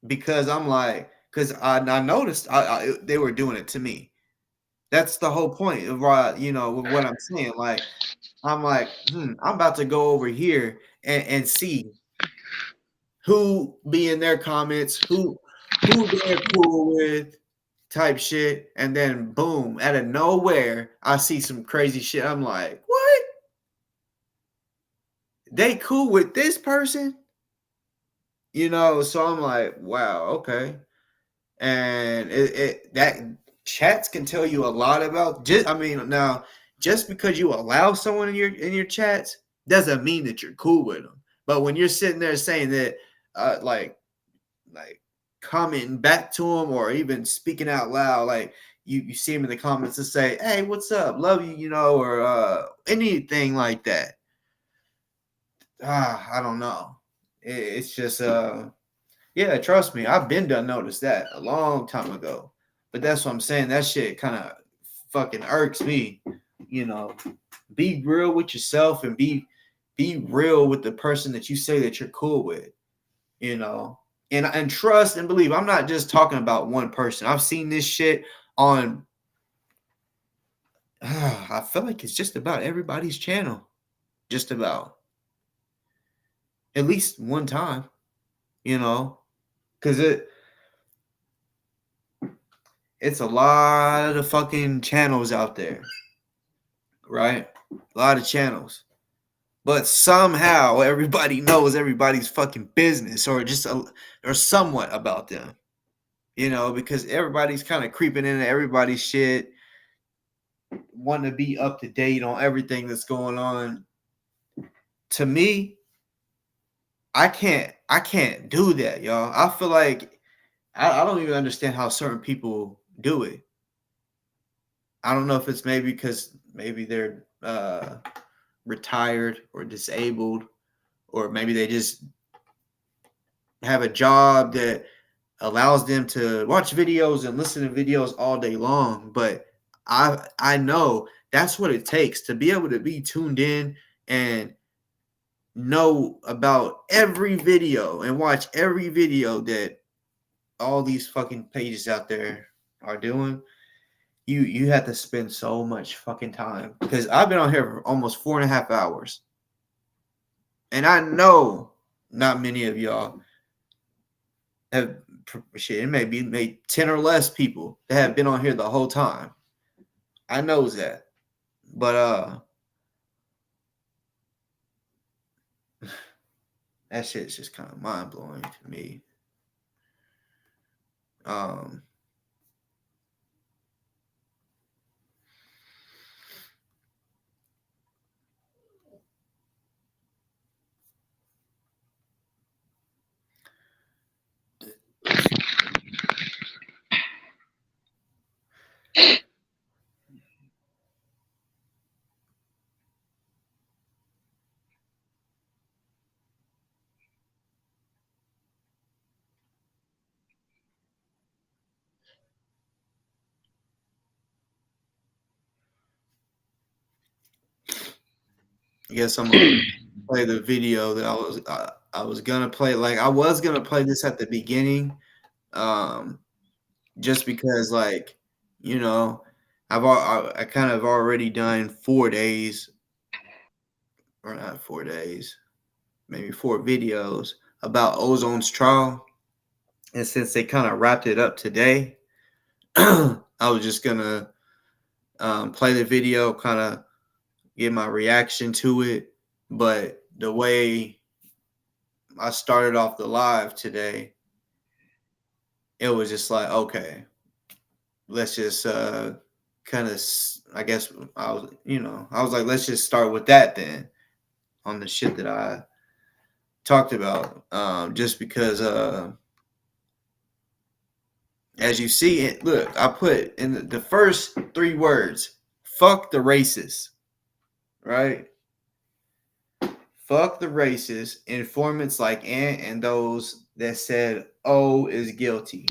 Because I'm like, because I noticed they were doing it to me. That's the whole point of why, with what I'm saying. Like, I'm like, I'm about to go over here and see who be in their comments, who they're cool with, type shit, and then boom, out of nowhere, I see some crazy shit. I'm like, what? They cool with this person? So I'm like, wow, okay. And that chats can tell you a lot about just because you allow someone in your chats doesn't mean that you're cool with them. But when you're sitting there saying that like commenting back to them or even speaking out loud, like you see them in the comments and say, hey, what's up, love you, or anything like that. I don't know. It's just yeah, trust me, I've been done noticed that a long time ago. But that's what I'm saying. That shit kind of fucking irks me. Be real with yourself and be real with the person that you say that you're cool with. And trust and believe. I'm not just talking about one person. I've seen this shit on. I feel like it's just about everybody's channel. Just about. At least one time. Because it's a lot of fucking channels out there. Right? A lot of channels. But somehow everybody knows everybody's fucking business or somewhat about them. Because everybody's kind of creeping into everybody's shit, wanting to be up to date on everything that's going on. To me, I can't do that, y'all. I feel like I don't even understand how certain people do it. I don't know if it's maybe because maybe they're retired or disabled, or maybe they just have a job that allows them to watch videos and listen to videos all day long. But I know that's what it takes to be able to be tuned in and know about every video and watch every video that all these fucking pages out there are doing. You have to spend so much fucking time, because I've been on here for almost 4.5 hours, and I know not many of y'all have shit. It may be 10 or less people that have been on here the whole time. I knows that, but that shit's just kind of mind blowing to me. I guess I'm gonna play the video that I was gonna play. Like, I was gonna play this at the beginning, just because, like, I kind of already done 4 days, or not 4 days, maybe 4 videos about Ozone's trial, and since they kind of wrapped it up today, I was just gonna play the video, kind of get my reaction to it. But the way I started off the live today, it was just like, okay, let's just kind of, I guess I was like, let's just start with that then on the shit that I talked about. Just because as you see it, look, I put in the first 3 words, fuck the racists, right? Fuck the racists, informants like Ant and those that said O is guilty.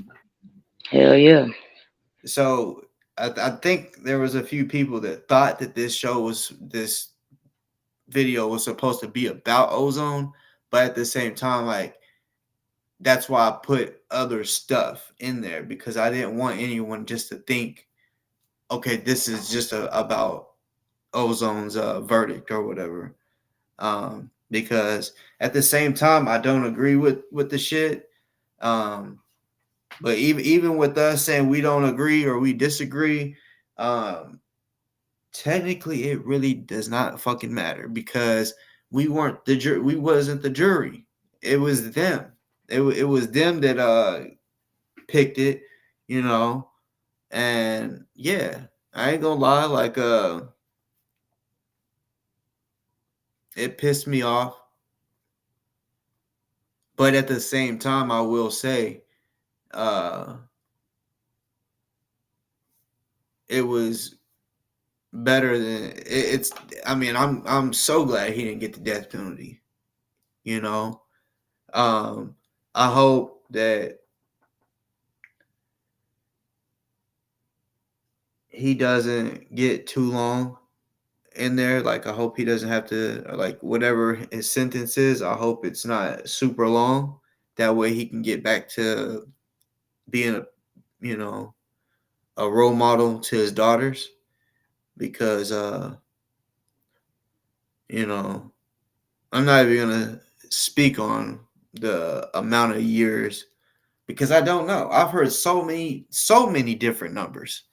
Hell yeah. So I think there was a few people that thought that this video was supposed to be about Ozone, but at the same time, like, that's why I put other stuff in there, because I didn't want anyone just to think, okay, this is just about Ozone's verdict or whatever. Because at the same time, I don't agree with the shit. But even with us saying we don't agree or we disagree, technically it really does not fucking matter, because we weren't the jury. We wasn't the jury. It was them. It was them that picked it, and yeah, I ain't gonna lie, like it pissed me off, but at the same time, I will say, it was better than it's. I mean, I'm so glad he didn't get the death penalty. I hope that he doesn't get too long in there. Like, I hope he doesn't have to, like, whatever his sentence is, I hope it's not super long. That way he can get back to being a role model to his daughters, because I'm not even gonna speak on the amount of years, because I don't know. I've heard so many different numbers,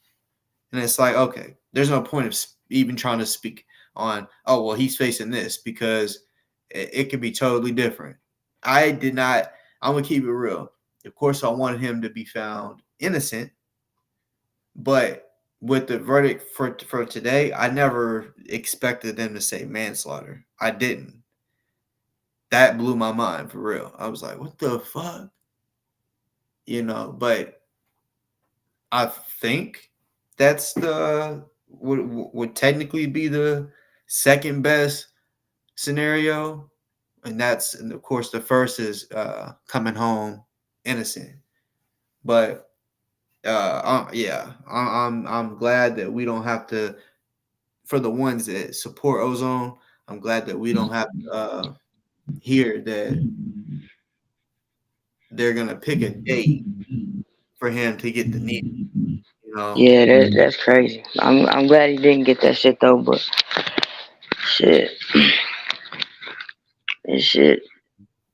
and it's like, okay, there's no point of even trying to speak on, oh, well, he's facing this, because it could be totally different. I'm gonna keep it real. Of course, I wanted him to be found innocent, but with the verdict for today, I never expected them to say manslaughter. I didn't. That blew my mind, for real. I was like, what the fuck? But I think that's would technically be the second best scenario. And of course, the first is coming home innocent. But yeah, I'm glad that we don't have to, for the ones that support Ozone, I'm glad that we don't have to hear that they're gonna pick a date for him to get the needle. Yeah, that's crazy. I'm glad he didn't get that shit though, but shit. And shit.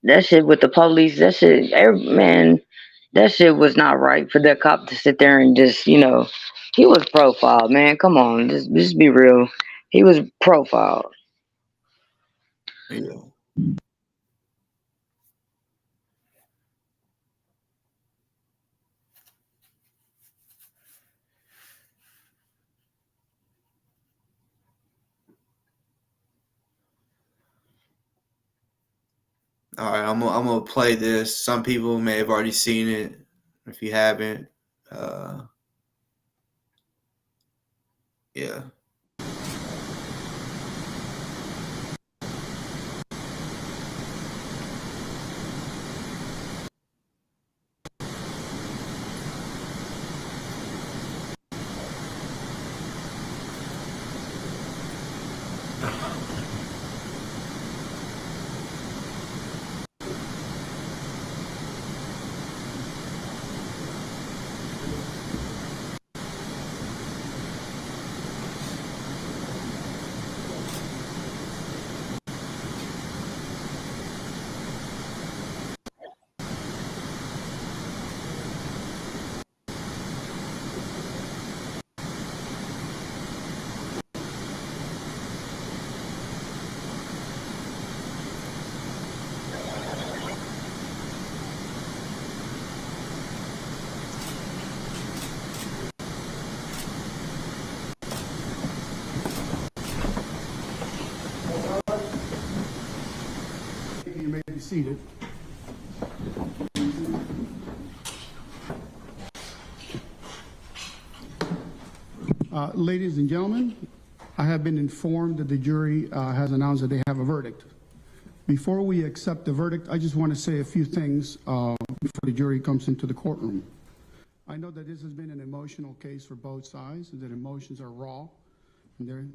That shit with the police, that shit, man, that shit was not right for that cop to sit there and just, he was profiled, man. Come on, just be real. He was profiled. Yeah. All right, I'm gonna play this. Some people may have already seen it. If you haven't, yeah. seated. Ladies and gentlemen, I have been informed that the jury has announced that they have a verdict. Before we accept the verdict, I just want to say a few things before the jury comes into the courtroom. I know that this has been an emotional case for both sides, and that emotions are raw, and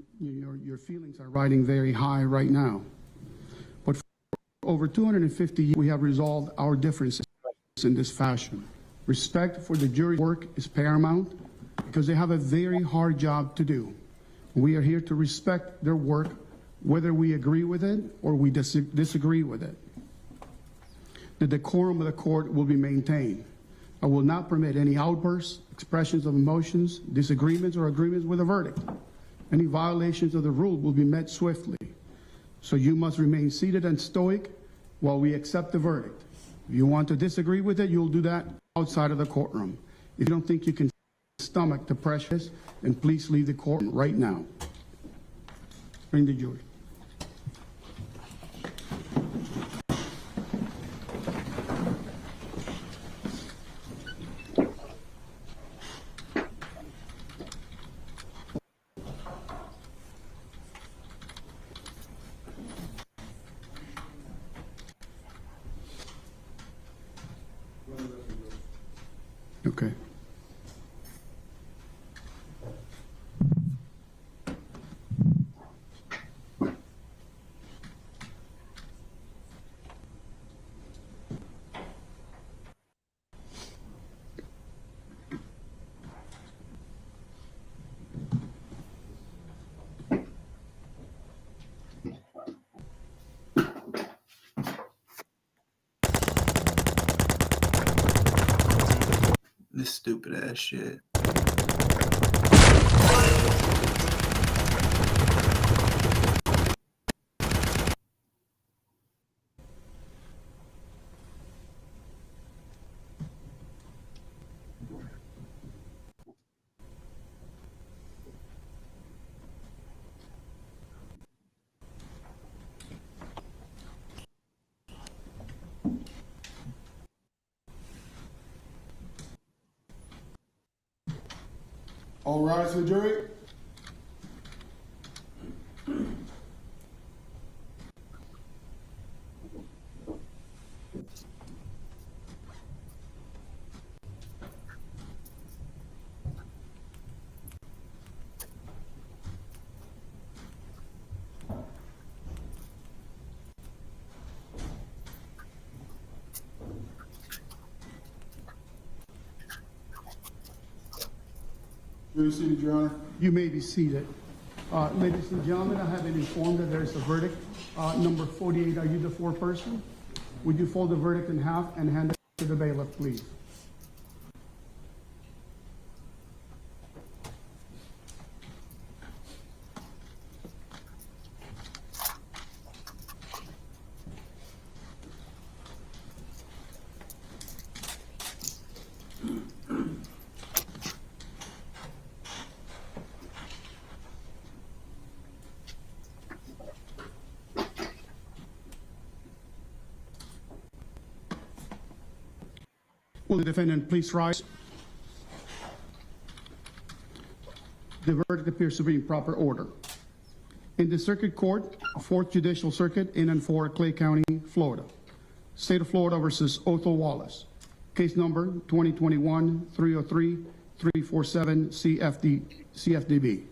your feelings are riding very high right now. But for over 250 years, we have resolved our differences in this fashion. Respect for the jury's work is paramount because they have a very hard job to do. We are here to respect their work, whether we agree with it or we disagree with it. The decorum of the court will be maintained. I will not permit any outbursts, expressions of emotions, disagreements, or agreements with a verdict. Any violations of the rule will be met swiftly. So you must remain seated and stoic while we accept the verdict. If you want to disagree with it, you'll do that outside of the courtroom. If you don't think you can stomach the pressure, then please leave the courtroom right now. Bring the jury. Okay. This stupid ass shit. All rise for the jury. Jury seated, Your Honor. You may be seated. Ladies and gentlemen, I have been informed that there is a verdict. Number 48, are you the foreperson? Would you fold the verdict in half and hand it to the bailiff, please? Will the defendant please rise? The verdict appears to be in proper order. In the Circuit Court, 4th Judicial Circuit in and for Clay County, Florida. State of Florida versus Othel Wallace. Case number 2021-303-347 CFDB.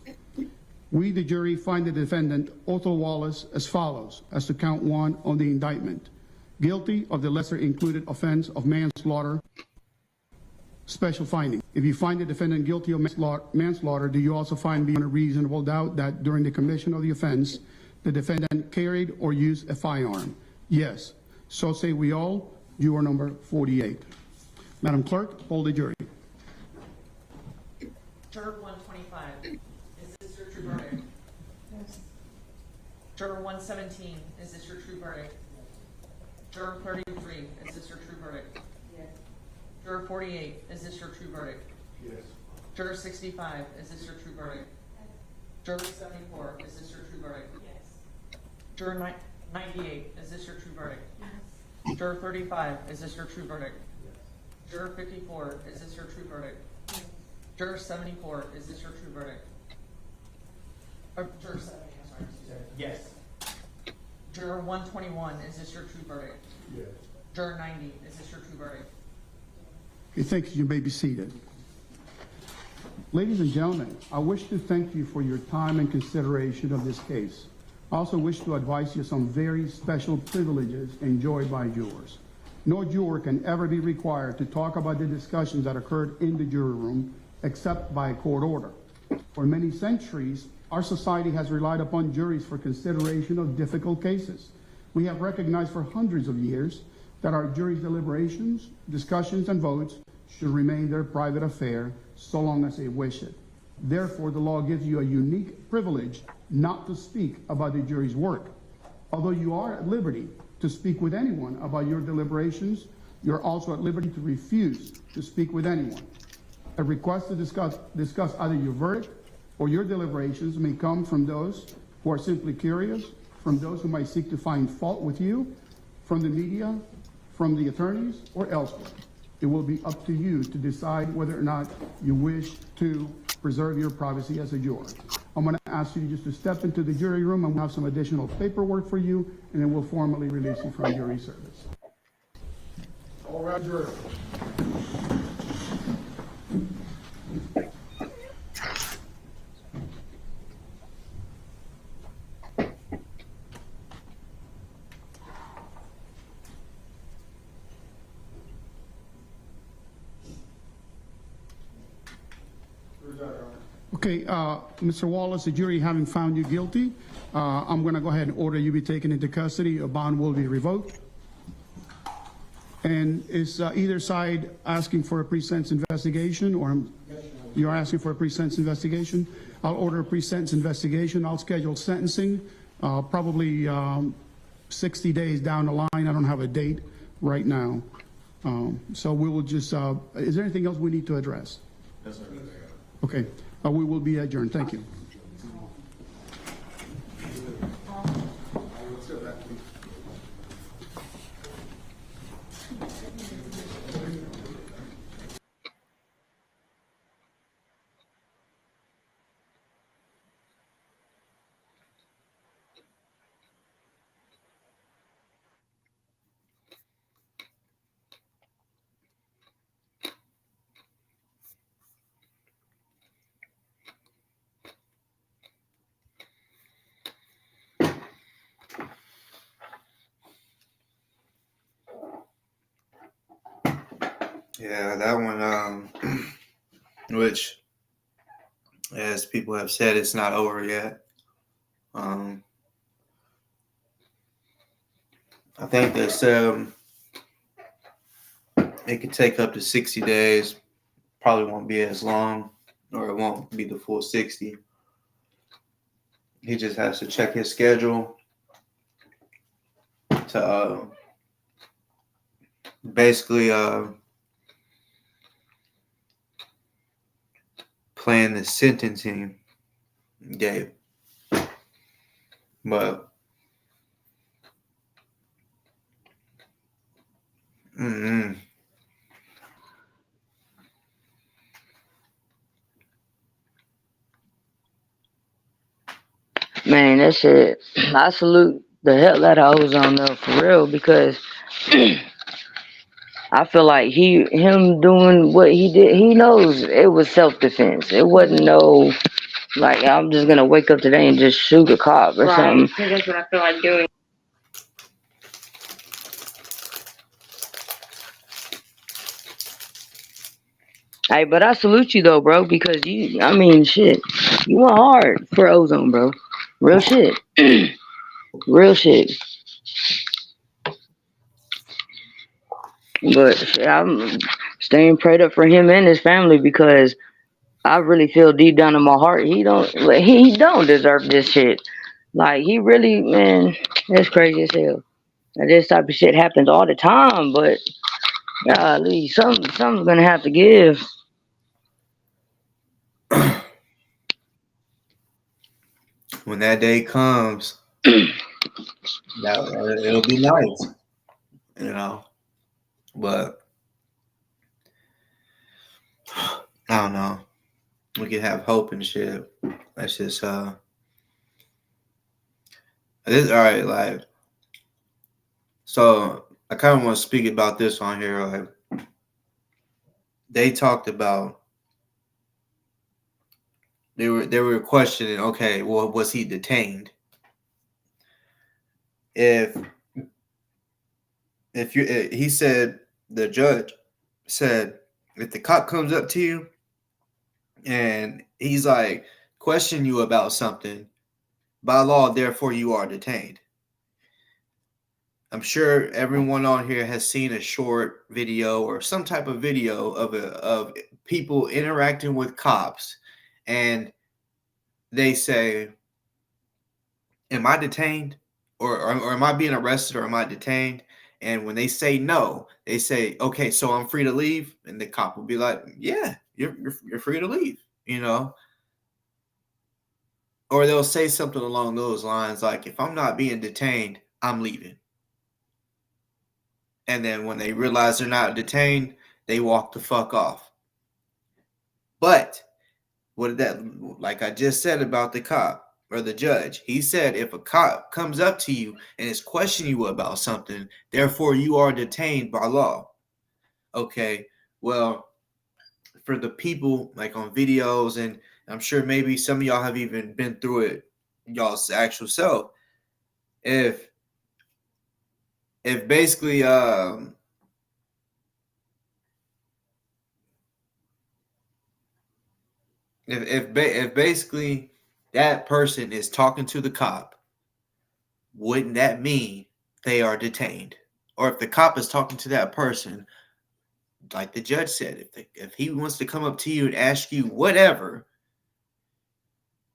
We, the jury, find the defendant, Othel Wallace, as follows, as to count 1 on the indictment. Guilty of the lesser included offense of manslaughter. Special finding. If you find the defendant guilty of manslaughter, do you also find beyond a reasonable doubt that during the commission of the offense, the defendant carried or used a firearm? Yes. So say we all. Juror number 48. Madam Clerk, hold the jury. Juror 125, is this your true verdict? Yes. Juror 117, is this your true verdict? Juror 33, is this your true verdict? Yes. Juror 48, is this your true verdict? Yes. Juror 65, is this your true verdict? Yes. Juror 74, is this your true verdict? Yes. Juror 98, is this your true verdict? Yes. Juror 35, is this your true verdict? Juror 54, is this your true verdict? Juror 74, is this your true verdict? Juror 70, I'm sorry, excuse me. Yes. Juror 121, is this your true verdict? Yes. Juror 90, is this your true verdict? Okay, thank you. You may be seated. Ladies and gentlemen, I wish to thank you for your time and consideration of this case. I also wish to advise you some very special privileges enjoyed by jurors. No juror can ever be required to talk about the discussions that occurred in the jury room except by a court order. For many centuries, our society has relied upon juries for consideration of difficult cases. We have recognized for hundreds of years that our jury's deliberations, discussions, and votes should remain their private affair so long as they wish it. Therefore, the law gives you a unique privilege not to speak about the jury's work. Although you are at liberty to speak with anyone about your deliberations, you're also at liberty to refuse to speak with anyone. A request to discuss either your verdict or your deliberations may come from those who are simply curious, from those who might seek to find fault with you, from the media, from the attorneys, or elsewhere. It will be up to you to decide whether or not you wish to preserve your privacy as a juror. I'm going to ask you just to step into the jury room, and we'll have some additional paperwork for you, and then we'll formally release you from jury service. All right, juror. Okay, Mr. Wallace, the jury having found you guilty, I'm going to go ahead and order you be taken into custody. Your bond will be revoked. And is either side asking for a pre-sentence investigation, or you're asking for a pre-sentence investigation? I'll order a pre-sentence investigation. I'll schedule sentencing probably 60 days down the line. I don't have a date right now. So we will just, is there anything else we need to address? Yes, sir. Okay, we will be adjourned. Thank you. Yeah, that one, which, as people have said, it's not over yet. I think this it could take up to 60 days. Probably won't be as long, or it won't be the full 60. He just has to check his schedule to basically plan the sentencing date. But Man, that shit, I salute the hell out of Ozone though, for real, because I feel like him doing what he did, he knows it was self-defense. It wasn't no, like, I'm just gonna wake up today and just shoot a cop or something. That's what I feel like doing. Hey, but I salute you though, bro, because I mean, shit, you went hard for Ozone, bro. Real shit. Real shit. But shit, I'm staying prayed up for him and his family, because I really feel deep down in my heart he don't deserve this shit. Like, he really, man, that's crazy as hell. And this type of shit happens all the time, but golly, something's gonna have to give. when that day comes, it'll be nice. you know. But I don't know. We can have hope and shit. That's just this all right, like so I kind of want to speak about this on here. Like they talked about they were questioning, okay, well, was he detained? If you he said, the judge said, if the cop comes up to you and he's like question you about something, by law, therefore you are detained. I'm sure everyone on here has seen a short video or some type of video of people interacting with cops, and they say, am I detained? Or am I being arrested, or am I detained? And when they say no, they say, okay, so I'm free to leave. And the cop will be like, yeah, you're free to leave, you know? Or they'll say something along those lines like, if I'm not being detained, I'm leaving. And then when they realize they're not detained, they walk the fuck off. But what did that, like I just said about the cop or the judge, he said if a cop comes up to you and is questioning you about something, therefore you are detained by law. Okay, well, for the people like on videos, and I'm sure maybe some of y'all have even been through it y'all's actual self, if basically if basically that person is talking to the cop, wouldn't that mean they are detained? Or if the cop is talking to that person, like the judge said, if he wants to come up to you and ask you whatever,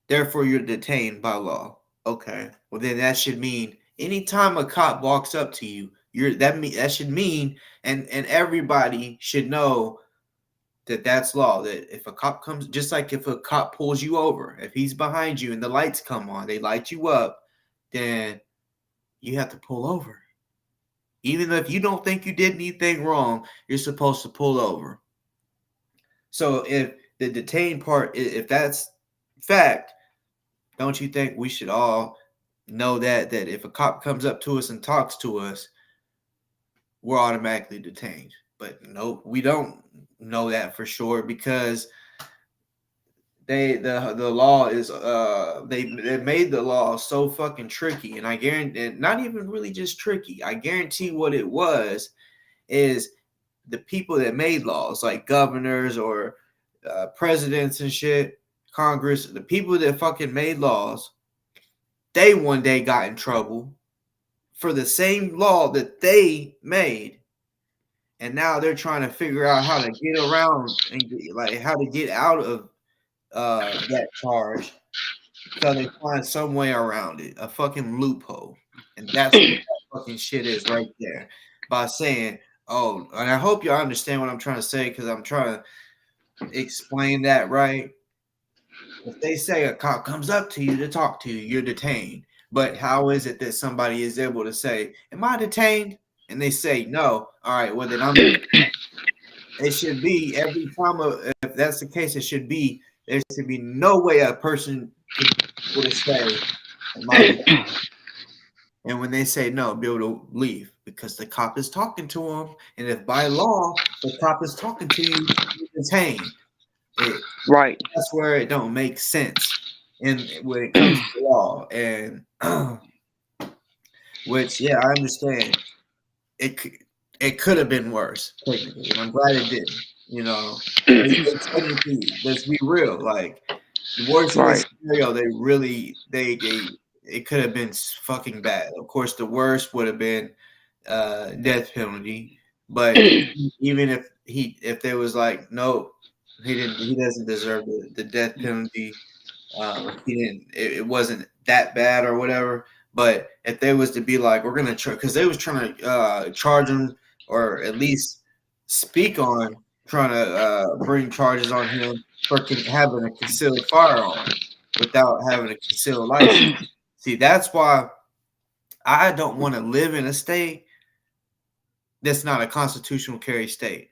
therefore you're detained by law. Okay, well then that should mean anytime a cop walks up to you, that should mean, and everybody should know that that's law. That if a cop comes, just like if a cop pulls you over, if he's behind you and the lights come on, they light you up, then you have to pull over. Even if you don't think you did anything wrong, you're supposed to pull over. So if the detained part, if that's fact, don't you think we should all know that if a cop comes up to us and talks to us, we're automatically detained? But no, we don't know that for sure, because the law is they made the law so fucking tricky, and I guarantee, not even really just tricky, I guarantee what it was is the people that made laws, like governors or presidents and shit, Congress, the people that fucking made laws, they one day got in trouble for the same law that they made, and now they're trying to figure out how to get around and how to get out of that charge. So they find some way around it, a fucking loophole. And that's what that fucking shit is right there. By saying, oh, and I hope y'all understand what I'm trying to say, because I'm trying to explain that right. If they say a cop comes up to you to talk to you, you're detained. But how is it that somebody is able to say, am I detained? And they say no. All right, well then I'm detained. It should be every time, if that's the case, there should be no way a person would say, and when they say no, be able to leave, because the cop is talking to them, and if by law the cop is talking to you, you're detained. Right. That's where it don't make sense when it comes to law, and which, yeah, I understand. It could have been worse, technically, and I'm glad it didn't. You know, let's be real. Like the worst case scenario, it could have been fucking bad. Of course, the worst would have been death penalty. But even if there was like, no, he doesn't deserve the death penalty. It wasn't that bad or whatever. But if they was to be like, we're gonna try, because they was trying to charge him, or at least speak on trying to bring charges on him for having a concealed firearm without having a concealed license. See, that's why I don't want to live in a state that's not a constitutional carry state.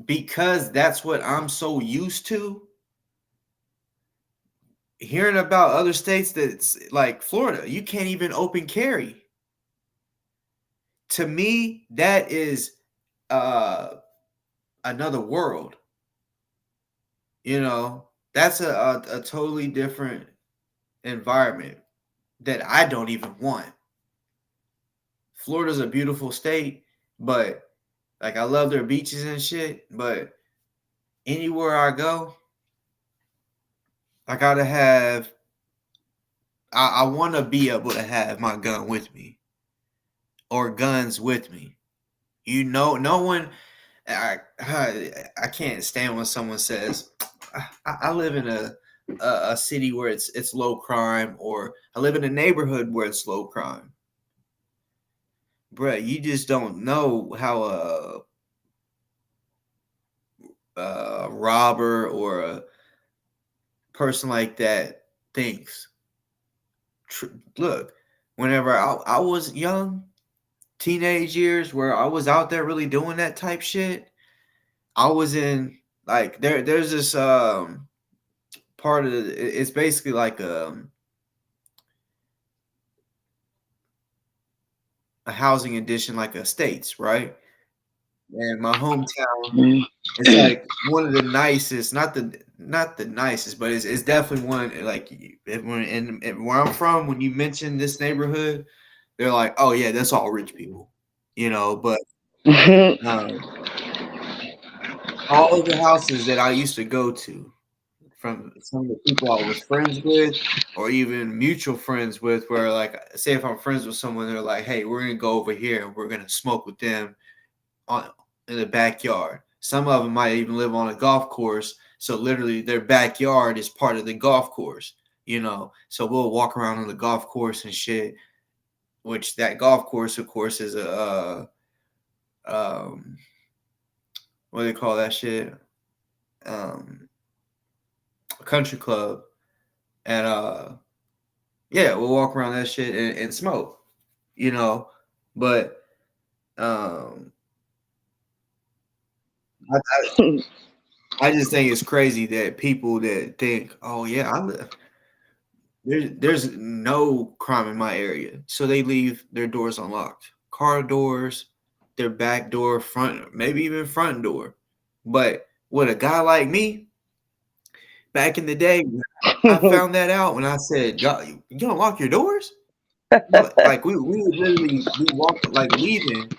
Because that's what I'm so used to. Hearing about other states that's like Florida, you can't even open carry. To me, that is another world. You know, that's a totally different environment that I don't even want. Florida's a beautiful state, but like I love their beaches and shit, but anywhere I go, I gotta have I want to be able to have my gun with me or guns with me. You know, no one. I can't stand when someone says, "I live in a city where it's low crime," or "I live in a neighborhood where it's low crime." Bruh, you just don't know how a robber or a person like that thinks. Look, whenever I was young, teenage years, where I was out there really doing that type shit, I was in like there's this part of it's basically like a housing addition, like a states, right? And my hometown, it's like one of the nicest, not the nicest, but it's definitely one like where I'm from. When you mention this neighborhood, they're like, "Oh yeah, that's all rich people," you know. But all of the houses that I used to go to, from some of the people I was friends with, or even mutual friends with, where like, say if I'm friends with someone, they're like, "Hey, we're gonna go over here and we're gonna smoke with them in the backyard." Some of them might even live on a golf course, so literally their backyard is part of the golf course, you know. So we'll walk around on the golf course and shit. Which that golf course, of course, is a what do they call that shit? A country club, and yeah, we'll walk around that shit and smoke, you know. But I just think it's crazy that people that think, oh yeah, there's no crime in my area, so they leave their doors unlocked, car doors, their back door, front, maybe even front door. But with a guy like me, back in the day, I found that out when I said, "Y'all, you don't lock your doors?" Like we would literally be walking, like leaving,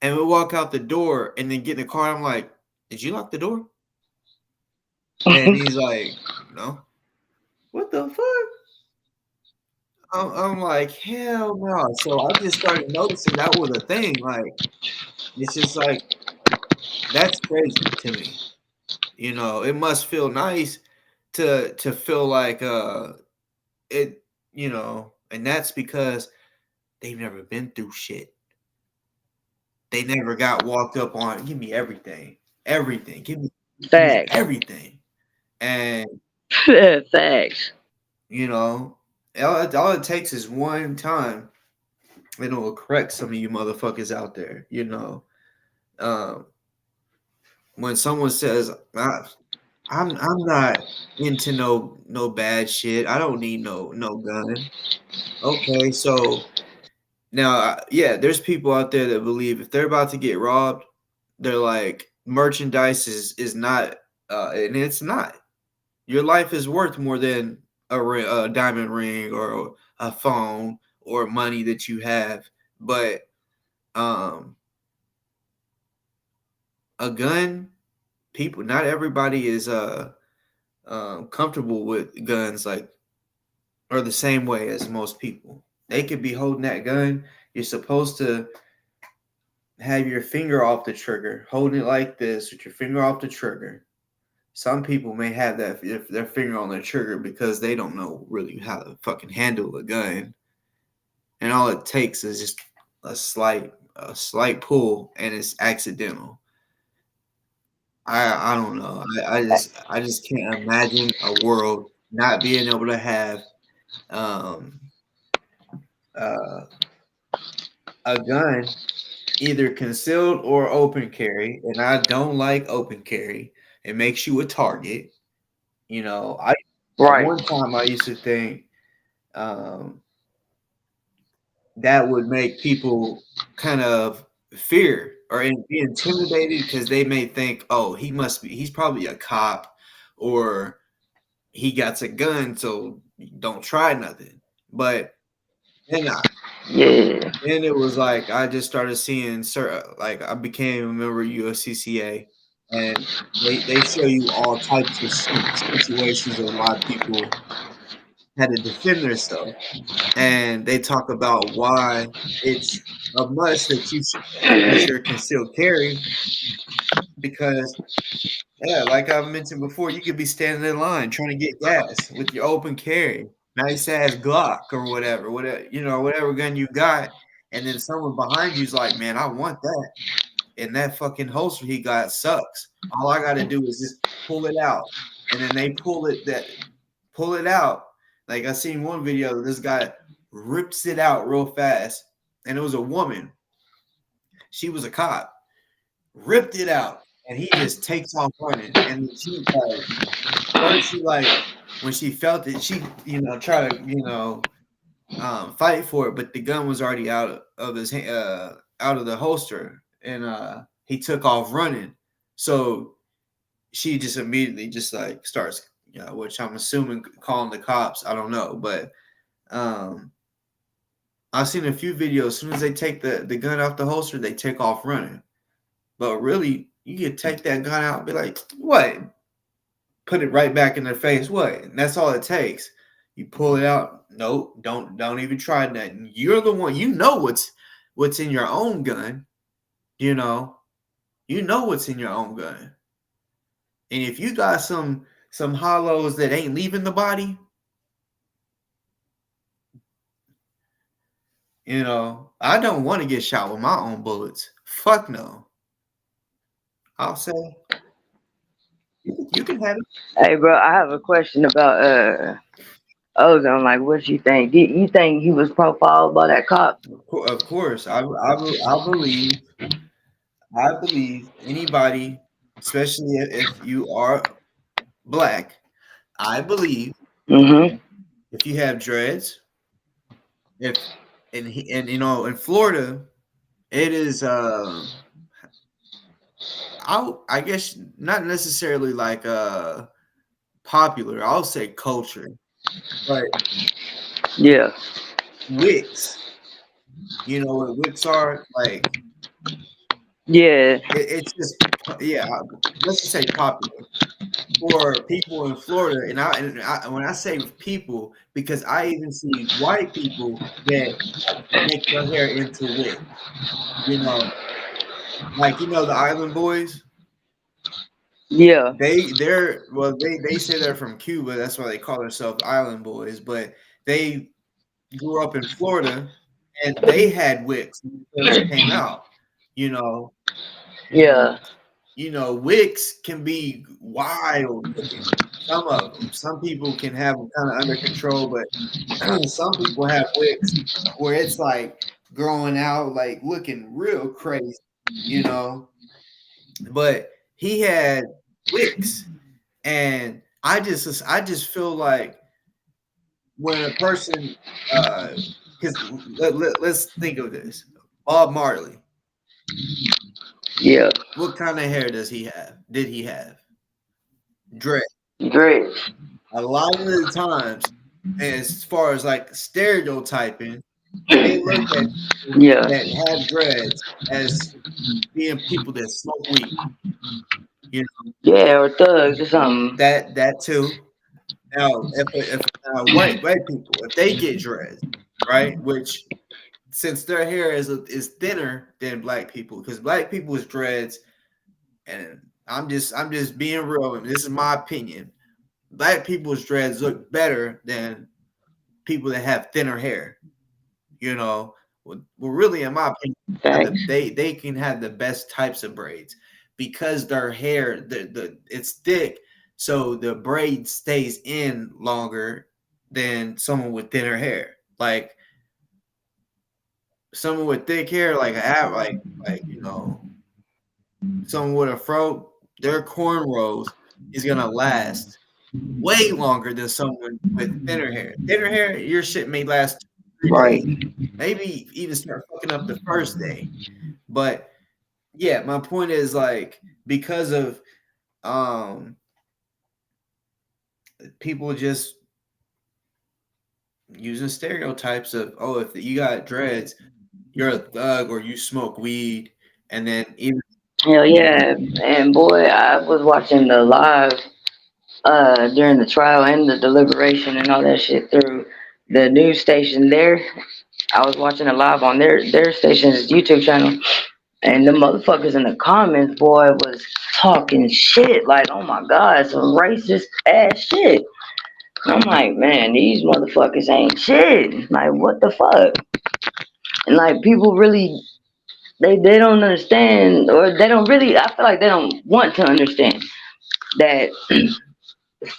and we walk out the door and then get in the car. I'm like, "Did you lock the door?" And he's like, "No." What the fuck? I'm like, hell no. So I just started noticing that was a thing. Like, it's just like that's crazy to me. You know, it must feel nice to feel like it, you know, and that's because they've never been through shit. They never got walked up on. Give me everything. Everything. Give me Facts. everything. And Facts. you know, all it takes is one time, and it will correct some of you motherfuckers out there. You know, when someone says, I'm not into no bad shit. I don't need no gun." Okay, so now, yeah, there's people out there that believe if they're about to get robbed, they're like, merchandise is not, and it's not. Your life is worth more than a diamond ring or a phone or money that you have. But a gun, people, not everybody is comfortable with guns, like, or the same way as most people. They could be holding that gun. You're supposed to have your finger off the trigger, holding it like this with your finger off the trigger. Some people may have that their finger on the trigger because they don't know really how to fucking handle a gun, and all it takes is just a slight pull, and it's accidental. I don't know. I just can't imagine a world not being able to have um, uh, a gun either concealed or open carry, and I don't like open carry. It makes you a target. You know, at one time I used to think that would make people kind of fear or be intimidated because they may think, oh, he's probably a cop, or he got a gun, so don't try nothing. But then then it was like I just started seeing like I became a member of USCCA, and they show you all types of situations of why people had to defend themselves, and they talk about why it's a must that you should use your concealed carry because, yeah, like I mentioned before, you could be standing in line trying to get gas with your open carry, nice ass Glock or whatever, whatever gun you got, and then someone behind you's like, man, I want that, and that fucking holster he got sucks. All I got to do is just pull it out, and then they pull it out. Like I seen one video, this guy rips it out real fast, and it was a woman. She was a cop. Ripped it out, and he just takes off running. And she first she when she felt it, she try to fight for it, but the gun was already out of his out of the holster, and he took off running. So she just immediately just like starts, which I'm assuming calling the cops. I don't know, but I've seen a few videos. As soon as they take the gun off the holster, they take off running. But really, you could take that gun out and be like, what? Put it right back in their face. What? And that's all it takes. You pull it out. Nope, don't even try that. You're the one. You know what's in your own gun. You know what's in your own gun. And if you got some hollows that ain't leaving the body, I don't want to get shot with my own bullets. Fuck no. I'll say you can have it. Hey, bro, I have a question about Ozone. Like, what you think? Did you think he was profiled by that cop? Of course, I believe anybody, especially if you are black, I believe if you have dreads, in Florida, it is I guess not necessarily like popular. I'll say culture, but yeah, wigs. You know what wigs are like? Yeah. It's just let's just say popular for people in Florida, and I when I say people, because I even see white people that make their hair into wigs. Like the Island Boys. Yeah. They say they're from Cuba. That's why they call themselves Island Boys. But they grew up in Florida, and they had wigs when they first came out. Yeah. Wigs can be wild looking. Some of them. Some people can have them kind of under control, but some people have wigs where it's like growing out, like looking real crazy. But he had wigs, and I just feel like when a person, because let's think of this, Bob Marley. Yeah. What kind of hair does he have? Did he have? Dread. A lot of the times, as far as like stereotyping, they look at people that have dreads as being people that smoke weed. Yeah, or thugs or something. That too. Now, if white people, if they get dreads, right, which since their hair is thinner than black people, because black people's dreads, and I'm just being real, and this is my opinion. Black people's dreads look better than people that have thinner hair. Well, really, in my opinion, they can have the best types of braids because their hair, it's thick, so the braid stays in longer than someone with thinner hair. Like someone with thick hair, like someone with a fro, their cornrows is gonna last way longer than someone with thinner hair. Thinner hair, your shit may last 3 Right. days, maybe even start fucking up the first day. But yeah, my point is like because of people just using stereotypes of if you got dreads, you're a thug or you smoke weed, and then even Hell yeah. And boy, I was watching the live during the trial and the deliberation and all that shit through the news station there. I was watching it live on their station's YouTube channel, and the motherfuckers in the comments, boy, was talking shit like, oh my god, some racist ass shit. I'm like, man, these motherfuckers ain't shit. Like, what the fuck? And like, people really, they don't understand, or they don't really. I feel like they don't want to understand that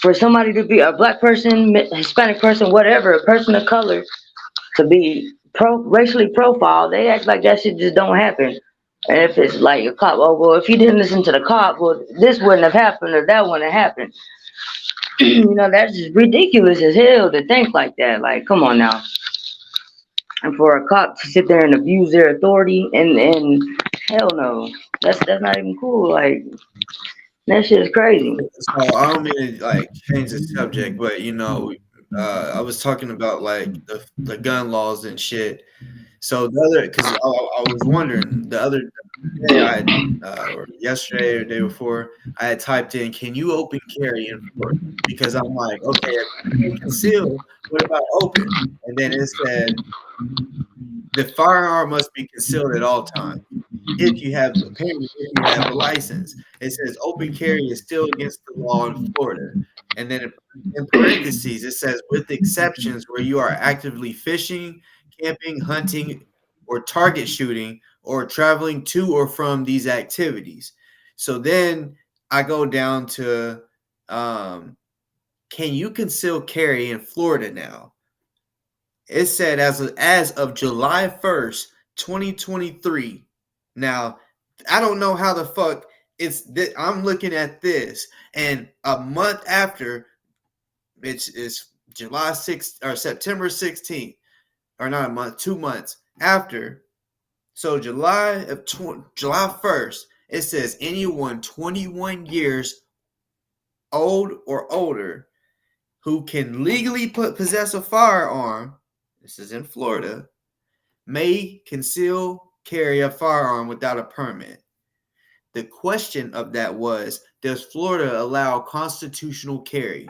for somebody to be a black person, Hispanic person, whatever, a person of color, to be racially profiled, they act like that shit just don't happen. And if it's like a cop, oh well, if you didn't listen to the cop, well, this wouldn't have happened or that wouldn't have happened. You know, that's just ridiculous as hell to think like that. Like, come on now. And for a cop to sit there and abuse their authority, and hell no, that's not even cool. Like, that shit is crazy. so I don't mean to like change the subject, but I was talking about like the gun laws and shit. So the other, because I was wondering the other day, or yesterday or the day before, I had typed in, "Can you open carry in Florida?" Because I'm like, okay, if you can conceal, what about open? And then it said the firearm must be concealed at all times. If you have a license, it says open carry is still against the law in Florida. And then in parentheses, it says with exceptions where you are actively fishing, camping, hunting, or target shooting, or traveling to or from these activities. So then I go down to can you conceal carry in Florida now? It said as of July 1st, 2023. Now, I don't know how the fuck I'm looking at this, and a month after it's July 6th or September 16th, or not a month, 2 months after. So July 1st, it says anyone 21 years old or older who can legally possess a firearm, this is in Florida, may conceal carry a firearm without a permit. The question of that was, does Florida allow constitutional carry?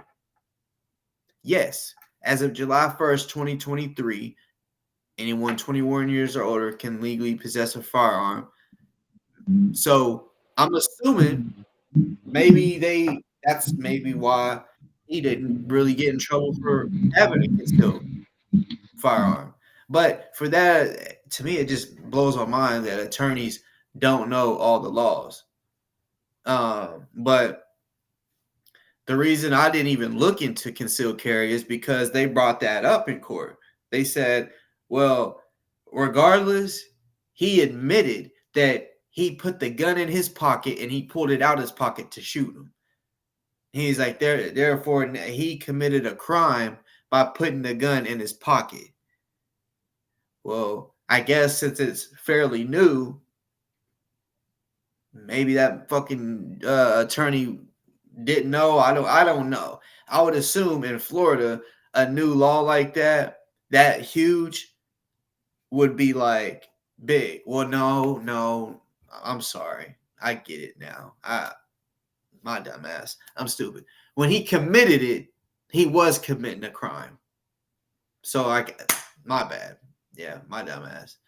Yes. As of July 1st, 2023, anyone 21 years or older can legally possess a firearm. So I'm assuming that's maybe why he didn't really get in trouble for having a concealed firearm. But for that, to me, it just blows my mind that attorneys don't know all the laws. But the reason I didn't even look into concealed carry is because they brought that up in court. They said, well, regardless, he admitted that he put the gun in his pocket and he pulled it out his pocket to shoot him. He's like, therefore, he committed a crime by putting the gun in his pocket. Well, I guess since it's fairly new, maybe that fucking attorney didn't know. I don't know. I would assume in Florida, a new law like that huge would be like big. Well, no, I'm sorry. I get it now. My dumb ass. I'm stupid. When he committed it, he was committing a crime. So my bad. Yeah, my dumb ass.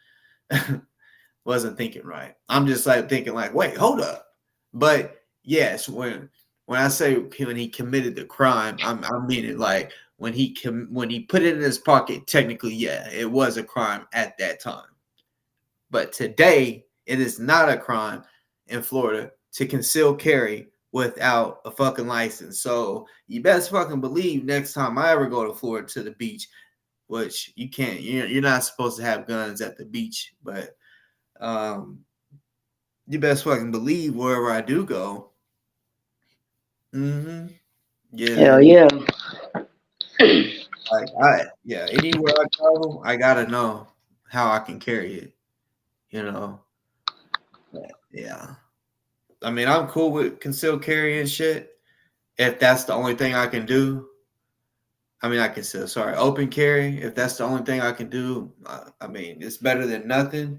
Wasn't thinking right. I'm just like thinking like, wait, hold up. But yes, when I say when he committed the crime, I'm meaning like when he put it in his pocket, technically, yeah, it was a crime at that time. But today, it is not a crime in Florida to conceal carry without a fucking license. So you best fucking believe next time I ever go to Florida to the beach, which you can't. You're not supposed to have guns at the beach, but you best fucking believe wherever I do go. Mm-hmm. Yeah. Hell yeah. Anywhere I go, I gotta know how I can carry it. Yeah. I mean, I'm cool with concealed carry and shit. If that's the only thing I can do. I mean, open carry. If that's the only thing I can do, I mean, it's better than nothing,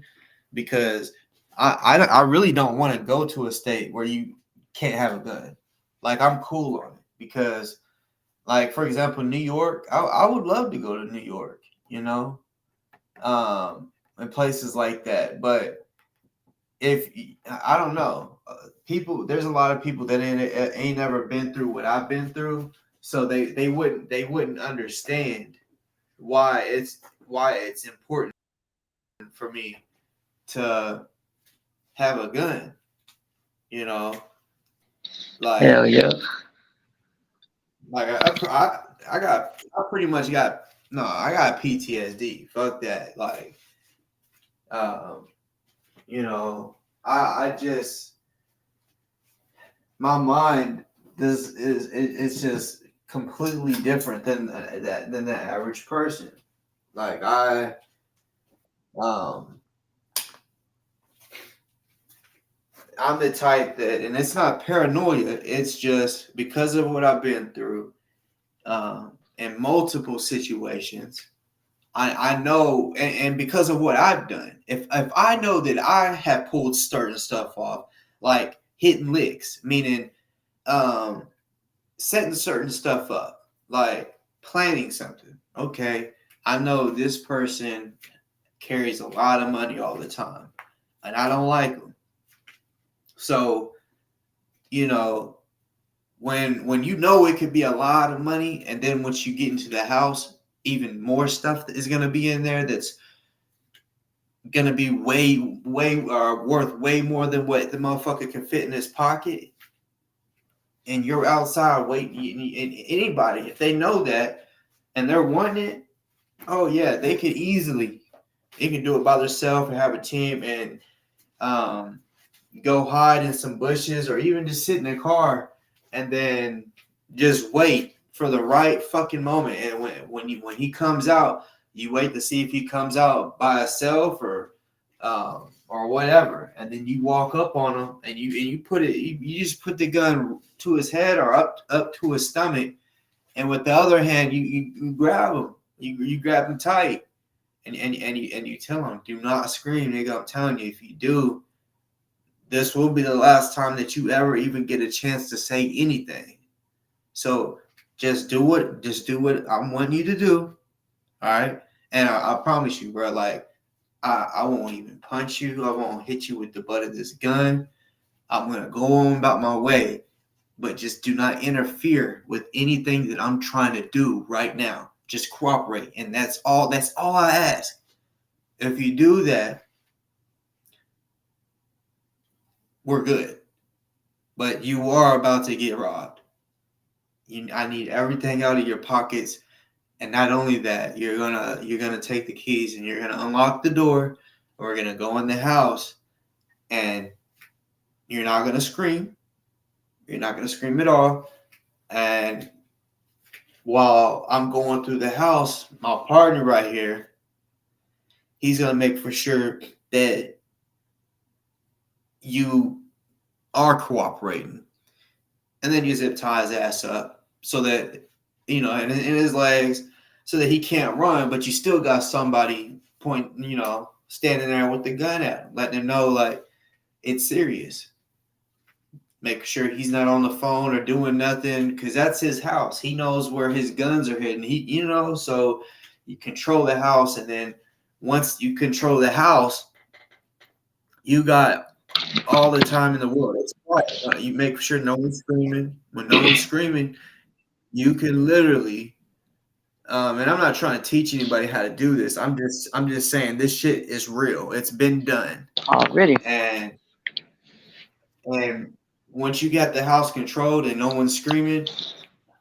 because I really don't want to go to a state where you can't have a gun. Like, I'm cool on it because, like, for example, New York, I would love to go to New York, and places like that. But if I don't know, there's a lot of people that ain't never been through what I've been through. So they wouldn't understand why it's important for me to have a gun, like Hell yeah. Like I pretty much got PTSD. Fuck that. Like, I just, my mind it's just completely different than the average person. Like, I'm the type that, and it's not paranoia, it's just because of what I've been through in multiple situations. I know, and because of what I've done, if I know that I have pulled certain stuff off, like hitting licks, meaning setting certain stuff up, like planning something. Okay, I know this person carries a lot of money all the time, and I don't like them. So, when it could be a lot of money, and then once you get into the house, even more stuff that is going to be in there that's going to be way worth way more than what the motherfucker can fit in his pocket. And you're outside waiting, and anybody, if they know that and they're wanting it, oh yeah, they can do it by themselves and have a team and go hide in some bushes or even just sit in a car and then just wait for the right fucking moment. And when he comes out, you wait to see if he comes out by himself or whatever, and then you walk up on him and you just put the gun to his head or up to his stomach, and with the other hand you grab him, you grab him tight, and you tell him, do not scream, nigga. I'm telling you, if you do, this will be the last time that you ever even get a chance to say anything. So just do what I'm wanting you to do. All right. And I promise you, bro, like, I won't even punch you. I won't hit you with the butt of this gun. I'm going to go on about my way, but just do not interfere with anything that I'm trying to do right now. Just cooperate. And that's all I ask. If you do that, we're good. But you are about to get robbed. I need everything out of your pockets. And not only that, you're gonna take the keys and you're gonna unlock the door. We're gonna go in the house, and you're not gonna scream. You're not gonna scream at all. And while I'm going through the house, my partner right here, he's gonna make for sure that you are cooperating. And then you zip tie his ass up so that, in his legs, so that he can't run, but you still got somebody standing there with the gun at him, letting him know, like, it's serious. Make sure he's not on the phone or doing nothing, because that's his house. He knows where his guns are hidden. So you control the house, and then once you control the house, you got all the time in the world. It's quiet. You make sure no one's screaming. When no one's screaming, you can literally, and I'm not trying to teach anybody how to do this. I'm just saying this shit is real. It's been done already. And once you got the house controlled and no one's screaming,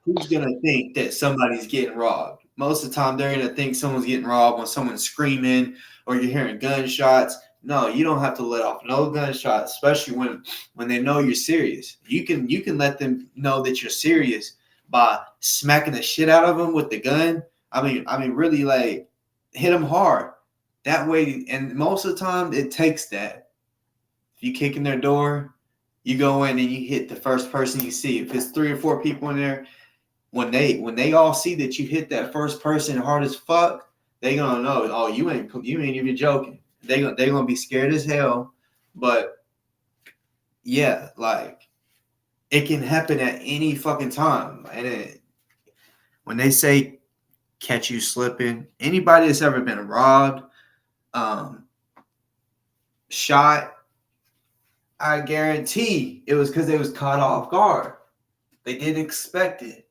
who's gonna think that somebody's getting robbed? most of the time they're gonna think someone's getting robbed when someone's screaming or you're hearing gunshots. No, you don't have to let off no gunshots, especially when they know you're serious. You can let them know that you're serious by smacking the shit out of them with the gun. I mean, really, like, hit them hard. That way, and most of the time it takes that. If you kick in their door, you go in and you hit the first person you see. If it's 3 or 4 people in there, when they all see that you hit that first person hard as fuck, they gonna know. Oh, you ain't even joking. They gonna be scared as hell. But yeah, like, it can happen at any fucking time. And when they say catch you slipping, anybody that's ever been robbed, shot, I guarantee it was because they was caught off guard. They didn't expect it.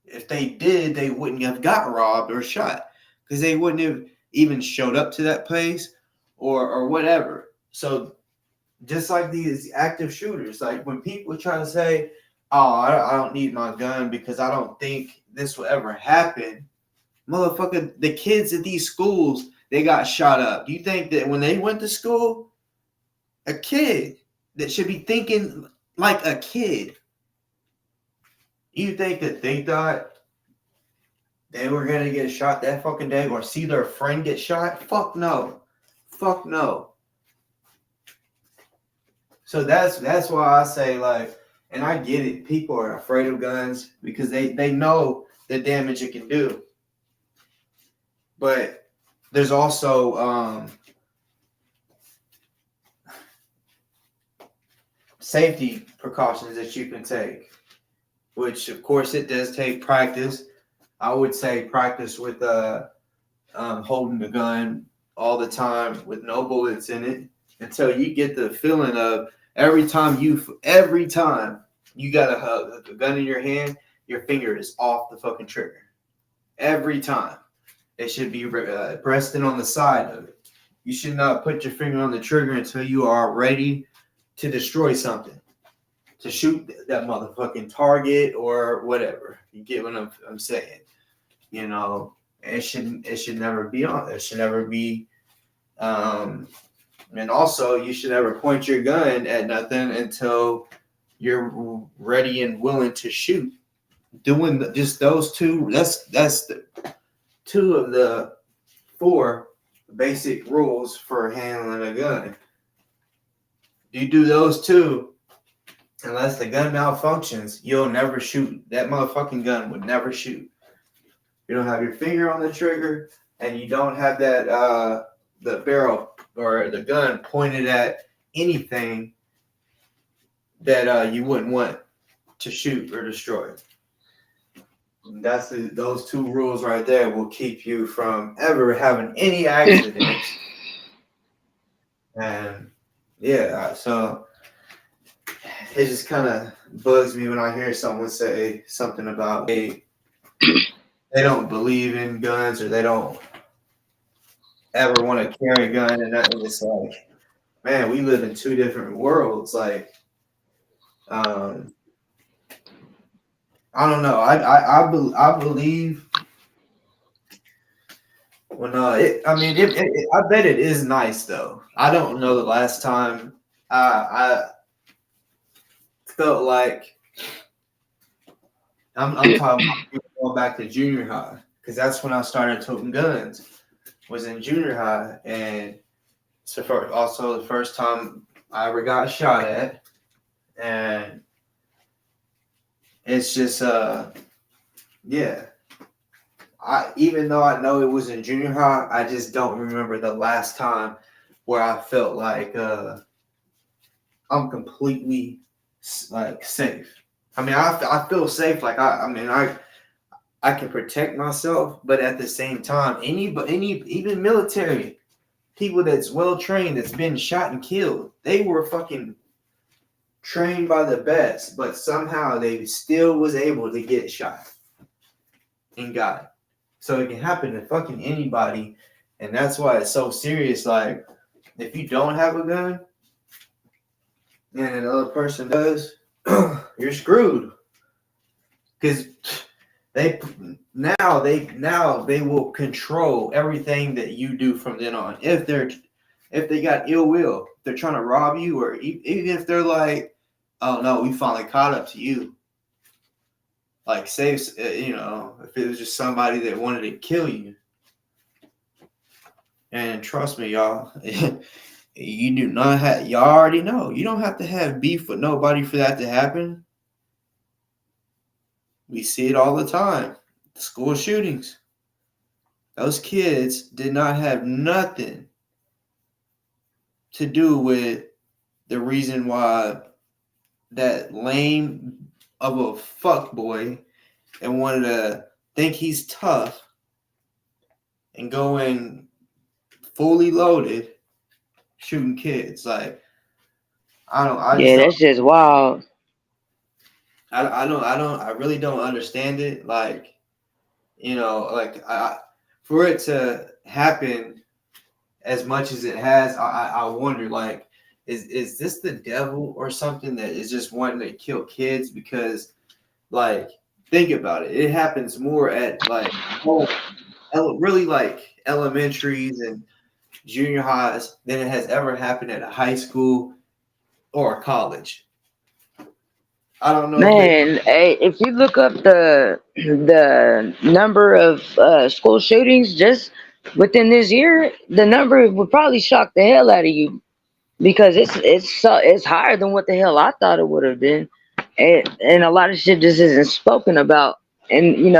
If they did, they wouldn't have got robbed or shot because they wouldn't have even showed up to that place or whatever. So just like these active shooters, like when people try to say, oh, I don't need my gun because I don't think this will ever happen. Motherfucker, the kids at these schools, they got shot up. Do you think that when they went to school, a kid that should be thinking like a kid, you think that they thought they were going to get shot that fucking day or see their friend get shot? Fuck no. Fuck no. So that's why I say, like, and I get it, people are afraid of guns because they know the damage it can do. But there's also safety precautions that you can take, which of course it does take practice. I would say practice with holding the gun all the time with no bullets in it until you get the feeling of every time you got a gun in your hand, your finger is off the fucking trigger. Every time. It should be resting on the side of it. You should not put your finger on the trigger until you are ready to destroy something, to shoot that motherfucking target or whatever. You get what I'm saying? You know, it should never be on. It should never be. And also, you should never point your gun at nothing until you're ready and willing to shoot. Doing just those two. That's the 2 of the 4 basic rules for handling a gun. You do those 2, unless the gun malfunctions, you'll never shoot. That motherfucking gun would never shoot. You don't have your finger on the trigger, and you don't have that the barrel or the gun pointed at anything that you wouldn't want to shoot or destroy. That's those 2 rules right there will keep you from ever having any accidents. And yeah, so it just kind of bugs me when I hear someone say something about they don't believe in guns or they don't ever want to carry a gun, and it's like, man, we live in 2 different worlds. Like, I don't know. I believe when I bet it is nice though. I don't know the last time I felt like I'm talking about going back to junior high because that's when I started toting guns. Was in junior high, and so also the first time I ever got shot at, and it's just yeah. Even though I know it was in junior high, I just don't remember the last time where I felt like I'm completely like safe. I mean, I feel safe. Like I can protect myself, but at the same time, even military people that's well trained, that's been shot and killed, they were fucking trained by the best, but somehow they still was able to get shot and got it. So it can happen to fucking anybody, and that's why it's so serious. Like, if you don't have a gun and another person does, you're screwed. Because They will control everything that you do from then on. If they got ill will, they're trying to rob you, or even if they're like, oh no, we finally caught up to you. Like, say, if it was just somebody that wanted to kill you. And trust me, y'all, you do not have, y'all already know, you don't have to have beef with nobody for that to happen. We see it all the time. School shootings. Those kids did not have nothing to do with the reason why that lame of a fuck boy and wanted to think he's tough and go in fully loaded shooting kids. Like, that's just wild. I really don't understand it. Like, for it to happen as much as it has, I wonder, like, is this the devil or something that is just wanting to kill kids? Because, like, think about it. It happens more at, like, really, like, elementaries and junior highs than it has ever happened at a high school or a college. I don't know. Man, if you look up the number of school shootings just within this year, the number would probably shock the hell out of you, because it's higher than what the hell I thought it would have been, and a lot of shit just isn't spoken about, and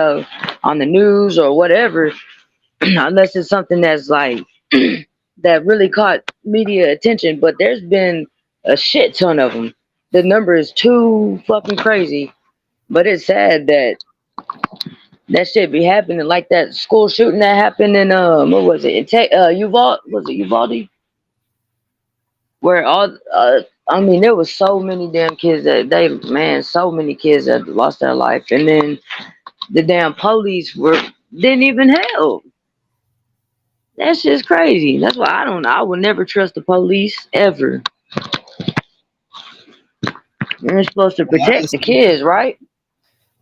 on the news or whatever, unless it's something that's like that really caught media attention. But there's been a shit ton of them. The number is too fucking crazy. But it's sad that that shit be happening, like that school shooting that happened in what was it? Uvalde, was it Uvalde? Where all I mean, there was so many damn kids so many kids that lost their life, and then the damn police didn't even help. That's just crazy. That's why I would never trust the police ever. They're supposed to protect the kids, right?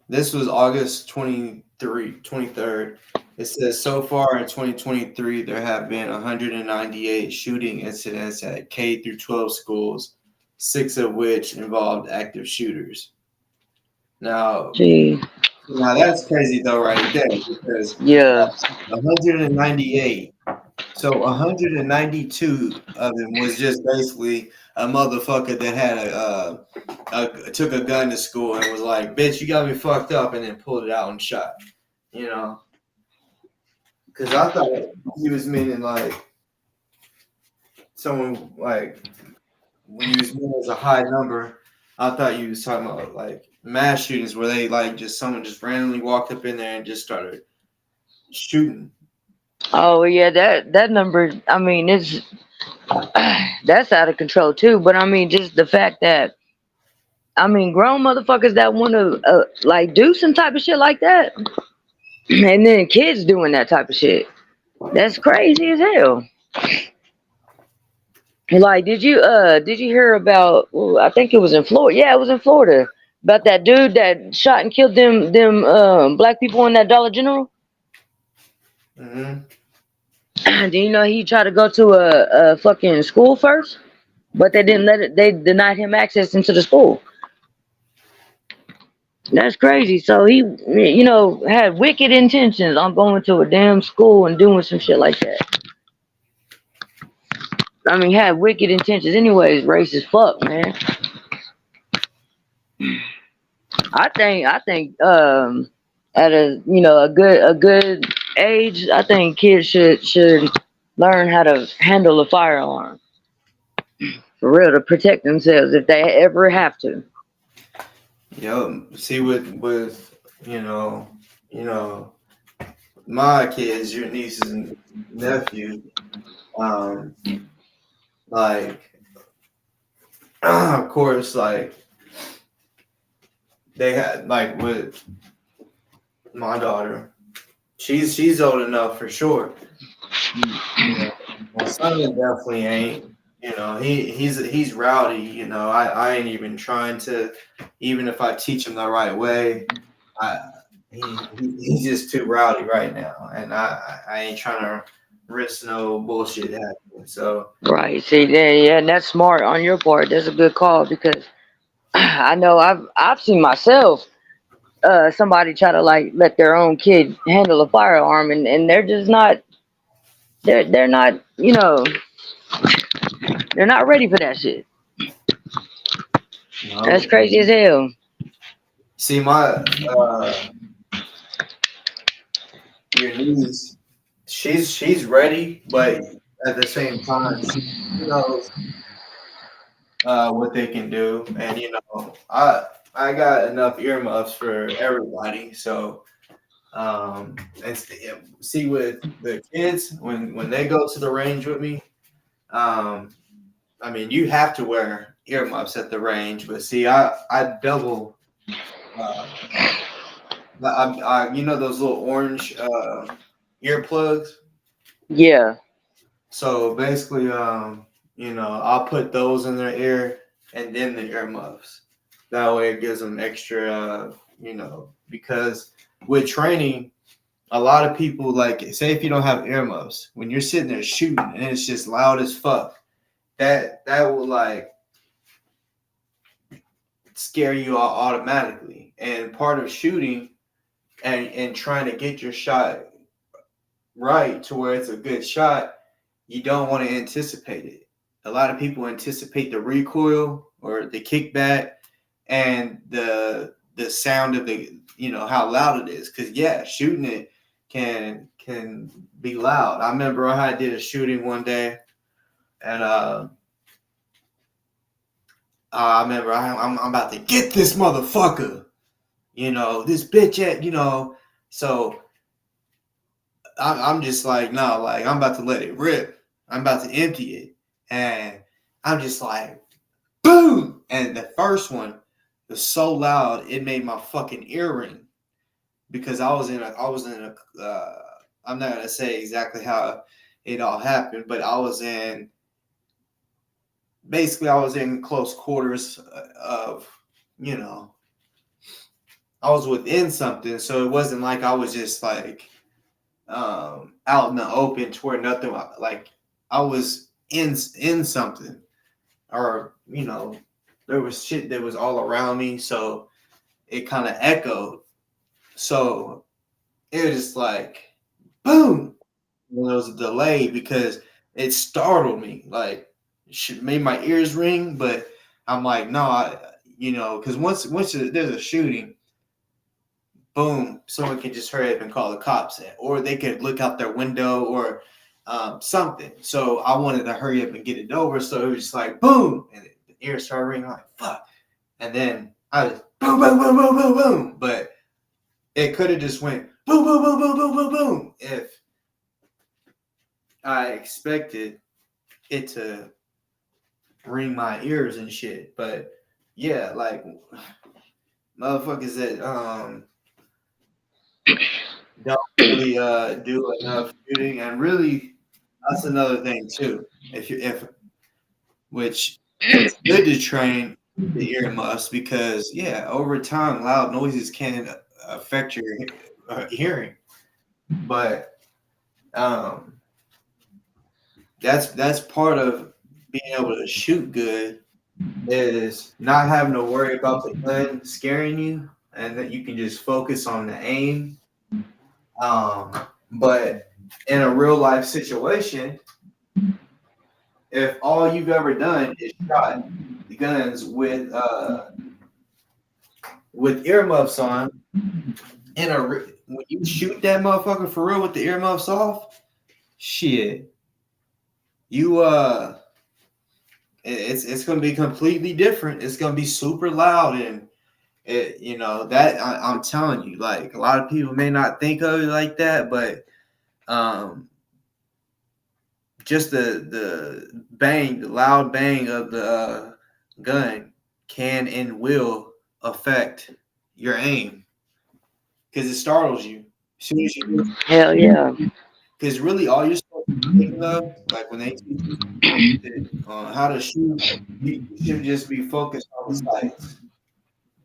This was August 23rd. It says, so far in 2023, there have been 198 shooting incidents at K through 12 schools, 6 of which involved active shooters. Now that's crazy though, right there, because 198. So 192 of them was just basically a motherfucker that had took a gun to school and was like, "Bitch, you got me fucked up," and then pulled it out and shot. Because I thought he was meaning like someone, like, when he was meaning as a high number. I thought you was talking about like mass shootings where they like someone just randomly walked up in there and just started shooting. Oh yeah, that number. I mean, that's out of control too. But I mean, just the fact that grown motherfuckers that want to like do some type of shit like that, and then kids doing that type of shit. That's crazy as hell. Like, did you hear about? I think it was in Florida. Yeah, it was in Florida, about that dude that shot and killed them black people in that Dollar General. Mm-hmm. Do you know he tried to go to a fucking school first, but they didn't let it. They denied him access into the school. That's crazy. So he, had wicked intentions on going to a damn school and doing some shit like that. I mean, had wicked intentions. Anyways, racist fuck, man. I think at a good age, I think kids should learn how to handle a firearm for real, to protect themselves if they ever have to. See, with my kids, your nieces and nephews, like, of course, like, they had, like, with my daughter, she's old enough for sure. My son definitely ain't. He's rowdy. I ain't even trying to. Even if I teach him the right way, he's just too rowdy right now, and I ain't trying to risk no bullshit happening. So Right. See, yeah, that's smart on your part. That's a good call because I know I've seen myself somebody try to like let their own kid handle a firearm and they're just not they're not they're not ready for that shit. That's no, crazy as hell. see my your niece, she's ready, but at the same time she knows what they can do, and I got enough earmuffs for everybody, so and see with the kids when they go to the range with me, I mean you have to wear earmuffs at the range, but see I double you know those little orange earplugs. Yeah. So basically, I'll put those in their ear and then the earmuffs. That way it gives them extra, because with training, a lot of people like say if you don't have earmuffs, when you're sitting there shooting and it's just loud as fuck, that will like scare you automatically. And part of shooting and trying to get your shot right to where it's a good shot, you don't want to anticipate it. A lot of people anticipate the recoil or the kickback and the sound of the how loud it is. Because yeah, shooting it can be loud. I remember I did a shooting one day, and I remember I'm about to get this motherfucker, this bitch at so. I'm just like, no, like I'm about to let it rip. I'm about to empty it. And I'm just like, boom. And the first one was so loud, it made my fucking ear ring because I was in a, I'm not going to say exactly how it all happened, but I was in close quarters of, I was within something. So it wasn't like I was just like, out in the open to where nothing like I was in something or there was shit that was all around me, so it kind of echoed, so it was just like boom. And there was a delay because it startled me, like it made my ears ring, but I'm like no, because once there's a shooting, boom, someone can just hurry up and call the cops in, or they could look out their window or something. So I wanted to hurry up and get it over. So it was just like boom, and the ear started ringing. I'm like fuck, and then I was boom, boom, boom, boom, boom, boom. But it could have just went boom, boom, boom, boom, boom, boom, boom if I expected it to ring my ears and shit. But yeah, like motherfuckers that don't really do enough shooting, and really that's another thing too. Which it's good to train the earmuffs because yeah, over time loud noises can affect your hearing, but that's part of being able to shoot good is not having to worry about the gun scaring you, and that you can just focus on the aim. But in a real life situation, if all you've ever done is shot the guns with earmuffs on, when you shoot that motherfucker for real with the earmuffs off, shit, you it's gonna be completely different. It's gonna be super loud, and that I'm telling you, like a lot of people may not think of it like that, but just the bang, the loud bang of the gun can and will affect your aim because it startles you as soon as you. Hell yeah. Because really, all you're supposed to be thinking of, like when they teach you how to shoot, you should just be focused on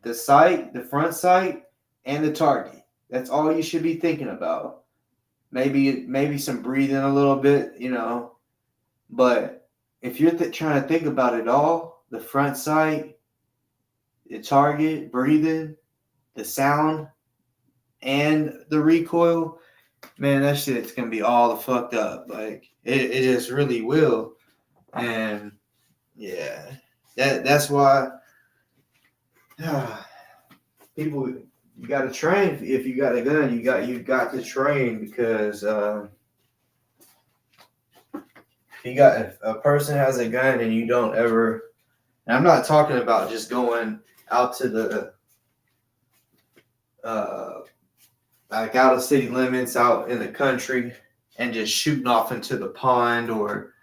the sights, the front sight, and the target. That's all you should be thinking about. Maybe some breathing a little bit, you know. But if you're trying to think about it all, the front sight, the target, breathing, the sound, and the recoil, man, that shit's gonna be all the fucked up. Like it just really will. And yeah, that's why people, you got to train. If you got a gun, you got to train, because if a person has a gun and you don't ever, and I'm not talking about just going out to the like out of city limits, out in the country, and just shooting off into the pond or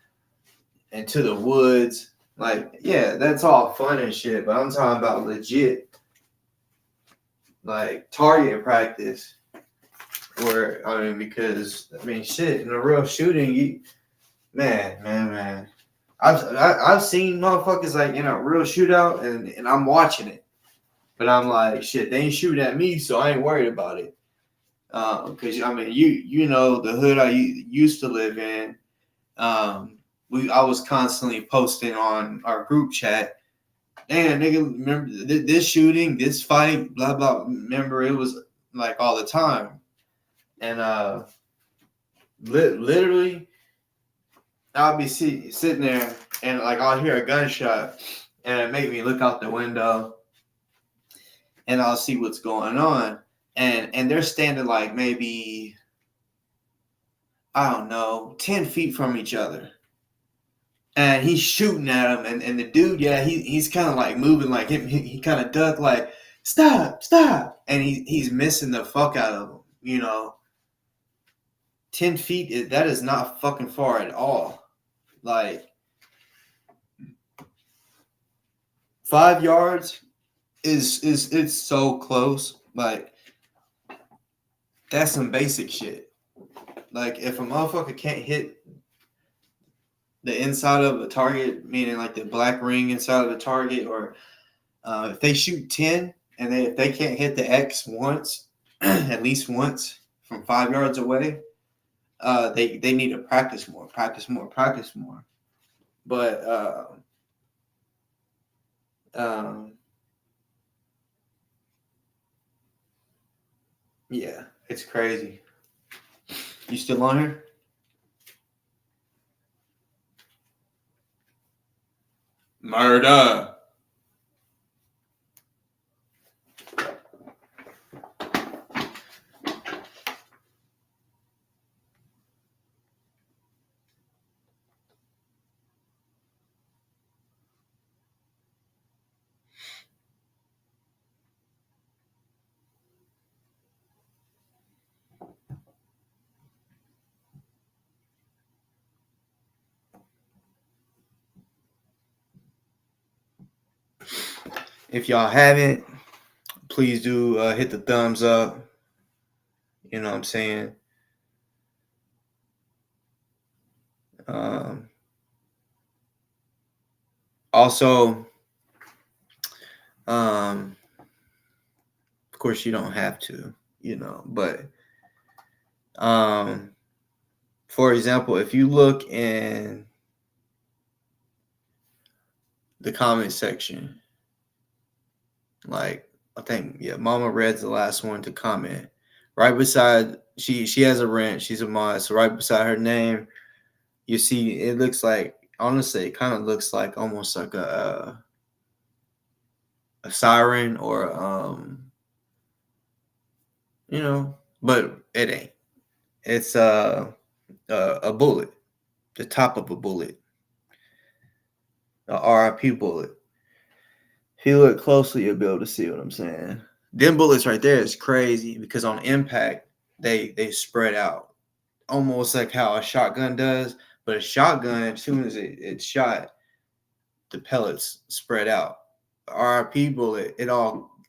into the woods. Like, yeah, that's all fun and shit, but I'm talking about legit, like, target practice. Where, I mean, because, I mean, shit, in a real shooting, man. I've seen motherfuckers, like, in a real shootout, and I'm watching it. But I'm like, shit, they ain't shooting at me, so I ain't worried about it. Because, I mean, you know, the hood I used to live in, I was constantly posting on our group chat, damn, nigga, remember this shooting, this fight, blah, blah. Remember, it was, like, all the time. And literally, I'll be sitting there, and, like, I'll hear a gunshot, and it make me look out the window, and I'll see what's going on. And they're standing, like, maybe, I don't know, 10 feet from each other. And he's shooting at him, and the dude, yeah, he's kind of, like, moving like him. He kind of ducked, like, stop. And he's missing the fuck out of him, you know. 10 feet, that is not fucking far at all. Like, 5 yards it's so close. Like, that's some basic shit. Like, if a motherfucker can't hit the inside of a target, meaning like the black ring inside of a target, or if they shoot 10 and if they can't hit the X once, at least once from 5 yards away, they need to practice more. But yeah, it's crazy. You still on here? Murder. If y'all haven't, please do hit the thumbs up. You know what I'm saying? Also, of course, you don't have to, you know, but for example, if you look in the comment section, like, I think, yeah, Mama Red's the last one to comment. Right beside, she has a rent, she's a mod, so right beside her name, you see, it looks like, honestly, it kind of looks like almost like a siren, or you know, but it ain't. It's a bullet, the top of a bullet, a RIP bullet. If you look closely, you'll be able to see what I'm saying. Them bullets right there is crazy, because on impact, they spread out, almost like how a shotgun does. But a shotgun, as soon as it's shot, the pellets spread out. RIP bullet,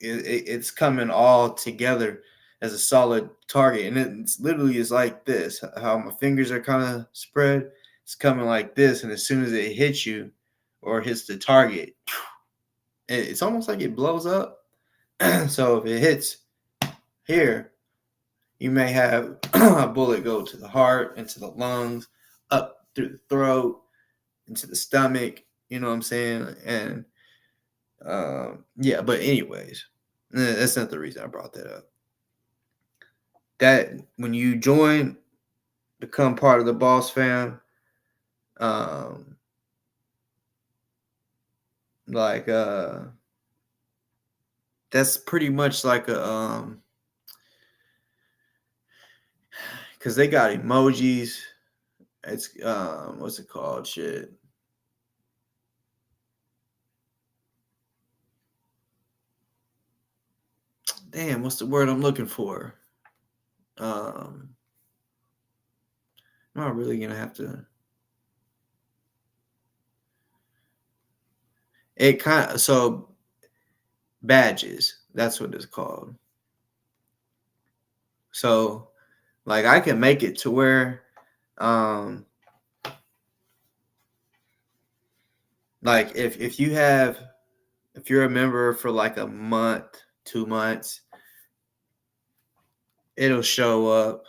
it's coming all together as a solid target, and it's literally is like this. How my fingers are kind of spread, it's coming like this, and as soon as it hits you or hits the target, it's almost like it blows up. So if it hits here, You may have a bullet go to the heart, into the lungs, up through the throat, into the stomach. You know what I'm saying? And yeah, but anyways, that's not the reason I brought that up. That when you join, become part of the Boss fam, like that's pretty much like a because they got emojis. It's what's it called? Shit. Damn, what's the word I'm looking for? I'm not really gonna have to. It kind of so badges. That's what it's called. So, like, I can make it to where, like, if you're a member for like a month, 2 months, it'll show up.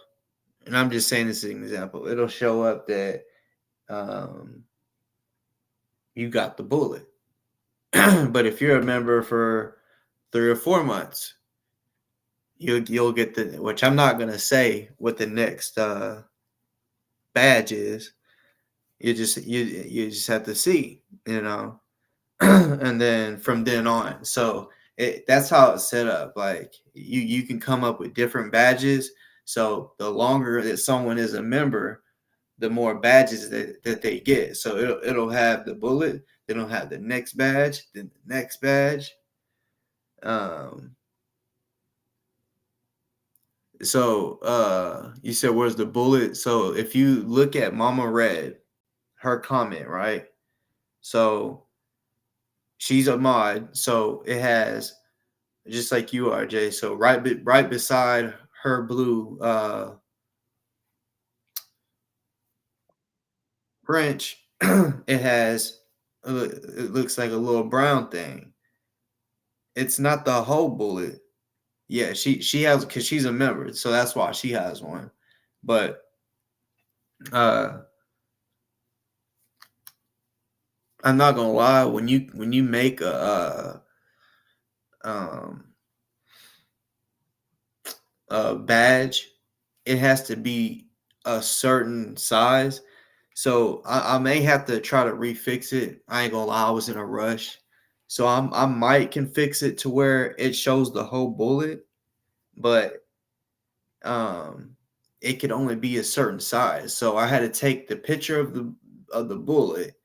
And I'm just saying this as an example. It'll show up that you got the bullet. But if you're a member for 3 or 4 months, you'll get the, which I'm not gonna say what the next badge is. You just have to see, you know, and then from then on. So that's how it's set up. Like you can come up with different badges. So the longer that someone is a member, the more badges that they get. So it'll have the bullet, then it'll have the next badge, then the next badge. So you said where's the bullet? So if you look at Mama Red, her comment, right? So she's a mod, so it has just like you are, Jay. So right beside her blue French, it has it looks like a little brown thing. It's not the whole bullet. Yeah, she has, because she's a member, so that's why she has one. But I'm not gonna lie, when you make a badge, it has to be a certain size. So I may have to try to refix it. I ain't gonna lie, I was in a rush. So I might can fix it to where it shows the whole bullet, but it could only be a certain size. So I had to take the picture of the bullet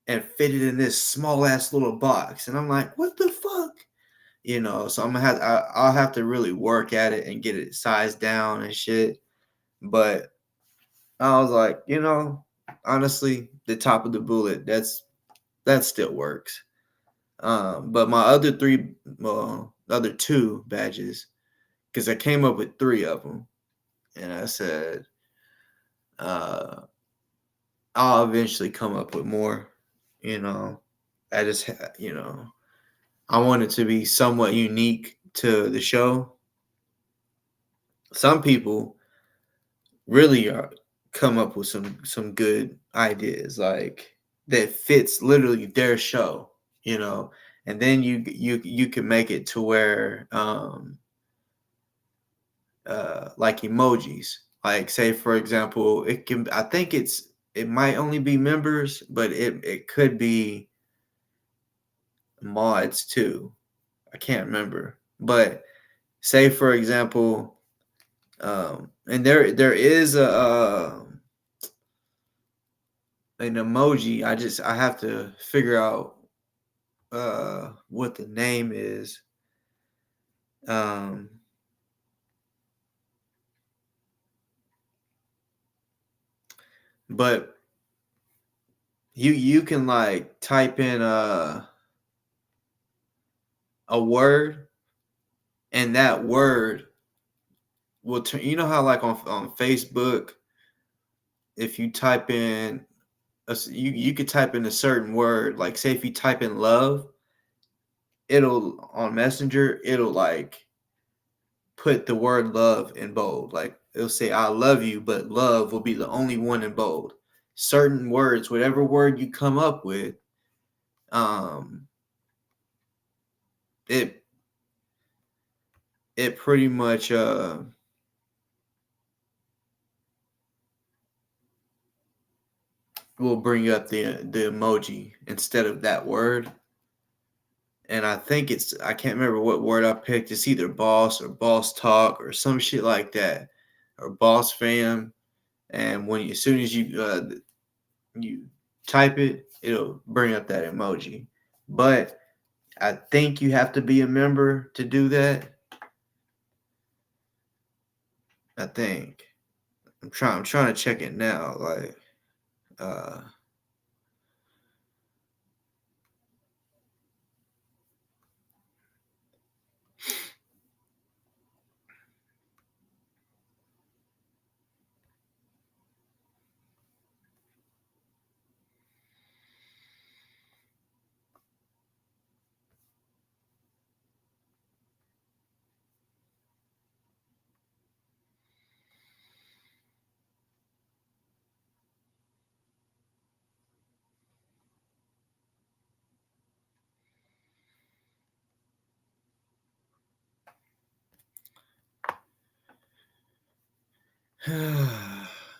and fit it in this small ass little box. And I'm like, what the fuck? You know, so I'll have to really work at it and get it sized down and shit. But I was like, you know, honestly, the top of the bullet, that still works. But my other other 2 badges, because I came up with 3 of them, and I said, I'll eventually come up with more. You know, I just, you know, I want it to be somewhat unique to the show. Some people really come up with some good ideas, like that fits literally their show, you know, and then you can make it to where like emojis, like say for example, I think it might only be members, but it could be mods too. I can't remember, but say for example, and there is an emoji. I have to figure out what the name is. But you can like type in a word, and that word will turn. You know how like on Facebook, if you type in you could type in a certain word, like say if you type in love, it'll on Messenger, it'll like put the word love in bold. Like it'll say I love you, but love will be the only one in bold. Certain words, whatever word you come up with, it pretty much will bring up the emoji instead of that word. And I think I can't remember what word I picked. It's either boss or boss talk or some shit like that, or boss fam. And as soon as you type it, it'll bring up that emoji. But I think you have to be a member to do that. I think. I'm trying to check it now. Like,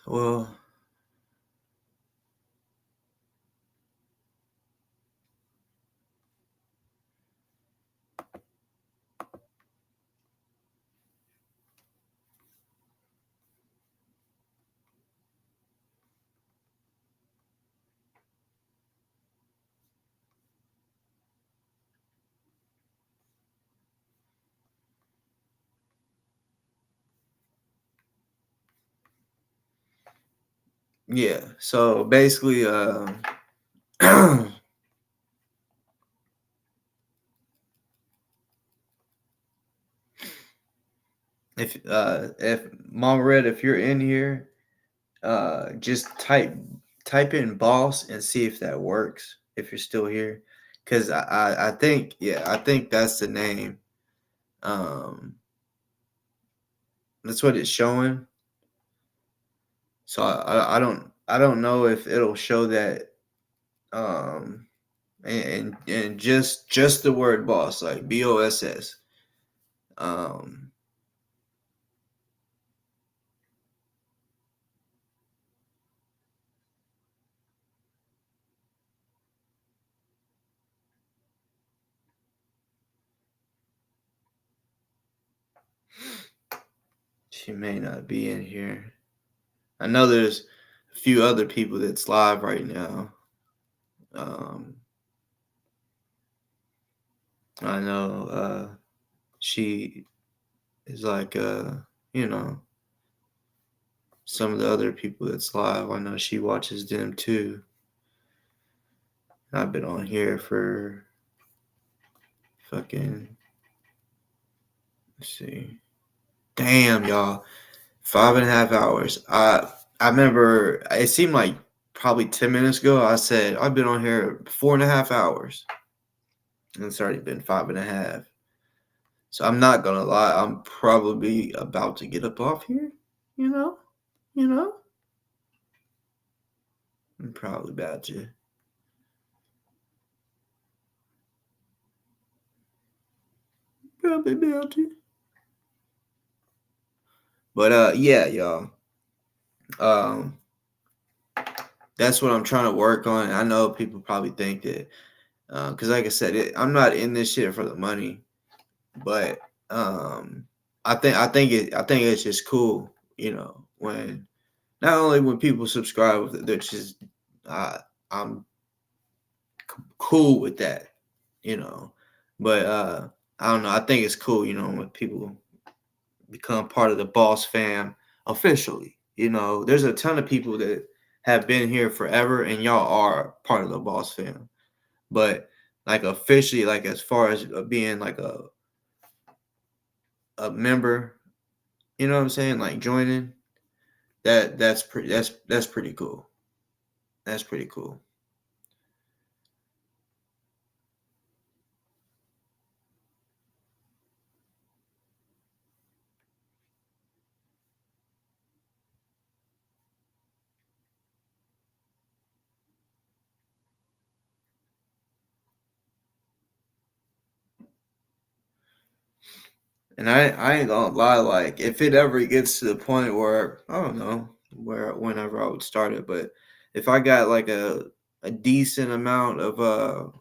well, yeah. So basically, if Mom Red, if you're in here, just type in boss and see if that works. If you're still here, because I think I think that's the name. That's what it's showing. So I don't know if it'll show that and just the word boss, like BOSS. She may not be in here. I know there's a few other people that's live right now. I know she is like some of the other people that's live. I know she watches them too. I've been on here for fucking, let's see. Damn, y'all. 5.5 hours. I remember it seemed like probably 10 minutes ago I said I've been on here 4.5 hours. And it's already been 5.5. So I'm not gonna lie, I'm probably about to get up off here. You know? I'm probably about to. Probably about to. But yeah, y'all. That's what I'm trying to work on. I know people probably think that because like I said, I'm not in this shit for the money. But I think it's just cool, when not only when people subscribe, they're just I'm cool with that, But I don't know. I think it's cool, when people become part of the Boss fam officially. There's a ton of people that have been here forever, and y'all are part of the Boss fam. But like officially, like as far as being like a member, you know what I'm saying, like joining, that's pretty cool. That's pretty cool. And I ain't gonna lie, like if it ever gets to the point where I don't know whenever I would start it, but if I got like a decent amount of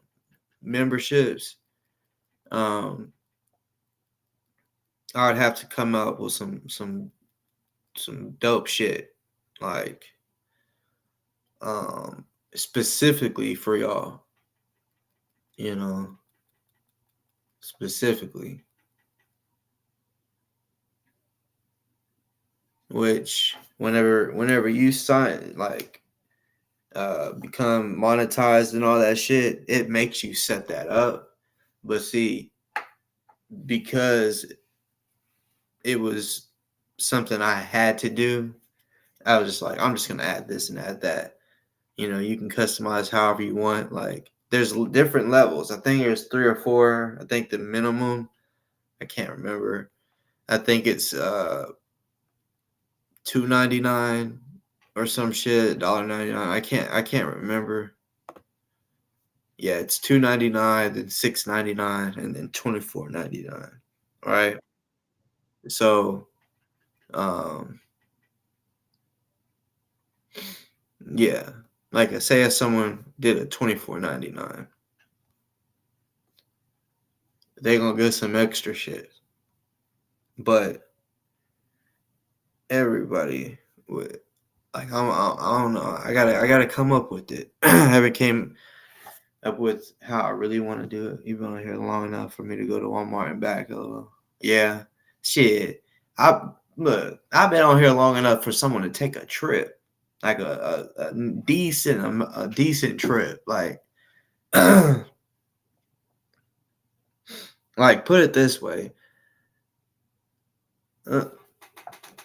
memberships, I would have to come up with some dope shit, like specifically for y'all, you know, specifically. Which whenever you sign like become monetized and all that shit, it makes you set that up. But see, because it was something I had to do, I was just like, I'm just gonna add this and add that. You know, you can customize however you want. Like there's different levels. I think there's 3 or 4. I think the minimum, I can't remember. I think it's $2.99 or some shit, $1.99. I can't remember. Yeah, it's $2.99, then $6.99, and then $24.99. Right. So, yeah, like I say, if someone did a $24.99, they're gonna get some extra shit. But everybody would like I don't know. I gotta come up with it. I haven't came up with how I really want to do it. You've been on here long enough for me to go to Walmart and back. Yeah, shit. I've been on here long enough for someone to take a trip, like a decent trip, like like put it this way.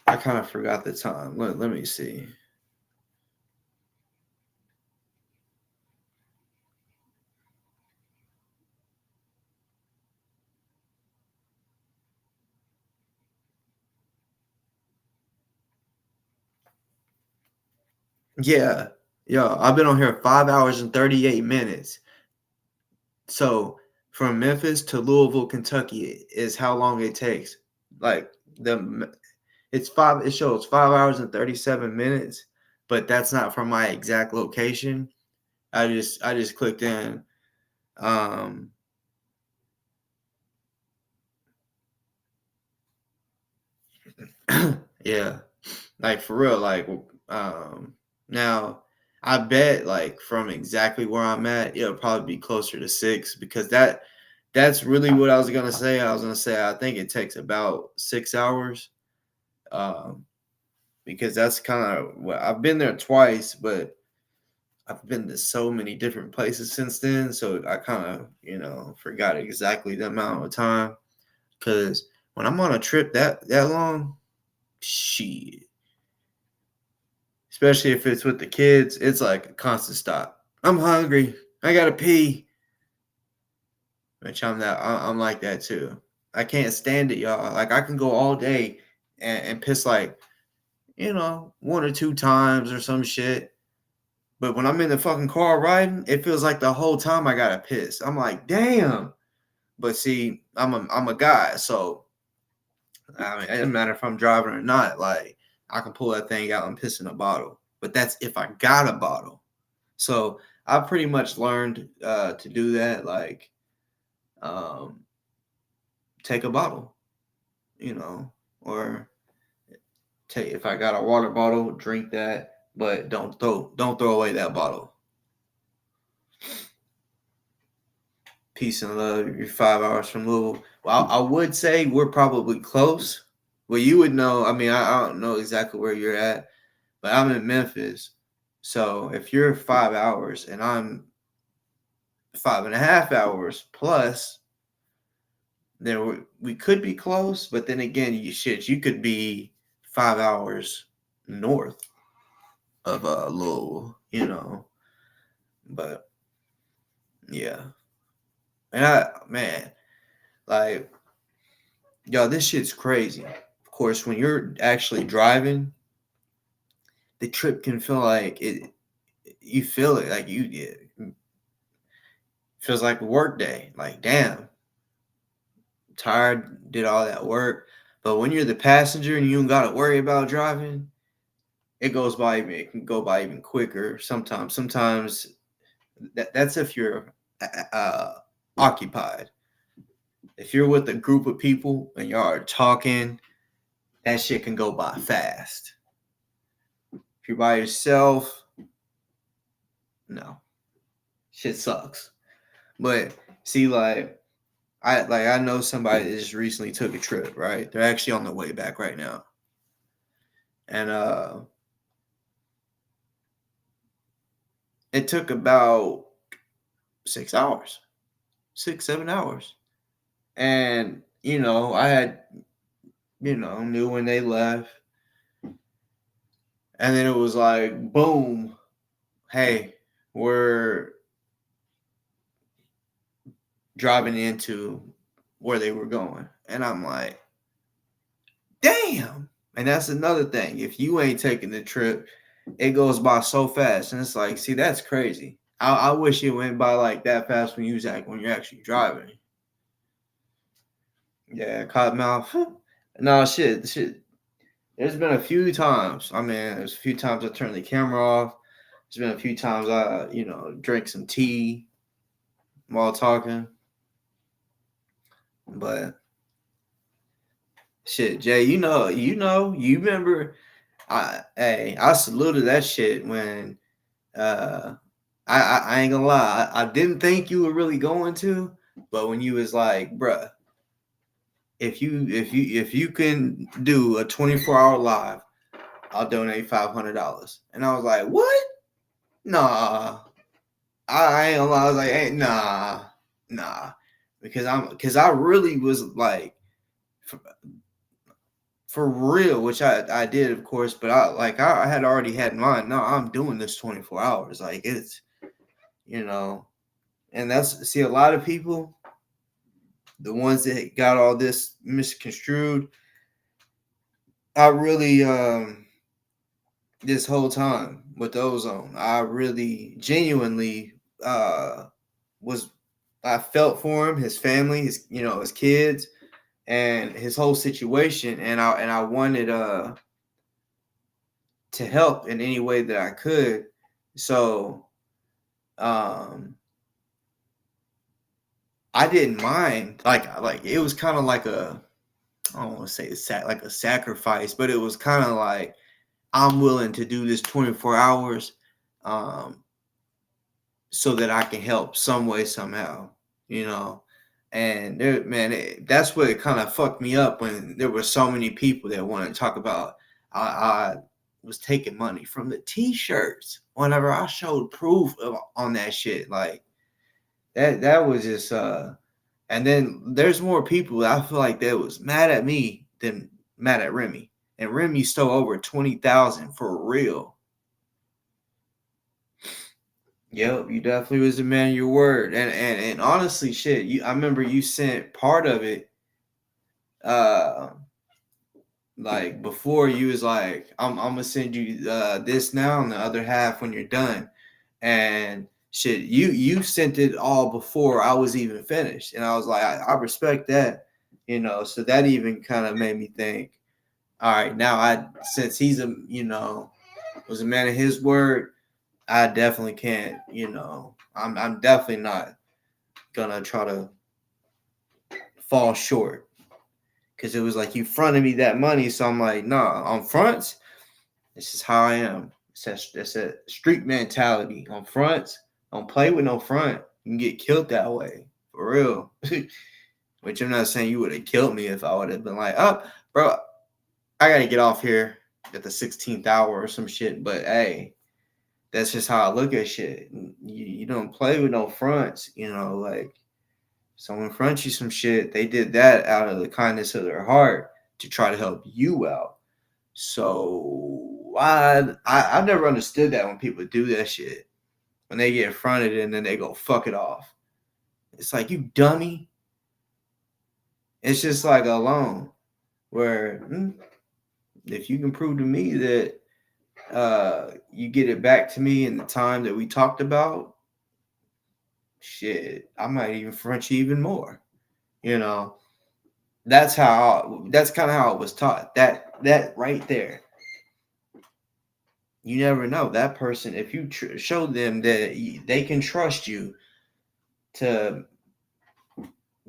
I kind of forgot the time. Let me see. Yeah, I've been on here 5 hours and 38 minutes. So from Memphis to Louisville, Kentucky is how long it takes. Like it shows 5 hours and 37 minutes, but that's not from my exact location. I just clicked in. Yeah, like for real, like now I bet like from exactly where I'm at, it'll probably be closer to 6 because that's really what I was gonna say. I was gonna say I think it takes about 6 hours. Because that's kind of what I've been there twice, but I've been to so many different places since then. So I kind of, forgot exactly the amount of time. Because when I'm on a trip that long, shit, especially if it's with the kids, it's like a constant stop. I'm hungry. I gotta pee. Which I'm like that too. I can't stand it, y'all. Like I can go all day and piss like, 1 or 2 times or some shit. But when I'm in the fucking car riding, it feels like the whole time I gotta piss. I'm like, damn. But see, I'm a guy, so I mean, it doesn't matter if I'm driving or not. Like, I can pull that thing out and piss in a bottle. But that's if I got a bottle. So I pretty much learned to do that. Like, take a bottle, or if I got a water bottle, drink that, but don't throw away that bottle. Peace and love. You're 5 hours from Louisville. Well, I would say we're probably close. Well, you would know. I mean, I don't know exactly where you're at, but I'm in Memphis. So if you're 5 hours and I'm 5.5 hours plus, then we could be close. But then again, you could be 5 hours north of Louisville, But yeah. And like, yo, this shit's crazy. Of course, when you're actually driving, the trip can feel like it. You feel it like it feels like a work day. Like, damn, tired, did all that work. But when you're the passenger and you don't got to worry about driving, it can go by even quicker. Sometimes that's if you're occupied. If you're with a group of people and y'all are talking, that shit can go by fast. If you're by yourself, no, shit sucks. But see, I know somebody that just recently took a trip, right? They're actually on the way back right now. And it took about 6 hours. 6-7 hours. And, I had, knew when they left. And then it was like, boom, hey, we're driving into where they were going. And I'm like, damn. And that's another thing. If you ain't taking the trip, it goes by so fast. And it's like, see, that's crazy. I wish it went by like that fast when you're actually driving. Yeah, cottonmouth. No, shit. There's been a few times. There's a few times I turned the camera off. There's been a few times I, drank some tea while talking. But shit, Jay, you remember I saluted that shit when I ain't gonna lie, I didn't think you were really going to, but when you was like, bruh, if you can do a 24-hour live, I'll donate $500. And I was like, what? Nah. I ain't gonna lie, I was like, hey, nah. Because I really was like, for real, which I did, of course, but I had already had in mind, no, I'm doing this 24 hours. Like, it's, and see, a lot of people, the ones that got all this misconstrued, I really, this whole time with Ozone, I really genuinely I felt for him, his family, his kids, and his whole situation, and I wanted to help in any way that I could. So I didn't mind. Like it was kind of like I don't want to say like a sacrifice, but it was kind of like, I'm willing to do this 24 hours so that I can help some way, somehow, And that's what it kind of fucked me up when there were so many people that wanted to talk about I was taking money from the t-shirts whenever I showed proof on that shit. Like that was just and then there's more people that I feel like that was mad at me than mad at Remy. And Remy stole over 20,000 for real. Yep, you definitely was a man of your word. And honestly, shit, I remember you sent part of it. Like before, you was like, I'm gonna send you this now, and the other half when you're done. And shit, you sent it all before I was even finished. And I was like, I respect that, So that even kind of made me think, all right, now since he's was a man of his word, I definitely can't, I'm definitely not gonna try to fall short, because it was like you fronted me that money, so I'm like, nah, on fronts, this is how I am. It's a street mentality. On fronts, don't play with no front. You can get killed that way, for real. Which I'm not saying you would have killed me if I would have been like, oh, bro, I gotta get off here at the 16th hour or some shit. But hey, that's just how I look at shit. You don't play with no fronts, like someone fronts you some shit. They did that out of the kindness of their heart to try to help you out. So I never understood that when people do that shit, when they get fronted and then they go fuck it off. It's like, you dummy. It's just like a loan where if you can prove to me that you get it back to me in the time that we talked about, shit, I might even front you even more, that's kind of how it was taught. That right there. You never know that person if you show them that they can trust you to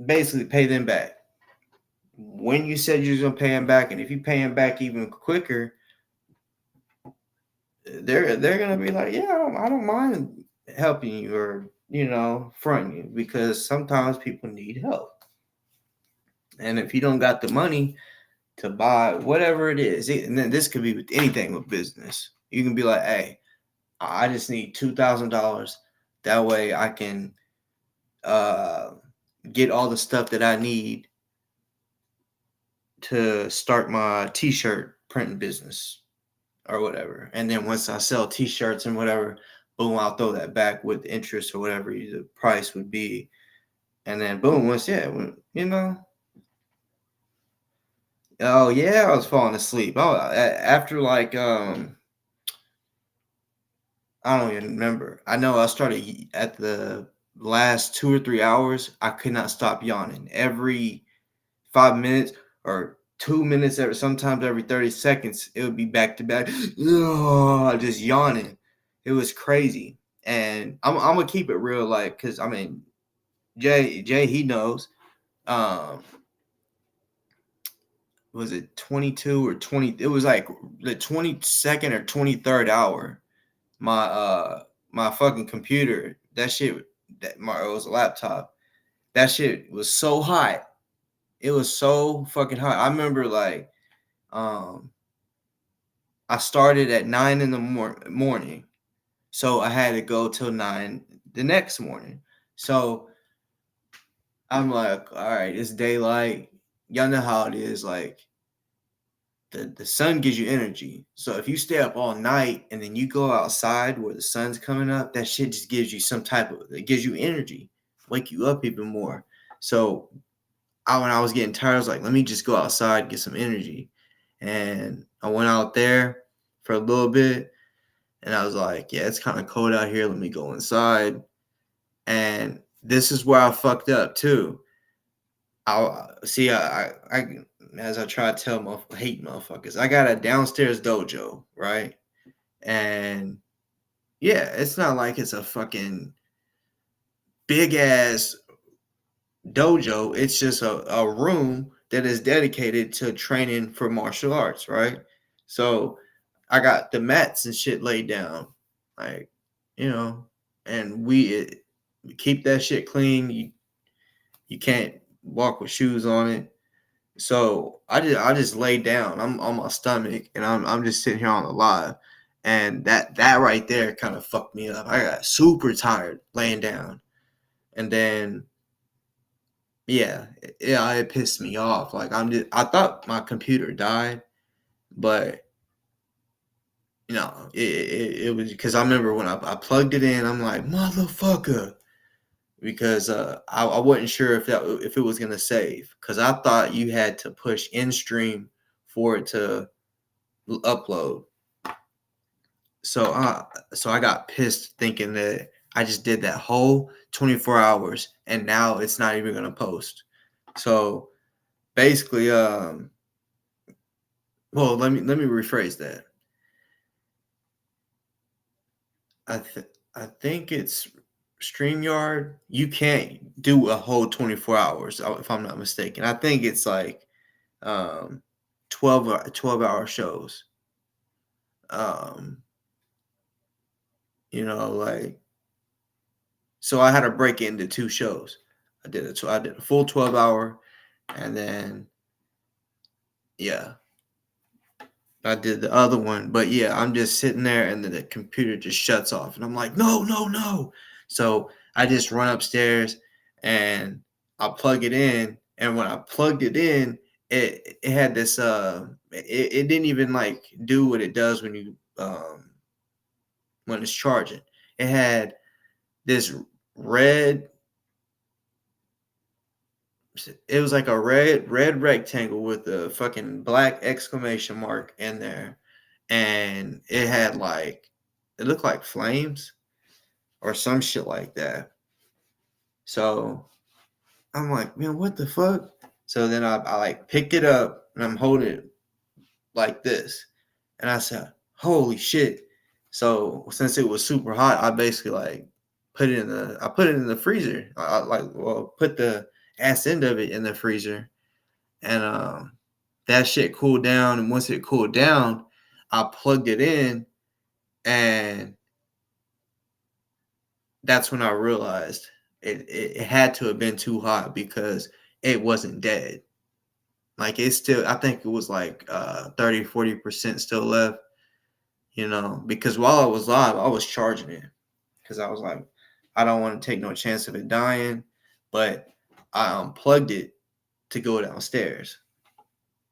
basically pay them back when you said you was gonna pay them back, and if you pay them back even quicker, they're gonna be like, yeah, I don't mind helping you or fronting you, because sometimes people need help, and if you don't got the money to buy whatever it is, and then this could be with anything with business, you can be like, hey, I just need $2,000. That way I can get all the stuff that I need to start my t-shirt printing business or whatever. And then once I sell t-shirts and whatever, boom, I'll throw that back with interest or whatever the price would be. And then boom, oh yeah, I was falling asleep. Oh, after like I don't even remember. I know I started at the last 2 or 3 hours. I could not stop yawning. Every 5 minutes or 2 minutes, sometimes every 30 seconds, it would be back to back. Just yawning. It was crazy. And I'm gonna keep it real, like, because I mean, Jay, he knows. Was it 22 or 20? It was like the 22nd or 23rd hour. My fucking computer, it was a laptop. That shit was so hot. It was so fucking hot. I remember like I started at 9 in the morning. So I had to go till 9 the next morning. So I'm like, all right, it's daylight. Y'all know how it is. Like the sun gives you energy. So if you stay up all night and then you go outside where the sun's coming up, that shit just gives you it gives you energy, wake you up even more. So when I was getting tired, I was like, let me just go outside, get some energy. And I went out there for a little bit and I was like, yeah, it's kind of cold out here. Let me go inside. And this is where I fucked up too. I as I try to tell hate motherfuckers, I got a downstairs dojo, right? And yeah, it's not like it's a fucking big ass dojo. It's just a room that is dedicated to training for martial arts, right? So I got the mats and shit laid down, like, and we keep that shit clean. You can't walk with shoes on it. So I just laid down. I'm on my stomach and I'm just sitting here on the live. And that right there kind of fucked me up. I got super tired laying down. And then it pissed me off. Like I thought my computer died, but it was because I remember when I plugged it in, I'm like, motherfucker. Because I wasn't sure if it was gonna save, because I thought you had to push in stream for it to upload. So I got pissed thinking that I just did that whole 24 hours and now it's not even gonna post. So basically, well, let me rephrase that. I think it's StreamYard. You can't do a whole 24 hours if I'm not mistaken. I think it's like 12-hour shows. Like, so I had to break it into 2 shows. I did a full 12-hour, and then I did the other one. But I'm just sitting there and then the computer just shuts off and I'm like, no. So I just run upstairs and I plug it in. And when I plugged it in, it had this it didn't even like do what it does when you when it's charging. It had this red, it was like a red rectangle with a fucking black exclamation mark in there. And it had like, it looked like flames or some shit like that. So I'm like, man, what the fuck? So then I like picked it up and I'm holding it like this. And I said, holy shit. So since it was super hot, I basically like put it in the freezer. Put the ass end of it in the freezer. And that shit cooled down. And once it cooled down, I plugged it in, and that's when I realized it had to have been too hot because it wasn't dead. Like it's still, I think it was like 30-40% still left, because while I was live, I was charging it because I was like, I don't want to take no chance of it dying, but I unplugged it to go downstairs,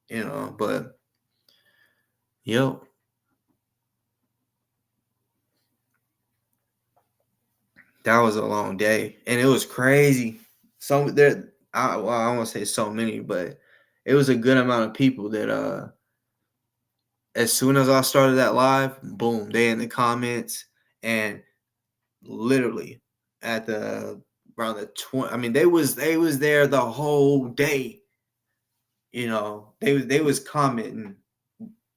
but yep. That was a long day, and it was crazy. I don't want to say so many, but it was a good amount of people that as soon as I started that live, boom, they in the comments, and literally at around the 20. I mean, they was there the whole day. They was commenting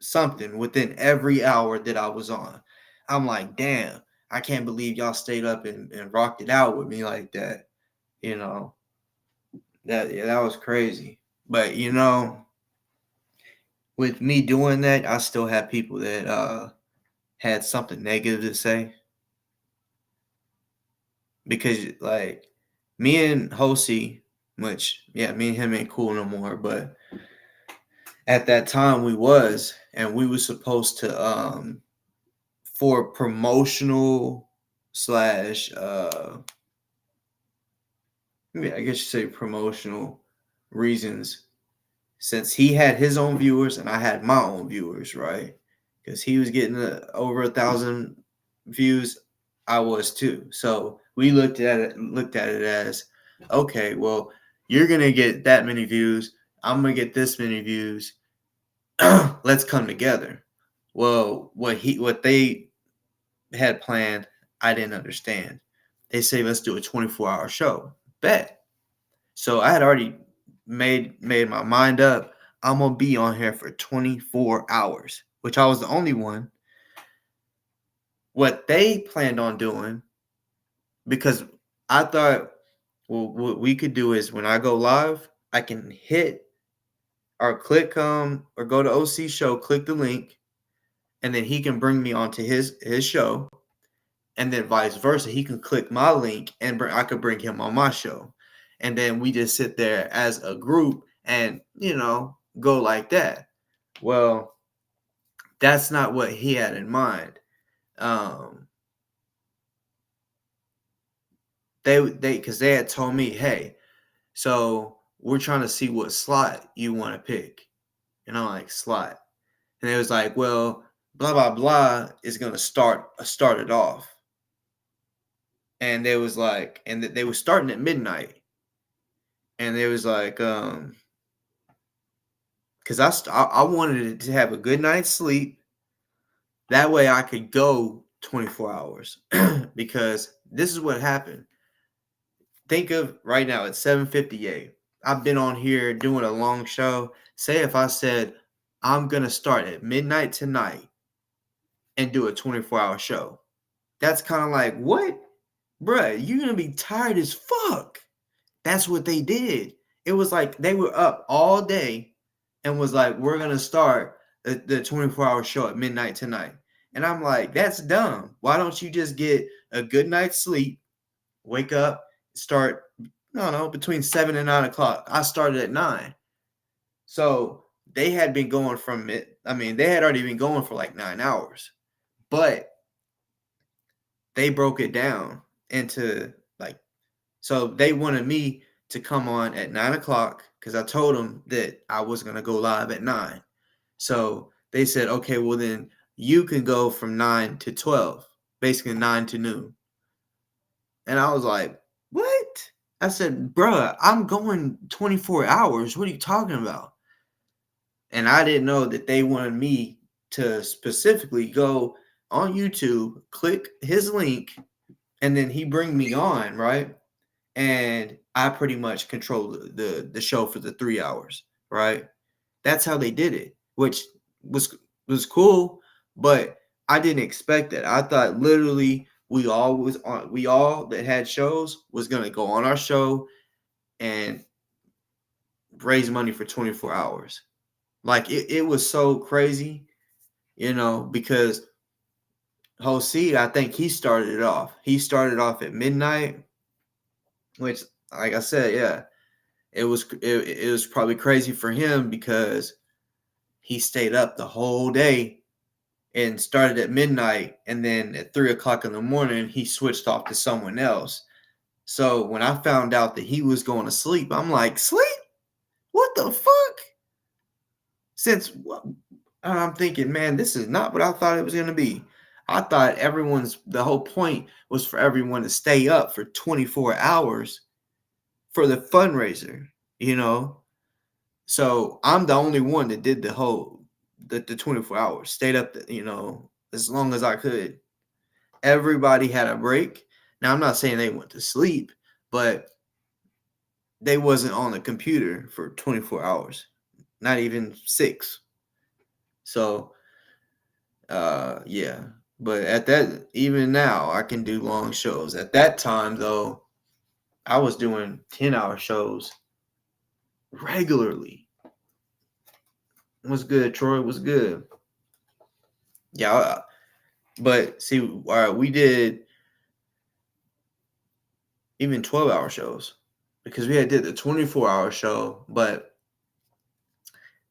something within every hour that I was on. I'm like, damn, I can't believe y'all stayed up and rocked it out with me like that. That was crazy. But with me doing that, I still have people that had something negative to say. Because like me and Hosi, which me and him ain't cool no more, but at that time we was supposed to for promotional / I guess you say promotional reasons, since he had his own viewers and I had my own viewers, right? Because he was getting over 1,000 views, I was too. So we looked at it as, okay, well, you're gonna get that many views, I'm gonna get this many views. Let's come together. Well, what they had planned, I didn't understand. They say let's do a 24-hour show. Bet. So I had already made my mind up. I'm gonna be on here for 24 hours, which I was the only one. What they planned on doing, because I thought, well, what we could do is when I go live, I can hit or click or go to OC show, click the link, and then he can bring me onto his show, and then vice versa. He can click my link and I could bring him on my show. And then we just sit there as a group and, go like that. Well, that's not what he had in mind. Because they had told me, hey, so we're trying to see what slot you want to pick. And I'm like, slot. And it was like, well, blah, blah, blah is going to start it off. And they was like, and they were starting at midnight. And they was like, because I wanted to have a good night's sleep. That way I could go 24 hours. Because this is what happened. Think of right now, it's 7:58. I've been on here doing a long show. Say if I said, I'm going to start at midnight tonight and do a 24-hour show. That's kind of like, what? Bruh, you're going to be tired as fuck. That's what they did. It was like they were up all day and was like, we're going to start the 24-hour show at midnight tonight. And I'm like, that's dumb. Why don't you just get a good night's sleep, wake up, start, between 7 and 9 o'clock. I started at 9. So they had been going from it. I mean, they had already been going for like 9 hours. But they broke it down into so they wanted me to come on at 9 o'clock because I told them that I was going to go live at 9. So they said, okay, well then you can go from 9 to 12, basically 9 to noon. And I was like, what? I said, bruh, I'm going 24 hours. What are you talking about? And I didn't know that they wanted me to specifically go on YouTube, click his link, and then he bring me on, right? and I pretty much controlled the show for the 3 hours, right? That's how they did it, which was cool, but I didn't expect that. I thought literally we all that had shows was gonna go on our show and raise money for 24 hours. Like it was so crazy, because Jose, I think he started it off. He started off at midnight, which, like I said, yeah, it was probably crazy for him because he stayed up the whole day and started at midnight, and then at 3:00 in the morning he switched off to someone else. So when I found out that he was going to sleep, I'm like, sleep? What the fuck? I'm thinking, man, this is not what I thought it was going to be. I thought the whole point was for everyone to stay up for 24 hours for the fundraiser, So I'm the only one that did the 24 hours, stayed up, as long as I could. Everybody had a break. Now, I'm not saying they went to sleep, but they wasn't on the computer for 24 hours, not even 6. So, yeah. But even now, I can do long shows. At that time, though, I was doing 10-hour shows regularly. What's good, Troy? What's good? Yeah, but see, we did even 12-hour shows because we did the 24-hour show, but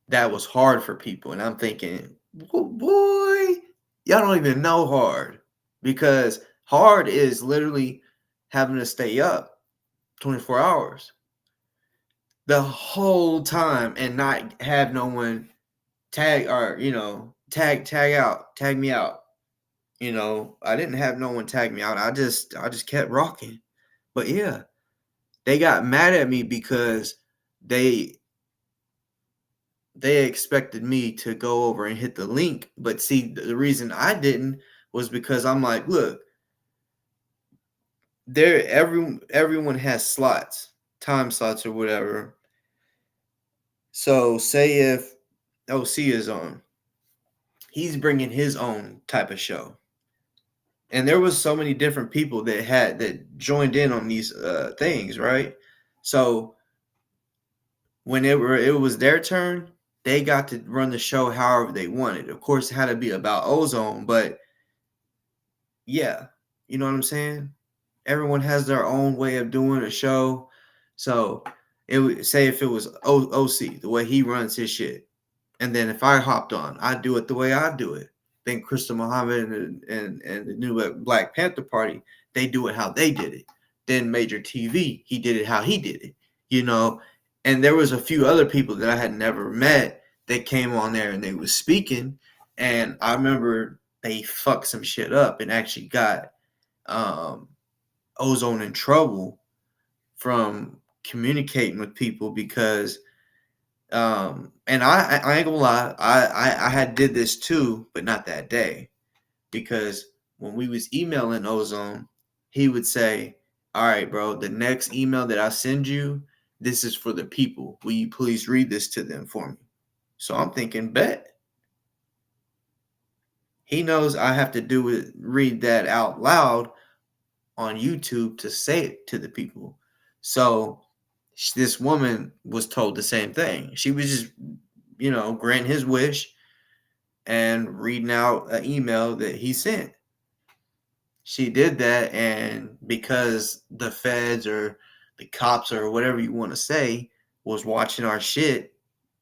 that was hard for people. And I'm thinking, boy, y'all don't even know hard, because hard is literally having to stay up 24 hours the whole time and not have no one tag me out. I didn't have no one tag me out. I just kept rocking. But yeah, they got mad at me because they expected me to go over and hit the link. But see, the reason I didn't was because I'm like, look, everyone has slots, time slots or whatever. So say if OC is on, he's bringing his own type of show. And there was so many different people that joined in on these things, right? So when it was their turn, they got to run the show however they wanted. Of course, it had to be about Ozone, but yeah, you know what I'm saying? Everyone has their own way of doing a show. So it would say if it was OC, the way he runs his shit. And then if I hopped on, I'd do it the way I do it. Then Crystal Muhammad and the new Black Panther Party, they do it how they did it. Then Major TV, he did it how he did it, And there was a few other people that I had never met that came on there and they was speaking. And I remember they fucked some shit up and actually got Ozone in trouble from communicating with people because and I ain't gonna lie, I had did this too, but not that day, because when we was emailing Ozone, he would say, all right, bro, the next email that I send you, this is for the people. Will you please read this to them for me? So I'm thinking, bet. He knows I have to read that out loud on YouTube to say it to the people. So this woman was told the same thing. She was just, granting his wish and reading out an email that he sent. She did that, and because the feds or the cops or whatever you want to say was watching our shit,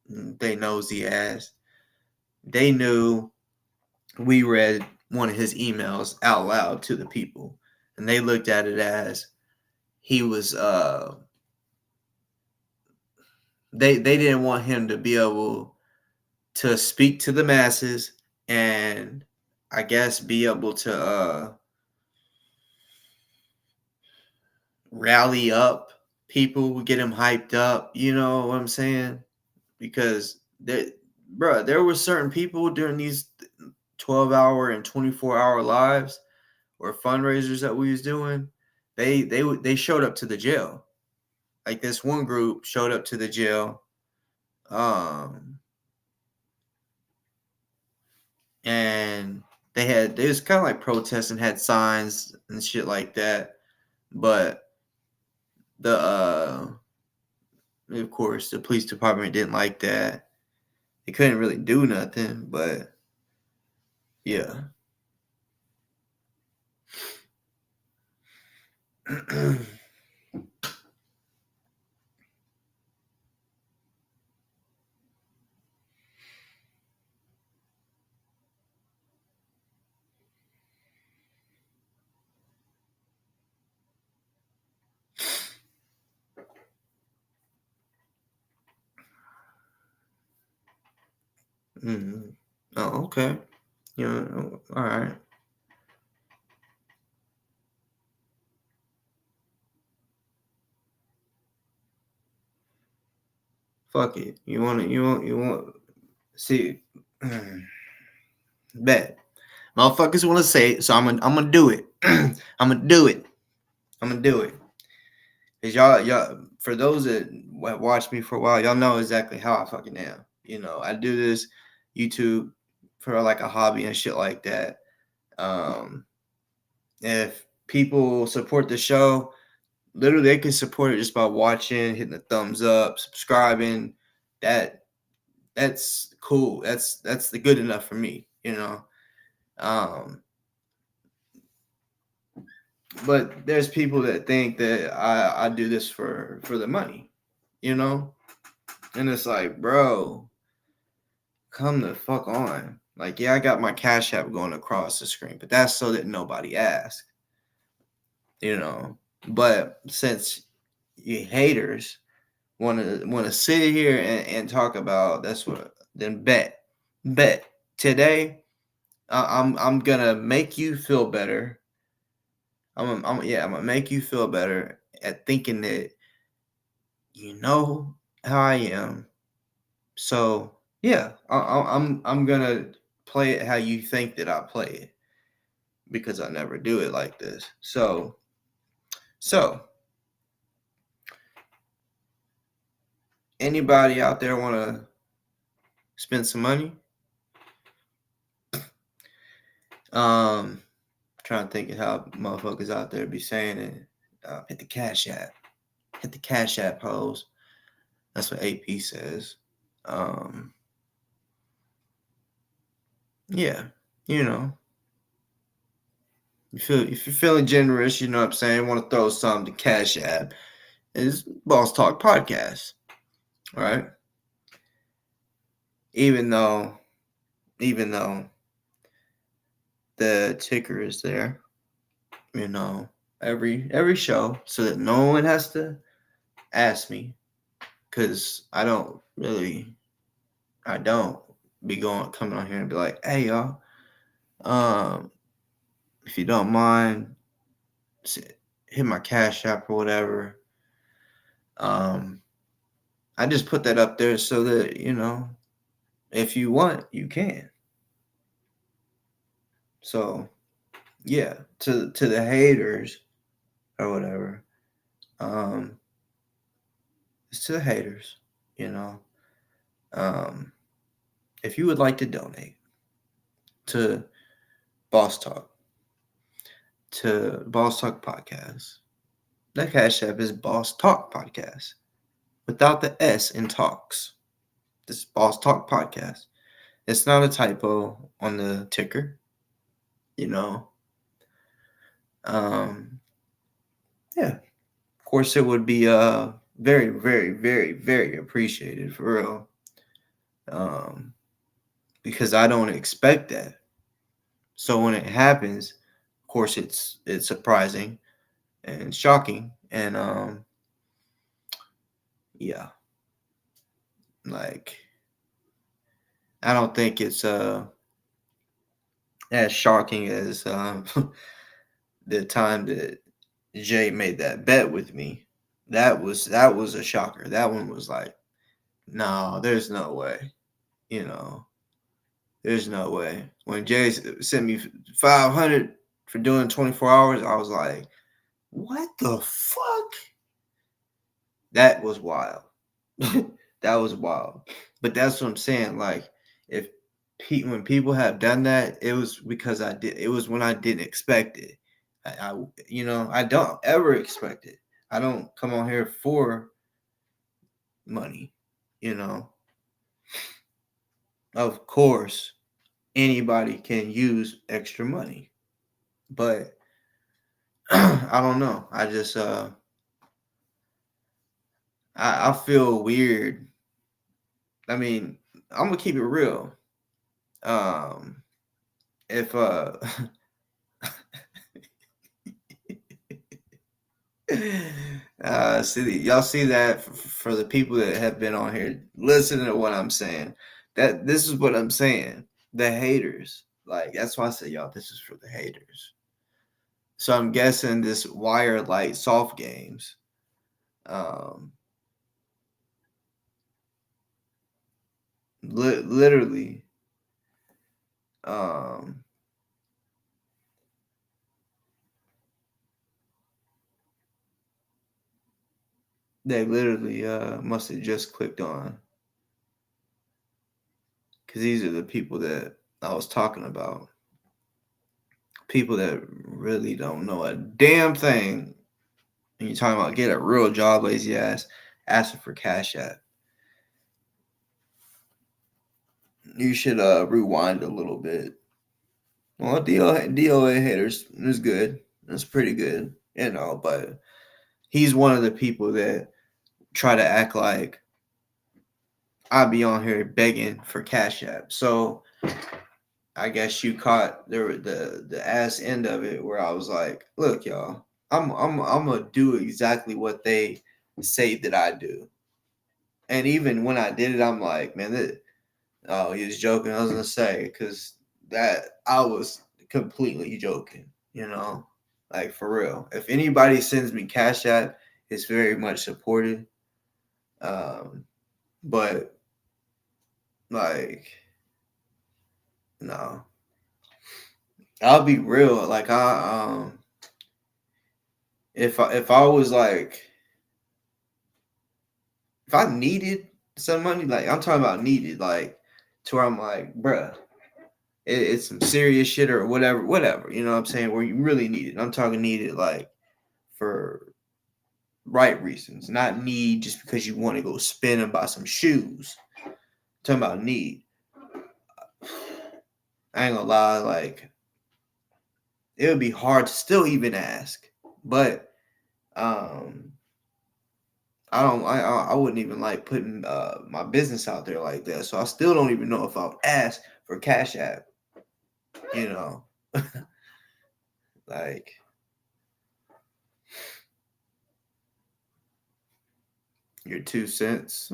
they nosy ass, they knew we read one of his emails out loud to the people, and they looked at it as he was they didn't want him to be able to speak to the masses and I guess be able to rally up people, get them hyped up, you know what I'm saying? Because there were certain people during these 12-hour and 24-hour lives or fundraisers that we was doing they showed up to the jail. Like this one group showed up to the jail, and they was kind of like protesting, had signs and shit like that, but the of course the police department didn't like that. They couldn't really do nothing, but yeah. Mm-hmm. Oh, okay. Yeah, all right. Fuck it. You want see bet. Motherfuckers want to say it, so I'm gonna do it. I'm gonna do it. I'm gonna do it. Cause y'all for those that have watched me for a while, y'all know exactly how I fucking am. You know, I do this YouTube for like a hobby and shit like that. If people support the show, literally they can support it just by watching, hitting the thumbs up, subscribing. That's cool. That's the good enough for me, you know. But there's people that think that I do this for the money, you know? And it's like, bro, come the fuck on. Like, yeah, I got my Cashapp going across the screen, but that's so that nobody asks, you know. But since you haters want to sit here and talk about that's what, then bet today I'm gonna make you feel better. I'm gonna make you feel better at thinking that you know how I am. So yeah, I'm gonna play it how you think that I play it, because I never do it like this. So anybody out there want to spend some money? Trying to think of how motherfuckers out there be saying it. Hit the Cash App. Hit the Cash App, hoes. That's what AP says. Yeah, you know. If you're feeling generous, you know what I'm saying, want to throw something to Cash App, is Boss Talk Podcast. Right? Even though the ticker is there, you know, every show, so that no one has to ask me, because I don't be coming on here and be like, hey y'all, if you don't mind, hit my Cash App or whatever. I just put that up there so that, you know, if you want, you can. So yeah, to the haters or whatever, it's to the haters, you know. If you would like to donate to Boss Talk, to Boss Talk Podcast, that Cash App is Boss Talk Podcast without the S in talks. This is Boss Talk Podcast. It's not a typo on the ticker, you know. Yeah, of course it would be very, very, very, very appreciated, for real. Because I don't expect that. So when it happens, of course it's surprising and shocking, and yeah, like I don't think it's as shocking as the time that Jay made that bet with me. That was a shocker. That one was like, no, there's no way, you know. There's no way. When Jay sent me 500 for doing 24 hours, I was like, What the fuck? That was wild. That was wild. But that's what I'm saying. Like, if when people have done that, it was because I did. It was when I didn't expect it. I don't ever expect it. I don't come on here for money. Of course, anybody can use extra money, but I don't know. I just I feel weird. I mean, I'm gonna keep it real. If y'all see that for the people that have been on here listening to what I'm saying, that this is what I'm saying. The haters, like, that's why I said, y'all, this is for the haters. So I'm guessing this wire light soft games, literally, they literally must have just clicked on, because these are the people that I was talking about. People that really don't know a damn thing. And you're talking about get a real job, lazy ass, asking for Cashapp. You should rewind a little bit. Well, DOA haters is good. It's pretty good, but he's one of the people that try to act like I'd be on here begging for Cashapp. So I guess you caught the ass end of it where I was like, look, y'all, I'm gonna do exactly what they say that I do. And even when I did it, I'm like, man, he was joking. I was gonna say, because that I was completely joking, like, for real. If anybody sends me Cashapp, it's very much supported. But like, no, I'll be real. Like, if I was like, if I needed some money, like, I'm talking about needed, like, to where I'm like, bruh, it's some serious shit or whatever, you know what I'm saying, where you really need it. I'm talking needed, like, for right reasons, not need just because you want to go spin and buy some shoes. I'm talking about need. I ain't gonna lie, like, it would be hard to still even ask, but I wouldn't even like putting my business out there like that. So I still don't even know if I'll ask for Cashapp. Like, your 2 cents.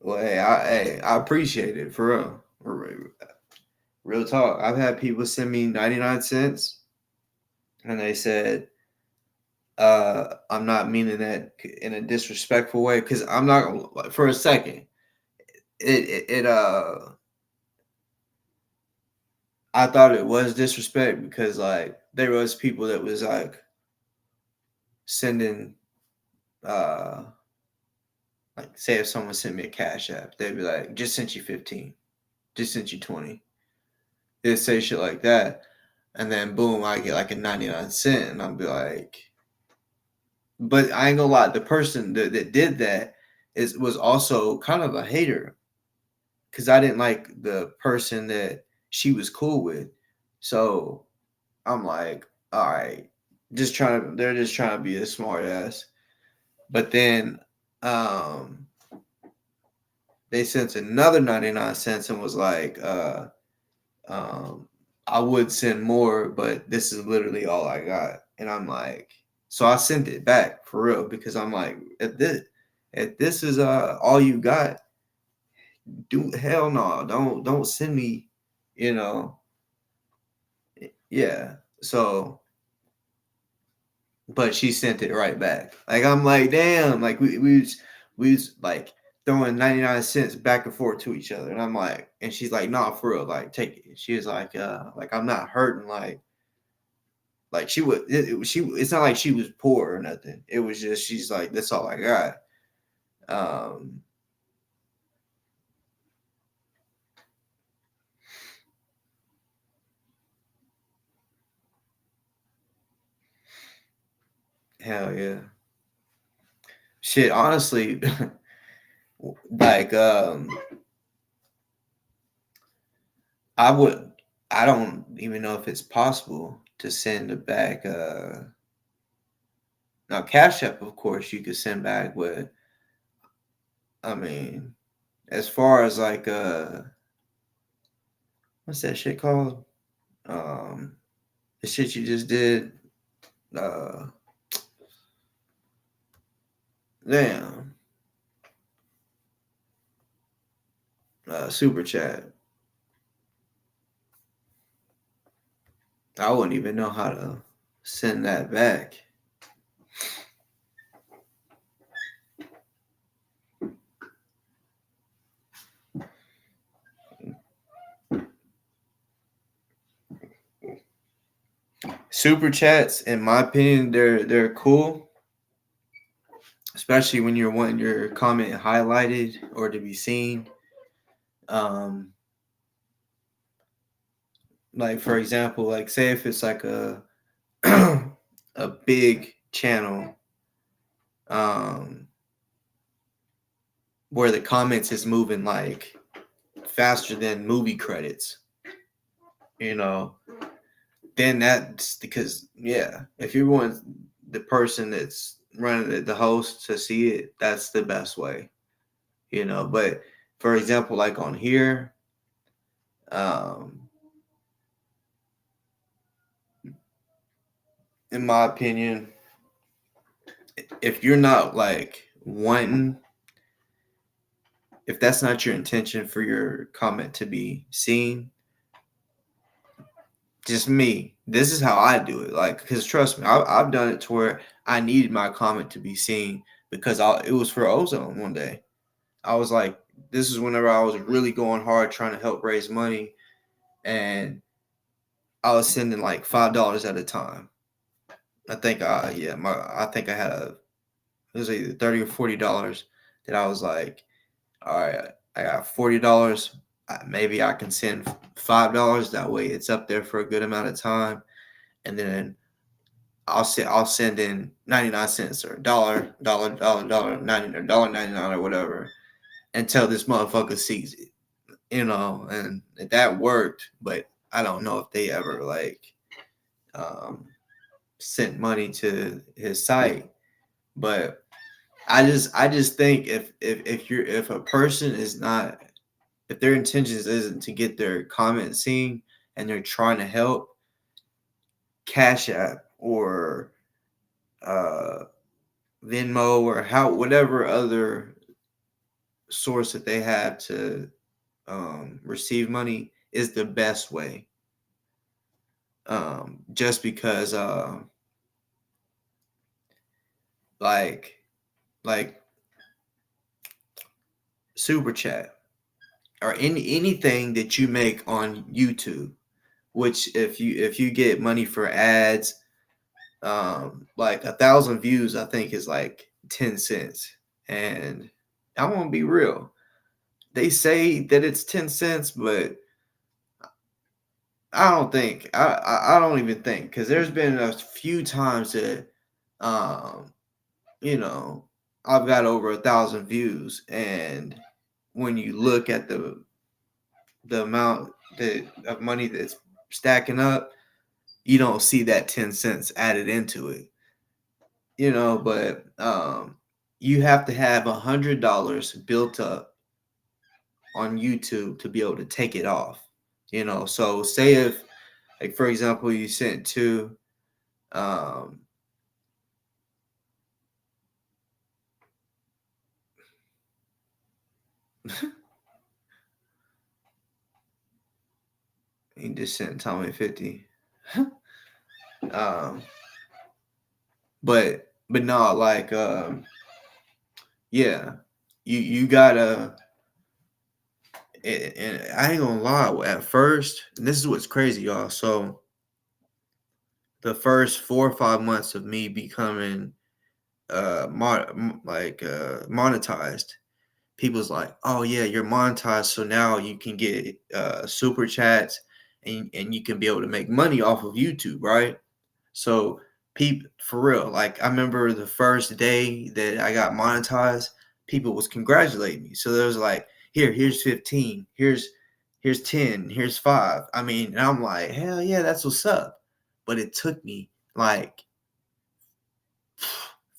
Well, hey, I appreciate it, for real. Real talk. I've had people send me 99 cents, and they said, I'm not meaning that in a disrespectful way, because I'm not, like, for a second, I thought it was disrespect, because, like, there was people that was like sending, like, say if someone sent me a Cashapp, they'd be like, just sent you 15, just sent you 20. They'd say shit like that, and then boom, I get like a 99 cent, and I'll be like, but I ain't gonna lie, the person that did that was also kind of a hater, because I didn't like the person that she was cool with. So I'm like, all right, they're just trying to be a smart ass. But then they sent another 99 cents and was like, I would send more, but this is literally all I got. And I'm like, so I sent it back for real, because I'm like, if this is all you got, hell no, don't send me, yeah. So, but she sent it right back. Like, I'm like, damn, like, we was like, throwing 99 cents back and forth to each other. And I'm like, and she's like, nah, for real, like, take it. She was like I'm not hurting, like she would, it's not like she was poor or nothing. It was just, she's like, that's all I got. Hell yeah. Shit, honestly, like, I don't even know if it's possible to send it back. Now, Cashapp, of course, you could send back, but I mean, as far as like, what's that shit called? The shit you just did. Damn. Super chat. I wouldn't even know how to send that back. Super chats, in my opinion, they're cool, especially when you're wanting your comment highlighted or to be seen. Like for example, like say if it's like a a big channel, where the comments is moving like faster than movie credits, you know, then that's because, yeah, if you want the person that's running it, the host, to see it, that's the best way, you know. But for example, like on here, in my opinion, if you're not like wanting, if that's not your intention for your comment to be seen, just me, this is how I do it. Like, because trust me, I've done it to where I needed my comment to be seen because it was for Ozone one day. I was like, this is whenever I was really going hard trying to help raise money, and I was sending like $5 at a time. I think I think I had it was either $30 or $40 that I was like, all right, I got $40. Maybe I can send $5. That way, it's up there for a good amount of time, and then I'll send in 99 cents or $1, $90 or $1.99 or whatever until this motherfucker sees it, you know. And that worked, but I don't know if they ever like sent money to his site. But I just think if a person is not, if their intentions isn't to get their comment seen and they're trying to help, Cash App or Venmo or whatever other source that they have to receive money is the best way. Just because like super chat or anything that you make on YouTube, which if you get money for ads, like 1,000 views, I think is like 10 cents. And I won't be real. They say that it's 10 cents, but I don't think, I don't even think, because there's been a few times that, you know, I've got over 1,000 views, and when you look at the amount of money that's stacking up, you don't see that 10 cents added into it, you know. But you have to have $100 built up on YouTube to be able to take it off, you know. So say if, like for example, you sent to he just sent Tommy 50. But no, like yeah, you gotta. And I ain't gonna lie. At first, and this is what's crazy, y'all. So the first 4 or 5 months of me becoming monetized, people's like, oh yeah, you're monetized, so now you can get super chats and you can be able to make money off of YouTube, right? So people, for real, like I remember the first day that I got monetized, people was congratulating me. So there was like, here's 15, here's 10, here's 5. I mean, and I'm like, hell yeah, that's what's up. But it took me like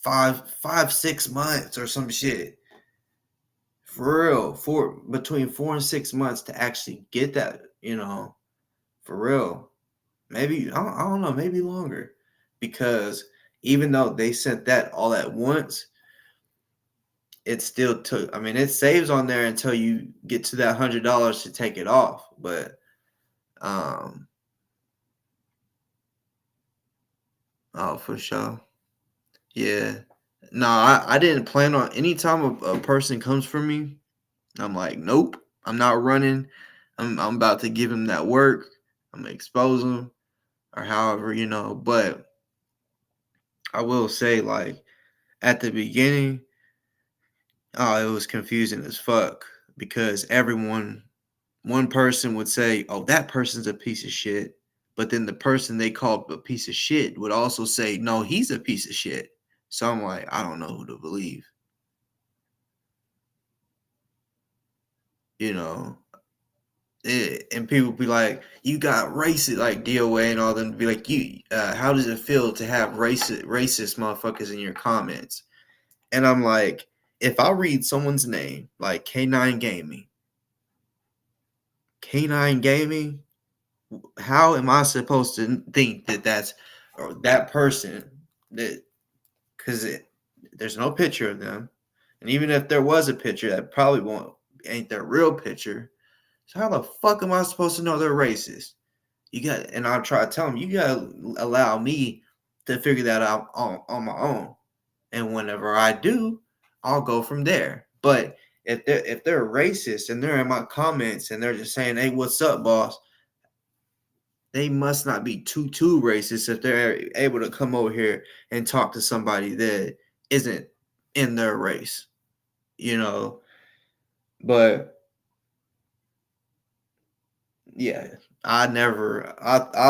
6 months or some shit. For real, between 4 and 6 months to actually get that, for real. Maybe I don't know, maybe longer, because even though they sent that all at once, it still took. I mean, it saves on there until you get to that $100 to take it off, but oh, for sure, yeah. No, I didn't plan on any time a person comes for me. I'm like, nope, I'm not running. I'm about to give him that work. I'm gonna expose him, or however, But I will say, like, at the beginning, oh, it was confusing as fuck, because one person would say, oh, that person's a piece of shit. But then the person they called a piece of shit would also say, no, he's a piece of shit. So I'm like, I don't know who to believe. And people be like, you got racist, like DOA and all them be like, how does it feel to have racist motherfuckers in your comments? And I'm like, if I read someone's name like K9 Gaming, how am I supposed to think that that's or that person, that because there's no picture of them, and even if there was a picture, that probably ain't their real picture. So how the fuck am I supposed to know they're racist? And I'll try to tell them, you gotta allow me to figure that out on my own. And whenever I do, I'll go from there. But if they're racist and they're in my comments and they're just saying, hey, what's up, boss? They must not be too racist if they're able to come over here and talk to somebody that isn't in their race, But yeah, I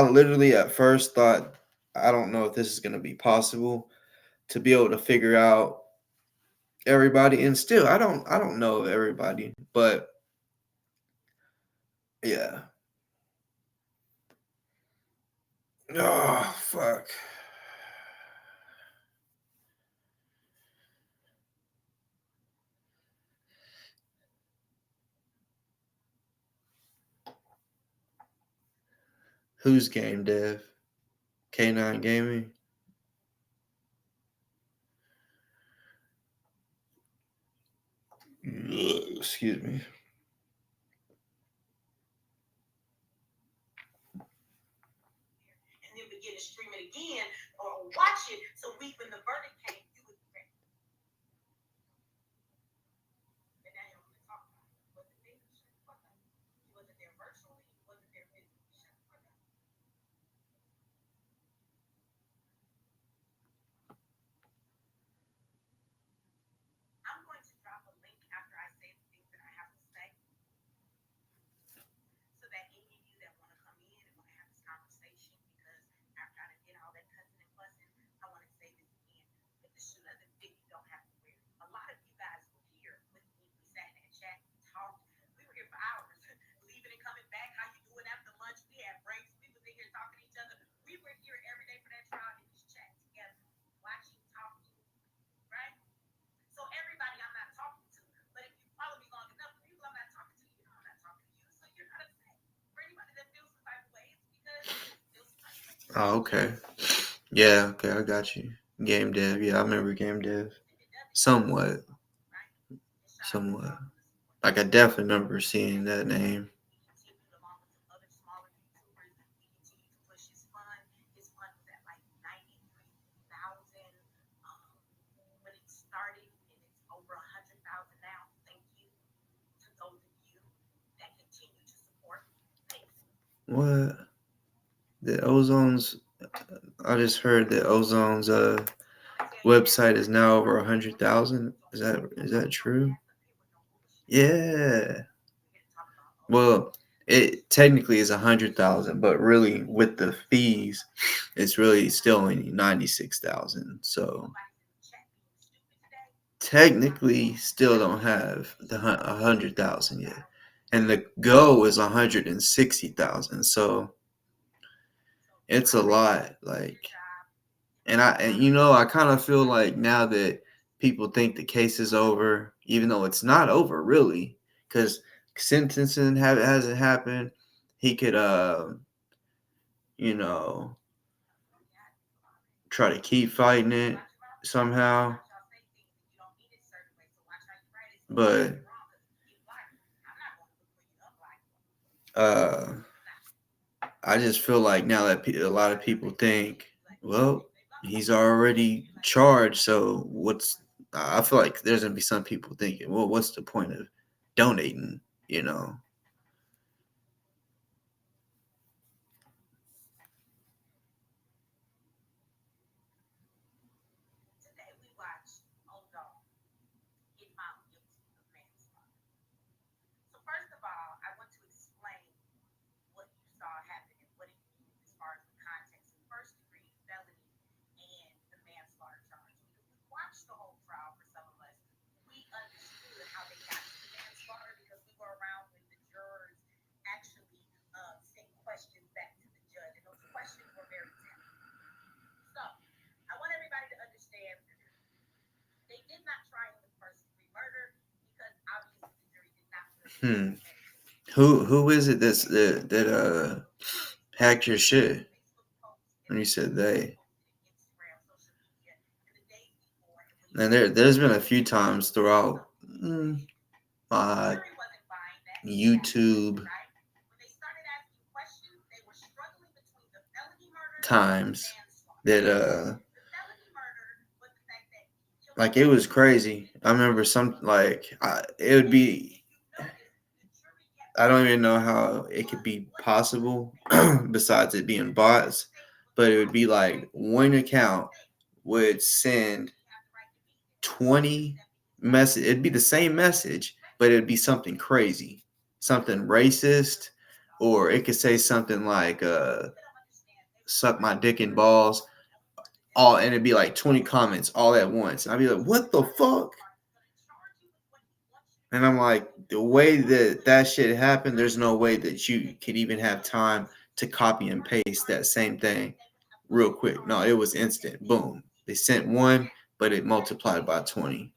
literally at first thought, I don't know if this is going to be possible to be able to figure out everybody. And still, I don't know everybody, but yeah. Oh, fuck. Who's game dev? K9 Gaming? Excuse me. And then begin to stream it again or watch it, so when the verdict came, you would be ready. And now you don't want to talk about it. But the thing is, shut the fuck up. He wasn't there virtually, he wasn't there physically. Shut the fuck up. I'm going to drop a link after I say the things that I have to say, so that any of you that want to come in and want to have this conversation, because after I did all that cussing and fussing, I want to say this again. If the shoe doesn't fit, you don't have to wear it. A lot of you guys were here with me. We sat in that chat, we talked. We were here for hours, leaving and coming back. How you doing after lunch? We had breaks. We was in here talking to each other. We were here every day for that trial and just chat together, watching, talking, right? So everybody I'm not talking to, but if you follow me long enough, the people I'm not talking to, you know I'm not talking to you, so you're not upset. For anybody that feels some type of way, it's because it feels some type of way. Oh, okay. Yeah, okay, I got you. Game dev. Yeah, I remember game dev. Somewhat. Like, I definitely remember seeing that name. When it started, and it's over 100,000 now. what? The Ozone's. I just heard that Ozone's website is now over 100,000. Is that true? Yeah. Well, it technically is 100,000, but really with the fees, it's really still only 96,000. So technically, still don't have the 100,000 yet, and the goal is 160,000. So it's a lot. Like, and I kind of feel like now that people think the case is over, even though it's not over really, because sentencing hasn't happened. He could, you know, try to keep fighting it somehow. But I just feel like now that a lot of people think, well, he's already charged, so I feel like there's gonna be some people thinking, well, what's the point of donating, you know? Today we watched Ozone get found guilty of manslaughter. So first of all, I want to explain what you saw happen and what it means as far as the context of first degree felony and the manslaughter charge. Because we watched the whole trial for some of us. We understood how they got to the manslaughter because we were around when the jurors actually sent questions back to the judge, and those questions were very telling. So I want everybody to understand they did not try him with first degree murder because obviously the jury did not feel Who is it that hacked your shit? When you said they. And there's been a few times throughout my YouTube times that like it was crazy. I remember it would be, I don't even know how it could be possible besides it being bots, but it would be like one account would send 20 message. It'd be the same message, but it'd be something crazy, something racist, or it could say something like suck my dick and balls, and it'd be like 20 comments all at once. And I'd be like, what the fuck? And I'm like, the way that shit happened, there's no way that you could even have time to copy and paste that same thing real quick. No, it was instant. Boom. They sent one, but it multiplied by 20.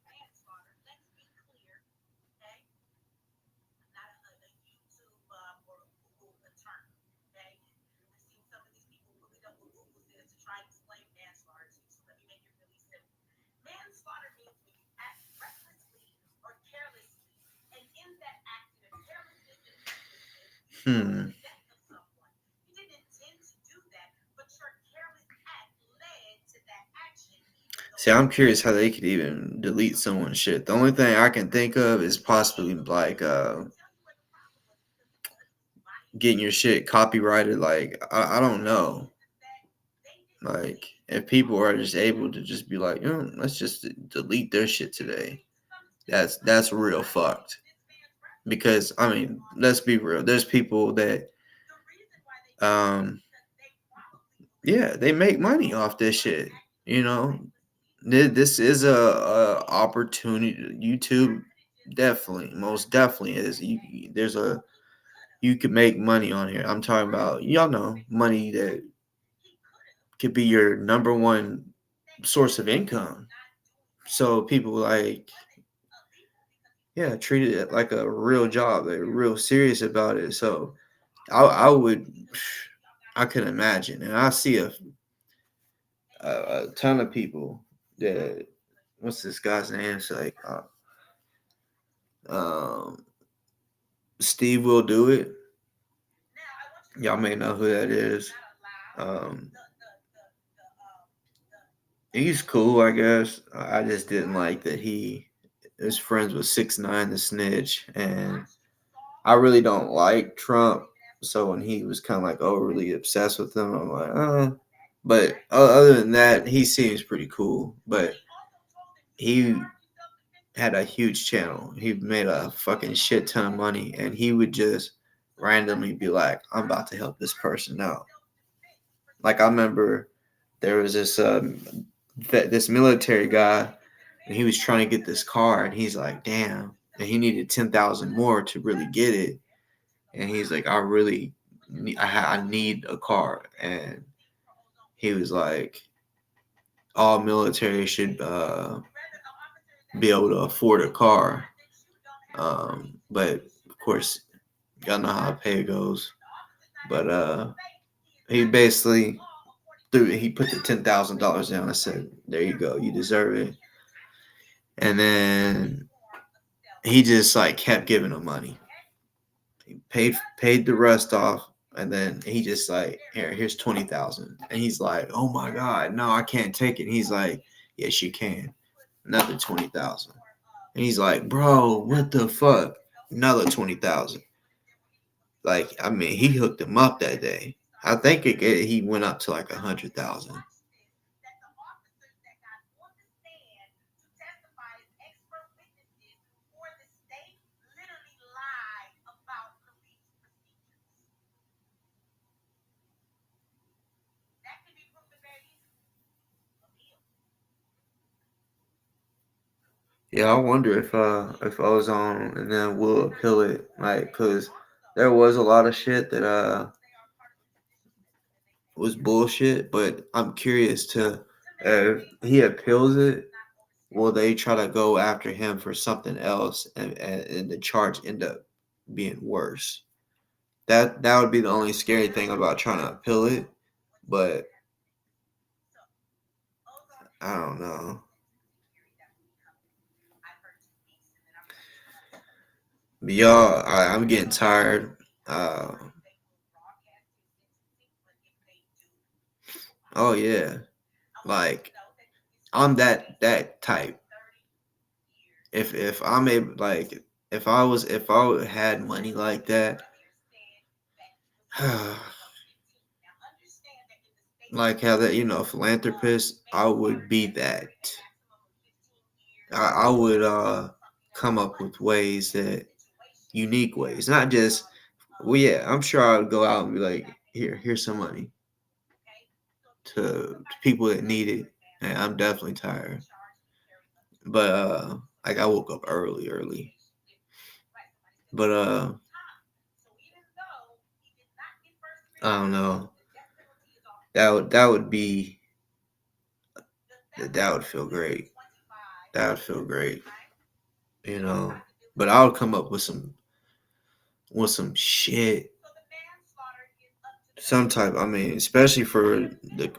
See, I'm curious how they could even delete someone's shit. The only thing I can think of is possibly like getting your shit copyrighted. Like, I don't know. Like, if people are just able to just be like, let's just delete their shit today. That's real fucked. Because, I mean, let's be real. There's people that, yeah, they make money off this shit. You know, this is a opportunity. YouTube definitely, most definitely is. You could make money on here. I'm talking about, y'all know, money that could be your number one source of income. So people like, yeah, treat it like a real job. They're real serious about it. So I could imagine, and I see a ton of people that, what's this guy's name? It's like Steve Will Do It. Y'all may know who that is. He's cool, I guess. I just didn't like that he is friends with 6ix9ine the Snitch, and I really don't like Trump, So when he was kind of like overly obsessed with them, I'm like, But other than that, he seems pretty cool. But he had a huge channel. He made a fucking shit ton of money, and he would just randomly be like, "I'm about to help this person out." Like I remember there was this military guy, and he was trying to get this car, and he's like, "Damn," and he needed 10,000 more to really get it, and he's like, I need a car," and he was like, all military should be able to afford a car. But of course, y'all know how pay goes. But he basically he put the $10,000 down and said, "There you go, you deserve it." And then he just like kept giving him money. He paid the rest off, and then he just like, here's 20,000. And he's like, "Oh my God, no, I can't take it." And he's like, "Yes, you can." Another 20,000. And he's like, "Bro, what the fuck?" Another 20,000. Like, I mean, he hooked him up that day. I think he went up to like 100,000. Yeah, I wonder if Ozone and then will appeal it, like, cause there was a lot of shit that was bullshit, but I'm curious to if he appeals it, will they try to go after him for something else, and the charge end up being worse? That would be the only scary thing about trying to appeal it, but I don't know. But y'all, I'm getting tired. Oh yeah, like I'm that type. If I'm able, like, if I had money like that, like how that, philanthropist, I would be that. I would come up with ways, that unique ways, not just, well, yeah, I'm sure I would go out and be like, here's some money to people that need it. And I'm definitely tired. But like I woke up early. But I don't know. That would be that would feel great. That would feel great. But I would come up with some shit. Some type, I mean, especially for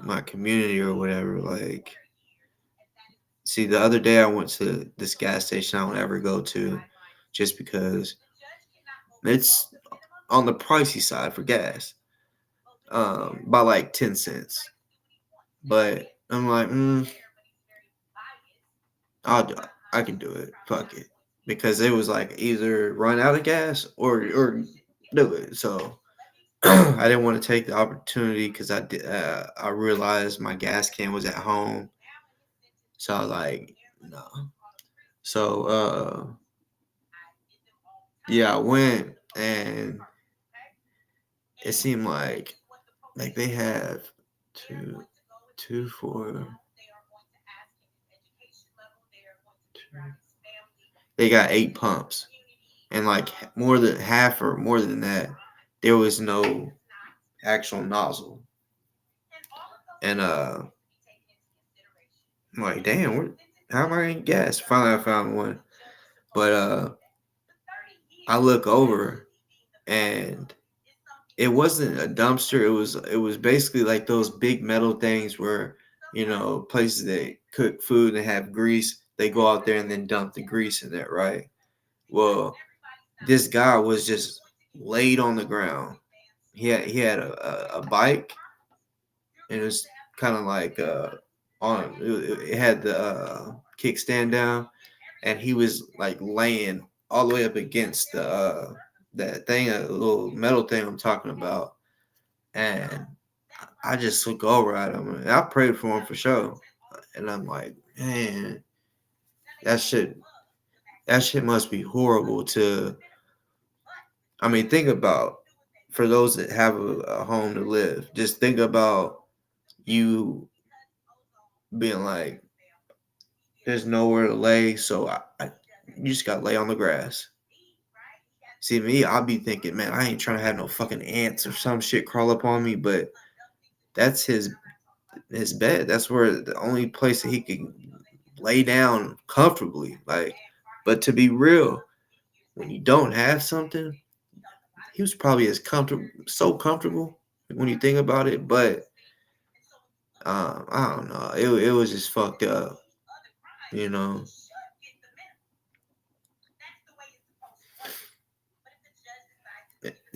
my community or whatever. Like, see, the other day I went to this gas station I don't ever go to, just because it's on the pricey side for gas, by like 10 cents. But I'm like, I can do it. Fuck it. Because it was like either run out of gas or do it. So I didn't want to take the opportunity, because I realized my gas can was at home. So I was like, no. So yeah, I went, and it seemed like they have two, 4, 2, they got 8 pumps, and like more than half or more than that, there was no actual nozzle. And I'm like, damn, how am I getting gas? Finally I found one. But I look over, and it wasn't a dumpster. It was basically like those big metal things where, places that cook food and have grease, they go out there and then dump the grease in there, right? Well, this guy was just laid on the ground. He had a bike, and it was kind of like it had the kickstand down, and he was like laying all the way up against that thing, a little metal thing I'm talking about, and I just look over at him, and I prayed for him for sure, and I'm like, man, that shit must be horrible to. I mean, think about, for those that have a home to live, just think about you being like, there's nowhere to lay, so you just got to lay on the grass. See, me, I'll be thinking, man, I ain't trying to have no fucking ants or some shit crawl up on me, but that's his bed. That's where the only place that he can lay down comfortably. Like, but to be real, when you don't have something, he was probably so comfortable when you think about it. But I don't know. It was just fucked up, you know.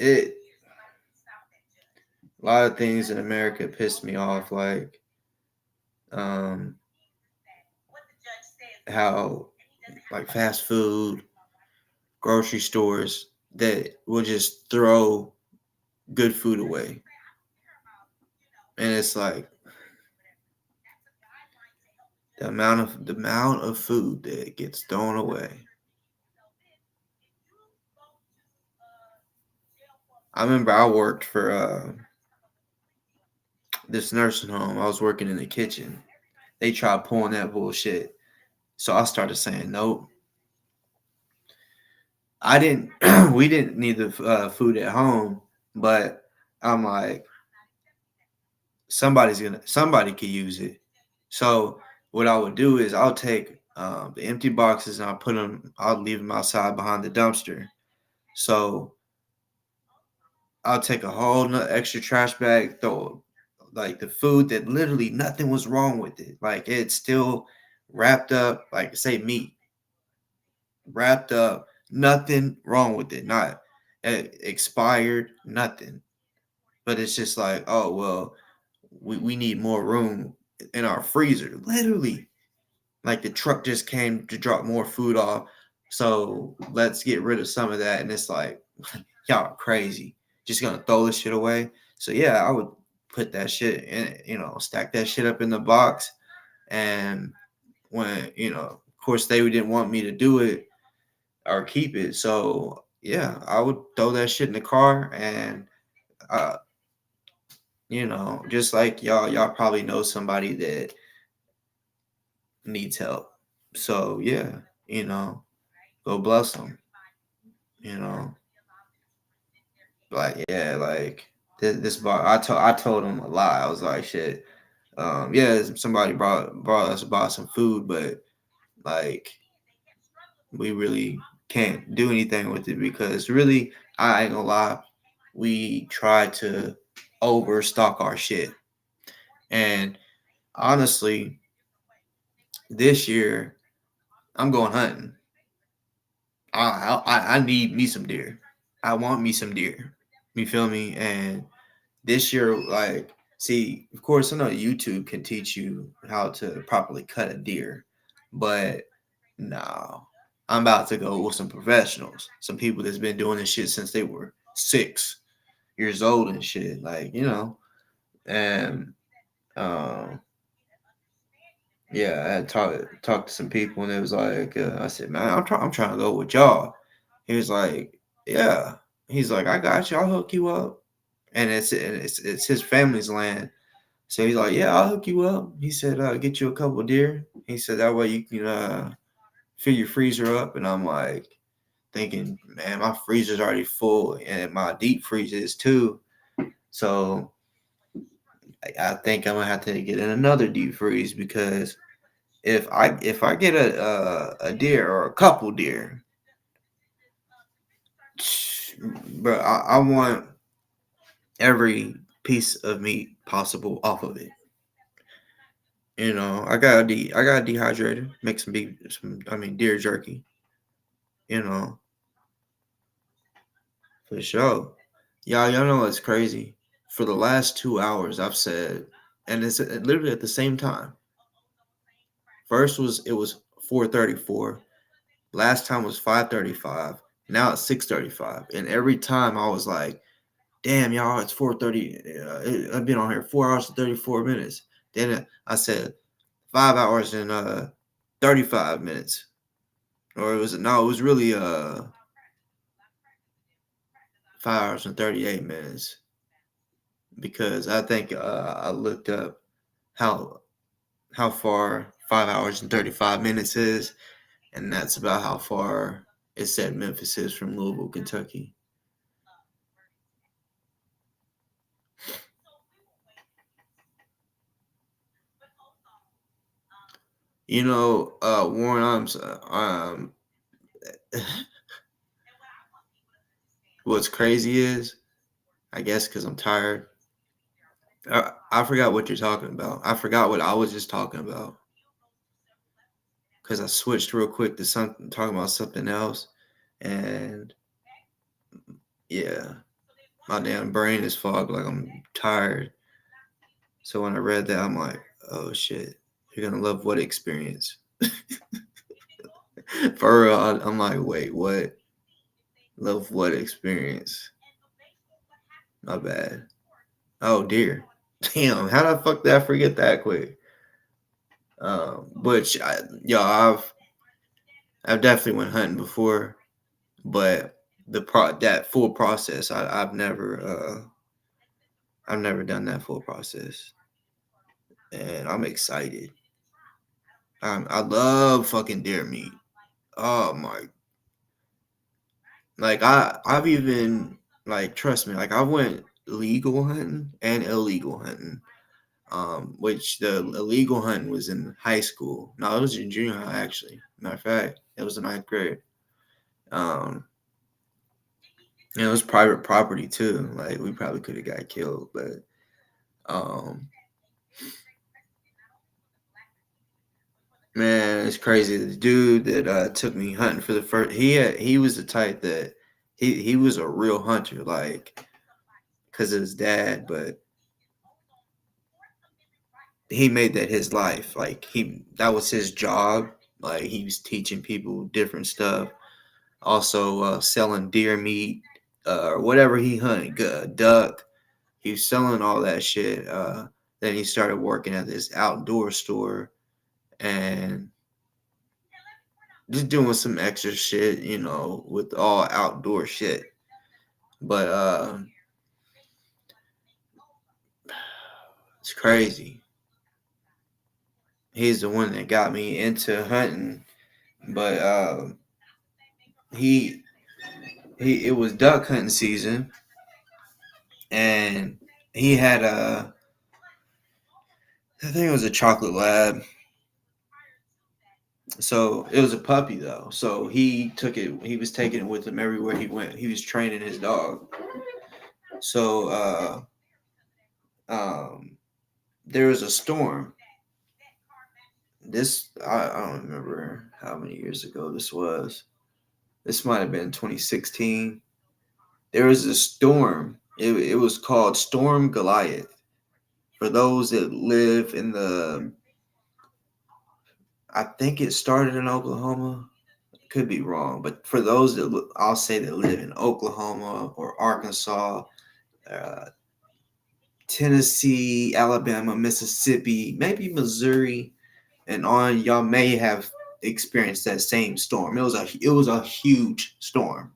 A lot of things in America pissed me off, like how, like, fast food, grocery stores that will just throw good food away. And it's like the amount of food that gets thrown away. I remember I worked for this nursing home. I was working in the kitchen. They tried pulling that bullshit. So I started saying, nope. We didn't need the food at home, but I'm like, somebody could use it. So what I would do is I'll take the empty boxes and I'll leave them outside behind the dumpster. So I'll take a whole extra trash bag, throw like the food that literally nothing was wrong with it. Like, it's still wrapped up, like, say, meat. Wrapped up, nothing wrong with it. Not expired, nothing. But it's just like, oh, well, we need more room in our freezer. Literally. Like, the truck just came to drop more food off. So let's get rid of some of that. And it's like, y'all are crazy. Just gonna throw this shit away. So yeah, I would put that shit in, stack that shit up in the box. And when, of course, they didn't want me to do it or keep it. So yeah, I would throw that shit in the car. And just like y'all probably know somebody that needs help. So yeah, go bless them. Like, yeah, like this bar. I told him a lie. I was like, shit. Yeah, somebody brought some food, but like, we really can't do anything with it because really, I ain't gonna lie, we try to overstock our shit. And honestly, this year I'm going hunting. I need me some deer. I want me some deer. You feel me? And this year, like, see, of course, I know YouTube can teach you how to properly cut a deer, but no, I'm about to go with some professionals, some people that's been doing this shit since they were 6 years old and shit, like, and yeah, I had talked to some people, and it was like, I said, man, I'm trying to go with y'all. He was like, yeah. He's like, I got you. I'll hook you up. And it's his family's land. So he's like, yeah, I'll hook you up. He said, get you a couple of deer. He said, that way you can fill your freezer up. And I'm like thinking, man, my freezer's already full, and my deep freezer is too. So I think I'm gonna have to get in another deep freeze, because if I get a deer or a couple deer, bro, I want every piece of meat possible off of it. I got a dehydrator, make some deer jerky. For sure. Y'all know it's crazy. For the last 2 hours, I've said, and it's literally at the same time. First it was 4:34. Last time was 5:35, Now it's 6:35, and every time I was like, "Damn, y'all, it's 4:30. I've been on here 4 hours and 34 minutes." Then I said 5 hours and 35 minutes, or it was really 5 hours and 38 minutes, because I think I looked up how far 5 hours and 35 minutes is, and that's about how far it said Memphis is from Louisville, Kentucky. You know, Warren, what's crazy is, I guess because I'm tired, I forgot what you're talking about. I forgot what I was just talking about, because I switched real quick to talking about something else, and yeah, my damn brain is fogged, like I'm tired. So when I read that, I'm like, oh shit, you're gonna love what experience. For real, I'm like, wait, what? Love what experience? My bad. Oh dear. Damn, how the fuck did I forget that quick? Which I've definitely went hunting before, but that full process, I've never done that full process, and I'm excited. I love fucking deer meat. Oh my! Like I've even, like, trust me, like I went legal hunting and illegal hunting. Which the illegal hunting was in high school. No, it was in junior high, actually. Matter of fact, it was in 9th grade. And it was private property too. Like, we probably could have got killed, but man, it's crazy. The dude that took me hunting for the first, he was the type that he was a real hunter, like, because of his dad, but he made that his life. Like, that was his job. Like, he was teaching people different stuff. Also selling deer meat, or whatever he hunted, duck. He was selling all that shit. Then he started working at this outdoor store and just doing some extra shit, with all outdoor shit. But it's crazy. He's the one that got me into hunting. But it was duck hunting season, and he had I think it was a chocolate lab. So it was a puppy though. So he was taking it with him everywhere he went. He was training his dog. So there was a storm. I don't remember how many years ago this was. This might have been 2016. There was a storm. It was called Storm Goliath. For those that live I think it started in Oklahoma. Could be wrong, but for those that I'll say that live in Oklahoma or Arkansas, Tennessee, Alabama, Mississippi, maybe Missouri, and on, y'all may have experienced that same storm. It was a huge storm.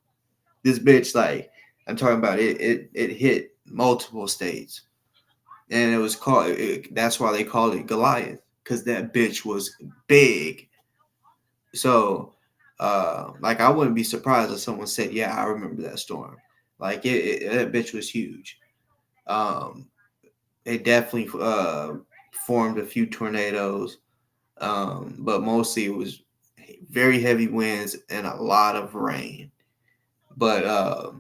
This bitch, like, I'm talking about, it hit multiple states, and it was called. That's why they called it Goliath, because that bitch was big. So, like, I wouldn't be surprised if someone said, "Yeah, I remember that storm." Like, that bitch was huge. It definitely formed a few tornadoes, but mostly it was very heavy winds and a lot of rain. But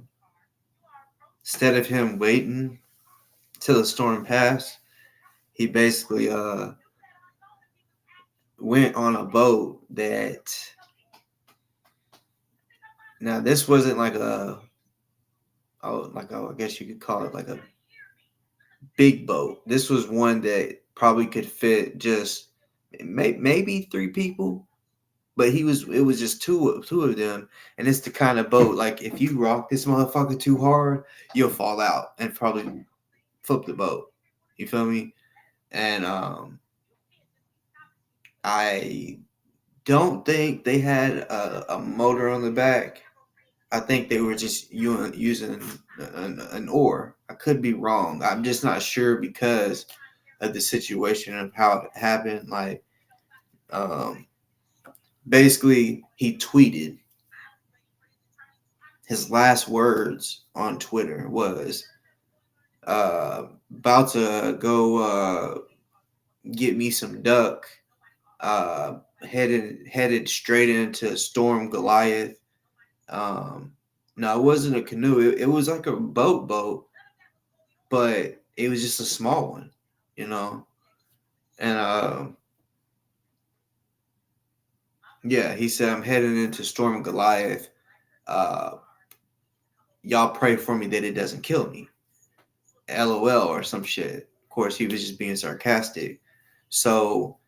instead of him waiting till the storm passed, he basically went on a boat that. Now, this wasn't like I guess you could call it like a big boat. This was one that probably could fit just maybe 3 people. But it was just two of them, and it's the kind of boat like if you rock this motherfucker too hard, you'll fall out and probably flip the boat. You feel me? And I don't think they had a motor on the back. I think they were just using an oar. I could be wrong. I'm just not sure because of the situation of how it happened. Like, basically, he tweeted his last words on Twitter was, "About to go get me some duck. Headed straight into Storm Goliath." No, it wasn't a canoe. It was like a boat, but it was just a small one, you know. And yeah, he said, "I'm heading into Storm Goliath. Uh, y'all pray for me that it doesn't kill me. LOL," or some shit. Of course, he was just being sarcastic. So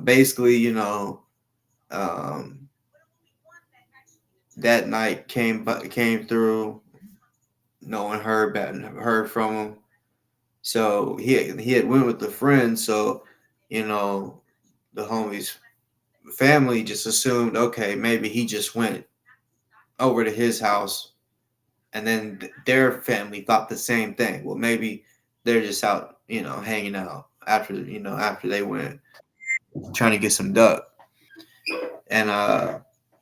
basically, you know, that night came through. No one heard from him. So he had went with the friend. So, you know, the homie's family just assumed, okay, maybe he just went over to his house, and then their family thought the same thing. Well, maybe they're just out, you know, hanging out after they went trying to get some duck. And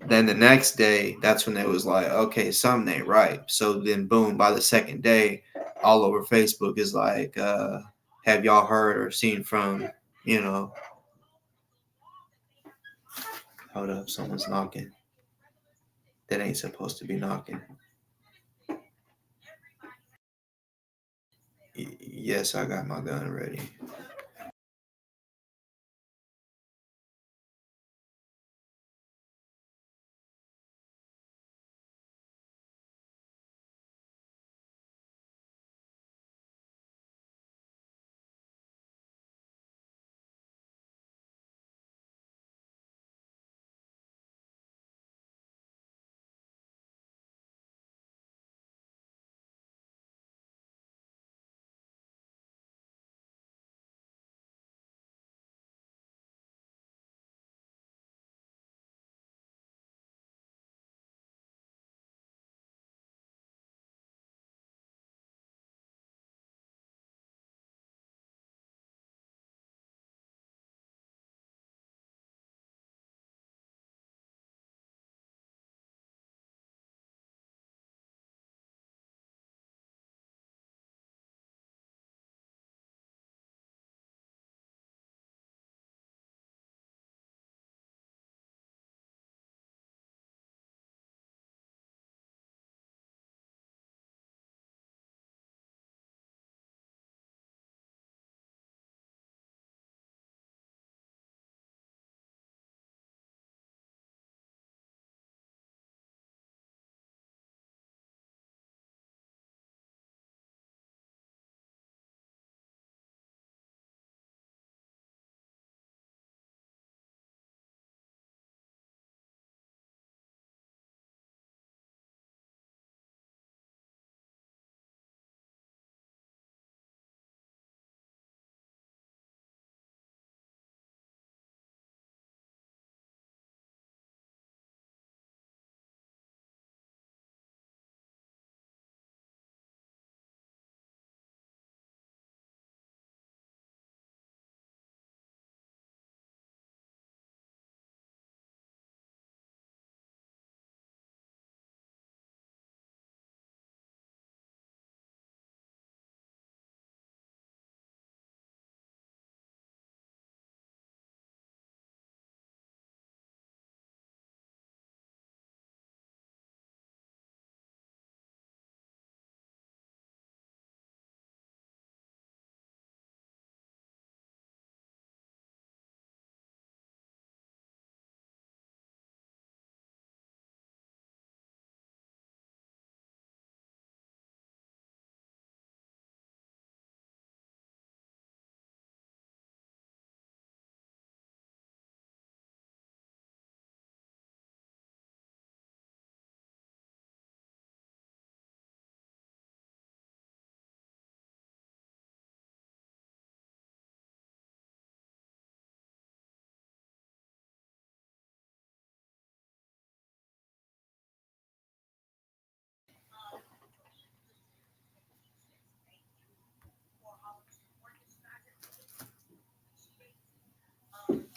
then the next day, that's when it was like, okay, something ain't right. So then, boom, by the second day, all over Facebook is like, have y'all heard or seen from, you know, hold up, someone's knocking. That ain't supposed to be knocking. Yes, I got my gun ready.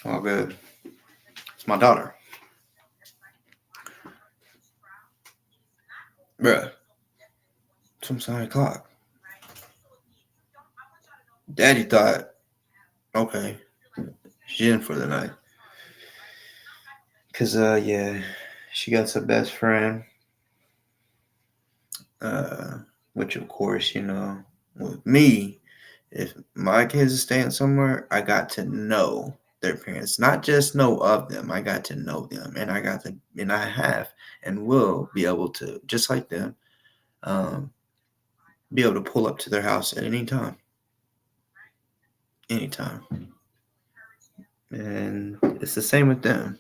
All good. It's my daughter. Bruh. It's almost 9 o'clock. Daddy thought, okay, she's in for the night. Cause yeah, she got her best friend. Which of course, with me, if my kids are staying somewhere, I got to know their parents, not just know of them. I got to know them, and I have, and will be able to, just like them, be able to pull up to their house at any time, anytime. And it's the same with them,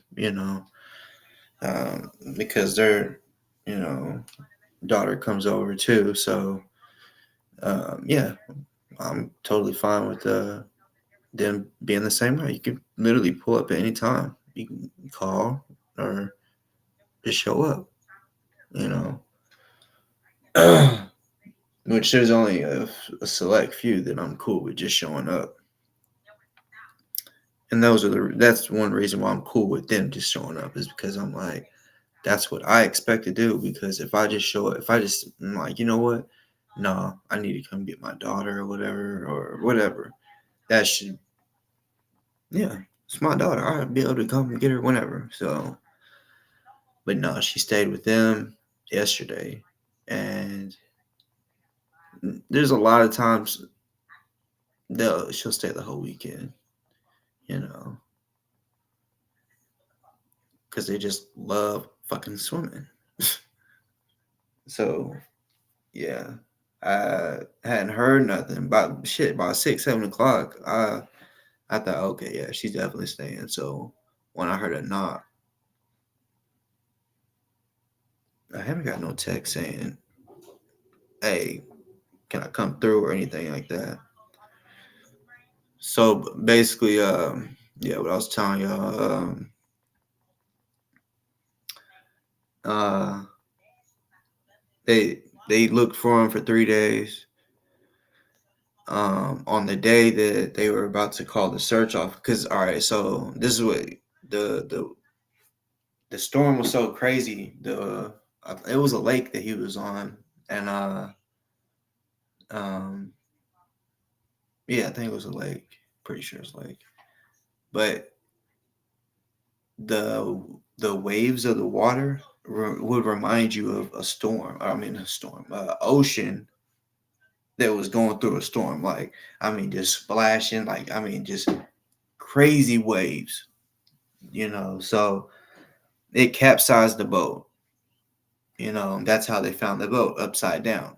because their, daughter comes over too. So, yeah, I'm totally fine with them being the same way. You can literally pull up at any time. You can call or just show up, which there's only a select few that I'm cool with just showing up. And that's one reason why I'm cool with them just showing up, is because I'm like, that's what I expect to do. Because if I just show up, I'm like, you know what? No, I need to come get my daughter or whatever. That should, yeah, it's my daughter. I'll be able to come and get her whenever. So, but no, she stayed with them yesterday. And there's a lot of times she'll stay the whole weekend, because they just love fucking swimming. So, yeah, I hadn't heard nothing about 6, 7 o'clock. I thought, okay, yeah, she's definitely staying. So when I heard a knock, I haven't got no text saying, hey, can I come through or anything like that. So basically, yeah, what I was telling y'all, they looked for him for 3 days. On the day that they were about to call the search off, because all right, so this is what the storm was so crazy. It was a lake that he was on, and yeah, I think it was a lake. Pretty sure it's a lake, but the waves of the water would remind you of a storm. I mean, ocean that was going through a storm. Like, I mean, just splashing. Like, I mean, just crazy waves. So it capsized the boat. That's how they found the boat, upside down.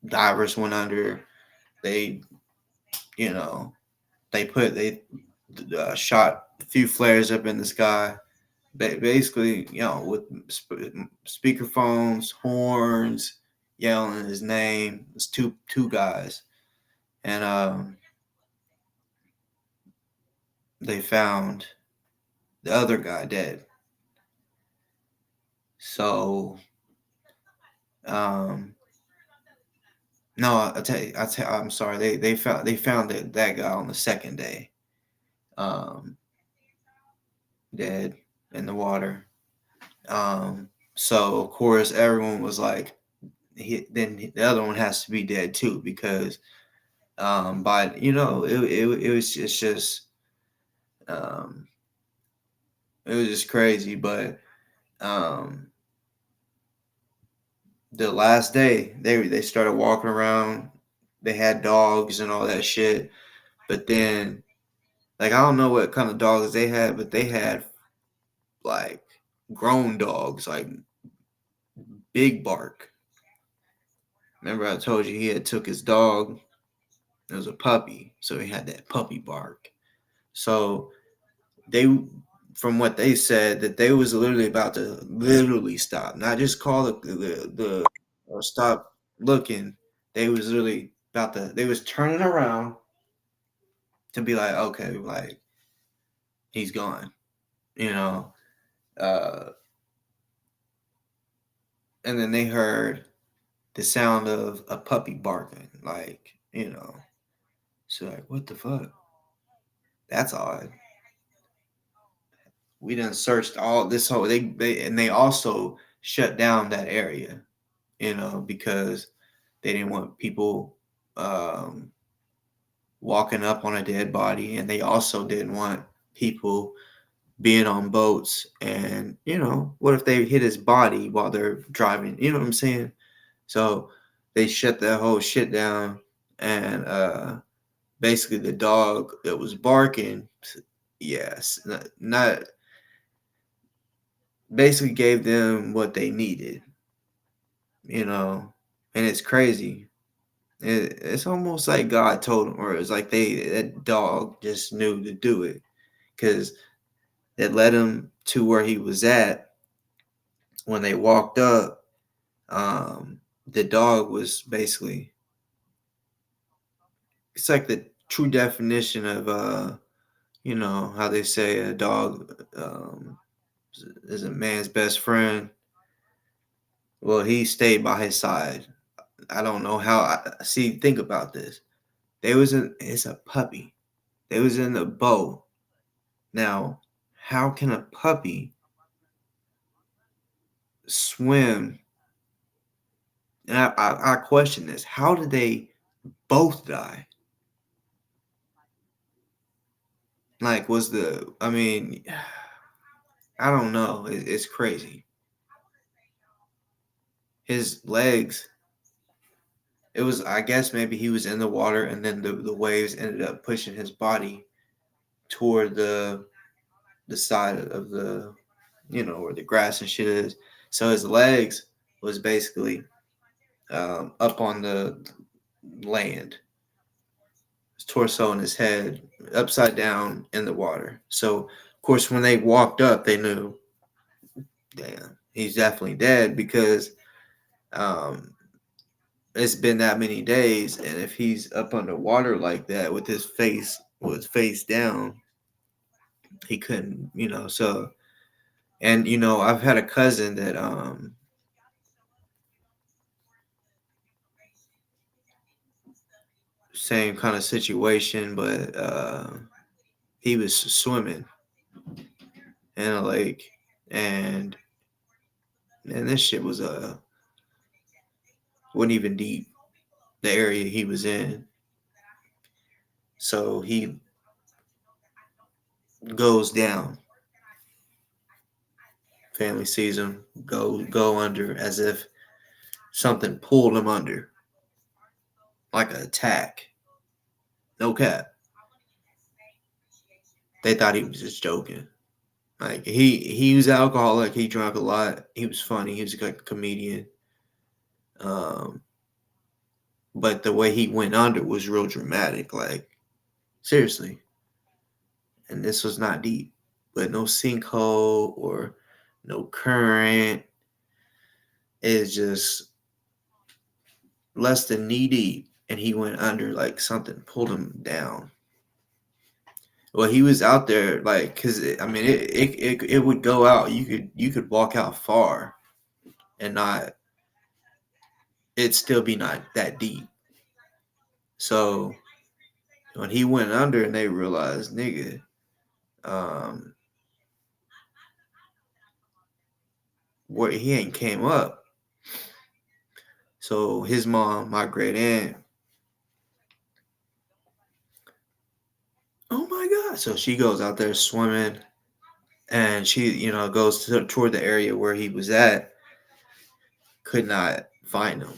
Divers went under. They, they shot a few flares up in the sky. Basically, with speakerphones, horns, yelling his name. It's two guys, and they found the other guy dead. So, no, I'm sorry. They found that guy on the second day, dead in the water. So of course everyone was like, then the other one has to be dead too, because but it was just it was just crazy. But the last day they started walking around. They had dogs and all that shit, but then, like, I don't know what kind of dogs they had, but they had like grown dogs, like big bark. Remember I told you he had took his dog. It was a puppy, so he had that puppy bark. So from what they said, that they was literally about to literally stop, not just call the or stop looking. They was literally about to. They was turning around to be like, okay, like, he's gone, and then they heard the sound of a puppy barking, like, so like, what the fuck? That's odd. we done searched all this whole they also shut down that area, because they didn't want people walking up on a dead body, and they also didn't want people being on boats, and what if they hit his body while they're driving, you know what I'm saying? So they shut that whole shit down, and basically the dog that was barking, yes, not basically gave them what they needed, and it's crazy. It's almost like God told them, or it's like that dog just knew to do it, because it led him to where he was at. When they walked up, the dog was basically, it's like the true definition of how they say a dog is a man's best friend. Well, he stayed by his side. I don't know how. Think about this. It's a puppy. They was in the boat. Now, how can a puppy swim? And I question this. How did they both die? Like, I don't know. It's crazy. His legs, it was, I guess maybe he was in the water, and then the waves ended up pushing his body toward the side of the, where the grass and shit is. So his legs was basically up on the land. His torso and his head upside down in the water. So, of course, when they walked up, they knew, damn, he's definitely dead, because it's been that many days, and if he's up underwater like that with his face down, he couldn't, so. And I've had a cousin that same kind of situation, but he was swimming in a lake, and this shit was wasn't even deep, the area he was in. So he goes down. Family sees him go under, as if something pulled him under, like an attack. No cap. They thought he was just joking. Like, he was alcoholic. He drank a lot. He was funny. He was like a comedian. But the way he went under was real dramatic. Like, seriously. And this was not deep, but no sinkhole or no current. It's just less than knee deep, and he went under like something pulled him down. Well, he was out there, like, because it would go out. You could walk out far, and it'd still be not that deep. So when he went under, and they realized, nigga, where he ain't came up. So his mom, my great aunt, oh my God. So she goes out there swimming, and she, goes toward the area where he was at, could not find him.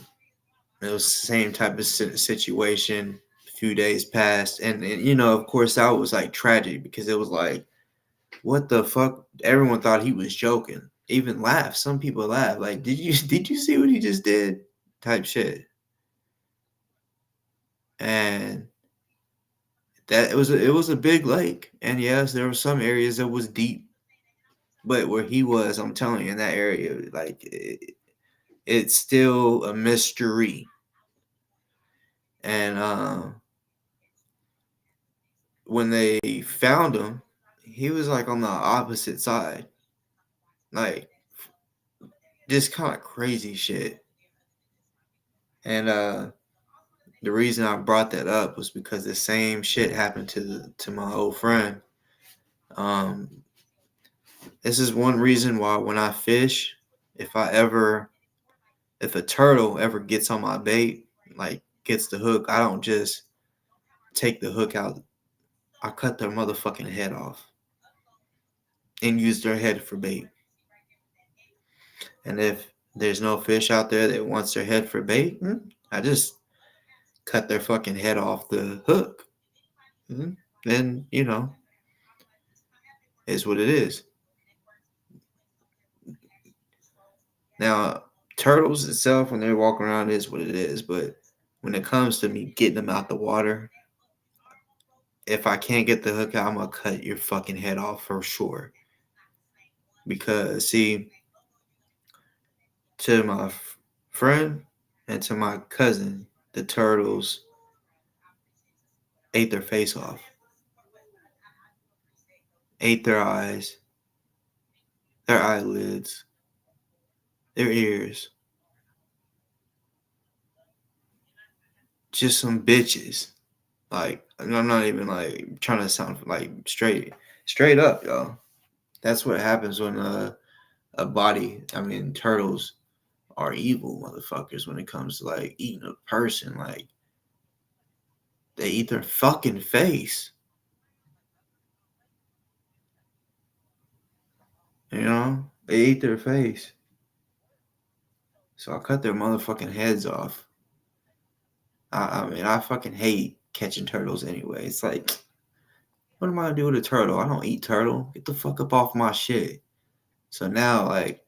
It was the same type of situation. A few days passed, and of course, that was like tragic, because it was like, what the fuck? Everyone thought he was joking. Even laughed. Some people laughed. Like, did you see what he just did? Type shit. And that it was a big lake, and yes, there were some areas that was deep, but where he was, I'm telling you, in that area, like it's still a mystery. And when they found him, he was like on the opposite side, like just kind of crazy shit. And the reason I brought that up was because the same shit happened to my old friend. This is one reason why when I fish, if a turtle ever gets on my bait, like gets the hook, I don't just take the hook out. I cut their motherfucking head off and use their head for bait. And if there's no fish out there that wants their head for bait, I just cut their fucking head off the hook. Then, is what it is. Now, turtles itself, when they're walking around, is what it is. But when it comes to me getting them out the water, if I can't get the hook out, I'm going to cut your fucking head off for sure. Because, see, to my friend and to my cousin, the turtles ate their face off, ate their eyes, their eyelids, their ears. Just some bitches. Like, I'm not even like trying to sound like straight up, y'all. That's what happens when turtles are evil motherfuckers when it comes to like eating a person. Like, they eat their fucking face. They eat their face. So I cut their motherfucking heads off. I fucking hate catching turtles anyway. It's like, what am I gonna do with a turtle? I don't eat turtle. Get the fuck up off my shit. So now, like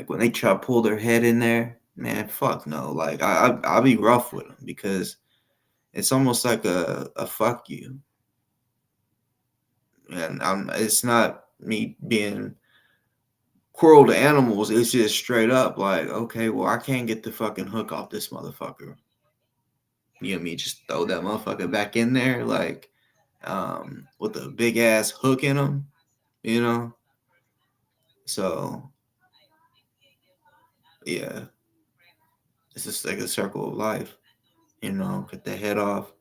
when they try to pull their head in there, man, fuck no. Like, I'll be rough with them because it's almost like a fuck you. And it's not me being cruel to animals. It's just straight up like, okay, well, I can't get the fucking hook off this motherfucker. Just throw that motherfucker back in there, like, with a big ass hook in them, So, yeah, it's just like a circle of life, cut the head off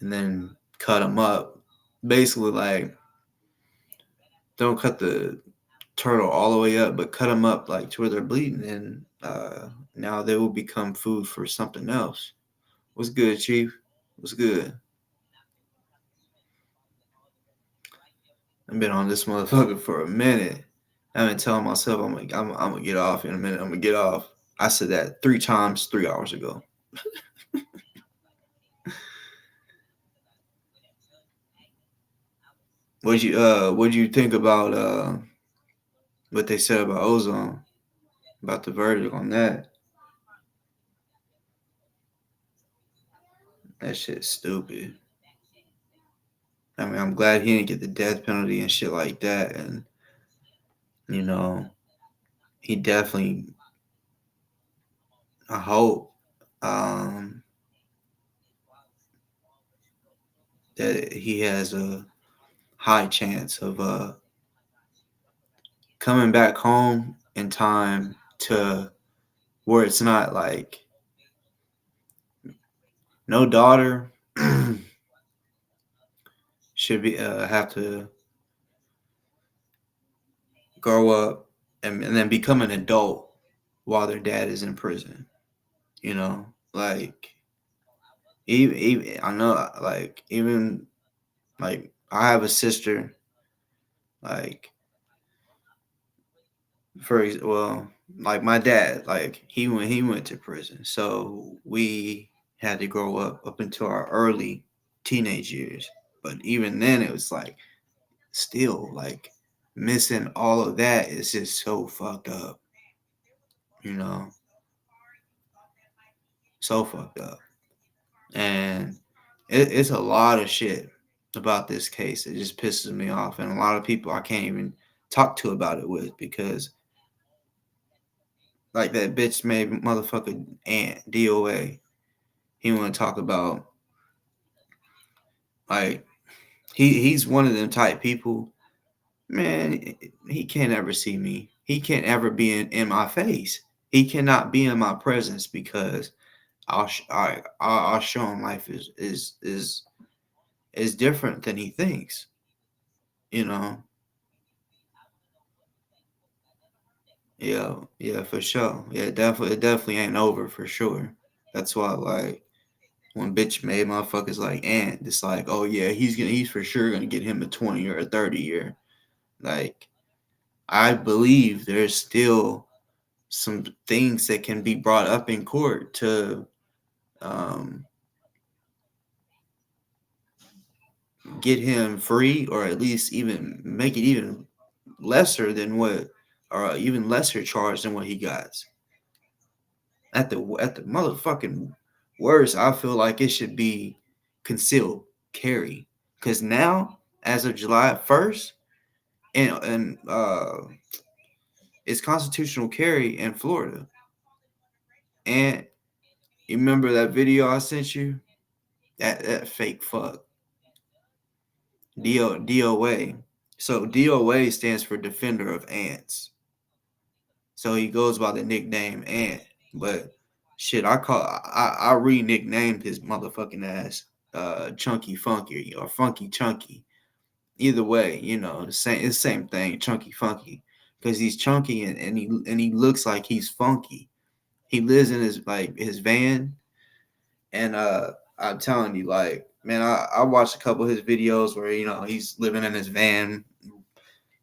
and then cut them up. Basically, like, don't cut the turtle all the way up, but cut them up like to where they're bleeding, and now they will become food for something else. What's good, Chief? What's good? I've been on this motherfucker for a minute. I've been telling myself I'm gonna get off in a minute. I'm gonna get off. I said that 3 times 3 hours ago. What'd you think about what they said about Ozone? About the verdict on that? That shit's stupid. I'm glad he didn't get the death penalty and shit like that. And, he definitely, I hope, that he has a high chance of coming back home in time to where it's not like no daughter should be have to grow up and then become an adult while their dad is in prison. Like, even I know, like, even like I have a sister, like, like my dad, like he went to prison, so we had to grow up until our early teenage years. But even then, it was like still like missing all of that is just so fucked up, so fucked up. And it's a lot of shit about this case. It just pisses me off, and a lot of people I can't even talk to about it with, because like that bitch made motherfucker Ant DOA. He want to talk about, like, he's one of them type people. Man, he can't ever see me. He can't ever be in my face. He cannot be in my presence, because I'll show him life is different than he thinks. Yeah, for sure. Yeah, it definitely ain't over for sure. That's why, like, when bitch made motherfuckers like Ant, it's like, oh yeah, he's for sure gonna get him a 20 or a 30 year. Like, I believe there's still some things that can be brought up in court to um, get him free, or at least even make it even lesser than what, or even lesser charge than what he got. At the motherfucking worst, I feel like it should be concealed carry, because now, as of July 1st, and it's constitutional carry in Florida. And you remember that video I sent you? That fake fuck. DOA. So DOA stands for Defender of Ants. So he goes by the nickname Ant. But shit, I re-nicknamed his motherfucking ass Chunky Funky or Funky Chunky. Either way, it's the same thing, Chunky Funky. Because he's chunky and he looks like he's funky. He lives in his van, and I'm telling you, like, man, I watched a couple of his videos where he's living in his van,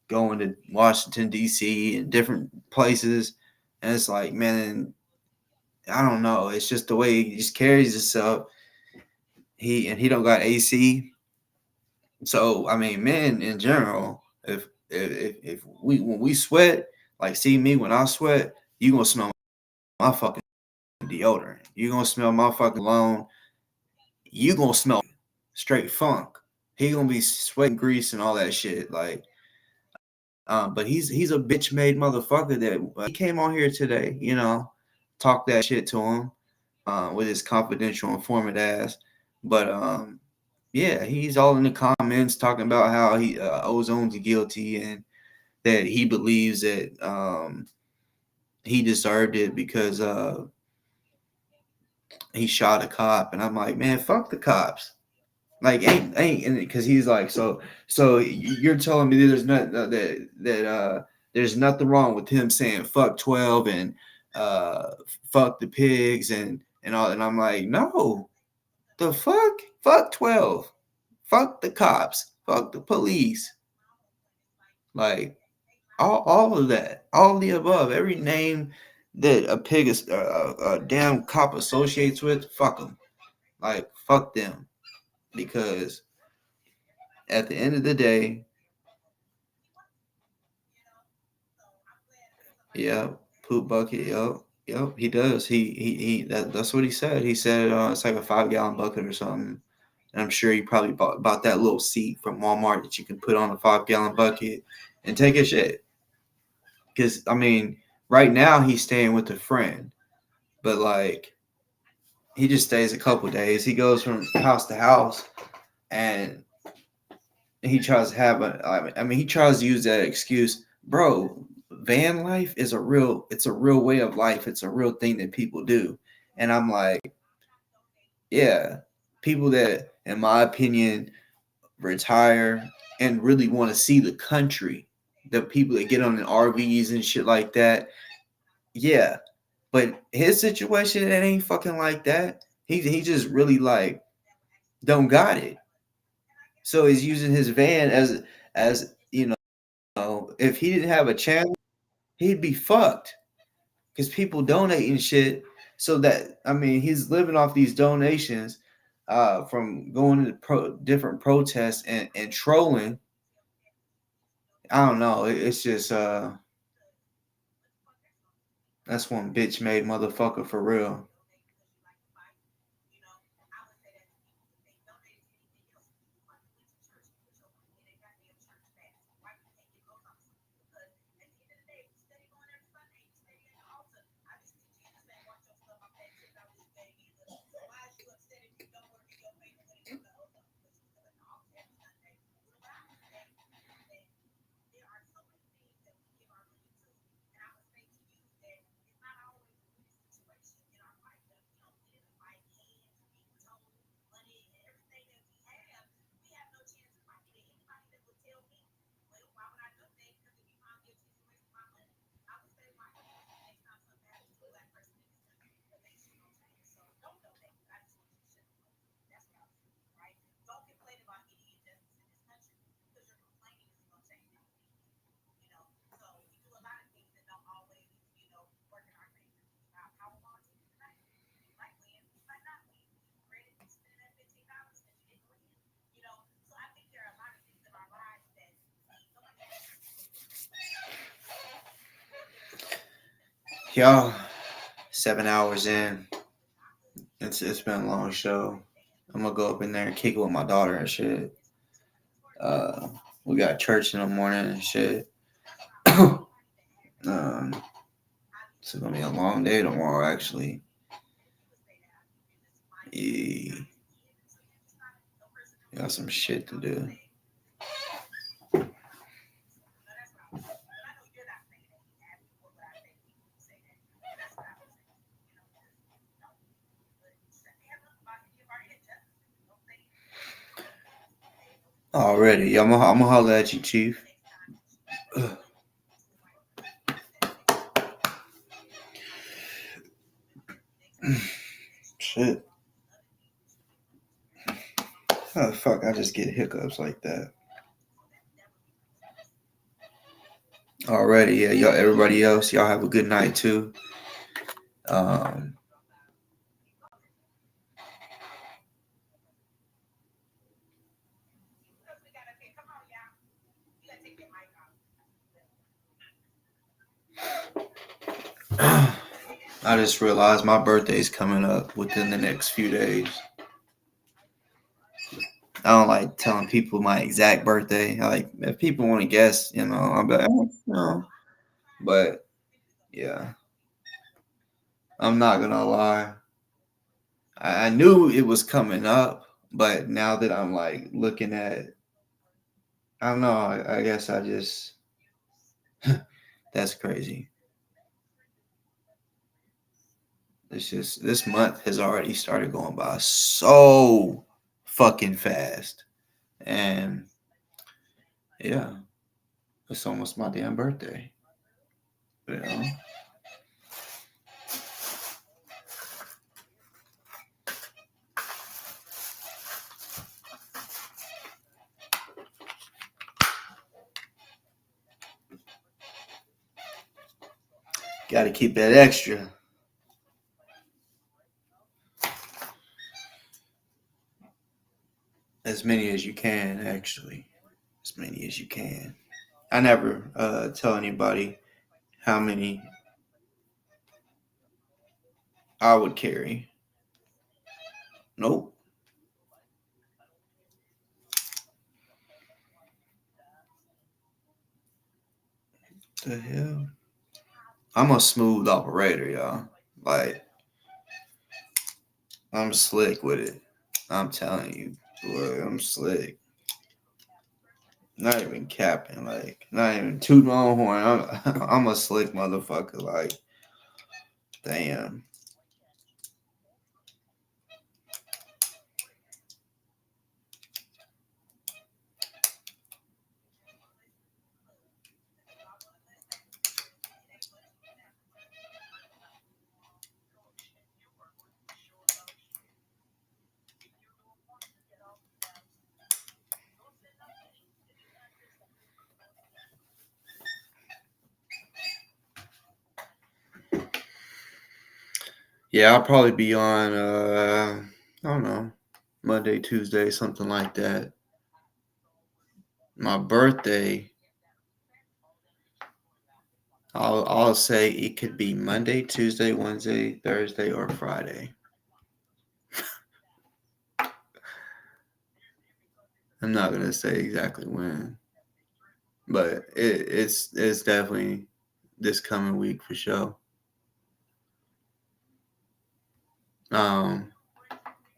going to Washington D.C. and different places, and it's like, man, I don't know, it's just the way he just carries himself. He don't got AC, so I mean, men in general, if we when we sweat, like, see me when I sweat, you gonna smell my fucking deodorant. You gonna smell my fucking cologne. You gonna smell straight funk. He gonna be sweating grease and all that shit. Like, but he's a bitch made motherfucker that he came on here today. Talk that shit to him, with his confidential informant ass. But yeah, he's all in the comments talking about how he Ozone's guilty and that he believes that he deserved it because he shot a cop. And I'm like, man, fuck the cops. Like, ain't because he's like, so you're telling me there's not that there's nothing wrong with him saying fuck 12 and fuck the pigs and all, and I'm like, no, the fuck 12, fuck the cops, fuck the police, like all of that, all of the above, every name that a pig is a damn cop associates with, fuck them, like fuck them, because at the end of the day, yeah, poop bucket, yep, he does. That's what he said. He said it's like a 5-gallon bucket or something. And I'm sure he probably bought that little seat from Walmart that you can put on a 5-gallon bucket and take a shit. Because I mean, right now he's staying with a friend, but like he just stays a couple days. He goes from house to house, and he tries to have he tries to use that excuse, bro. Van life is it's a real way of life. It's a real thing that people do. And I'm like, yeah, people that, in my opinion, retire and really want to see the country, the people that get on the RVs and shit like that. Yeah. But his situation, it ain't fucking like that. He just really like don't got it. So he's using his van as if he didn't have a channel, he'd be fucked because people donate and shit. So that, I mean, he's living off these donations from going to different protests and trolling. I don't know. It's just that's one bitch made motherfucker for real. Y'all, 7 hours in. It's been a long show. I'm gonna go up in there and kick it with my daughter and shit. We got church in the morning and shit. It's gonna be a long day tomorrow, actually. Yeah. Got some shit to do. Already, I'm gonna holler at you, Chief. Shit. Oh, fuck, I just get hiccups like that. Already, yeah, y'all, everybody else, y'all have a good night too. I just realized my birthday's coming up within the next few days. I don't like telling people my exact birthday. Like, if people want to guess, I'm like, no. But yeah, I'm not gonna lie. I knew it was coming up, but now that I'm like looking at, I don't know. I guess I just that's crazy. It's just this month has already started going by so fucking fast, and yeah, it's almost my damn birthday. You know. Got to keep that extra. As many as you can, actually. As many as you can. I never tell anybody how many I would carry. Nope. The hell? I'm a smooth operator, y'all. Like, I'm slick with it. I'm telling you, boy, I'm slick. Not even capping, like, not even tooting my own horn. I'm a slick motherfucker. Like, damn. Yeah, I'll probably be on, I don't know, Monday, Tuesday, something like that. My birthday, I'll say it could be Monday, Tuesday, Wednesday, Thursday, or Friday. I'm not gonna say exactly when, but it's definitely this coming week for sure.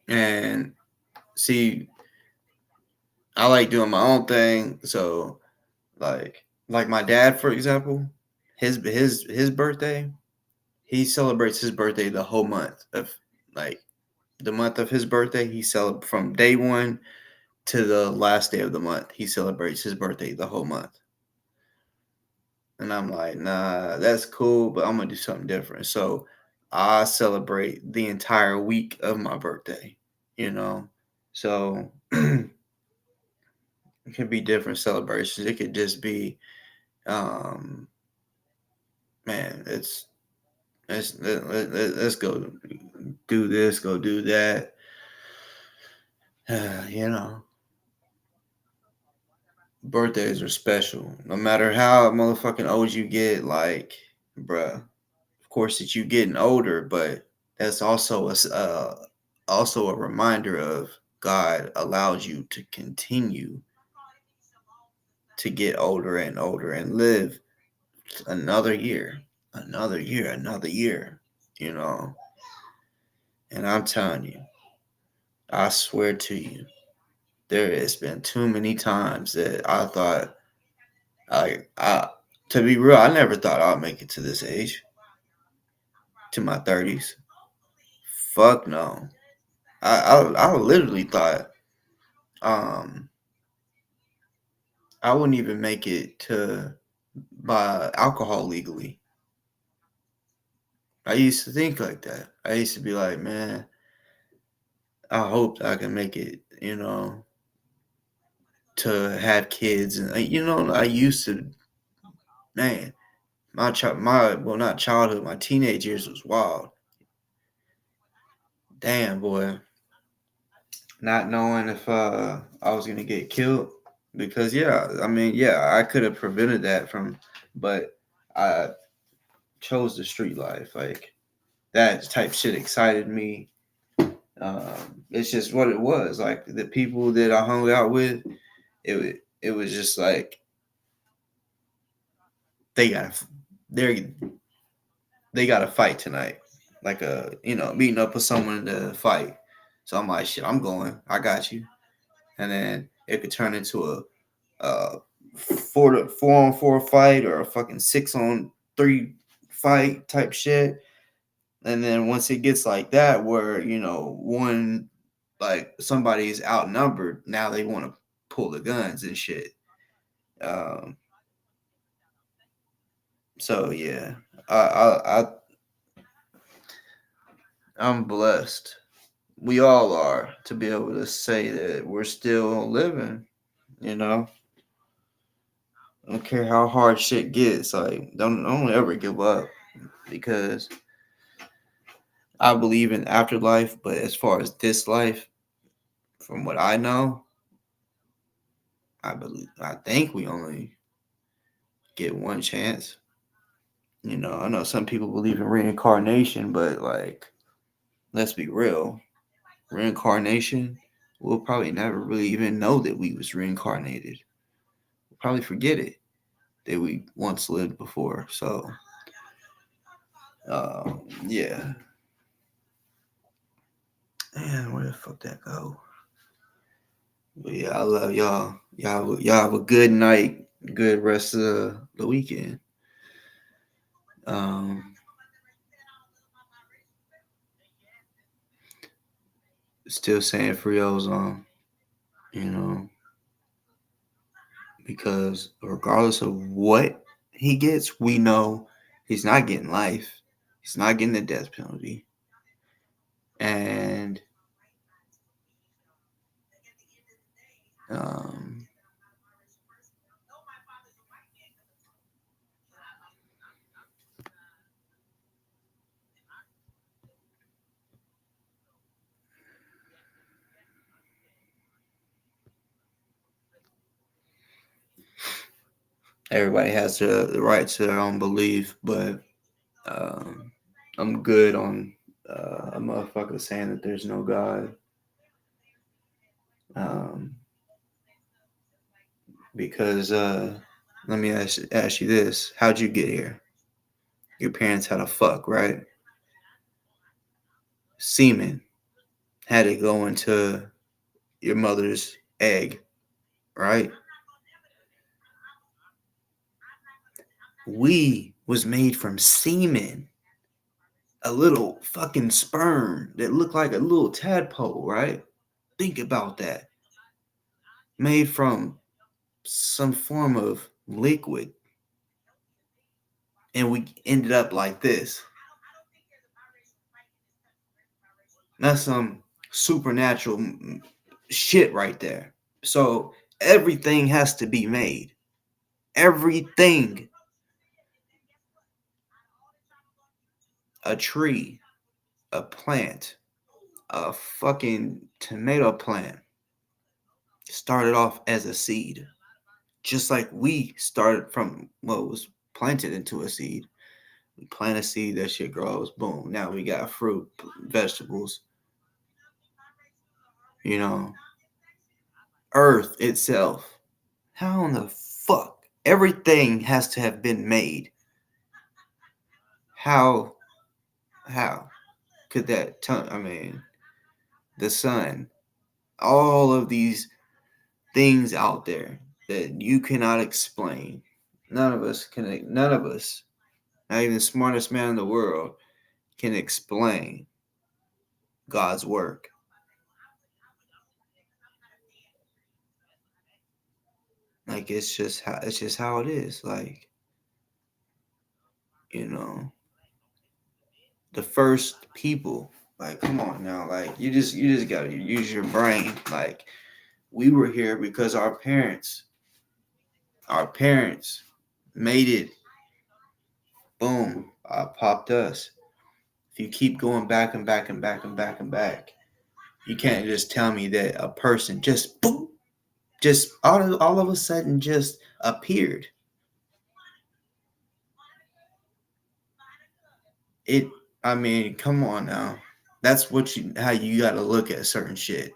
And see, I like doing my own thing. So like my dad, for example, his birthday, he celebrates his birthday the whole month of like the month of his birthday. He celebrates from day one to the last day of the month. He celebrates his birthday the whole month. And I'm like, nah, that's cool, but I'm gonna do something different. So I celebrate the entire week of my birthday, So it could be different celebrations. It could just be, man, let's go do this, go do that. Birthdays are special. No matter how motherfucking old you get, like, bruh, of course, that you're getting older, but that's also a reminder of God allowed you to continue to get older and older and live another year, another year, another year, you know. And I'm telling you, I swear to you, there has been too many times that I thought, to be real, I never thought I'd make it to this age, to my 30s. Fuck no. I literally thought, I wouldn't even make it to buy alcohol legally. I used to think like that. I used to be like, man, I hope I can make it, you know, to have kids. And, you know, I used to, man, well, not childhood, my teenage years was wild. Damn, boy. Not knowing if I was going to get killed. Because, yeah, I mean, yeah, I could have prevented that but I chose the street life. Like, that type shit excited me. It's just what it was. Like, the people that I hung out with, it was just like they gotta fight tonight. Like meeting up with someone to fight. So I'm like, shit, I'm going. I got you. And then it could turn into a 4-on-4 fight or a fucking 6-on-3 fight type shit. And then once it gets like that, where one, like, somebody's outnumbered, now they want to pull the guns and shit. So yeah, I'm blessed. We all are, to be able to say that we're still living. I don't care how hard shit gets. Like, don't ever give up, because I believe in afterlife. But as far as this life, from what I know, I think we only get one chance. I know some people believe in reincarnation, but, like, let's be real. Reincarnation, we'll probably never really even know that we was reincarnated. We'll probably forget it, that we once lived before. So, yeah. Man, where the fuck that go? But yeah, I love y'all. Y'all have a good night, good rest of the weekend. Still saying free Ozone, because regardless of what he gets, we know he's not getting life. He's not getting the death penalty. And everybody has the right to their own belief, but I'm good on a motherfucker saying that there's no God. Because let me ask you this: how'd you get here? Your parents had a fuck, right? Semen had to go into your mother's egg, right? We was made from semen, a little fucking sperm that looked like a little tadpole, right? Think about that. Made from some form of liquid, and we ended up like this. That's some supernatural shit right there. So everything has to be made. Everything. A tree, a plant, a fucking tomato plant started off as a seed. Just like we started from what was planted into a seed. We plant a seed, that shit grows. Boom. Now we got fruit, vegetables. You know, Earth itself. How in the fuck? Everything has to have been made. How could that? The sun. All of these things out there that you cannot explain. None of us, not even the smartest man in the world, can explain God's work. Like it's just how it is. Like, you know, the first people. Like, come on now. Like, you just gotta use your brain. Like, we were here because our parents made it. Boom, popped us. If you keep going back and back and back and back and back, you can't just tell me that a person just boom, just all of a sudden just appeared. Come on now. That's how you got to look at certain shit.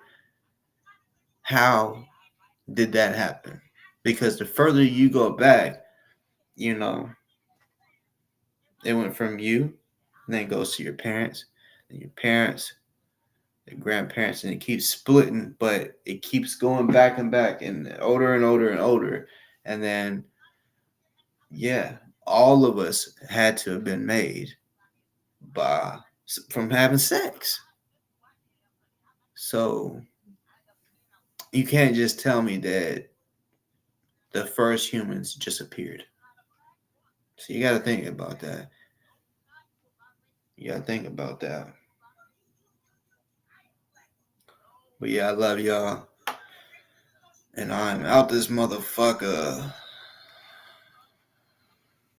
How did that happen? Because the further you go back, you know, it went from you, and then it goes to your parents, and your parents, your grandparents, and it keeps splitting, but it keeps going back and back and older and older and older. And then, yeah, all of us had to have been made from having sex. So you can't just tell me that the first humans just appeared. So you got to think about that. But yeah, I love y'all. And I'm out this motherfucker.